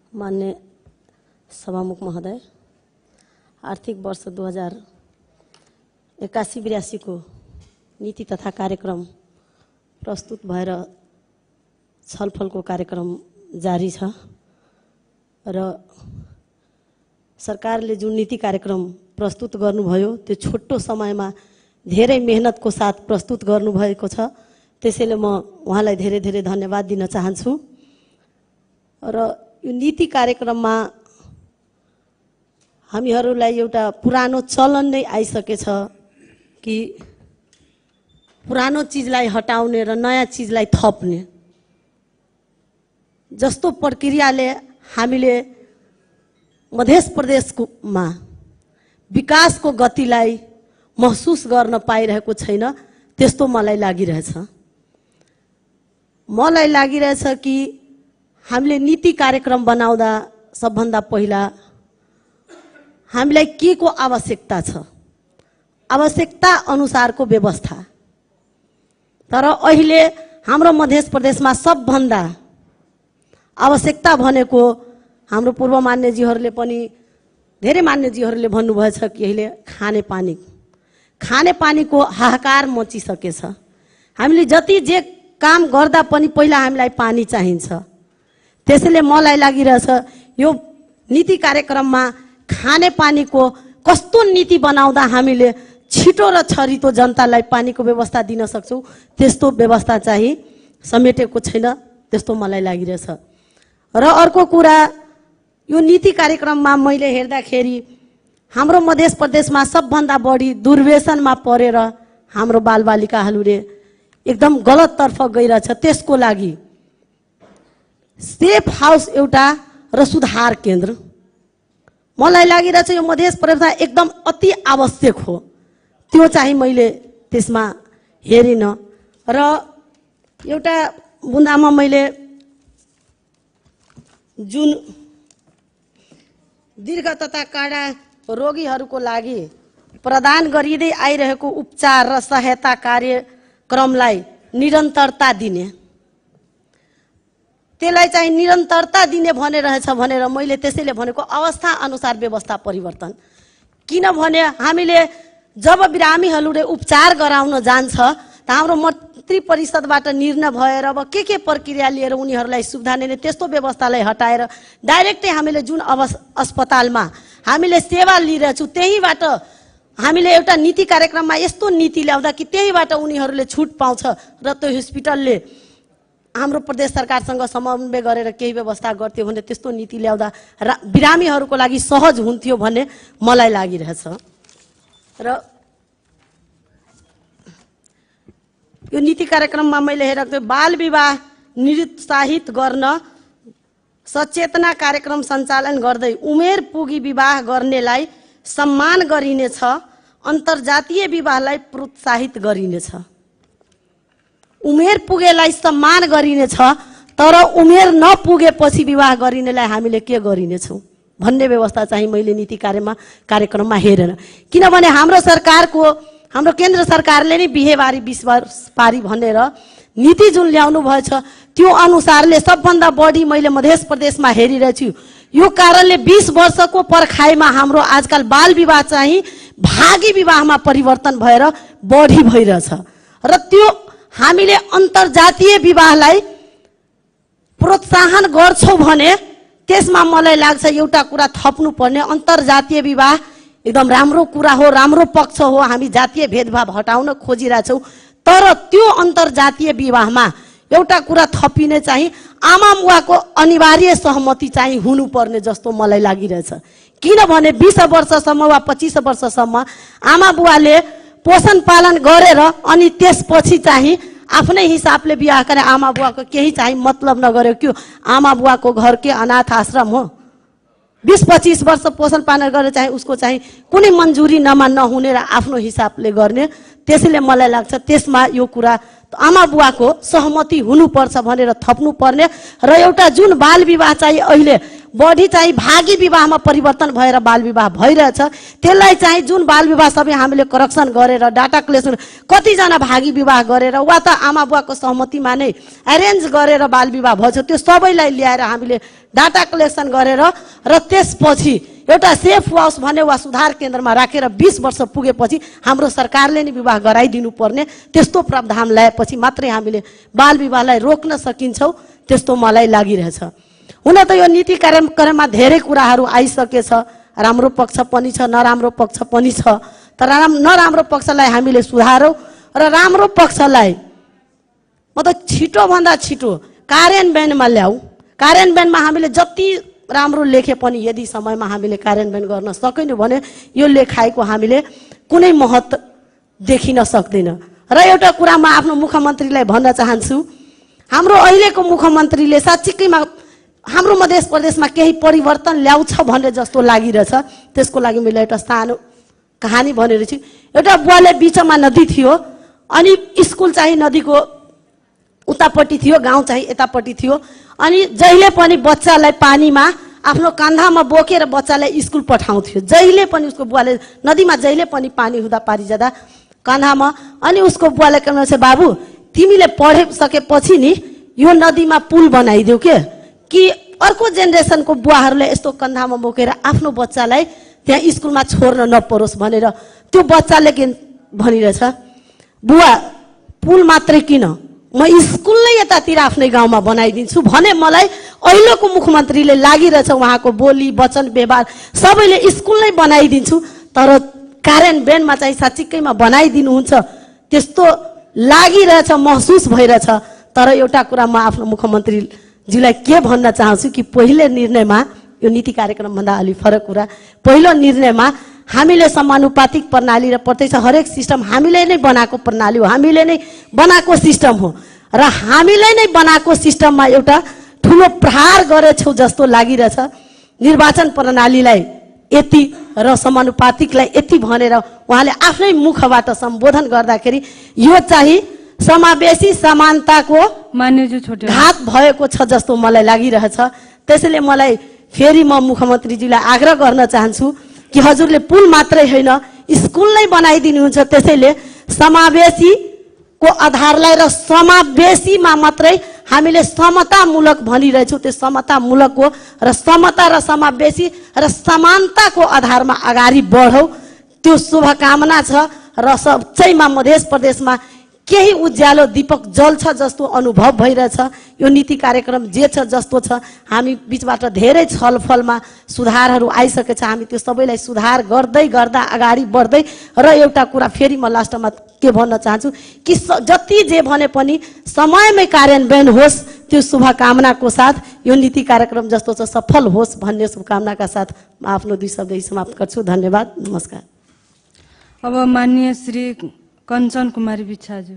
मान्य सभामुख महोदय, आर्थिक वर्ष 2081-82 को नीति तथा कार्यक्रम प्रस्तुत भएर छलफलको कार्यक्रम जारी छ र सरकारले जुन नीति कार्यक्रम प्रस्तुत गर्नुभयो त्यो छोटो समयमा धेरै मेहनतको साथ प्रस्तुत गर्नुभएको छ। त्यसैले म उहाँलाई धेरै धेरै धन्यवाद दिन चाहन्छु। र यो नीति कार्यक्रममा हामीहरूलाई एउटा पुरानो चलन नै आइसकेछ कि पुरानो चीजलाई हटाउने र नयाँ चीजलाई थप्ने जस्तो प्रक्रियाले हामीले मध्य प्रदेशमा विकासको गतिलाई महसुस गर्न पाइरहेको छैन, त्यस्तो मलाई लागिरहेछ। मलाई लागिरहेछ कि हामीले नीति कार्यक्रम बनाउँदा सबभन्दा पहिला हामीलाई के को आवश्यकता छ, आवश्यकता अनुसारको व्यवस्था। तर अहिले हाम्रो मध्य प्रदेशमा सबभन्दा आवश्यकता भनेको हाम्रो पूर्व मान्यजीहरूले पनि धेरै मान्यजीहरूले भन्नुभएछ कि अहिले खानेपानीको हाहाकार मचिसकेछ। हामीले जति जे काम गर्दा पनि पहिला हामीलाई पानी चाहिन्छ। त्यसैले मलाई लागिरहेछ यो नीति कार्यक्रममा खानेपानीको कस्तो नीति बनाउँदा हामीले छिटो र छरितो जनतालाई पानीको व्यवस्था दिन सक्छौँ त्यस्तो व्यवस्था चाहिँ समेटेको छैन, त्यस्तो मलाई लागिरहेछ। र अर्को कुरा, यो नीति कार्यक्रममा मैले हेर्दाखेरि हाम्रो मध्य प्रदेशमा सबभन्दा बढी दुर्व्यसनमा परेर हाम्रो बालबालिकाहरूले एकदम गलत तर्फ गइरहेछ। त्यसको लागि सेफ हाउस एउटा र सुधार केन्द्र मलाई लागिरहेछ यो मध्य प्रदेशमा एकदम अति आवश्यक हो। त्यो चाहिँ मैले त्यसमा हेरिन। र एउटा बुन्दामा मैले जुन दीर्घ तथा काँडा रोगीहरूको लागि प्रदान गरिँदै आइरहेको उपचार र सहायता कार्यक्रमलाई निरन्तरता दिने, त्यसलाई चाहिँ निरन्तरता दिने भनेर मैले त्यसैले भनेको अवस्था अनुसार व्यवस्था परिवर्तन। किनभने हामीले जब बिरामीहरूले उपचार गराउन जान्छ त हाम्रो मन्त्री परिषदबाट निर्णय भएर अब के प्रक्रिया लिएर उनीहरूलाई सुविधा दिने त्यस्तो व्यवस्थालाई हटाएर डाइरेक्टै हामीले जुन अस्पतालमा हामीले सेवा लिइरहेछौँ त्यहीबाट हामीले एउटा नीति कार्यक्रममा यस्तो नीति ल्याउँदा कि त्यहीबाट उनीहरूले छुट पाउँछ र त्यो हस्पिटलले हाम्रो प्रदेश सरकारसँग समन्वय गरेर केही व्यवस्था गर्थ्यो भने त्यस्तो नीति ल्याउँदा बिरामीहरूको लागि सहज हुन्थ्यो भन्ने मलाई लागिरहेछ। र यो नीति कार्यक्रममा मैले हेरेको थिएँ बाल विवाह निरुत्साहित गर्न सचेतना कार्यक्रम सञ्चालन गर्दै उमेर पुगी विवाह गर्नेलाई सम्मान गरिनेछ, अन्तर्जातीय विवाहलाई प्रोत्साहित गरिनेछ। उमेर पुगेलाई सम्मान गरिनेछ तर उमेर नपुगेपछि विवाह गरिनेलाई हामीले के गरिनेछौँ भन्ने व्यवस्था चाहिँ मैले नीति कार्यक्रममा हेरेन। किनभने हाम्रो केन्द्र सरकारले नै बिहेबारी 20 वर्ष पारी भनेर नीति जुन ल्याउनु भएछ त्यो अनुसारले सबभन्दा बढी मैले मध्य प्रदेशमा हेरिरहेछु। यो कारणले 20 वर्षको पर्खाइमा हाम्रो आजकल बाल विवाह चाहिँ भागी विवाहमा परिवर्तन भएर बढी भइरहेछ। र त्यो हामीले अन्तर्जातीय विवाहलाई प्रोत्साहन गर्छौँ भने त्यसमा मलाई लाग्छ एउटा कुरा थप्नु पर्ने, अन्तर्जातीय विवाह एकदम राम्रो कुरा हो, राम्रो पक्ष हो। हामी जातीय भेदभाव हटाउन खोजिरहेछौँ तर त्यो अन्तर्जातीय विवाहमा एउटा कुरा थपिने चाहिँ आमा बुवाको अनिवार्य सहमति चाहिँ हुनुपर्ने जस्तो मलाई लागिरहेछ। किनभने 20 वर्षसम्म वा 25 वर्षसम्म आमा बुवाले पोषण पालन गरेर अनि त्यसपछि चाहिँ आफ्नै हिसाबले बिहा गरे आमा बुवाको केही चाहिँ मतलब नगर्यो। क्यों आमा बुवाको घर के अनाथ आश्रम हो। 20-25 वर्ष पोषण पालन गरेर चाहिँ उसको चाहिँ कुनै मन्जुरी नहुने र आफ्नो हिसाबले गर्ने। त्यसैले मलाई लाग्छ त्यसमा यो कुरा आमा बुवाको सहमति हुनुपर्छ भनेर थप्नु पर्ने र एउटा जुन बाल विवाह चाहिँ अहिले बढी चाहिँ भागी विवाहमा परिवर्तन भएर बाल विवाह भइरहेछ त्यसलाई चाहिँ जुन बाल विवाह सबै हामीले करेक्सन गरेर डाटा कलेक्सन कतिजना भागी विवाह गरेर वा त आमा बुवाको सहमतिमा नै एरेन्ज गरेर बाल विवाह भन्छ त्यो सबैलाई ल्याएर हामीले डाटा कलेक्सन गरेर र त्यसपछि एउटा सेफ हाउस भने वा सुधार केन्द्रमा राखेर 20 वर्ष पुगेपछि हाम्रो सरकारले नै विवाह गराइदिनु पर्ने त्यस्तो प्रावधान ल्याएपछि मात्रै हामीले बाल विवाहलाई रोक्न सकिन्छौ त्यस्तो मलाई लागिरहेछ। हुन त यो नीति कार्यक्रममा धेरै कुराहरू आइसकेछ, राम्रो पक्ष पनि छ नराम्रो पक्ष पनि छ, तर नराम्रो पक्षलाई हामीले सुधारौँ र राम्रो पक्षलाई म त छिटो भन्दा छिटो कार्यान्वयनमा ल्याऊ। कार्यान्वयनमा हामीले जति राम्रो लेखे पनि यदि समयमा हामीले कार्यान्वयन गर्न सकेनौँ भने यो लेखाइको हामीले कुनै महत्त्व देखिन सक्दैन। र एउटा कुरा म आफ्नो मुख्यमन्त्रीलाई भन्न चाहन्छु, हाम्रो अहिलेको मुख्यमन्त्रीले साँच्चीकैमा हाम्रो मध्य प्रदेशमा केही परिवर्तन ल्याउँछ भन्ने जस्तो लागिरहेछ। त्यसको लागि मैले एउटा सानो कहानी भनेर छु। एउटा बुवाले बिचमा नदी थियो अनि स्कुल चाहिँ नदीको उतापट्टि थियो, गाउँ चाहिँ यतापट्टि थियो अनि जहिले पनि बच्चालाई पानीमा आफ्नो कान्धामा बोकेर बच्चालाई स्कुल पठाउँथ्यो। जहिले पनि उसको बुवाले नदीमा जहिले पनि पानी हुँदा पारी जाँदा कान्धामा अनि उसको बुवाले भन्नुहुन्छ बाबु तिमीले पढिसकेपछि नि यो नदीमा पुल बनाइदेऊ के कि अर्को जेनेरेसनको बुवाहरूले यस्तो कन्धामा बोकेर आफ्नो बच्चालाई त्यहाँ स्कुलमा छोड्न नपरोस् भनेर त्यो बच्चाले के भनिरहेछ बुवा पुल मात्रै किन म स्कुल नै यतातिर आफ्नै गाउँमा बनाइदिन्छु भने मलाई अहिलेको मुख्यमन्त्रीले लागिरहेछ उहाँको बोली वचन व्यवहार सबैले स्कुल नै बनाइदिन्छु तर कार्यान्वयनमा चाहिँ साँच्चीकैमा बनाइदिनुहुन्छ त्यस्तो लागिरहेछ महसुस भइरहेछ। तर एउटा कुरा म आफ्नो मुख्यमन्त्रीजीलाई के भन्न चाहन्छु कि पहिले निर्णयमा यो नीति कार्यक्रमभन्दा अलि फरक कुरा पहिलो निर्णयमा हामीले समानुपातिक प्रणाली र प्रत्यक्ष हरेक सिस्टम हामीले नै बनाएको प्रणाली हो, हामीले नै बनाएको सिस्टम हो र हामीले नै बनाएको सिस्टममा एउटा ठुलो प्रहार गरेछौँ जस्तो लागिरहेछ। निर्वाचन प्रणालीलाई यति र समानुपातिकलाई यति भनेर उहाँले आफ्नै मुखबाट सम्बोधन गर्दाखेरि यो चाहिँ समावेशी समानताको घात भएको छ जस्तो मलाई लागिरहेछ। त्यसैले मलाई फेरि म मुख्यमन्त्रीजीलाई आग्रह गर्न चाहन्छु कि हजुरले पुल मात्रै होइन स्कुल नै बनाइदिनुहुन्छ। त्यसैले समावेशीको आधारलाई र समावेशीमा मात्रै हामीले समतामूलक भनिरहेछौँ त्यो समतामूलकको र समता र समावेशी र समानताको आधारमा अगाडि बढौँ त्यो शुभकामना छ र सच्चैमा मध्य प्रदेशमा केही उज्यालो दीपक जल्छ जस्तो अनुभव भइरहेछ। यो नीति कार्यक्रम जे छ जस्तो छ हामी बीचबाट धेरै छलफलमा सुधारहरू आइसकेछ। हामी त्यो सबैलाई सुधार गर्दै गर्दा अगाडि बढ्दै र एउटा कुरा फेरि म लास्टमा के भन्न चाहन्छु कि जति जे भने पनि समयमै कार्यान्वयन होस् त्यो शुभकामनाको साथ यो नीति कार्यक्रम जस्तो छ सफल होस् भन्ने शुभकामनाका साथ म आफ्नो 2 शब्द समाप्त गर्छु। धन्यवाद, नमस्कार। अब माननीय श्री कञ्चन कुमारी बिच्छाज्यू।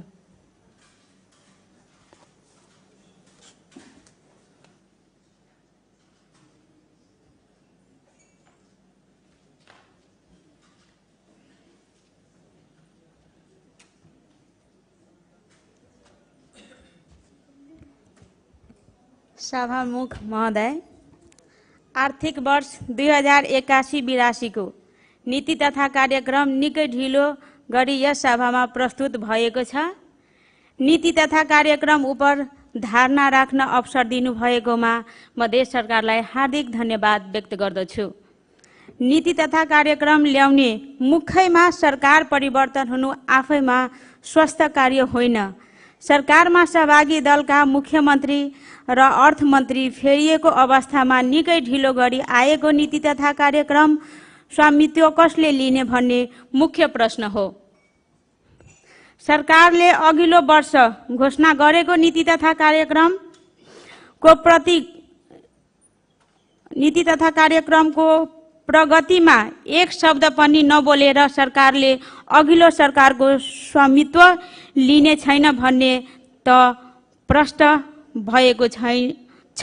सभामुख महोदय, आर्थिक वर्ष 2081-82 को नीति तथा कार्यक्रम निकै ढिलो गरी यस सभामा प्रस्तुत भएको छ। नीति तथा कार्यक्रम उपर धारणा राख्न अवसर दिनुभएकोमा म देश सरकारलाई हार्दिक धन्यवाद व्यक्त गर्दछु। नीति तथा कार्यक्रम ल्याउने मुख्यमा सरकार परिवर्तन हुनु आफैमा स्वस्थ कार्य होइन। सरकारमा सहभागी दलका मुख्यमन्त्री र अर्थमन्त्री फेरिएको अवस्थामा निकै ढिलो गरी आएको नीति तथा कार्यक्रम स्वामित्व कसले लिने भन्ने मुख्य प्रश्न हो। सरकारले अघिल्लो वर्ष घोषणा गरेको नीति तथा कार्यक्रमको प्रगतिमा एक शब्द पनि नबोलेर सरकारले अघिल्लो सरकारको स्वामित्व लिने छैन भन्ने त प्रष्ट भएको छ।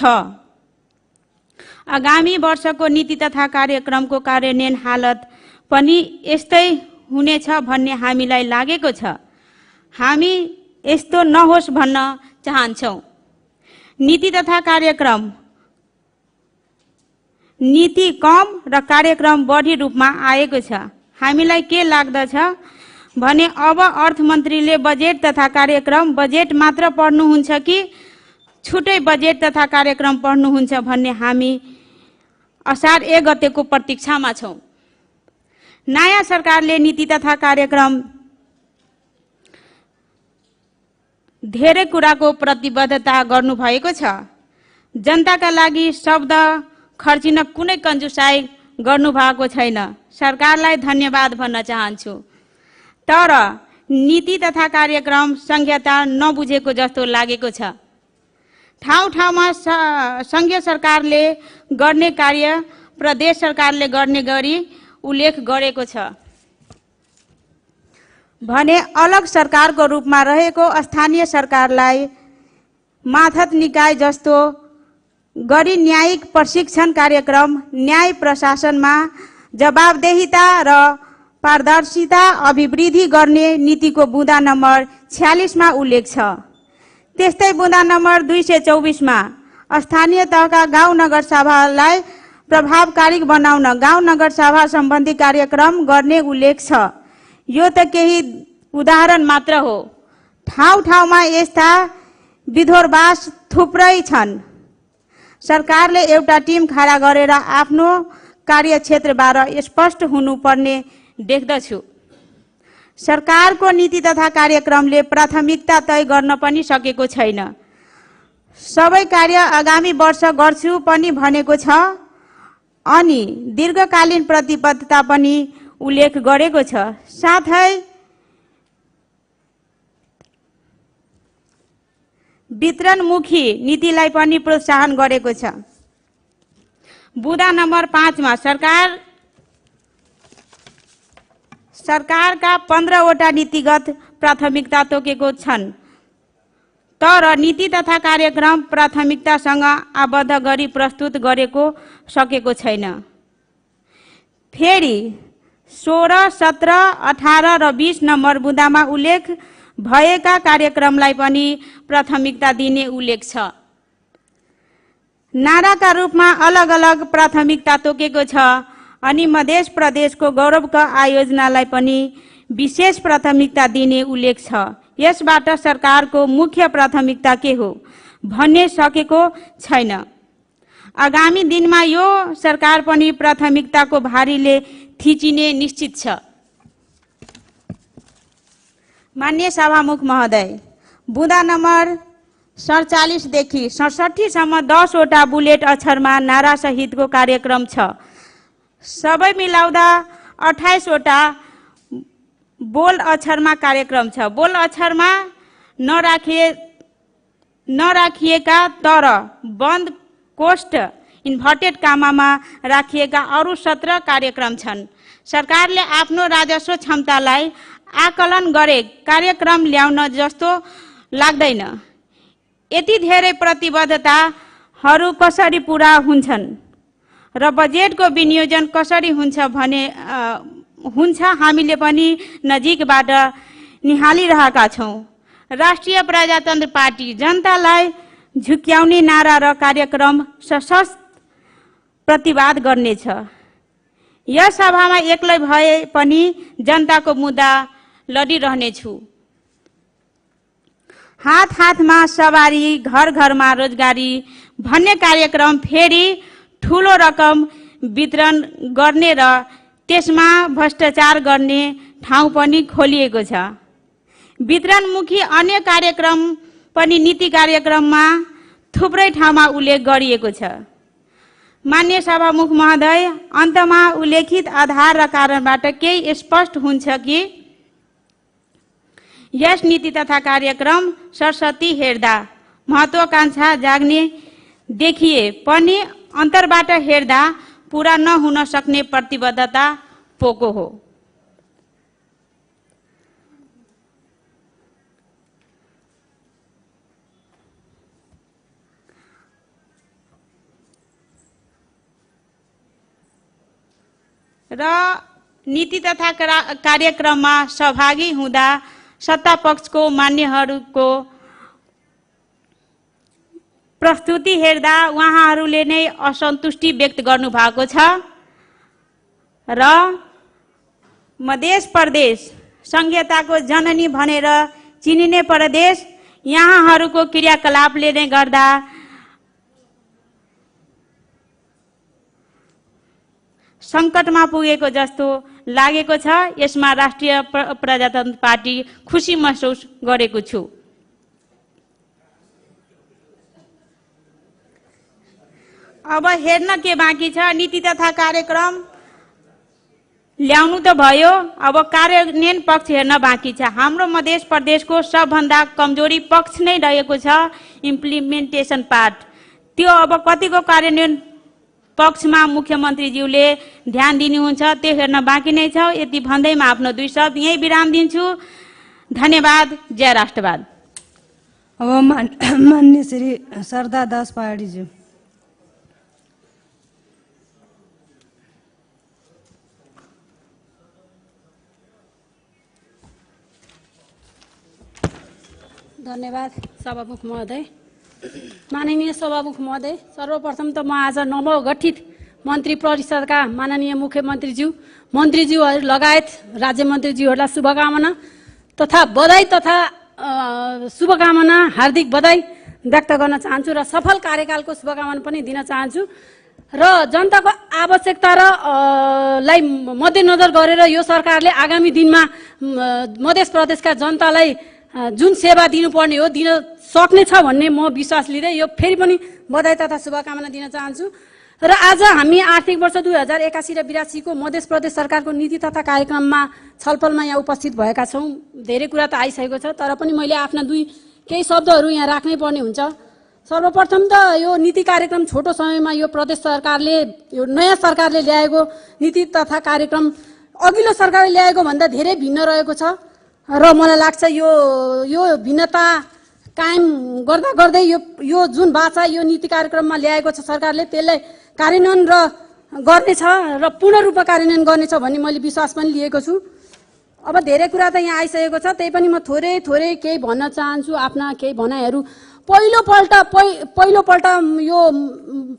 आगामी वर्षको नीति तथा कार्यक्रमको कार्यान्वयन हालत पनि यस्तै हुनेछ भन्ने हामीलाई लागेको छ। हामी यस्तो नहोस् भन्न चाहन्छौँ। नीति तथा कार्यक्रम, नीति कम र कार्यक्रम बढी रूपमा आएको छ। हामीलाई के लाग्दछ भने अब अर्थमन्त्रीले बजेट तथा कार्यक्रम, बजेट मात्र पढ्नुहुन्छ कि छुट्टै बजेट तथा कार्यक्रम पढ्नुहुन्छ भन्ने हामी असार 1 गतेको प्रतीक्षामा छौँ। नयाँ सरकारले नीति तथा कार्यक्रम धेरै कुराको प्रतिबद्धता गर्नुभएको छ। जनताका लागि शब्द खर्चिन कुनै कन्जुसाई गर्नुभएको छैन। सरकारलाई धन्यवाद भन्न चाहन्छु। तर नीति तथा कार्यक्रम संहिता नबुझेको जस्तो लागेको छ। ठाउँ ठाउँमा संघीय सरकारले गर्ने कार्य प्रदेश सरकारले गर्ने गरी उल्लेख गरेको छ भने अलग सरकारको रूपमा रहेको स्थानीय सरकारलाई माथत निकाय जस्तो गरी न्यायिक प्रशिक्षण कार्यक्रम, न्याय प्रशासनमा जवाबदेहिता र पारदर्शिता अभिवृद्धि गर्ने नीतिको बुँदा नम्बर 46 मा उल्लेख छ। त्यस्तै बुँदा नम्बर 224 मा स्थानीय तहका गाउँ नगरसभालाई प्रभावकारी बनाउन गाउँ नगरसभा सम्बन्धी कार्यक्रम गर्ने उल्लेख छ। यो त केही उदाहरण मात्र हो। ठाउँ ठाउँमा यस्ता विरोधाभास थुप्रै छन्। सरकारले एउटा टिम खडा गरेर आफ्नो कार्यक्षेत्रबाट स्पष्ट हुनुपर्ने देख्दछु। सरकारको नीति तथा कार्यक्रमले प्राथमिकता तय गर्न पनि सकेको छैन। सबै कार्य आगामी वर्ष गर्छु पनि भनेको छ अनि दीर्घकालीन प्रतिबद्धता पनि उल्लेख गरेको छ। साथै वितरणमुखी नीतिलाई पनि प्रोत्साहन गरेको छ। बुँदा नम्बर 5 मा सरकारका 15 वटा नीतिगत प्राथमिकता तोकेको छन्, तर नीति तथा कार्यक्रम प्राथमिकतासँग आबद्ध गरी प्रस्तुत गरेको सकेको छैन। फेरि 16, 17, 18 र 20 नम्बर बुँदामा उल्लेख भएका कार्यक्रमलाई पनि प्राथमिकता दिने उल्लेख छ। नाराका रूपमा अलग अलग प्राथमिकता तोकेको छ अनि मध्य प्रदेशको गौरवका आयोजनालाई पनि विशेष प्राथमिकता दिने उल्लेख छ। यसबाट सरकारको मुख्य प्राथमिकता के हो भन्ने सकेको छैन। आगामी दिनमा यो सरकार पनि प्राथमिकताको भारीले थिचिने निश्चित छ। माननीय सभामुख महोदय, बुँदा नम्बर 47 देखि 67 सम्म 10 वटा बुलेट अक्षरमा नारा सहितको कार्यक्रम छ। सबै मिलाउँदा 28 वटा बोल्ड अक्षरमा कार्यक्रम छ। बोल्ड अक्षरमा नराखिएका तर बन्द कोष्ट इन्भर्टेड कामामा राखिएका अरू 17 कार्यक्रम छन्। सरकारले आफ्नो राजस्व क्षमतालाई आकलन गरे कार्यक्रम ल्याउन जस्तो लाग्दैन। यति धेरै प्रतिबद्धताहरू कसरी पूरा हुन्छन् र बजेटको विनियोजन कसरी हुन्छ भने हामीले पनि नजिकबाट निहालिरहेका छौँ। राष्ट्रिय प्रजातन्त्र पार्टी जनतालाई झुक्याउने नारा र कार्यक्रम सशक्त प्रतिवाद गर्नेछ। यस सभामा एक्लै भए पनि जनताको मुद्दा लडिरहनेछु। हात हातमा सवारी, घर घरमा रोजगारी भन्ने कार्यक्रम फेरि ठुलो रकम वितरण गर्ने र त्यसमा भ्रष्टाचार गर्ने ठाउँ पनि खोलिएको छ। वितरणमुखी अन्य कार्यक्रम पनि नीति कार्यक्रममा थुप्रै ठाउँमा उल्लेख गरिएको छ। माननीय सभामुख महोदय, अन्तमा उल्लेखित आधार र कारणबाट केही स्पष्ट हुन्छ कि यस नीति तथा कार्यक्रम सरस्वती हेर्दा महत्वाकांक्षा जाग्ने देखिए पनि अन्तरबाट हेर्दा पूरा नहुन सक्ने प्रतिबद्धता पोको हो। र नीति तथा कार्यक्रममा सहभागी हुँदा सत्ता पक्षको मान्यहरूको प्रस्तुति हेर्दा उहाँहरूले नै असन्तुष्टि व्यक्त गर्नु भएको छ र मध्य प्रदेश संघीयताको जननी भनेर चिनिने प्रदेश यहाँहरूको क्रियाकलापले नै गर्दा संकटमा पुगेको जस्तो लागेको छ। यसमा राष्ट्रिय प्रजातन्त्र पार्टी खुसी महसुस गरेको छु। अब हेर्न के बाँकी छ, नीति तथा कार्यक्रम ल्याउनु त भयो, अब कार्यान्वयन पक्ष हेर्न बाँकी छ। हाम्रो मध्य प्रदेशको सबभन्दा कमजोरी पक्ष नै रहेको छ इम्प्लिमेन्टेसन पार्ट। त्यो अब कतिको कार्यान्वयन पक्षमा मुख्यमन्त्रीज्यूले ध्यान दिनुहुन्छ त्यो हेर्न बाँकी नै छ। यति भन्दै म आफ्नो 2 शब्द यही विराम दिन्छु। धन्यवाद। जय राष्ट्रवाद। अब मान्य श्री सरदा दास पहाडीज्यू। धन्यवाद सभामुख महोदय। माननीय सभामुख महोदय, सर्वप्रथम त म आज नवगठित मन्त्री परिषदका माननीय मुख्यमन्त्रीज्यू, मन्त्रीज्यूहरू लगायत राज्य मन्त्रीज्यूहरूलाई शुभकामना तथा बधाई तथा शुभकामना हार्दिक बधाई व्यक्त गर्न चाहन्छु र सफल कार्यकालको शुभकामना पनि दिन चाहन्छु। र जनताको आवश्यकता र लाई मध्यनजर गरेर यो सरकारले आगामी दिनमा मध्य प्रदेशका जनतालाई जुन सेवा दिनुपर्ने हो दिन सक्नेछ भन्ने म विश्वास लिँदै यो फेरि पनि बधाई तथा शुभकामना दिन चाहन्छु। र आज हामी आर्थिक वर्ष 2081 र 82 को मध्य प्रदेश सरकारको नीति तथा कार्यक्रममा छलफलमा यहाँ उपस्थित भएका छौँ। धेरै कुरा त आइसकेको छ, तर पनि मैले आफ्ना केही शब्दहरू यहाँ राख्नै पर्ने हुन्छ। सर्वप्रथम त यो नीति कार्यक्रम छोटो समयमा यो प्रदेश सरकारले, यो नयाँ सरकारले ल्याएको नीति तथा कार्यक्रम अघिल्लो सरकारले ल्याएको भन्दा धेरै भिन्न रहेको छ र मलाई लाग्छ यो भिन्नता कायम गर्दा गर्दै यो जुन बाचा यो नीति कार्यक्रममा ल्याएको छ सरकारले त्यसलाई कार्यान्वयन गर्नेछ र पूर्ण रूपमा कार्यान्वयन गर्नेछ भन्ने मैले विश्वास पनि लिएको छु। अब धेरै कुरा त यहाँ आइसकेको छ, त्यही पनि म थोरै केही भन्न चाहन्छु। आफ्ना केही भनाइहरू पहिलोपल्ट यो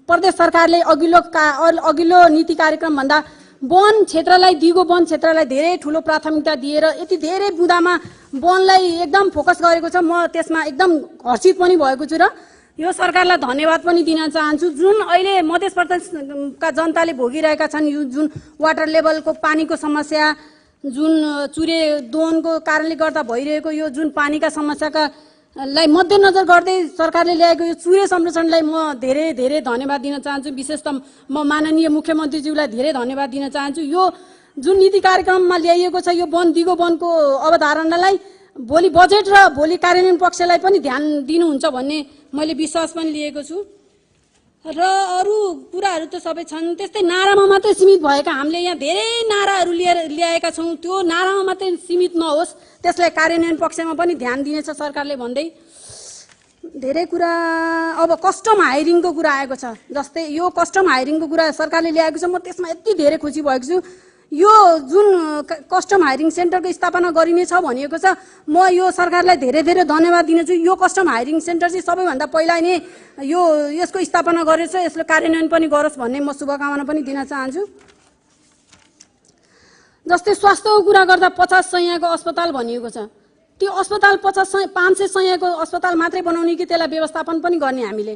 प्रदेश सरकारले अघिल्लो नीति कार्यक्रम भन्दा वन क्षेत्रलाई, दिगो वन क्षेत्रलाई धेरै ठुलो प्राथमिकता दिएर यति धेरै बुँदामा वनलाई एकदम फोकस गरेको छ। म त्यसमा एकदम हर्षित पनि भएको छु र यो सरकारलाई धन्यवाद पनि दिन चाहन्छु। जुन अहिले मध्य प्रदेशका जनताले भोगिरहेका छन् यो जुन वाटर लेभलको पानीको समस्या, जुन चुरे दोहनको कारणले गर्दा भइरहेको यो जुन पानीका समस्याका लाई मध्यनजर गर्दै सरकारले ल्याएको यो चुरे संरक्षणलाई म धेरै धन्यवाद दिन चाहन्छु। विशेष त म माननीय मुख्यमन्त्रीज्यूलाई धेरै धन्यवाद दिन चाहन्छु। यो जुन नीति कार्यक्रममा ल्याइएको छ यो दिगो वनको अवधारणालाई भोलि बजेट र भोलि कार्यान्वयन पक्षलाई पनि ध्यान दिनुहुन्छ भन्ने मैले विश्वास पनि लिएको छु। र अरू कुराहरू त सबै छन्, त्यस्तै नारामा मात्रै सीमित भएका हामीले यहाँ धेरै नाराहरू ल्याएका छौँ। त्यो नारामा मात्रै सीमित नहोस्, त्यसलाई कार्यान्वयन पक्षमा पनि ध्यान दिनेछ सरकारले भन्दै धेरै कुरा। अब कस्टम हायरिङको कुरा आएको छ, जस्तै यो कस्टम हायरिङको कुरा सरकारले ल्याएको छ, म त्यसमा यति धेरै खुसी भएको छु। यो जुन कस्टम हायरिङ सेन्टरको स्थापना गरिनेछ भनिएको छ, म यो सरकारलाई धेरै धन्यवाद दिनेछु। यो कस्टम हायरिङ सेन्टर चाहिँ सबैभन्दा पहिला नै यसको स्थापना गरेछ, यसले कार्यान्वयन पनि गरोस् भन्ने म शुभकामना पनि दिन चाहन्छु। जस्तै स्वास्थ्यको कुरा गर्दा 50 शय्याको अस्पताल भनिएको छ, त्यो अस्पताल 500 शय्याको अस्पताल मात्रै बनाउने कि त्यसलाई व्यवस्थापन पनि गर्ने हामीले।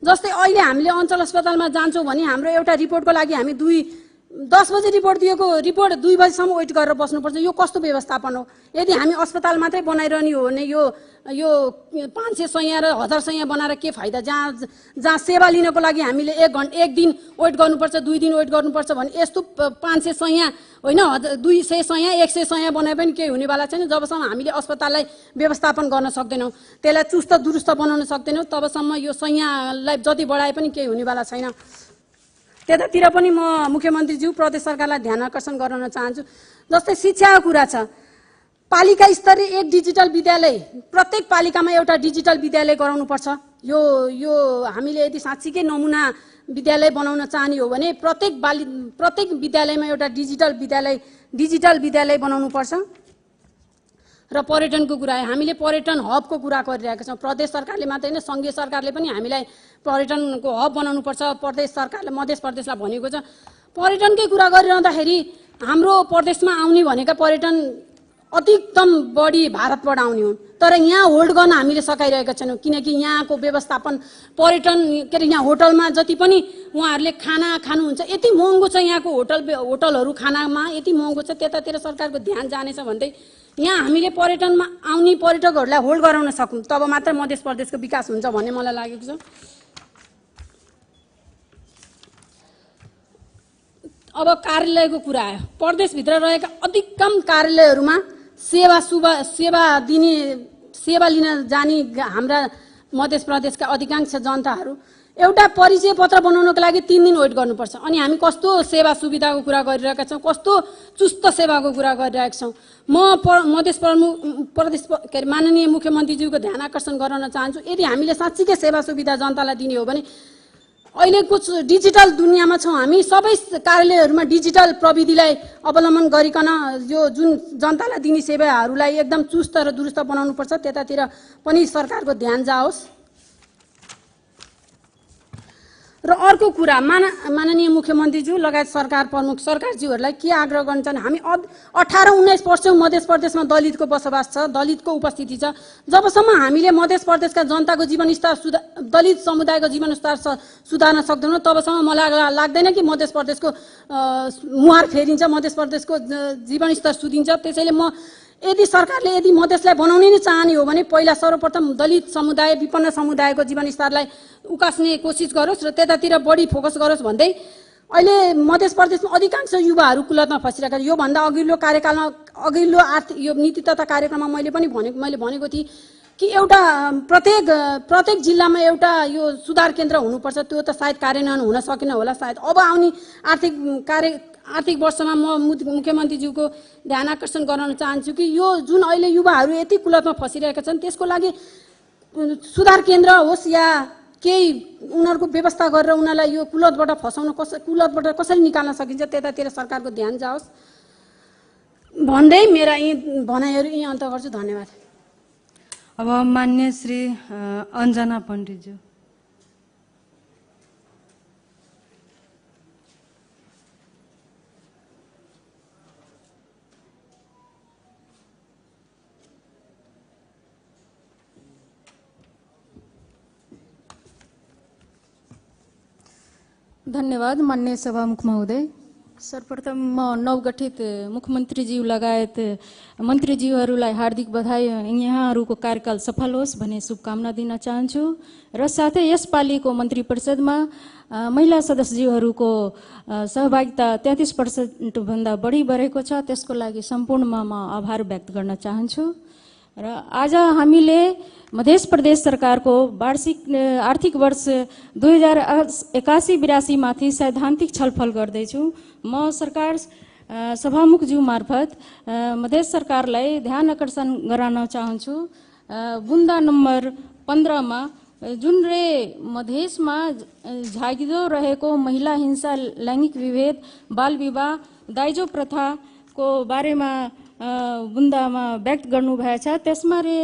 जस्तै अहिले हामीले अञ्चल अस्पतालमा जान्छौँ भने हाम्रो एउटा रिपोर्टको लागि हामी 10 बजे रिपोर्ट दिएको रिपोर्ट 2 बजीसम्म वेट गरेर बस्नुपर्छ। यो कस्तो व्यवस्थापन हो? यदि हामी अस्पताल मात्रै बनाइरहने हो भने यो 500 सय र 1000 सय बनाएर के फाइदा? जहाँ सेवा लिनको लागि हामीले 1 दिन वेट गर्नुपर्छ, 2 दिन वेट गर्नुपर्छ भने यस्तो 500 सय होइन 200 सय 100 सय बनाए पनि केही हुनेवाला छैन। जबसम्म हामीले अस्पताललाई व्यवस्थापन गर्न सक्दैनौँ, त्यसलाई चुस्त दुरुस्त बनाउन सक्दैनौँ, तबसम्म यो सयलाई जति बढाए पनि केही हुनेवाला छैन। त्यतातिर पनि म मुख्यमन्त्रीज्यू प्रदेश सरकारलाई ध्यान आकर्षण गराउन चाहन्छु। जस्तै शिक्षाको कुरा छ, पालिका स्तरीय एक डिजिटल विद्यालय, प्रत्येक पालिकामा एउटा डिजिटल विद्यालय गराउनुपर्छ। यो हामीले यदि साँच्चीकै नमुना विद्यालय बनाउन चाहने हो भने प्रत्येक विद्यालयमा एउटा डिजिटल विद्यालय बनाउनुपर्छ। र पर्यटनको कुरा, हामीले पर्यटन हबको कुरा गरिरहेका छौँ। प्रदेश सरकारले मात्रै होइन, सङ्घीय सरकारले पनि हामीलाई पर्यटनको हब बनाउनुपर्छ। प्रदेश सरकारले मध्य प्रदेशलाई भनेको छ। पर्यटनकै कुरा गरिरहँदाखेरि हाम्रो प्रदेशमा आउने भनेका पर्यटन अधिकतम बढी भारतबाट आउने हुन्, तर यहाँ होल्ड गर्न हामीले सकाइरहेका छैनौँ। किनकि यहाँको व्यवस्थापन पर्यटन के अरे यहाँ होटलमा जति पनि उहाँहरूले खाना खानुहुन्छ यति महँगो छ, यहाँको होटलहरू खानामा यति महँगो छ, त्यतातिर सरकारको ध्यान जानेछ भन्दै यहाँ हामीले पर्यटनमा आउने पर्यटकहरूलाई होल्ड गराउन सकौँ, तब मात्र मध्य प्रदेशको विकास हुन्छ भन्ने मलाई लागेको छ। अब कार्यालयको कुरा आयो। प्रदेशभित्र रहेका अधिकतम कार्यालयहरूमा सेवा लिन जाने हाम्रा मध्य प्रदेशका अधिकांश जनताहरू एउटा परिचय पत्र बनाउनको लागि 3 दिन वेट गर्नुपर्छ। अनि हामी कस्तो सेवा सुविधाको कुरा गरिरहेका छौँ, कस्तो चुस्त सेवाको कुरा गरिरहेका छौँ। म मध्य प्रदेश के अरे माननीय मुख्यमन्त्रीज्यूको ध्यान आकर्षण गराउन चाहन्छु। यदि हामीले साँच्चीकै सेवा सुविधा जनतालाई दिने हो भने अहिलेको डिजिटल दुनियाँमा छौँ हामी, सबै कार्यालयहरूमा डिजिटल प्रविधिलाई अवलम्बन गरिकन यो जुन जनतालाई दिने सेवाहरूलाई एकदम चुस्त र दुरुस्त बनाउनुपर्छ। त्यतातिर पनि सरकारको ध्यान जाओस्। र अर्को कुरा, माननीय मुख्यमन्त्रीज्यू लगायत सरकार प्रमुख सरकारज्यूहरूलाई के आग्रह गर्न चाहन्छु, हामी 18-19 वर्ष मध्य प्रदेशमा दलितको बसोबास छ, दलितको उपस्थिति छ। जबसम्म हामीले मध्य प्रदेशका जनताको जीवनस्तर दलित समुदायको जीवनस्तर सुधार्न सक्दैनौँ, तबसम्म मलाई लाग्दैन कि मध्य प्रदेशको मुहार फेरिन्छ, मध्य प्रदेशको जीवनस्तर सुधिन्छ। त्यसैले यदि सरकारले यदि मधेसलाई बनाउनै नै चाहने हो भने पहिला सर्वप्रथम दलित समुदाय विपन्न समुदायको जीवनस्तरलाई उकास्ने कोसिस गरोस् र त्यतातिर बढी फोकस गरोस् भन्दै अहिले मध्य प्रदेशमा अधिकांश युवाहरू कुलतमा फसिरहेका छन्। योभन्दा अघिल्लो कार्यकालमा अघिल्लो आर्थिक यो नीति तथा कार्यक्रममा मैले भनेको थिएँ कि एउटा प्रत्येक जिल्लामा एउटा यो सुधार केन्द्र हुनुपर्छ। त्यो त सायद कार्यान्वयन हुन सकेन होला। सायद अब आउने आर्थिक वर्षमा म मुख्यमन्त्रीज्यूको ध्यान आकर्षण गराउन चाहन्छु कि यो जुन अहिले युवाहरू यति कुलतमा फसिरहेका छन् त्यसको लागि सुधार केन्द्र होस् या केही उनीहरूको व्यवस्था गरेर उनीहरूलाई यो कुलतबाट कुलतबाट कसरी निकाल्न सकिन्छ त्यतातिर सरकारको ध्यान जाओस् भन्दै मेरा यी भनाइहरू यी अन्त गर्छु। धन्यवाद। अब मान्य श्री अञ्जना पण्डितज्यू। धन्यवाद माननीय सभामुख महोदय। सर्वप्रथम म नवगठित मुख्यमन्त्रीज्यू लगायत मन्त्रीज्यूहरूलाई हार्दिक बधाई, यहाँहरूको कार्यकाल सफल होस् भन्ने शुभकामना दिन चाहन्छु र साथै यसपालिको मन्त्री परिषदमा महिला सदस्यज्यूहरूको सहभागिता 33% भन्दा बढी बढेको छ, त्यसको लागि सम्पूर्णमा म आभार व्यक्त गर्न चाहन्छु। र आज हामीले मध्य प्रदेश सरकारको वार्षिक आर्थिक वर्ष 2081-82 माथि सैद्धान्तिक छलफल गर्दैछौँ। म सरकार सभामुखज्यू मार्फत मध्य सरकारलाई ध्यान आकर्षण गराउन चाहन्छु। बुन्दा नम्बर 15 मा जुन रे मधेसमा झागिदो रहेको महिला हिंसा, लैंगिक विभेद, बाल विवाह, दाइजो प्रथाको बारेमा बुन्दामा व्यक्त गर्नुभएछ। त्यसमा रे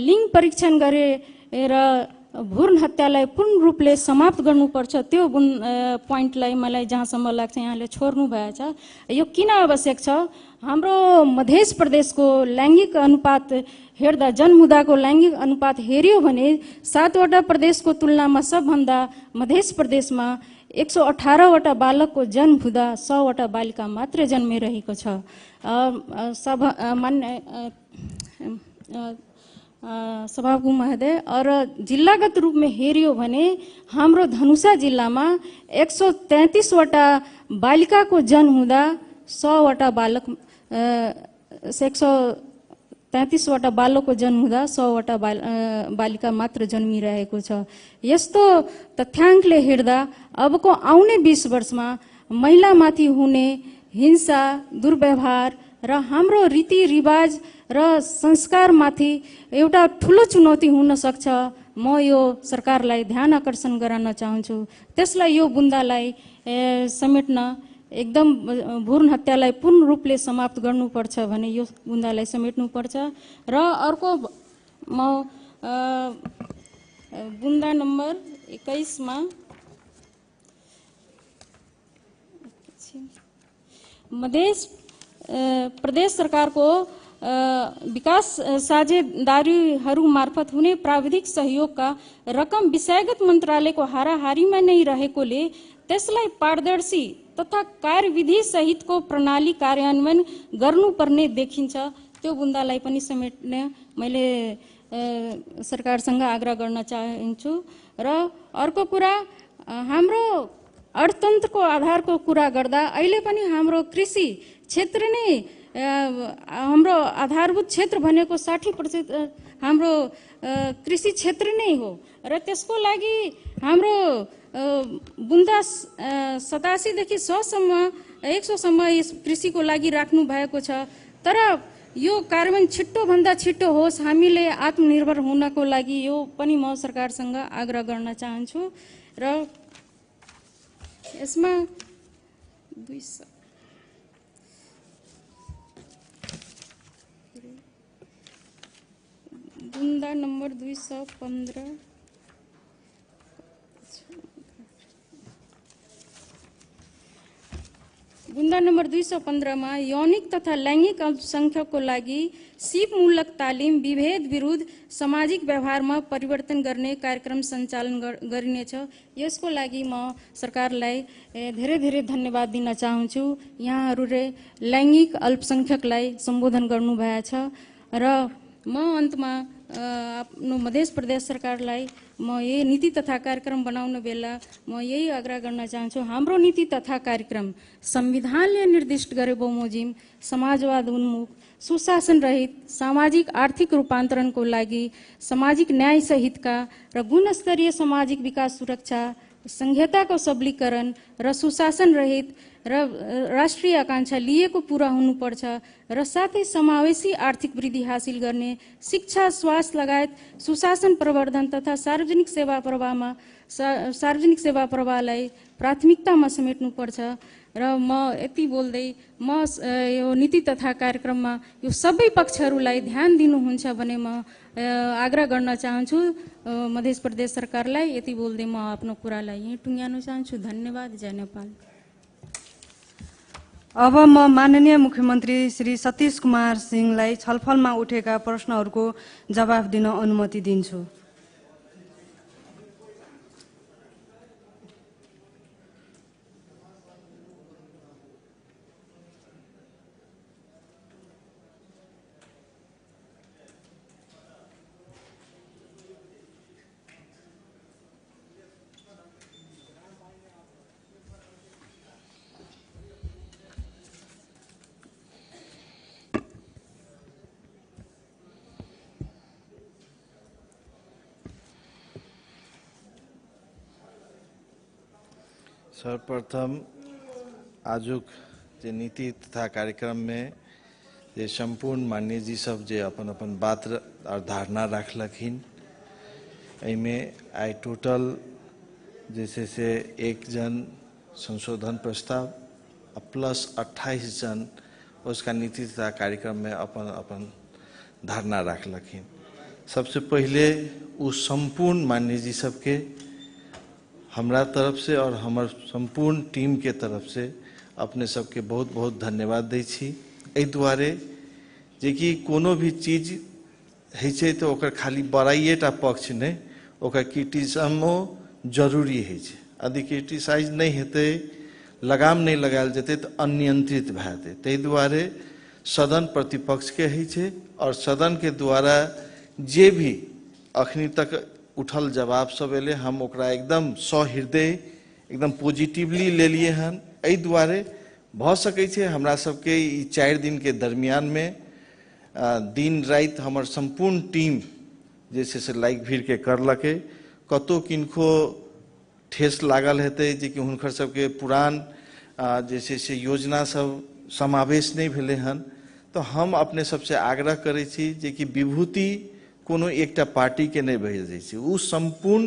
लिङ्ग परीक्षण गरेर भ्रूण हत्यालाई पूर्ण रूपले समाप्त गर्नुपर्छ, त्यो पोइन्टलाई मलाई जहाँसम्म लाग्छ यहाँले छोड्नु भएछ। यो किन आवश्यक छ? हाम्रो मध्य प्रदेशको लैंगिक अनुपात हेर्दा जनमुदाको लैंगिक अनुपात हेऱ्यो भने 7वटा प्रदेशको तुलनामा सबभन्दा मध्य प्रदेशमा 118वटा बालकको जन्म हुँदा 100वटा बालिका मात्रै जन्मिरहेको छ। सभापति महोदय, और जिल्लागत रूप में हेरियो भने हाम्रो धनुषा जिल्लामा 133वटा बालिकाको जन्म हुँदा 100वटा बालक 133वटा बालकको जन्म हुँदा 100वटा बालिका मात्र जन्मिरहेको छ। यस्तो तथ्याङ्कले हेर्दा अबको आउने 20 वर्षमा महिलामाथि हुने हिंसा, दुर्व्यवहार र हाम्रो रीतिरिवाज र संस्कारमाथि एउटा ठुलो चुनौती हुन सक्छ। म यो सरकारलाई ध्यान आकर्षण गराउन चाहन्छु। त्यसलाई यो बुन्दालाई समेट्न एकदम भ्रूण हत्यालाई पूर्ण रूपले समाप्त गर्नुपर्छ भने यो बुन्दालाई समेट्नुपर्छ। र अर्को म बुन्दा नम्बर 21 मा प्रदेश सरकारको विकास साझेदारीहरू मार्फत हुने प्राविधिक सहयोगका रकम विषयगत मन्त्रालयको हाराहारीमा नै रहेकोले त्यसलाई पारदर्शी तथा कार्यविधि सहितको प्रणाली कार्यान्वयन गर्नुपर्ने देखिन्छ। त्यो बुन्दालाई पनि समेट्ने मैले सरकारसँग आग्रह गर्न चाहन्छु। र अर्को कुरा, हाम्रो अर्थतन्त्रको आधारको कुरा गर्दा अहिले पनि हाम्रो कृषि क्षेत्र नै हाम्रो आधारभूत क्षेत्र भनेको 60% हाम्रो कृषि क्षेत्र नै हो। र त्यसको लागि हाम्रो बुन्दा 87 देखि 100 सम्म यस कृषिको लागि राख्नु भएको छ। तर यो कार्यान्वयन छिट्टोभन्दा छिट्टो होस्, हामीले आत्मनिर्भर हुनको लागि यो पनि म सरकारसँग आग्रह गर्न चाहन्छु। र यसमा बुन्दा नम्बर 215 बुन्दा नम्बर 215 मा यौनिक तथा लैंगिक अल्पसंख्यकको लागि सिपमूलक तालिम, विभेद विरुद्ध सामाजिक व्यवहारमा परिवर्तन गर्ने कार्यक्रम सञ्चालन गरिनेछ। यसको लागि म सरकारलाई धेरै धेरै धन्यवाद दिन चाहन्छु। यहाँहरूले लैंगिक अल्पसंख्यकलाई सम्बोधन गर्नुभएको छ। र म अन्तमा आफ्नो मध्य प्रदेश सरकारलाई म यही नीति तथा कार्यक्रम बनाउन बेला म यही आग्रह गर्न चाहन्छु, हाम्रो नीति तथा कार्यक्रम संविधानले निर्दिष्ट गरे बमोजिम समाजवाद उन्मुख, सुशासन रहित, सामाजिक आर्थिक रूपान्तरणको लागि सामाजिक न्याय सहितका र गुणस्तरीय सामाजिक विकास सुरक्षा, संहिताको सबलीकरण र सुशासन रहित र राष्ट्रिय आकांक्षा लिएको पूरा हुनुपर्छ। र साथै समावेशी आर्थिक वृद्धि हासिल गर्ने, शिक्षा, स्वास्थ्य लगायत सुशासन प्रवर्धन तथा सार्वजनिक सेवा प्रवाहलाई प्राथमिकतामा समेट्नुपर्छ। र म यति बोल्दै म यो नीति तथा कार्यक्रममा यो सबै पक्षहरूलाई ध्यान दिनुहुन्छ भने म आग्रह गर्न चाहन्छु मध्य प्रदेश सरकारलाई। यति बोल्दै म आफ्नो कुरालाई यहीँ टुङ्ग्याउन चाहन्छु। धन्यवाद। जय नेपाल। अब म माननीय मुख्यमन्त्री श्री सतीश कुमार सिंहलाई छलफलमा उठेका प्रश्नहरूको जवाफ दिन अनुमति दिन्छु। सर्वप्रथम आजुक जे नीति तथा कार्यक्रम में जे संपूर्ण माननीय जी सब जे अपन अपन बात और धारणा रखलखिन, एहिमे आई टोटल जैसे से 1 जन संशोधन प्रस्ताव प्लस 28 जन उसका नीति तथा कार्यक्रम में अपन अपन धारणा रखलखिन। सबसे पहले उस संपूर्ण माननीय जी सबके हमरा तरफ से और हमार संपूर्ण टीम के तरफ से अपने सबके बहुत बहुत धन्यवाद दै छी। एहि दुआरे जे कि कोनो भी चीज है छै तो ओकर खाली बड़ाइएटा पक्ष नहीं, ओकर क्रिटिसिज्मो जरूरी है छै। यदि क्रिटिसाइज नहीं हेतै, लगाम नहीं लगायल जेतै तो अनियंत्रित भए जेतै। ताहि दुआरे सदन प्रतिपक्ष के है छे और सदन के द्वारा जे भी अखनी तक उठल जवाब सब एले हम ओकरा एकदम सहृदय एकदम पॉजिटिवली ले लिए हन। एहि दुआरे भ सकै छै हमरा सबके ई 4 दिन के दरमियान में दिन रात हमर संपूर्ण टीम जे छै से लाइक भीड़ के करलकै। कतो किनको ठेस लागल हेतै जे कि हुनकर सबके पुरान जे छै से योजना सब समावेश नहीं भेलै हन, तो हम अपने सबसे आग्रह करै छी जे कि विभूति कोनो एकटा पार्टी के नहीं भए जाइ छै, उ संपूर्ण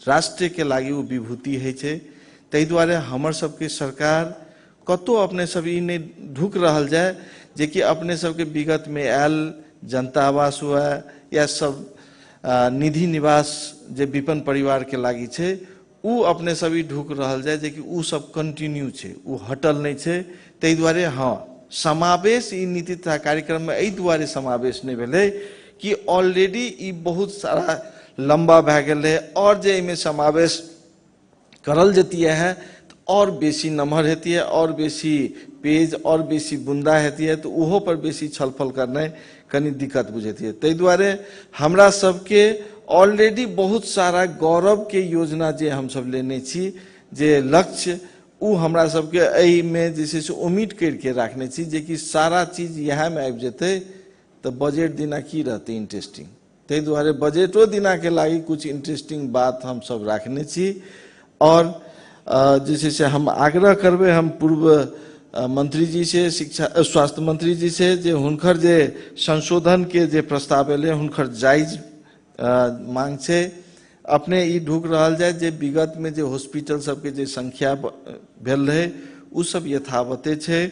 राष्ट्र के लागि उ विभूति है छै। ताहि दुआरे हमर सबके सरकार कतो अपने सब ई नहीं ढुक रहल जाए जे कि अपने सबके विगत में आयल जनता आवास हुआ या सब निधि निवास जे विपन्न परिवार के लागि छै उ अपने सब ई ढुक रहल जाए जे कि उ सब कंटिन्यू छै, उ हटल नहीं छै। ताहि दुआरे हाँ समावेश ई नीति तथा कार्यक्रम में एहि दुआरे समावेश नहीं भेलै कि ऑलरेडी ई बहुत सारा लंबा भए गेल है और जे इमे समावेश करल जतिए है तो और बेसी नमहर हेती है और बेसी पेज और बेसी बुंदा हेती है, तो उहो पर बेसी छलफल करना कनी दिक्कत बुझेती है। ताहि दुआरे हमरा सबके ऑलरेडी बहुत सारा गौरव के योजना जे हम सब लेने छी जे लक्ष्य उ हमरा सबके एहि में जे से उम्मीद करके राखने छी जे कि सारा चीज यहाँ में आबि जेतै तो बजट दिना की रहते इंटरेस्टिंग। ताहि दुआरे बजटो दिना के लागि कुछ इंटरेस्टिंग बात हम सब राखने छी और जैसे से हम आग्रह करबे हम पूर्व मंत्री जी से शिक्षा स्वास्थ्य मंत्री जी से जे हुनकर जे संशोधन के जे प्रस्ताव एले हुनकर जायज मांग छै। अपने ई ढुक रहल जाए जे विगत में जे हॉस्पिटल सबके जे संख्या भेल रहे उ सब यथावते छै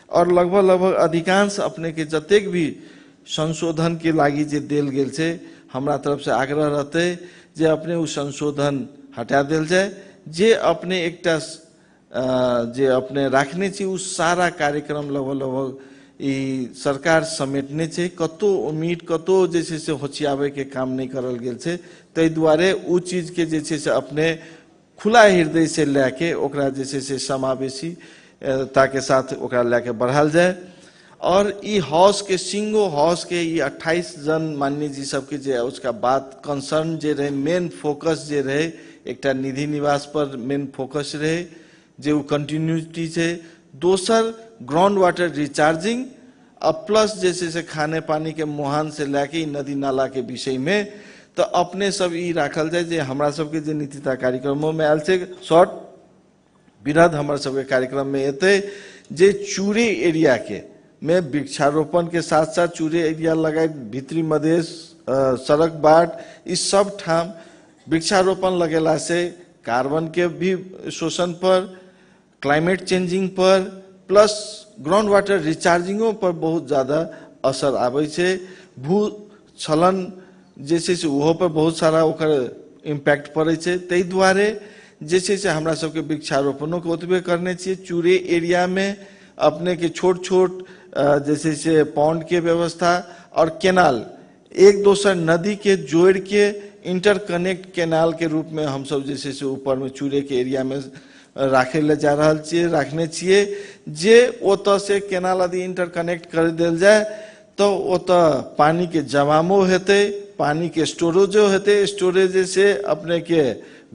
और लगभग अधिकांश अपने के जतेक भी संशोधन के लागि जे देल गेल छै हमरा तरफ से आग्रह रहते जे अपने उ संशोधन हटा देल जाए। जे अपने एकटा जे अपने राखने छी उ सारा कार्यक्रम लगभग ई सरकार समेटने छै, कतो उम्मीद कतो जे छै से होचियावे के काम नहीं करल गेल छै। ताहि दुआरे उ चीज के जे छै से अपने खुला हृदय से लेके ओकरा जे छै से समावेशी ताके साथ ओकरा लेके बढ़ाल जाए। और ई हाउस के सिंगो हाउस के ई 28 जन माननीय जी सबके जे उसका बात कंसर्न जे रहे मेन फोकस जे रहे एकटा निधि निवास पर मेन फोकस रहे जे उ कंटिन्यूटी छै। दोसर ग्राउंड वाटर रिचार्जिंग और प्लस जैसे से खाने पानी के मुहान से लेके नदी नाला के विषय में तो अपने सब ई राखल जाए जे हमरा सबके जे नीतिता कार्यक्रमों में आयल छै शॉर्ट विरध हमर सबके कार्यक्रम में एते जे चूरे एरिया के में वृक्षारोपण के साथ साथ चूरे एरिया लगाए भीतरी मधेश सड़क बाट इस सब ठाम वृक्षारोपण लगेला से कार्बन के भी शोषण पर क्लाइमेट चेंजिंग पर प्लस ग्राउंड वाटर रिचार्जिंगों पर बहुत ज़्यादा असर आबै छै। भूस्खलन जे छै से ओहो पर बहुत सारा ओकर इम्पैक्ट पड़े छै। ताहि दुआरे जे छै से हमरा सबके वृक्षारोपणों के ओतबे करने छियै। चूरे एरिया में अपने के छोट छोट जैसे से पॉन्ड के व्यवस्था और केनाल एक दोसर नदी के जोड़ के इंटरकनेक्ट केनाल के रूप में हम सब जैसे से ऊपर में चूरे के एरिया में राखे ले जा रहल छियै राखने छियै जे ओतऽ से केनाल यदि इंटरकनेक्ट कर देल जाए तो ओतऽ पानी के जमामो हेतै, पानी के स्टोरेजो हेतै, स्टोरेज से अपने के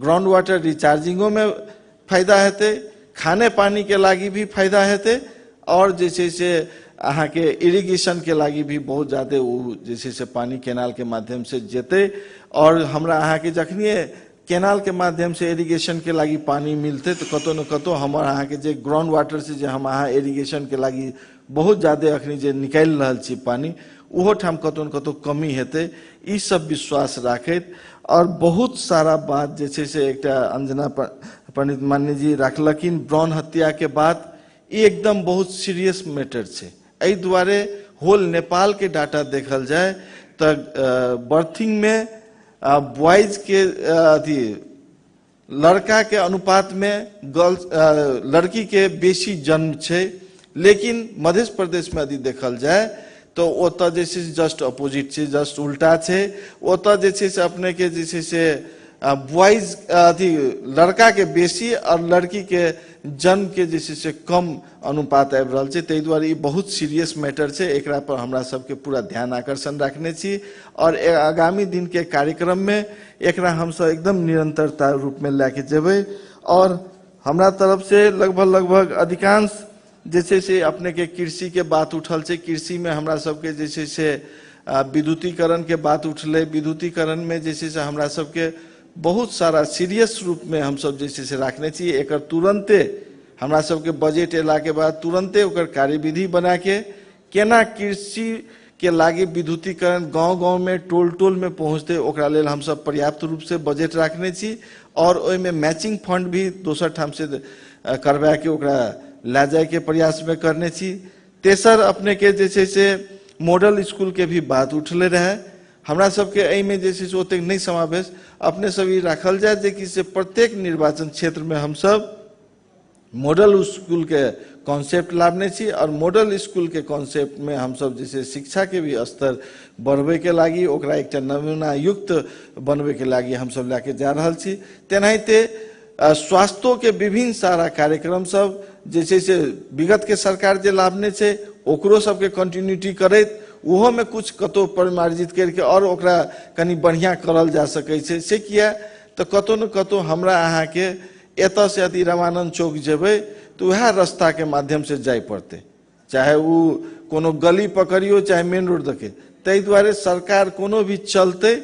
ग्राउंड वाटर रिचार्जिंगों में फायदा हेतै, खाने पानी के लागि भी फायदा हेतै और जैसे से अहाँ के इरिगेशन के लागि भी बहुत ज़्यादा वो जैसे से पानी केनाल के माध्यम से जेते और हमरा अहाँ के जखनिए केनाल के माध्यम से इरिगेशन के लागि पानी मिलते तो कतो न कतो हमर अहाँ के जे ग्राउंड वाटर से जे हम अहाँ इरिगेशन के लागि बहुत ज़्यादा अखनी जे निकाल रहल छी पानी उहो ठाम कतो न कतो कमी हेतै। ई सब विश्वास राखैत और बहुत सारा बात जे छै से एकटा अंजना पंडित मान्य जी राखलखिन ब्रौन हत्या के बात ई एकदम बहुत सीरियस मैटर छै। एहि दुआरे होल नेपाल के डाटा देखल जाए तो बर्थिंग में बॉयज के अथी लड़का के अनुपात में गर्ल्स लड़की के बेसी जन्म छै, लेकिन मध्य प्रदेश में यदि देखल जाए तो ओतऽ जे छै जस्ट अपोजिट छै, जस्ट उल्टा छै। ओतऽ जे छै से अपने के जे छै से बॉयज अथी लड़का के बेसी और लड़की के जन्म के जैसे से कम अनुपात आबि रहल छै। ताहि दुआरे ई बहुत सीरियस मैटर छै, एकरा पर हमरा सबके पूरा ध्यान आकर्षण रखने छी और आगामी दिन के कार्यक्रम में एकरा हम सब एकदम निरंतरता रूप में लेके जेबै। और हमरा तरफ से लगभग अधिकांश जैसे से अपने के कृषि के बात उठल छै। कृषि में हमरा सबके जैसे से विद्युतीकरण के बात उठले, विद्युतीकरण में जैसे से हमरा सबके बहुत सारा सीरियस रूप में हम सब जैसे से रखने छी। एकर तुरंते हमरा सबके बजट एला के बाद तुरंते ओकर कार्यविधि बना के केना कृषि के लागे विद्युतीकरण गांव-गांव में टोल में पहुंचते ओकरा लेल हम सब पर्याप्त रूप से बजट रखने छी और ओय में मैचिंग फंड भी दोसर ठाम से करवा के ओकरा ला जाए के प्रयास में करने छी। तेसर अपने के जैसे से मॉडल स्कूल के भी बात उठले रहे, हमरा सबके एहि में जैसे से ओते नहीं समावेश अपने सब ई राखल जाए जे कि से प्रत्येक निर्वाचन क्षेत्र में हम सब मॉडल स्कूल के कॉन्सेप्ट लाने छी और मॉडल स्कूल के कॉन्सेप्ट में हम सब जैसे शिक्षा के भी स्तर बढ़वे के लागी ओकरा एक नमूना युक्त बनवे के लागी हम सब लेके जा रहल छी। तेनाहिते स्वास्थ्य के विभिन्न सारा कार्यक्रम सब जैसे से विगत के सरकार जे लाभने छे ओकरो सबके कंटिन्यूटी करैत ओहो में कुछ कतो परिमार्जित करके और ओकरा कनी बढ़िया करल जा सकै छै। से किया तो कतो न कतो हमरा अहाँ के एतऽ से अति रामानंद चौक जेबै तो वह रास्ता के माध्यम से जाय पड़ते, चाहे वो कोनो गली पकड़ियो चाहे मेन रोड देखे। ताहि दुआरे सरकार कोनो भी चलते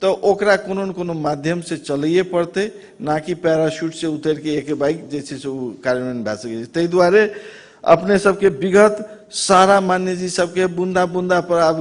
तो ओकरा कोनो न कोनो माध्यम से चलैए पड़ते, ना कि पैराशूट से उतर के एक बाइक जैसे से वो कार्यान्वयन भए सकै। ताहि दुआरे अपने सबके विगत सारा मान्य जी सबके बूंदा बूंदा पर अब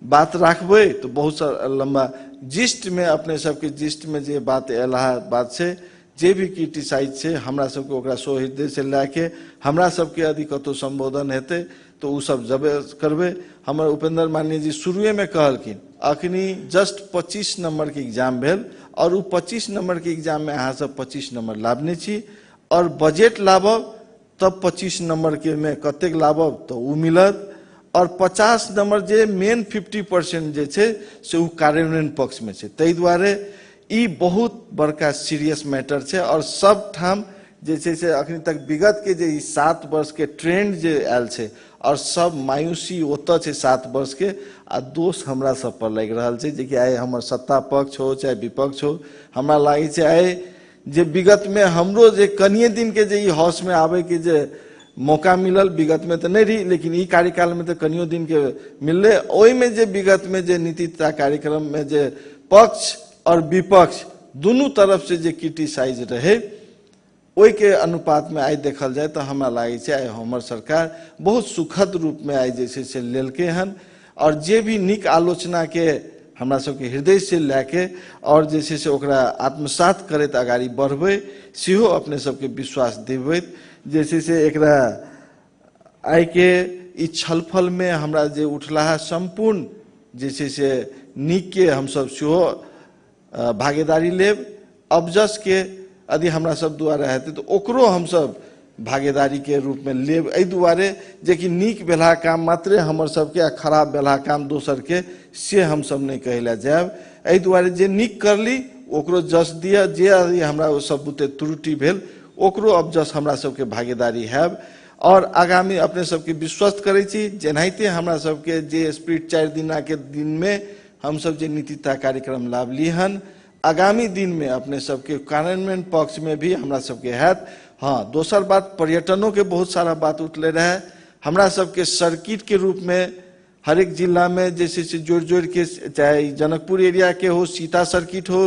बात रखबै तो बहुत सारा लंबा जिस्ट में अपने सबके जिस्ट में जे बात एला बात से जे भी क्रिटिसाइज छे हमरा सबके ओकरा सोहृदय से लेके हमरा सबके यदि कतो संबोधन हेते तो उ सब जबे करबे। हमर उपेंद्र मान्य जी शुरुए में कहलखिन अखनी जस्ट 25 नंबर के एग्जाम भेल और उ 25 नंबर के एग्जाम में अहाँ सब 25 नंबर लाभने छी और बजट लाभब तब 25 नंबर के में कतेक लाभब तो उ मिलत और 50 नंबर जे मेन 50% जे छे से उ कार्यान्वयन पक्ष में छे। ताहि दुआरे ई बहुत बड़का सीरियस मैटर छे और सब ठाम जैसे से अखनी तक विगत के जे 7 वर्ष के ट्रेंड जे आयल छे और सब मायूसी ओतऽ छे 7 वर्ष के आ दोष हमरा सब पर लग रहल छे जे कि आइ हमर सत्ता पक्ष हो चाहे विपक्ष हो। हमरा लागे छे आइ जे विगत में हमरो जे कनिए दिन के जे ई हाउस में आवे के जे मौका मिलल विगत में तो नहीं रही लेकिन ई कार्यकाल में तो कनियो दिन के मिलले। ओई में जे विगत में जे नीति तथा कार्यक्रम में जे पक्ष और विपक्ष दोनों तरफ से जे क्रिटिसाइज रहे ओई के अनुपात में आई देखल जाए तो हमरा लागे छे आई हमर सरकार बहुत सुखद रूप में आई जैसे से लेलके हन और जे भी निक आलोचना के हमरा सबके हृदय से लेके और जैसे से ओकरा आत्मसात करैत आगाड़ी बढ़बै सेहो अपने सबके विश्वास देबैत जैसे से एकरा आई के ई छलफल में हमरा जे उठला संपूर्ण जैसे से निक के हम सब सेहो भागीदारी लेब। अबजस के यदि हमरा सब द्वारा हेतै तो ओकरो हम सब भागीदारी के रूप में लेब। एहि दुआरे जे कि नीक भेला काम मात्रे हमर सबके आ खराब भेला काम दोसर के से हम सब नहीं कहला जायब। एहि दुआरे जे नीक करली ओकरो जस दिया, जे हमरा ओ सब बुते त्रुटि भेल ओकरो अब जस हमरा सबके भागीदारी हैब और आगामी अपने सबके विश्वस्त करै छी जेनाहिते हमरा सबके जे स्पिरिट 4 दिना के दिन में हम सब जे नीतिता कार्यक्रम लाभ ली हन आगामी दिन में अपने सबके कार्यान्वयन पक्ष में भी हमरा सबके हैत। हाँ, दोसर बात पर्यटनों के बहुत सारा बात उठले रहे। हमरा सबके सर्किट के रूप में हर एक जिला में जैसे से जोड़ के चाहे जनकपुर एरिया के हो सीता सर्किट हो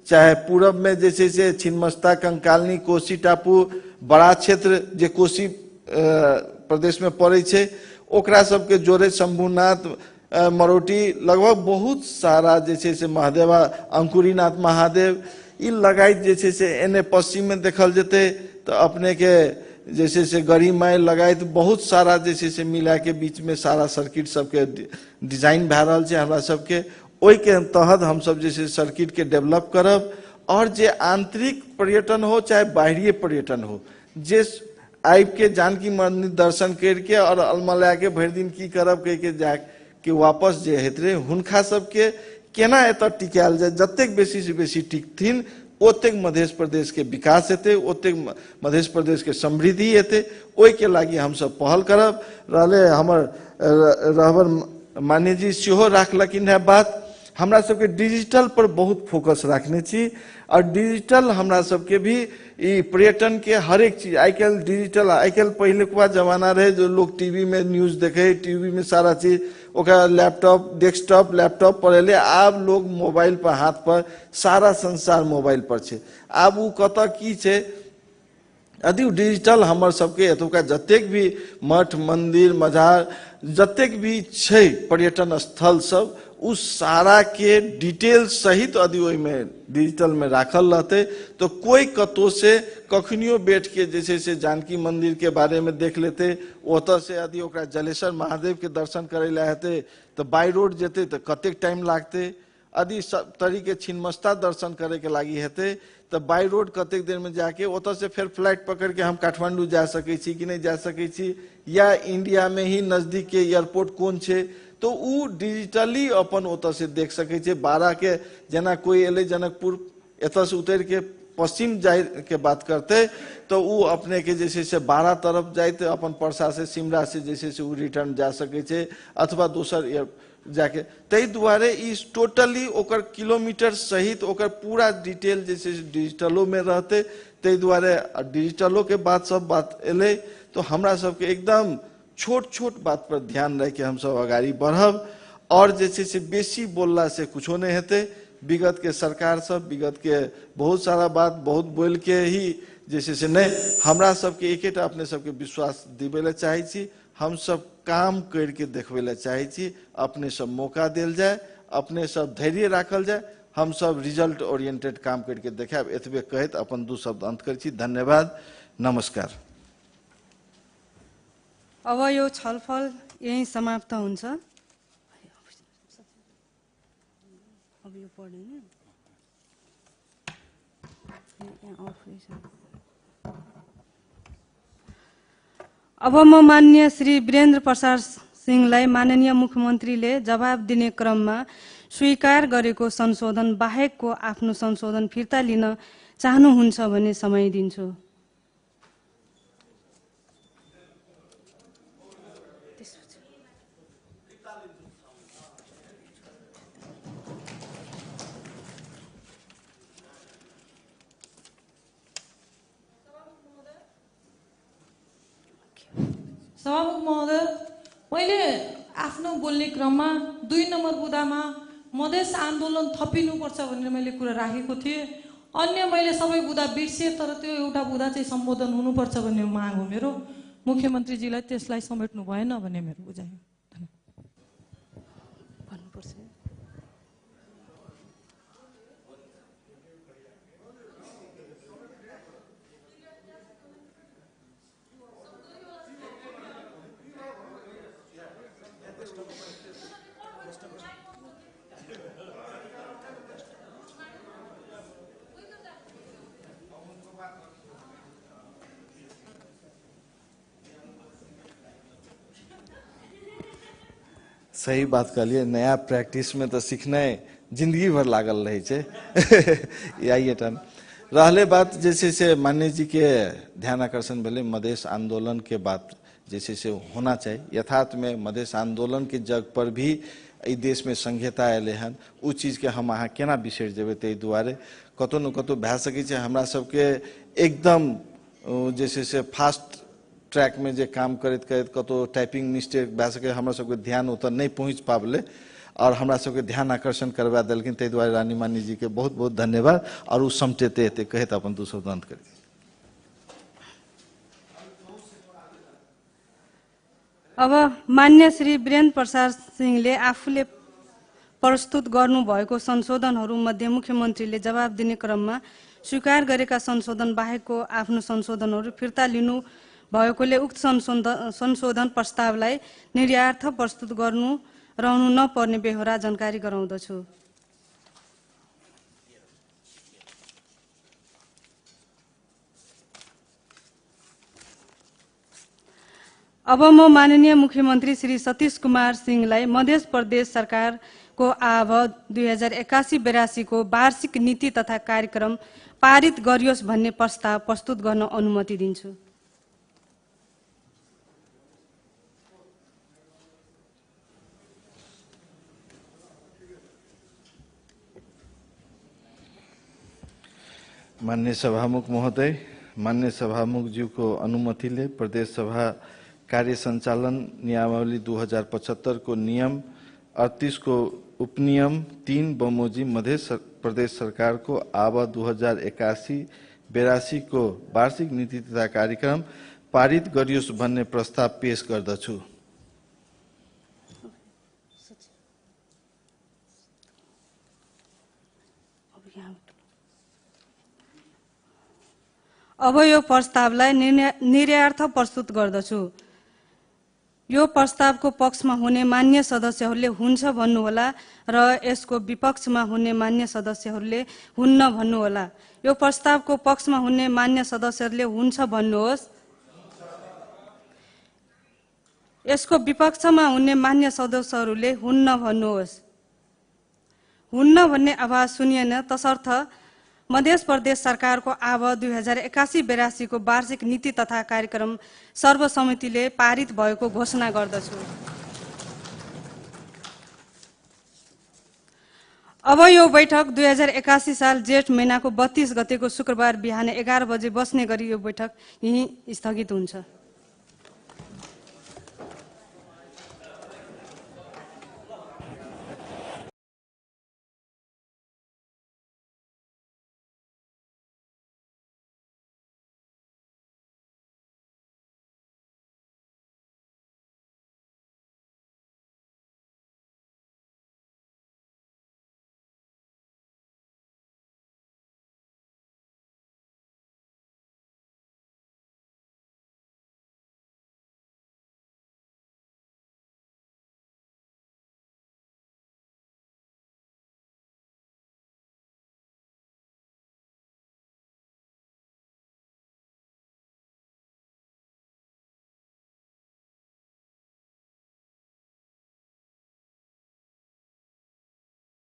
चाहे पूरब में जैसे से छिन्नमस्ता कंकालनी कोसी टापू बड़ा क्षेत्र जे कोसी प्रदेश में पड़े छे ओकरा सबके जोड़े शंभुनाथ मरोटी लगभग बहुत सारा जैसे से महादेवा अंकुरीनाथ महादेव ई लगाइत जैसे से एने पश्चिम में देखल जते तो अपने के जैसे से गढ़ी माई लगाइत बहुत सारा जैसे से मिला के बीच में सारा सर्किट सबके डिजाइन भए रहल छे। हमरा सबके ओई के तहत हम सब जैसे सर्किट के डेवलप करब और जे आंतरिक पर्यटन हो चाहे बाहरी पर्यटन हो जे आबि के जानकी मंदिर दर्शन करके और अलमला के भरि दिन की करब कह के जा के वापस जे हेत रहे हुनका सबके केना एतऽ टिकायल जाय, जतेक बेसी से बेसी टिकथिन ओतेक मध्य प्रदेश के विकास हेतै, ओतेक मध्य प्रदेश के समृद्धि हेतै। ओहि के लागि हम सब पहल करब। रहले हमर रहबर मान्य जी सेहो राखलखिन है बात। हमरा सबके डिजिटल पर बहुत फोकस रखने छी और डिजिटल हमरा सबके भी ई पर्यटन के हर एक चीज आई कल डिजिटल, आई कल पहले का जमाना रहे जो लोग टीवी में न्यूज देखे, टीवी में सारा चीज ओकरा लैपटॉप डेस्कटॉप लैपटॉप पर एले। आब लोग मोबाइल पर हाथ पर सारा संसार मोबाइल पर छे। आब उ कत की छे यदि डिजिटल हमर सबके एतुका जतेक भी मठ मंदिर मजार जतेक भी छे पर्यटन स्थल सब उस सारा के डिटेल सहित यदि ओहि में डिजिटल में राखल रहते तो कोई कतो से कखनियो बैठ के जैसे से जानकी मंदिर के बारे में देख लेते, ओतऽ से यदि ओकरा जलेश्वर महादेव के दर्शन करे ला हेते तो बाई रोड जेते तो कतेक टाइम लागते, यदि सब तरीके छिन्नमस्ता दर्शन करे के लागी हेते तो बाई रोड कतेक देर में जाके ओतऽ से फिर फ्लाइट पकड़ के हम काठमांडू जा सकै छी कि नहीं जा सकै छी, या इंडिया में ही नजदीक के एयरपोर्ट कौन छे तो उ डिजिटली अपन ओतऽ से देख सकै छे। 12 के जना कोई एले जनकपुर एतऽ से उतर के पश्चिम जाए के बात करते तो उ अपने के जैसे से 12 तरफ जाते अपन परसा से सिमरा से जैसे से उ रिटर्न जा सकै छे अथवा दोसर जाके। तै दुआरे इस टोटली ओकर किलोमीटर सहित ओकर पूरा डिटेल जैसे डिजिटलो में रहते। तै दुआरे डिजिटलो के बात सब बात एले तो हमरा सबके एकदम छोट छोट बात पर ध्यान रख के हम सब आगाड़ी बढ़ब और जैसे से बेसी बोलला से कुछो नहीं हेते। विगत के सरकार सब विगत के बहुत सारा बात बहुत बोल के ही जैसे से नहीं हमरा सबके एकेटा अपने सबके विश्वास दिबेला चाहे छी, हम सब काम करके देखबेला चाहे छी, अपने सब मौका देल जाए, अपने सब धैर्य राखल जाए, हम सब रिजल्ट ओरिएंटेड काम करके देखाब। एतबे कहत अपन दू शब्द अंत कर छी। धन्यवाद, नमस्कार। अब यो छलफल यही समाप्त हुन्छ। अब यो पढ्दैन अब म माननीय श्री वीरेन्द्र प्रसाद सिंहलाई माननीय मुख्यमन्त्रीले जवाब दिने क्रममा स्वीकार गरेको संशोधन बाहेकको आफ्नो संशोधन फिर्ता लिन चाहनुहुन्छ भने समय दिन्छु। सभामुख महोदय, मैले आफ्नो बोल्ने क्रममा 2 नम्बर बुदामा मधेस आन्दोलन थपिनुपर्छ भनेर मैले कुरा राखेको थिएँ। अन्य मैले सबै बुदा बिर्सेँ, तर त्यो एउटा बुदा चाहिँ सम्बोधन हुनुपर्छ भन्ने माग हो मेरो। मुख्यमन्त्रीजीलाई त्यसलाई समेट्नु भएन भन्ने मेरो बुझाइ हो। सही बात कहलिए, नया प्रैक्टिस में तो सीखना जिंदगी भर लागल रहे छे। यही टन रहले बात जैसे से मान्य जी के ध्यान आकर्षण भेले मधेश आंदोलन के बात जैसे से होना चाहिए। यथार्थ में मधेश आंदोलन के जग पर भी ई देश में संहिता एले हन, उ चीज के हम अहाँ केना बिसर जेबे। तै दुआरे कतो न कतो भए सकै छै हमरा सबके एकदम जैसे से फास्ट ट्रैक में जे काम करत करत कतो टाइपिंग मिस्टेक भए सके, हमरा सबके ध्यान उतर नहीं पहुँच पाबले और हमरा सबके ध्यान आकर्षण करवा देलखिन। तै दुआरे रानी मानी जी के बहुत बहुत धन्यवाद। और उ समटेते हेते कहत अपन दू शब्द अंत करी। अब मान्य श्री वीरेन्द्र प्रसाद सिंहले आफूले प्रस्तुत गर्नुभएको संशोधनहरू मध्ये मुख्यमन्त्रीले जवाब दिने क्रममा स्वीकार गरेका संशोधन बाहेकको आफ्नो संशोधनहरू फिर्ता लिनु भएकोले उक्त संशोधन प्रस्तावलाई निर्यार्थ प्रस्तुत गर्नु रहनु नपर्ने बेहोरा जानकारी गराउँदछु। अब म माननीय मुख्यमन्त्री श्री सतीश कुमार सिंहलाई मध्य प्रदेश सरकार को आव 2081-82 को वार्षिक नीति तथा कार्यक्रम पारित गरियोस् भन्ने प्रस्ताव प्रस्तुत गर्न अनुमति दिन्छु। माननीय सभामुख महोदय, माननीय सभामुख ज्यू को अनुमतिले प्रदेश सभा कार्य संचालन नियमावली 2075 को नियम 38 को उपनियम 3 बमोजिम मध्य प्रदेश सरकार को आवा 2081-82 को वार्षिक नीति तथा कार्यक्रम पारित गरियोस् भन्ने प्रस्ताव पेश गर्दछु। अब यो प्रस्तावलाई निर्यार्थ प्रस्तुत गर्दछु। यो प्रस्तावको पक्षमा हुने मान्य सदस्यहरूले हुन्छ भन्नुहोला र यसको विपक्षमा हुने मान्य सदस्यहरूले हुन्न भन्नुहोला। यो प्रस्तावको पक्षमा हुने मान्य सदस्यहरूले हुन्छ भन्नुहोस्। यसको विपक्षमा हुने मान्य सदस्यहरूले हुन्न भन्नुहोस्। हुन्न भन्ने आवाज सुनिएन, तसर्थ मध्य प्रदेश सरकारको आव 2081-82 को वार्षिक नीति तथा कार्यक्रम सर्वसम्मतिले पारित भएको घोषणा गर्दछु। अब यो बैठक 2081 साल जेठ महिनाको 32 गतेको शुक्रबार बिहान 11 बजे बस्ने गरी यो बैठक यही स्थगित हुन्छ।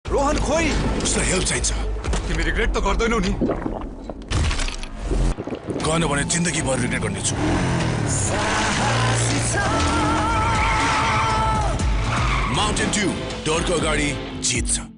रोहन खोइ, उसलाई हेल्प चाहिन्छ। तिमी रिग्रेट त गर्दैनौ नि? गर्न भने जिन्दगीभर रिग्रेट गर्नेछु। माउन्टेन ड्यू, डरको अगाडि जित्छ।